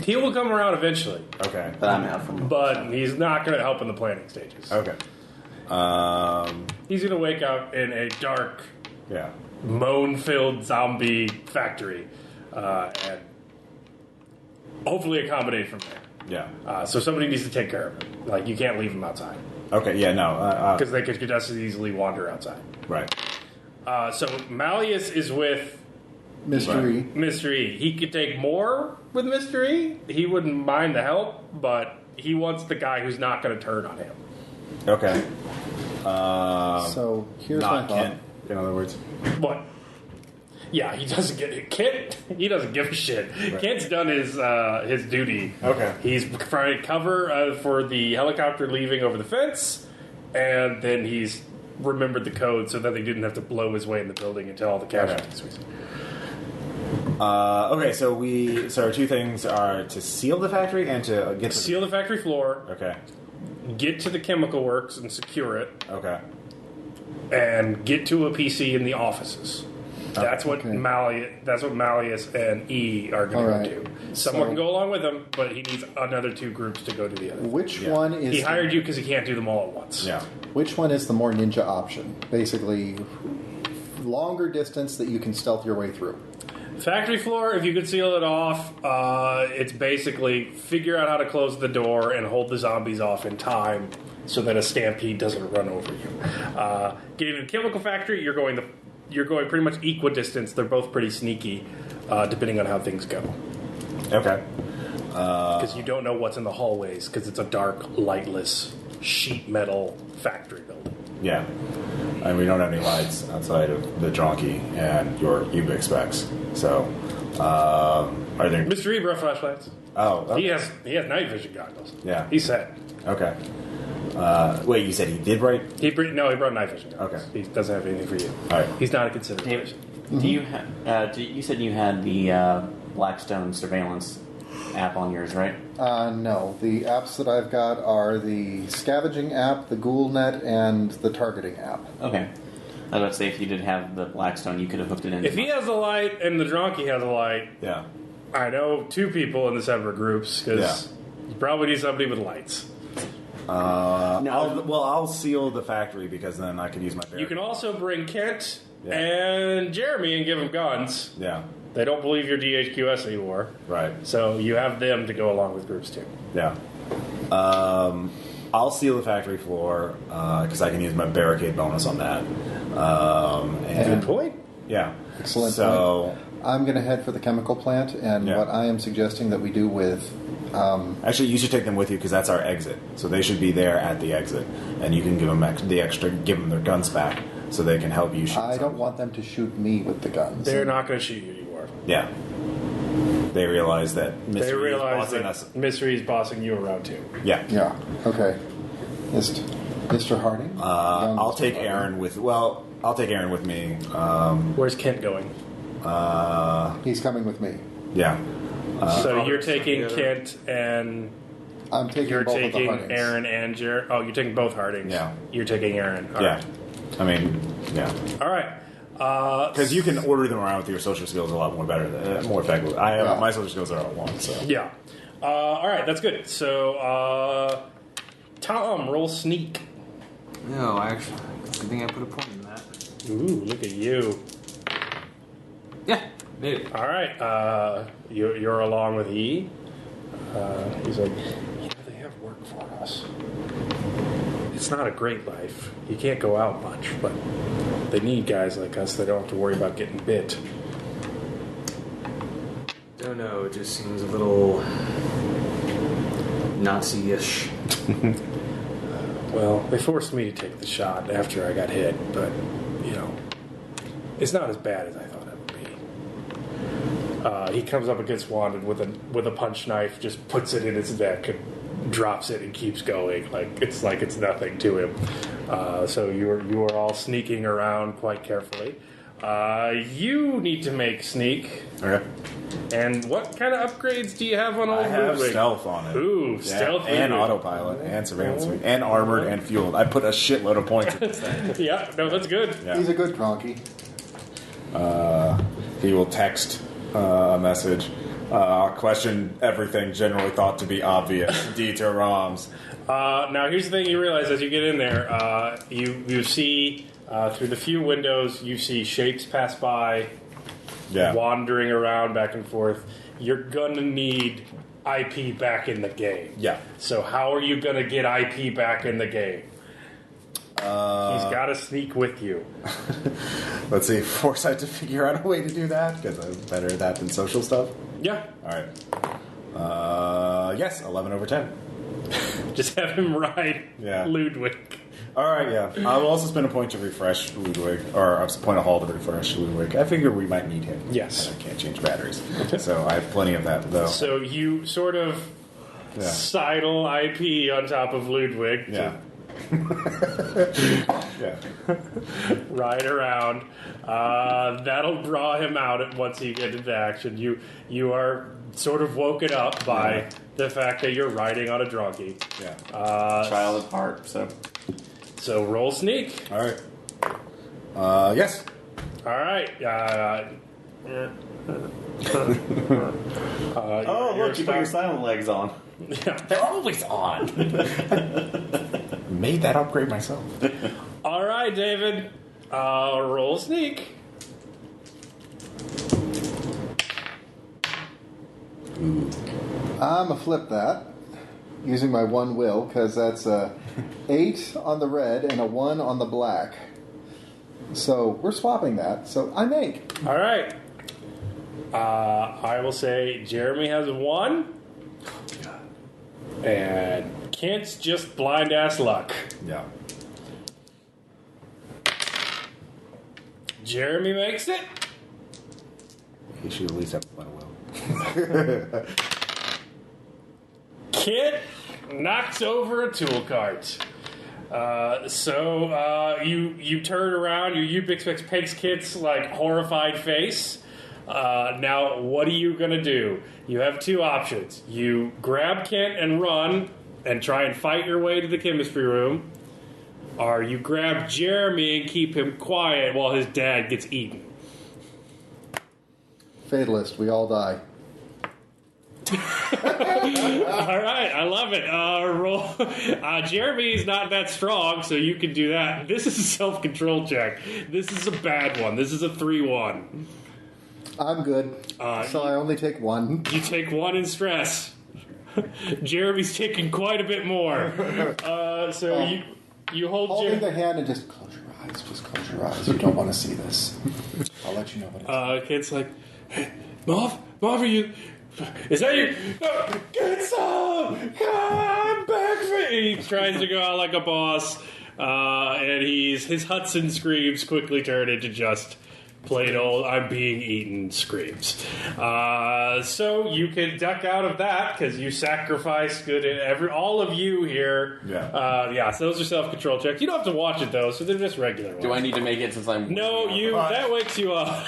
He will come around eventually, Okay. But I'm out from. but he's not going to help in the planning stages. Okay. He's going to wake up in a dark, Yeah. moan-filled zombie factory, and hopefully accommodate from there. Yeah. So somebody needs to take care of him. You can't leave him outside Okay. Yeah. No. because they could just as easily wander outside. Right. So Malleus is with Mystery. Mystery. He could take more with Mystery. He wouldn't mind the help, but he wants the guy who's not going to turn on him. Okay. So here's my Not thought. Kent. In other words. What? Yeah, he doesn't get Kent. He doesn't give a shit. Right. Kent's done his duty. Okay. He's provided cover for the helicopter leaving over the fence, and then he's remembered the code so that they didn't have to blow his way in the building until all the casualties. Okay. So our 2 things are to seal the factory and to get Seal the factory floor. Okay. Get to the chemical works and secure it. Okay. and get to a PC in the offices. That's what Malleus and E are going to go do. Someone can go along with him, but he needs another 2 groups to go to the other. Which one is... He hired you because he can't do them all at once. Yeah. Which one is the more ninja option? Basically, longer distance that you can stealth your way through. Factory floor, if you could seal it off, it's basically figure out how to close the door and hold the zombies off in time so that a stampede doesn't run over you. Getting to the chemical factory, you're going pretty much equidistance. They're both pretty sneaky, depending on how things go. Okay. Because you don't know what's in the hallways, because it's a dark, lightless, sheet metal factory building. Yeah. And we don't have any lights outside of the Dronky and your Ubix specs. So, are there... Mr. E brought flashlights. Oh. Okay. He has night vision goggles. Yeah. He's set. Okay. Wait, you said he did write? He brought night vision goggles. Okay. He doesn't have anything for you. All right. He's not a consideration. Do you you said you had the Blackstone surveillance app on yours, right? No. The apps that I've got are the scavenging app, the GhoulNet, and the targeting app. Okay. I was about to say, if you did have the Blackstone, you could have hooked it in. If he has a light and the Dronky has a light, Yeah. I know 2 people in the separate groups, because you probably need somebody with lights. I'll seal the factory because then I can use my... You can also bring Kent and Jeremy and give them guns. Yeah. They don't believe you're DHQS anymore. Right. So you have them to go along with groups too. Yeah. I'll seal the factory floor because I can use my barricade bonus on that. Good point. Yeah. Excellent So point. I'm going to head for the chemical plant, and what I am suggesting that we do with... actually, you should take them with you because that's our exit. So they should be there at the exit, and you can give them give them their guns back so they can help you shoot. I don't want them to shoot me with the guns. They're not going to shoot you anymore. Yeah. They realize that Mystery is bossing us. Mystery is bossing you around too. Yeah. Yeah. Okay. Mr. Harding. I'll take Aaron with. Well, I'll take Aaron with me. Where's Kent going? He's coming with me. Yeah. So you're taking Kent and I'm taking you're both taking of the Hardings. Aaron and Jared. Oh, you're taking both Hardings. Yeah. You're taking Aaron. All Yeah. right. I mean, yeah. All right. Because you can order them around with your social skills a lot more more effectively. My social skills are all 1. So Yeah. All right, that's good. So, Tom, roll sneak. No, actually, I think I put a point in that. Ooh, look at you. Yeah, made it. All right, you're along with E. He's like, they have work for us. It's not a great life. You can't go out much, but they need guys like us that don't have to worry about getting bit. Don't know, it just seems a little Nazi-ish. Well, they forced me to take the shot after I got hit, but, it's not as bad as I thought it would be. He comes up against Wanda with a punch knife, just puts it in his neck and drops it and keeps going. It's nothing to him. So you are all sneaking around quite carefully. You need to make sneak. okay. And what kind of upgrades do you have on old I have Ludwig? stealth on it. Ooh, Yeah, stealth and Ludwig. autopilot and surveillance suite and armored and fueled. I put a shitload of points in this thing. Yeah, no, that's good. Yeah. He's a good Cronky. He will text a message. Question everything generally thought to be obvious. D to ROMs. Now, here's the thing you realize as you get in there. You see, through the few windows, you see shapes pass by, Yeah. wandering around back and forth. You're going to need IP back in the game. Yeah. So how are you going to get IP back in the game? He's got to sneak with you. Let's see. Foresight to figure out a way to do that because I'm better at that than social stuff. Yeah. All right. Yes, 11 over 10. Just have him ride Ludwig. All right, yeah. I will also spend a point to refresh Ludwig, or a point of haul to refresh Ludwig. I figure we might need him. Yes. I can't change batteries. So I have plenty of that, though. So you sort of sidle IP on top of Ludwig to Yeah. Yeah. ride around. That'll draw him out once you get into action. You are sort of woken up by the fact that you're riding on a donkey. Yeah. Child at heart, so. So roll sneak. All right. Yes. All right. Oh, look, you put your silent legs on. They're always on. Made that upgrade myself. All right, David. Roll sneak. I'm going to flip that using my one will, because that's a 8 on the red and a 1 on the black. So we're swapping that. So I make. All right. I will say Jeremy has a 1. And Kent's just blind ass luck. Yeah. Jeremy makes it. He should at least have one will. Kent knocks over a tool cart. So you turn around, you Ubix Pigs Kit's like horrified face. Now, what are you gonna do? You have 2 options. You grab Kent and run and try and fight your way to the chemistry room, or you grab Jeremy and keep him quiet while his dad gets eaten. Fatalist, we all die. All right, I love it. Roll. Jeremy's not that strong, so you can do that. This is a self-control check. This is a bad one. This is a 3-1. I'm good. So I only take 1. You take 1 in stress. Jeremy's taking quite a bit more. So you hold Holding Jeremy. the hand and just close your eyes. Just close your eyes. You don't want to see this. I'll let you know what it is. Kid's like, hey, Marv, are you? Is that you? Get some! Come back for me! He tries to go out like a boss, and his Hudson screams quickly turn into just plain old "I'm being eaten" screams. So you can duck out of that because you sacrificed all of you here. Yeah. So those are self-control checks. You don't have to watch it though, so they're just regular ones. Do I need to make it since I'm... No, that wakes you up.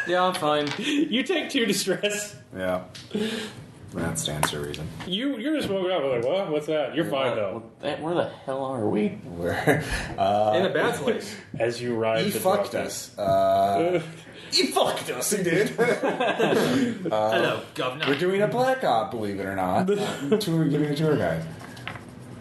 Yeah, I'm fine. You take 2 distress. Yeah. That stands to reason. You're just woken up like, what? What's that? You're fine though. Where the hell are we? Where In a bad place. As you ride, he the fucked darkness. us. He fucked us. He did. Hello, Governor. We're doing a black op, believe it or not. Giving a tour guide.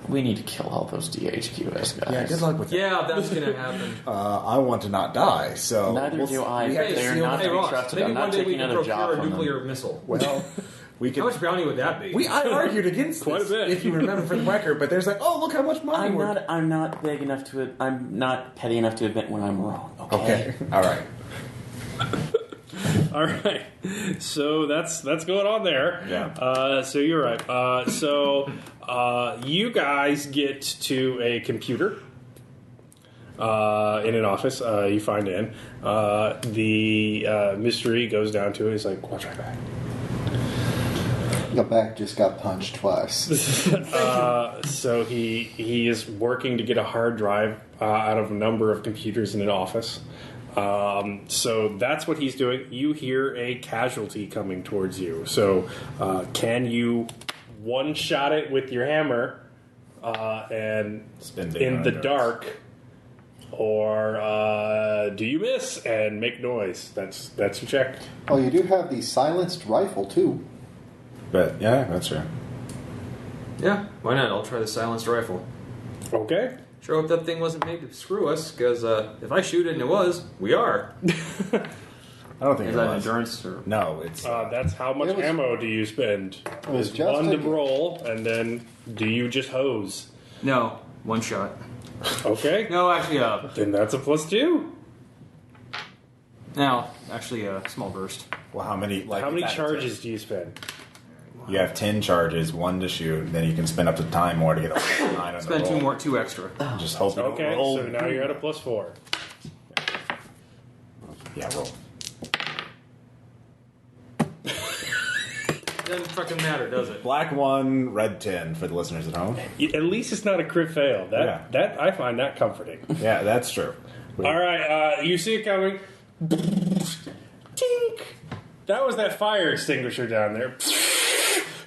We need to kill all those DHQS guys. Yeah, good luck with that. Yeah, that's gonna happen. I want to not die, so Neither do I. we have to They're seal not the- to be Ross, trusted. maybe I'm one not day we taking can another job procure a from them. nuclear missile. Well, we How could. much bounty would that be? I argued against Quite a this, bit. if you remember for the record. But there's like, oh, look how much money we're. I'm not big enough to. I'm not petty enough to admit when I'm wrong. Okay, all right. All right. So that's going on there. Yeah. So you're right. So you guys get to a computer in an office. You find in. The mystery goes down to it. He's like, watch my back. Your back just got punched twice. So he is working to get a hard drive out of a number of computers in an office. So that's what he's doing. You hear a casualty coming towards you. So can you one-shot it with your hammer and Spin in the dark, or do you miss and make noise? That's your check. Oh, you do have the silenced rifle, too. But yeah, that's right. Yeah, why not? I'll try the silenced rifle. Okay. Sure hope that thing wasn't made to screw us, because if I shoot it and it was, we are. I don't think Is it that was. endurance or? No, it's That's how much It was- ammo do you spend? was Is just one to a- roll, and then do you just hose? No, one shot. Okay. No, actually, Then that's a +2. no, actually, a small burst. well. How many? Like How many that- charges do you spend? You have 10 charges, 1 to shoot. Then you can spend up to time more to get a 9 on the Spend roll. two extra. Just hope you don't Okay, roll. so now you're at a +4. Yeah, roll. Doesn't fucking matter, does it? Black 1, red 10 for the listeners at home. At least it's not a crit fail. Yeah. That I find that comforting. Yeah, that's true. All right, you see it coming. Tink. That was that fire extinguisher down there.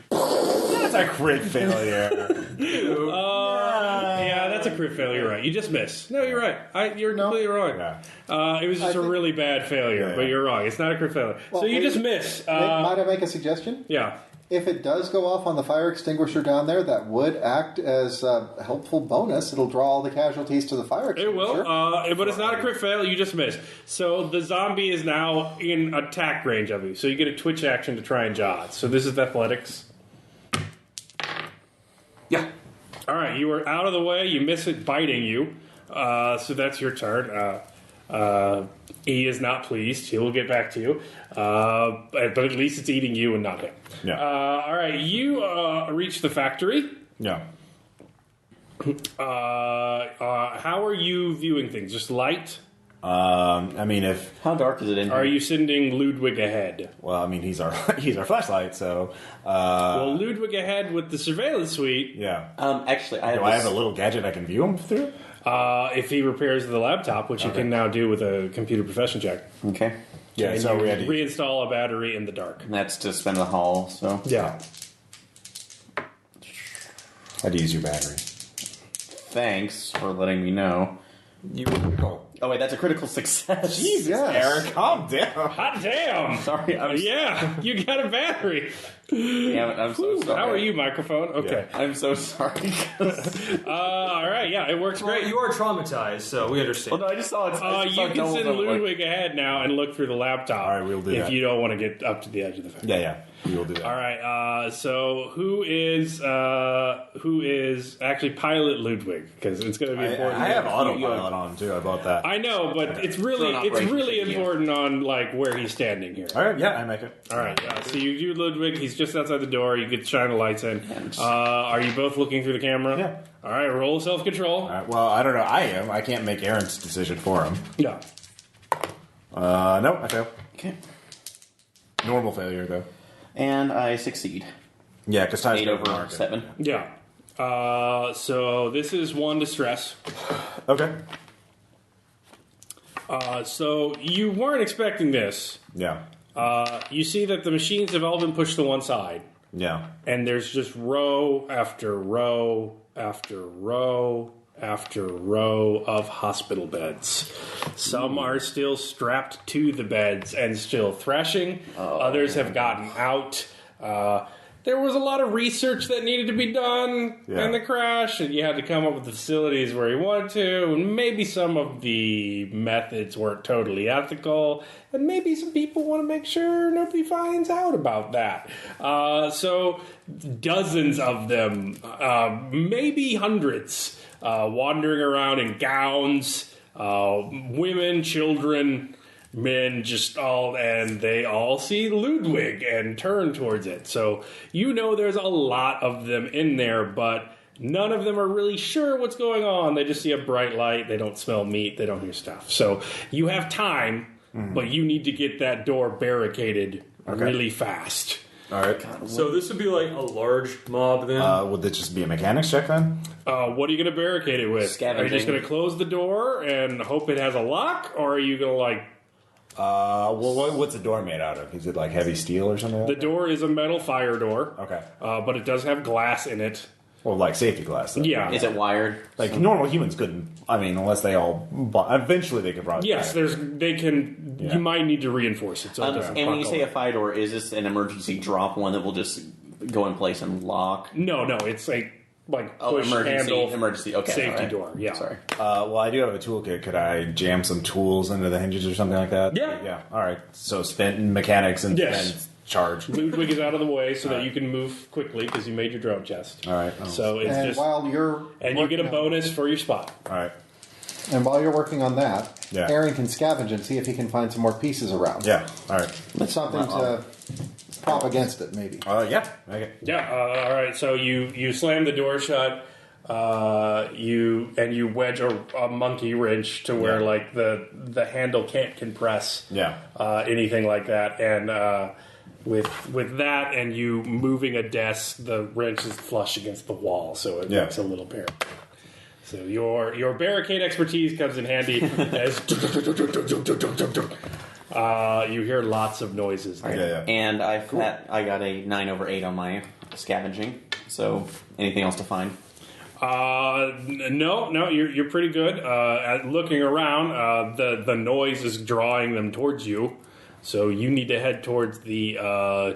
That's a crit failure. Yeah, that's a a crit failure, right? You just miss. No, you're right. You're completely wrong. Yeah. It was just a really bad failure, but you're wrong. It's not a crit failure. Well, so you just miss. Might I make a suggestion? Yeah. If it does go off on the fire extinguisher down there, that would act as a helpful bonus. It'll draw all the casualties to the fire It extinguisher. will, but it's not a crit fail. You just missed. So the zombie is now in attack range of you. So you get a twitch action to try and dodge. So this is athletics. Yeah. All right, you are out of the way. You miss it biting you. So that's your turn. He is not pleased. He will get back to you. But at least it's eating you and not him. Yeah. All right, you reach the factory. Yeah. How are you viewing things? Just light? I mean, How dark is it in here? Are you sending Ludwig ahead? well, I mean, he's our flashlight, so Well, Ludwig ahead with the surveillance suite. yeah. Actually, I have, Do I have a little gadget I can view him through? If he repairs the laptop, which you can now do with a computer profession check, Okay. Yeah. and So you we had to. reinstall a battery in the dark. And that's to spend the hall, so. Yeah. Had to use your battery. Thanks for letting me know. You were Oh, wait, that's a critical success. Jesus, Yes. Eric, calm down. Hot damn! Sorry, I'm Yeah, you got a battery. Damn it, I'm so Whew, sorry. how are you, microphone? Okay. I'm so sorry. All right, yeah, it works Well, great. you are traumatized, so we understand. Well, no, I just saw it. I just saw You it can double send double, like- Ludwig ahead now and look through the laptop. All right, we'll do if that. you don't want to get up to the edge of the factory. Yeah, we will do that. All right. So who is actually pilot Ludwig? Because it's going to be important. I have autopilot on too. I bought that. I know, but it's really Drone operation, yeah. important on like where he's standing here. All right, yeah, I make it. All right. So you do Ludwig. He's just outside the door. You get to shine the lights in. Are you both looking through the camera? Yeah. All right. Roll self-control. All right, well, I don't know. I am. I can't make Aaron's decision for him. Yeah. No, I fail. Okay. Normal failure though. And I succeed. Yeah, because Ty's 8 over 7. Yeah. So this is 1 distress. Okay. So you weren't expecting this. Yeah. You see that the machines have all been pushed to one side. Yeah. And there's just row after row after row after row of hospital beds. Some are still strapped to the beds and still thrashing. Others have gotten out. There was a lot of research that needed to be done in the crash, and you had to come up with the facilities where you wanted to, and maybe some of the methods weren't totally ethical, and maybe some people want to make sure nobody finds out about that. So dozens of them, maybe hundreds, wandering around in gowns, women, children, men, just all, and they all see Ludwig and turn towards it. So you know there's a lot of them in there, but none of them are really sure what's going on. They just see a bright light. They don't smell meat. They don't hear stuff. So you have time, but you need to get that door barricaded really fast. All right. So this would be like a large mob then? Would this just be a mechanics check then? What are you going to barricade it with? Scavenging. Are you just going to close the door and hope it has a lock, or are you going to like... Well, what's the door made out of? Is it like heavy steel or something? The door is a metal fire door. Okay. But it does have glass in it. Well, like safety glass. Though. Yeah. Is it wired? Like normal humans couldn't. I mean, unless they all. Eventually, they could probably. Yes, they can. Yeah. You might need to reinforce it. So it doesn't And when you buckle. say a fire door, is this an emergency drop one that will just go in place and lock? No, it's a push handle emergency. Okay, safety all right. door. Yeah. Sorry. Well, I do have a toolkit. Could I jam some tools into the hinges or something like that? Yeah. Yeah. All right. So spend mechanics and Yes. charge. Ludwig is out of the way so that you can move quickly because you made your drone chest. All right. So it's And just while you're and you get a working on- bonus for your spot. All right. And while you're working on that, Yeah. Aaron can scavenge and see if he can find some more pieces around. Yeah. All right. Something to prop against it, maybe. Yeah. Okay. Yeah. All right. So you slam the door shut. You wedge a monkey wrench to where like the handle can't compress. Yeah. Anything like that, and with that and you moving a desk, the wrench is flush against the wall, so it makes a little barricade. So your barricade expertise comes in handy as you hear lots of noises. Yeah. And I got a 9 over 8 on my scavenging. So anything else to find? No, you're pretty good. At looking around, the noise is drawing them towards you, so you need to head towards the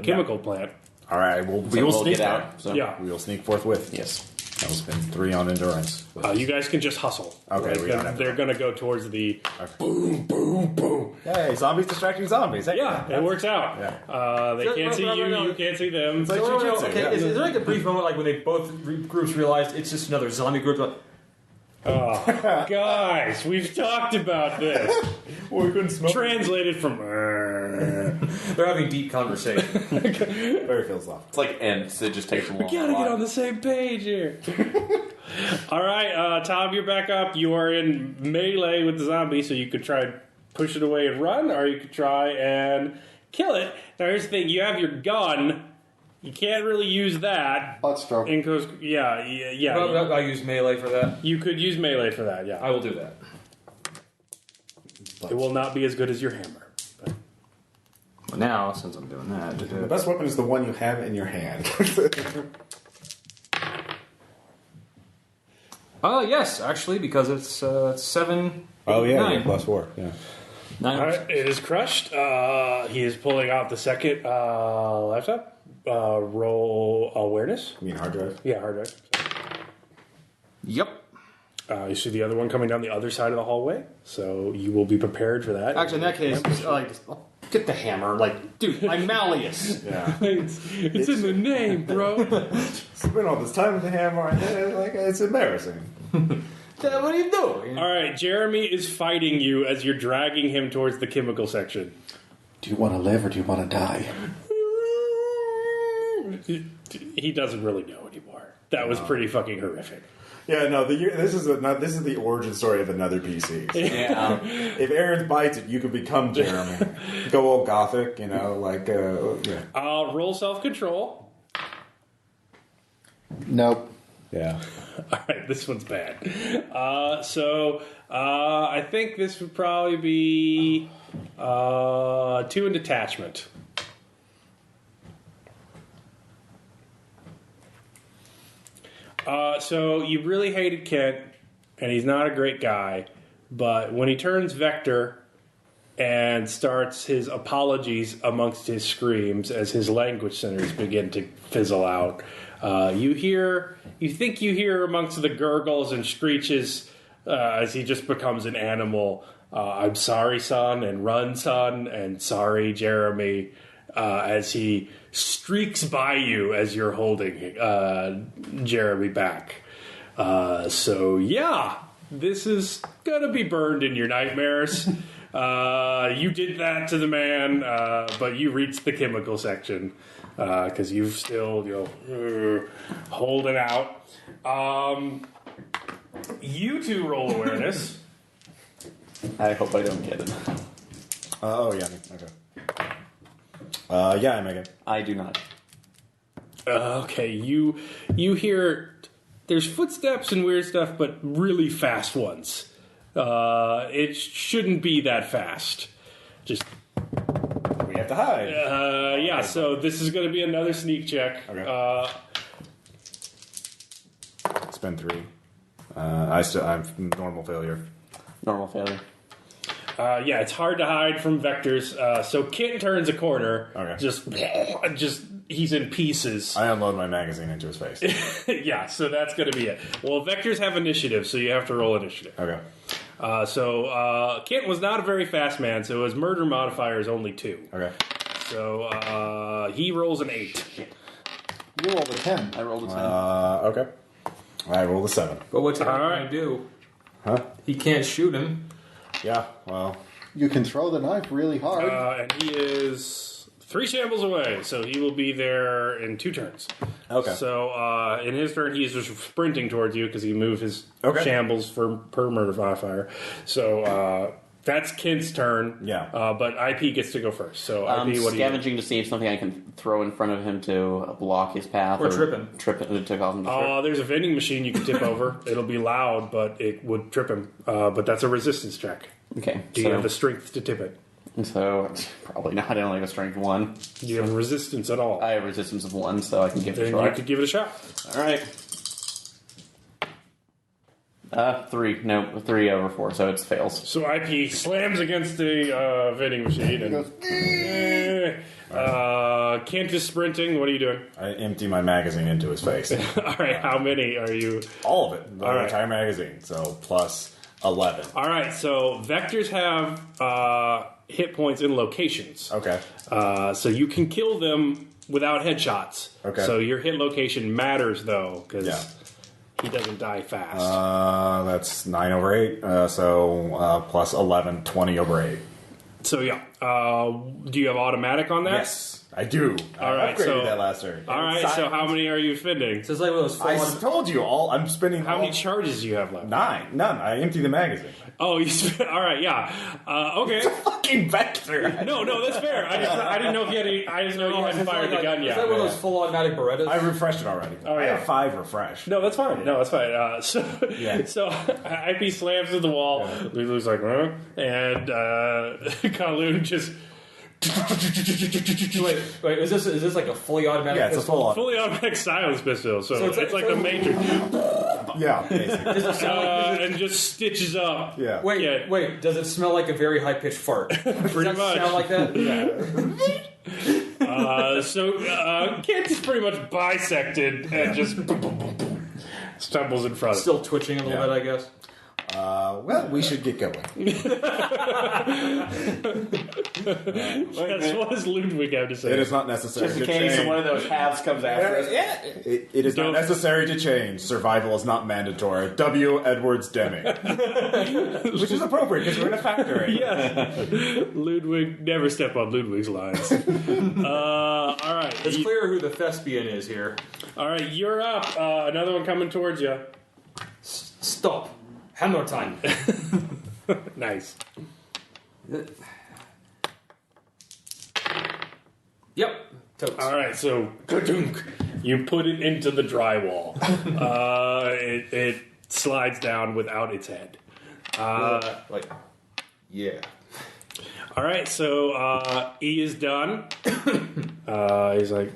chemical plant. All right, we will We'll sneak get out. out. So. Yeah. We will sneak forthwith. Yes. I will spend 3 on endurance. You guys can just hustle. Okay, we don't have to- they're going to go towards the. Hey, zombies distracting zombies. Hey, Yeah, it works out. Yeah. They can't see you. You can't see them. like jujitsu, Okay, yeah. is there like a brief moment like when they both groups realized it's just another zombie group? Like, Guys, we've talked about this. Well, we couldn't smell. Translated from. they're having deep conversation. Very philosophical. It's like ants. It just takes a long Gotta get on the same page here. All right, Tom, you're back up. You are in melee with the zombie, so you could try and push it away and run, or you could try and kill it. Now, here's the thing: you have your gun. You can't really use that. Butt stroke. Yeah. I use melee for that. You could use melee for that. Yeah, I will do that. it will not be as good as your hammer. But. Well, now, since I'm doing that, The best weapon is the one you have in your hand. Yes, actually, because it's 7. Oh yeah, 9. you're +4. Yeah. 9. All right, it is crushed. He is pulling out the second laptop. Roll awareness. You mean hard drive? Yeah, hard drive. Yep. You see the other one coming down the other side of the hallway, so you will be prepared for that. Actually, in that case, get the hammer. Like, dude, I'm Malleus. Yeah. it's in the name, bro. Spent all this time with the hammer, and it's embarrassing. What are you doing? All right, Jeremy is fighting you as you're dragging him towards the chemical section. Do you want to live or do you want to die? He doesn't really know anymore. That was pretty fucking horrific. Yeah, no. This is the origin story of another PC. Yeah. If Aaron bites it, you could become Jeremy. Go all gothic, yeah. Roll self-control. Nope. Yeah. All right, this one's bad. I think this would probably be 2 in detachment. So you really hated Kent, and he's not a great guy, but when he turns Vector and starts his apologies amongst his screams as his language centers begin to fizzle out, you think you hear amongst the gurgles and screeches as he just becomes an animal, I'm sorry, son, and run, son, and sorry, Jeremy, as he streaks by you as you're holding Jeremy back. This is gonna be burned in your nightmares. You did that to the man, but you reached the chemical section because you've still holding out. You two roll awareness. I hope I don't get it. Yeah. Okay. Yeah, I make it. I do not. Okay, you hear there's footsteps and weird stuff, but really fast ones. It shouldn't be that fast. Just We have to hide. so this is going to be another sneak check. Okay. Spend 3. I'm normal failure. Normal failure. It's hard to hide from vectors. So Kit turns a corner. Okay. Just he's in pieces. I unload my magazine into his face. Yeah, so that's going to be it. Well, vectors have initiative, so you have to roll initiative. Okay. Kit was not a very fast man, so his murder modifier is only 2. Okay. So he rolls an 8. You rolled a 10. I rolled a 10. Okay. I rolled a 7. But what's he All going right. to do? Huh? He can't shoot him. Yeah. Well. You can throw the knife really hard. And he is 3 shambles away, so he will be there in 2 turns. Okay. So in his turn, he's just sprinting towards you because he moved his Okay. shambles per murder modifier. So that's Kent's turn. Yeah. But IP gets to go first. So IP, I'm what do you do? scavenging to see if something I can throw in front of him to block his path. Or trip him. Trip it to cause him to trip. There's a vending machine you can tip over. It'll be loud, but it would trip him. But that's a resistance check. Okay. Do you have the strength to tip it? So probably not. I only have a strength 1. Do you have resistance at all? I have resistance of 1, so I can give it a Then try. you could give it a shot. All right. 3. No, 3 over 4, so it fails. So IP slams against the vending machine and Kent is sprinting. What are you doing? I empty my magazine into his face. All right, how many are you? All of it. The All right. entire magazine. So plus 11. All right, so vectors have hit points in locations. Okay. So you can kill them without headshots. Okay. So your hit location matters, though, because Yeah. he doesn't die fast. That's 9 over 8. So plus 11, 20 over 8. So, yeah. Do you have automatic on that? Yes, I do. All I right, upgraded so- that last turn. All right, so how many are you spending? So it's like one of those full I on. told you all. I'm spending How all- many charges do you have left? 9. None. I empty the magazine. Oh, you spent. All right, yeah. Okay. Fucking vector. No, that's fair. I didn't know if you had any. I didn't know you hadn't fired the gun Is yet. that one of those full automatic Berettas? I refreshed it already. Oh, I yeah. have 5 refreshed. No, that's fine. No, that's fine. Yeah. So IP slams to the wall. Lulu's like, huh? And Kowloon just Wait, is this like a fully automatic? Yeah, it's a pistol? full on. fully automatic silence pistol. So, it's it's like- like the Matrix, Yeah, basically. Does it sound like? and just stitches up. Yeah. Wait, Yeah. wait. Does it smell like a very high pitched fart? Pretty much. Sound like that? Kent is pretty much bisected and just stumbles in front of. Still twitching a little Yeah. bit, I guess. Well, we should get going. What does Ludwig have to say? It is not necessary Just in to case change. one of those halves comes after us. It is not necessary to change. Survival is not mandatory. W. Edwards Deming. Which is appropriate because we're in a factory. Ludwig, never step on Ludwig's lines. All right. It's clear who the thespian is here. All right, you're up. Another one coming towards you. Stop. Hammer time. Nice. Yep. Totes. All right, so ka-dunk, you put it into the drywall. It slides down without its head. Like, yeah. All right, so E is done. He's like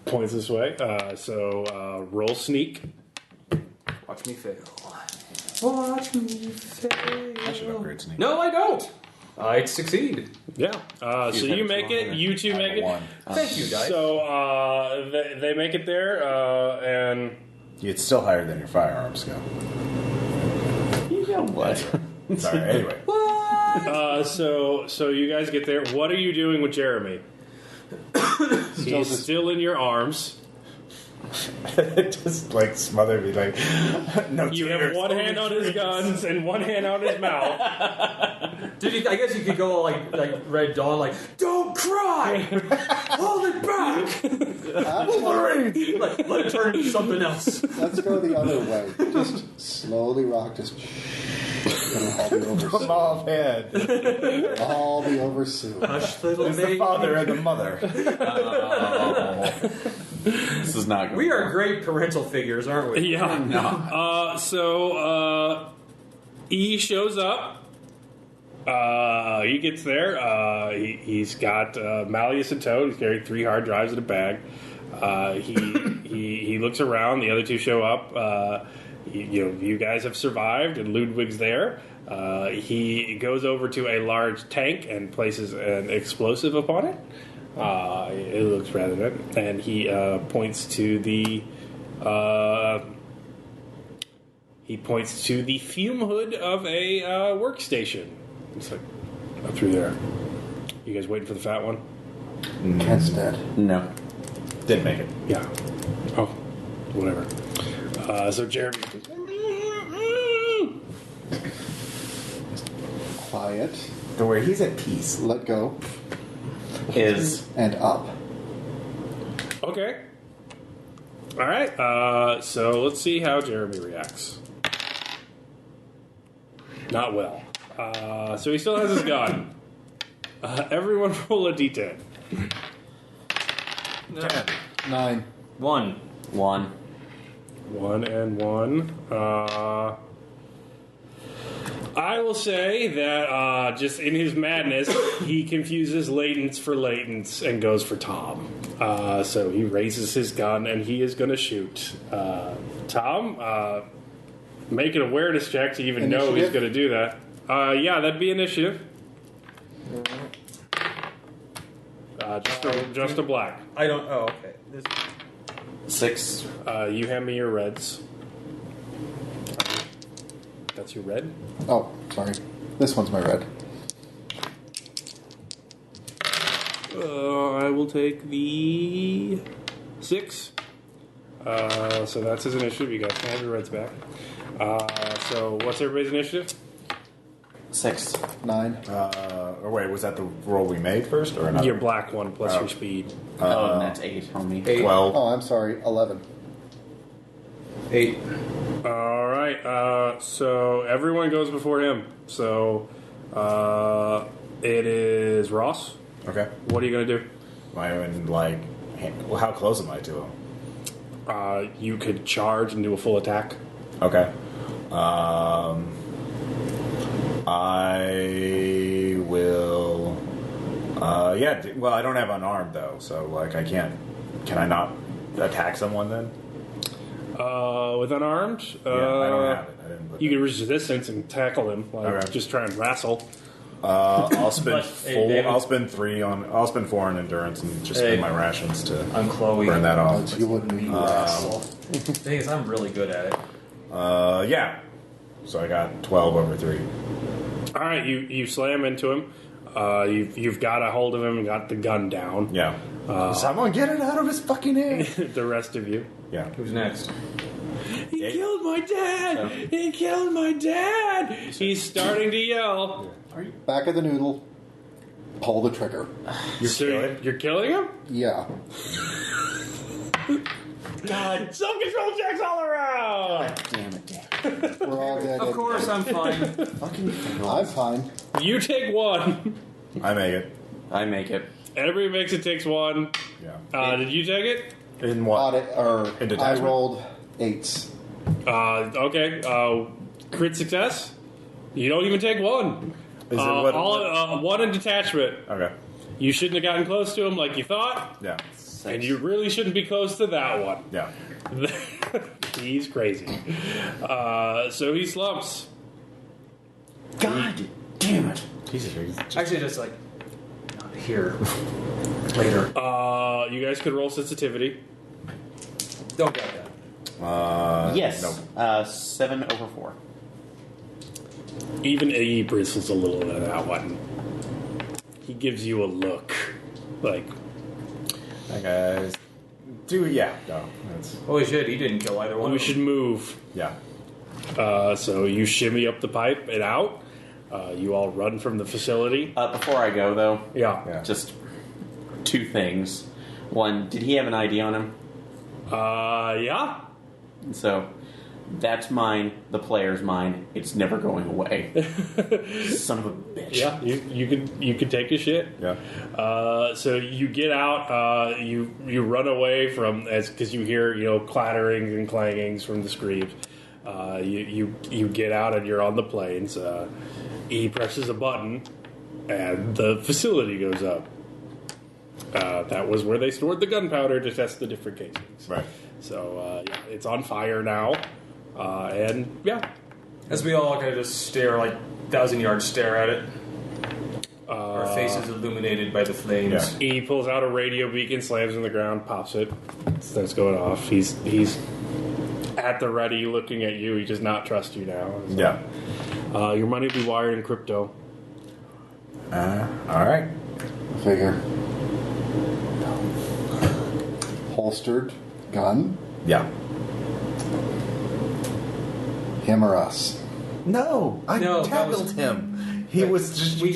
points this way. So roll sneak. Watch me fail. Watch me fail. I should upgrade sneak. No, I don't. I succeed. Yeah. So you make it. You two make it. 1. Thank you, guys. So they make it there, and It's still higher than your firearm skill. You know what? Sorry. Anyway. so you guys get there. What are you doing with Jeremy? He's still in your arms. Just like smother me, like no. You have tears. one hand on his guns and one hand on his mouth. I guess you could go like Red Dawn, like, don't cry! Hold it back! Wolverine. Let it turn into something else. Let's go the other way. Just slowly rock. Just it'll all be over. Come off head. It'll all be over soon. Hush, little It's the baby. father and the mother. This is not good. We are great parental figures, aren't we? Yeah. No. So E shows up. He gets there. He's got Malleus in tow. He's carrying 3 hard drives in a bag. He looks around. The other 2 show up. You guys have survived, and Ludwig's there. He goes over to a large tank and places an explosive upon it. It looks rather good, and he points to the fume hood of a workstation. It's like up through there. You guys waiting for the fat one? Cat's dead. No. Did make it. Yeah. Oh, whatever. So Jeremy. Quiet. Don't worry, he's at peace. Let go. Is And up. Okay. All right. So let's see how Jeremy reacts. Not well. So he still has his gun. Everyone roll a d10. 9. 1. 1. 1 and 1. I will say that just in his madness, he confuses latents for latents and goes for Tom. So he raises his gun and he is going to shoot. Tom, make an awareness check to even know he's Initiative? going to do that. Yeah, that'd be initiative. Just a black. I don't. Oh, okay. This, 6. You hand me your reds. That's your red? Oh, sorry. This one's my red. I will take the 6. So that's his initiative. You guys can have your reds back. So what's everybody's initiative? 6. 9. Or wait, was that the roll we made first, or another? Your black one plus Oh. your speed. And that's 8 on me. 12. Oh, I'm sorry. 11. 8. All right. So everyone goes before him. So it is Ross. Okay. What are you going to do? Am I in, like, well, how close am I to him? You could charge and do a full attack. Okay. I will. Yeah. Well, I don't have unarmed though, so like I can't. Can I not attack someone then? With unarmed, Yeah, I don't have it. I didn't put you that. can resistance and tackle him. Like, Okay. just try and wrestle. I'll spend Hey, David. I'll spend 3 on. I'll spend 4 on endurance and just Hey. spend my rations to I'm Chloe. burn that off. You wouldn't need wrestle. The thing is, I'm really good at it. Yeah. So I got 12 over 3. All right, you slam into him. You've got a hold of him and got the gun down. Yeah. Someone get it out of his fucking hand. The rest of you. Yeah. Who's next? He killed my dad! He killed my dad! He's starting to yell. Back of the noodle. Pull the trigger. You're killing him? Yeah. God. Self-control checks all around! Damn it. We're all dead. Of course, I'm fine. I'm fine. You take 1. I make it. I make it. Everybody makes it takes 1. Yeah. Did you take it? In what? In In I detachment? rolled 8s. Okay. Crit success? You don't even take 1. Is it what? 1 in detachment. Okay. You shouldn't have gotten close to him like you thought, Yeah. and you really shouldn't be close to that one. Yeah. He's crazy. So he slumps. God damn it. Jesus. Actually, just like not here. Later. You guys could roll sensitivity. Don't get that. Yes. No. 7 over 4. Even he bristles a little at that one. He gives you a look, like That guy's. Yeah. No. That's. Holy shit, he didn't kill either one. we of them. should move. Yeah. So you shimmy up the pipe and out. You all run from the facility. Before I go, though, Yeah. just 2 things. One, did he have an ID on him? Yeah. So, that's mine, the player's mine. It's never going away. Son of a bitch. Yeah. You could take a shit. Yeah. So you get out. You run away from because you hear clatterings and clangings from the screams. You get out and you're on the plains. He presses a button and the facility goes up. That was where they stored the gunpowder to test the different casings. Right. So yeah, it's on fire now, and yeah, As we all kind of just stare, like 1,000-yard stare at it. Our faces illuminated by the flames. Yeah. he pulls out a radio beacon, slams in the ground, pops it, starts going off. He's at the ready, looking at you. He does not trust you now. So, Yeah. your money will be wired in crypto. All right. I figure. Holstered gun. Yeah. Him or us. No, I No, that tackled was- him. He was just. We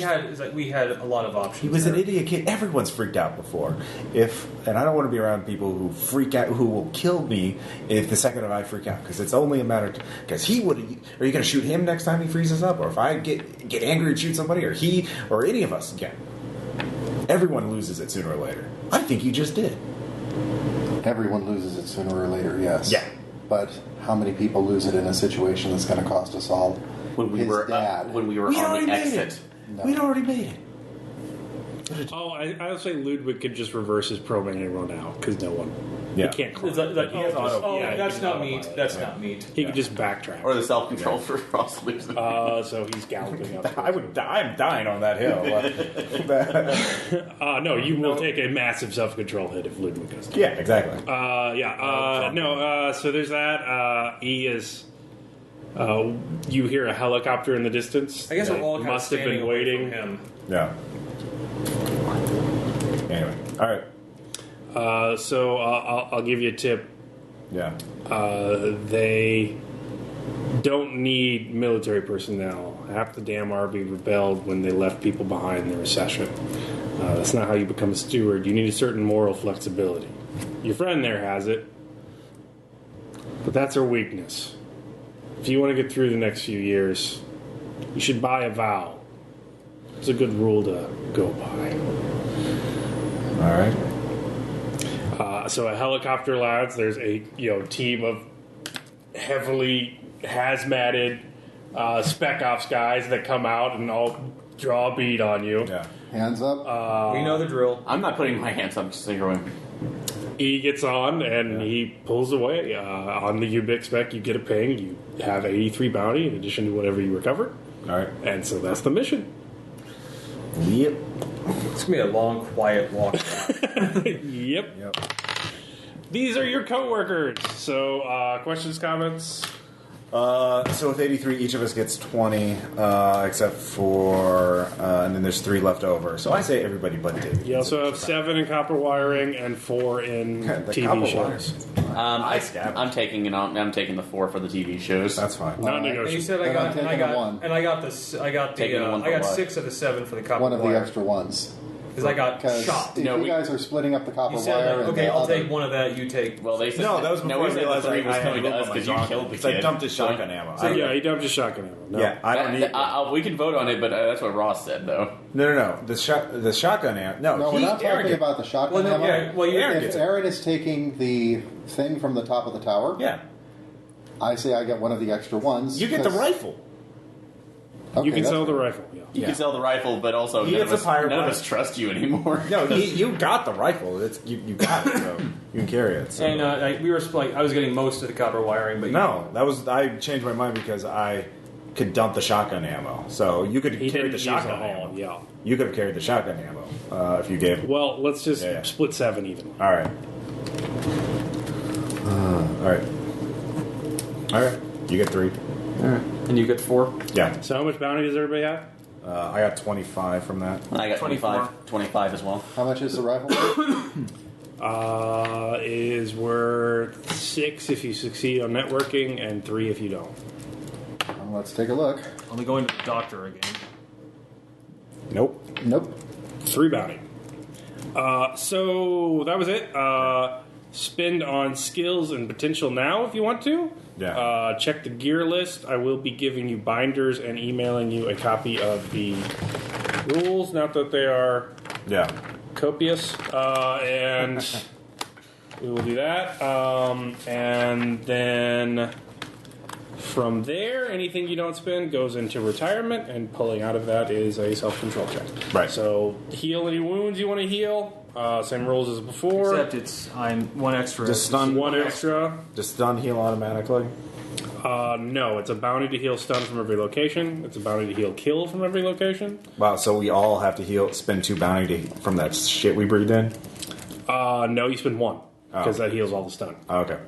had a lot of options. He was an there. idiot kid. Everyone's freaked out before. And I don't want to be around people who freak out, who will kill me if the second I freak out, because it's only a matter. Because he would. Are you going to shoot him next time he freezes up, or if I get angry and shoot somebody, or he, or any of us again? Everyone loses it sooner or later. I think you just did. Everyone loses it sooner or later, yes. Yeah. But how many people lose it in a situation that's going to cost us all? When we His were dad. when we were We'd on already the made exit. it. No. We'd already made it. Oh, I would say Ludwig could just reverse his probing and run out because no one. Yeah. He can't. Is that, He has auto- oh, yeah, that's he not can meat. auto-pilot. That's not meat. He could just backtrack. Or the self-control for Ross losing. So he's galloping up. I'm dying on that hill. No, you will take a massive self-control hit if Ludwig goes down. Yeah, exactly. So there's that. E is. You hear a helicopter in the distance. I guess we're all That kind of must have standing been away waiting. from him. Yeah. Anyway, all right. So I'll give you a tip. Yeah. They don't need military personnel. Half the damn army rebelled when they left people behind in the recession. That's not how you become a steward. You need a certain moral flexibility. Your friend there has it, but that's her weakness. If you want to get through the next few years, you should buy a vow. It's a good rule to go by. All right. So a helicopter lands. There's a team of heavily hazmated spec ops guys that come out and all draw a bead on you. Yeah. Hands up. We know the drill. I'm not putting my hands up, just going. He gets on and he pulls away. On the Ubix spec, you get a ping. You have 83 bounty in addition to whatever you recovered. All right. And so that's the mission. Yep. It's gonna be a long, quiet walk. Yep. These are your coworkers. So, questions, comments? So with 83, each of us gets 20, except for, and then there's 3 left over. So I say everybody but David. You also have 7 in copper wiring and 4 in The TV copper shows. I'm taking the 4 for the TV shows. That's fine. Not Alright. And you negotiable. said And I'm taking the one. I got this. I got the. Taking the one I got for what? 6 of the 7 for the copper One of the wire. extra ones. Because I got Because shot. if No, you we- guys are splitting up the copper You wire, said, and okay, the I'll other- take one of that. You take. Well, they said No, that was before we I said realized the 3 I was had coming to looked us on because my you shotgun, killed the because I kid. dumped his shotgun ammo. So, yeah, he dumped his shotgun ammo. No. Yeah, I don't need. We can vote on it, but that's what Ross said, though. No. The shotgun ammo. No, No, we're not Aaron talking gets- about the shotgun Well, no, ammo. yeah, well, Aaron If gets it. Aaron is taking the thing from the top of the tower, Yeah, I say I get one of the extra ones. you get the 'cause- rifle. Okay, You can that's sell the fine. rifle. Yeah. You Yeah. can sell the rifle, but also He none, of gets a us, pirate none of bullet. us trust you anymore. No, you got the rifle. It's you got it, so you can carry it. So. And we were like, I was getting most of the copper wiring, but No, I changed my mind because I could dump the shotgun ammo. So you could He carry didn't the use shotgun the haul, ammo. yeah. You could have carried the shotgun ammo if you gave. Well, let's just Yeah. split 7 even. All right. All right. All right. You get 3. and you get 4. Yeah. So how much bounty does everybody have? I got 25 from that. I got 24. 25 as well. How much is the rifle? Is worth 6 if you succeed on networking and 3 if you don't. Well, let's take a look. I'll be going to the doctor again. Nope. Nope. 3 bounty. So that was it. Spend on skills and potential now if you want to. Yeah. Check the gear list. I will be giving you binders and emailing you a copy of the rules. Not that they are Yeah. copious. And we will do that. And then from there, anything you don't spend goes into retirement, and pulling out of that is a self-control check. Right. So heal any wounds you want to heal. Same rules as before. Except I'm 1 extra. Just stun One extra. Just stun heal automatically. No, it's a bounty to heal stun from every location. It's a bounty to heal kill from every location. Wow. So we all have to spend 2 bounty from that shit we breathed in. No, you spend 1 because that heals all the stun. Okay.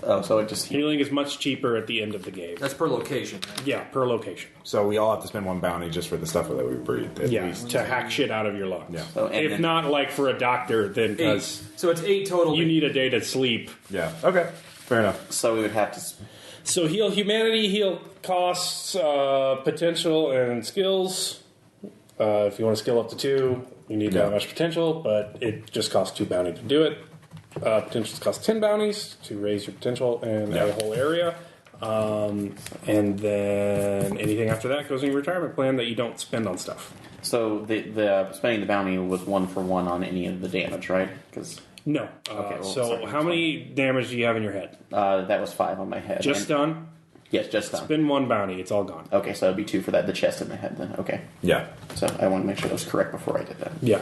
Oh, so it just Healing is much cheaper at the end of the game. That's per location. Right? Yeah, per location. So we all have to spend 1 bounty just for the stuff that we breathed. At Yeah, least. to hack shit out of your lungs. Yeah. So, and If then- not, like for a doctor, then 8. because So it's 8 total. you need a day to sleep. Yeah. Okay. Fair enough. So we would have to. So heal humanity, heal costs, potential, and skills. If you want to skill up to 2, you need that much potential, but it just costs 2 bounty to do it. Potentials cost 10 bounties to raise your potential in a whole area. And then anything after that goes in your retirement plan that you don't spend on stuff. So the spending the bounty was 1 for 1 on any of the damage, right? Because No. Okay, well, So sorry, how many damage do you have in your head? that was 5 on my head. Just And- stun? Yes, just stone. Been one bounty. It's all gone. Okay, so it'd be 2 for that. The chest in my head then. Okay. Yeah. So I want to make sure that was correct before I did that. Yeah.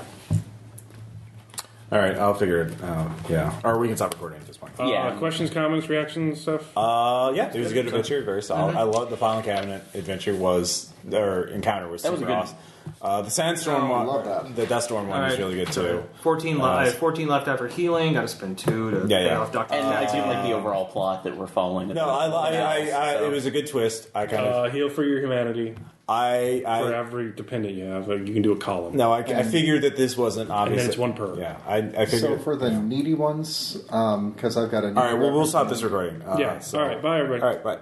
All right, I'll figure it out. Yeah. Or we can stop recording at this point. Yeah. Questions, comments, reactions, stuff? Yeah, it was a good adventure. Very solid. I love the Final Cabinet encounter was That was super a good- awesome. The Sandstorm I one, love that. the Duststorm one was really good too. 14 left. I have 14 left after healing. Got to spend 2 to Yeah, pay yeah. off Doctor. And I do like the overall plot that we're following. No, it was a good twist. I kind of, Heal for your humanity. For I every dependent you have, you can do a column. no, I figured that this wasn't obvious. then it's one per. Yeah, I figured. So for the needy ones, because I've got a. all right, well, we'll stop this recording. Yeah. So- All right. Bye, everybody. All right, bye.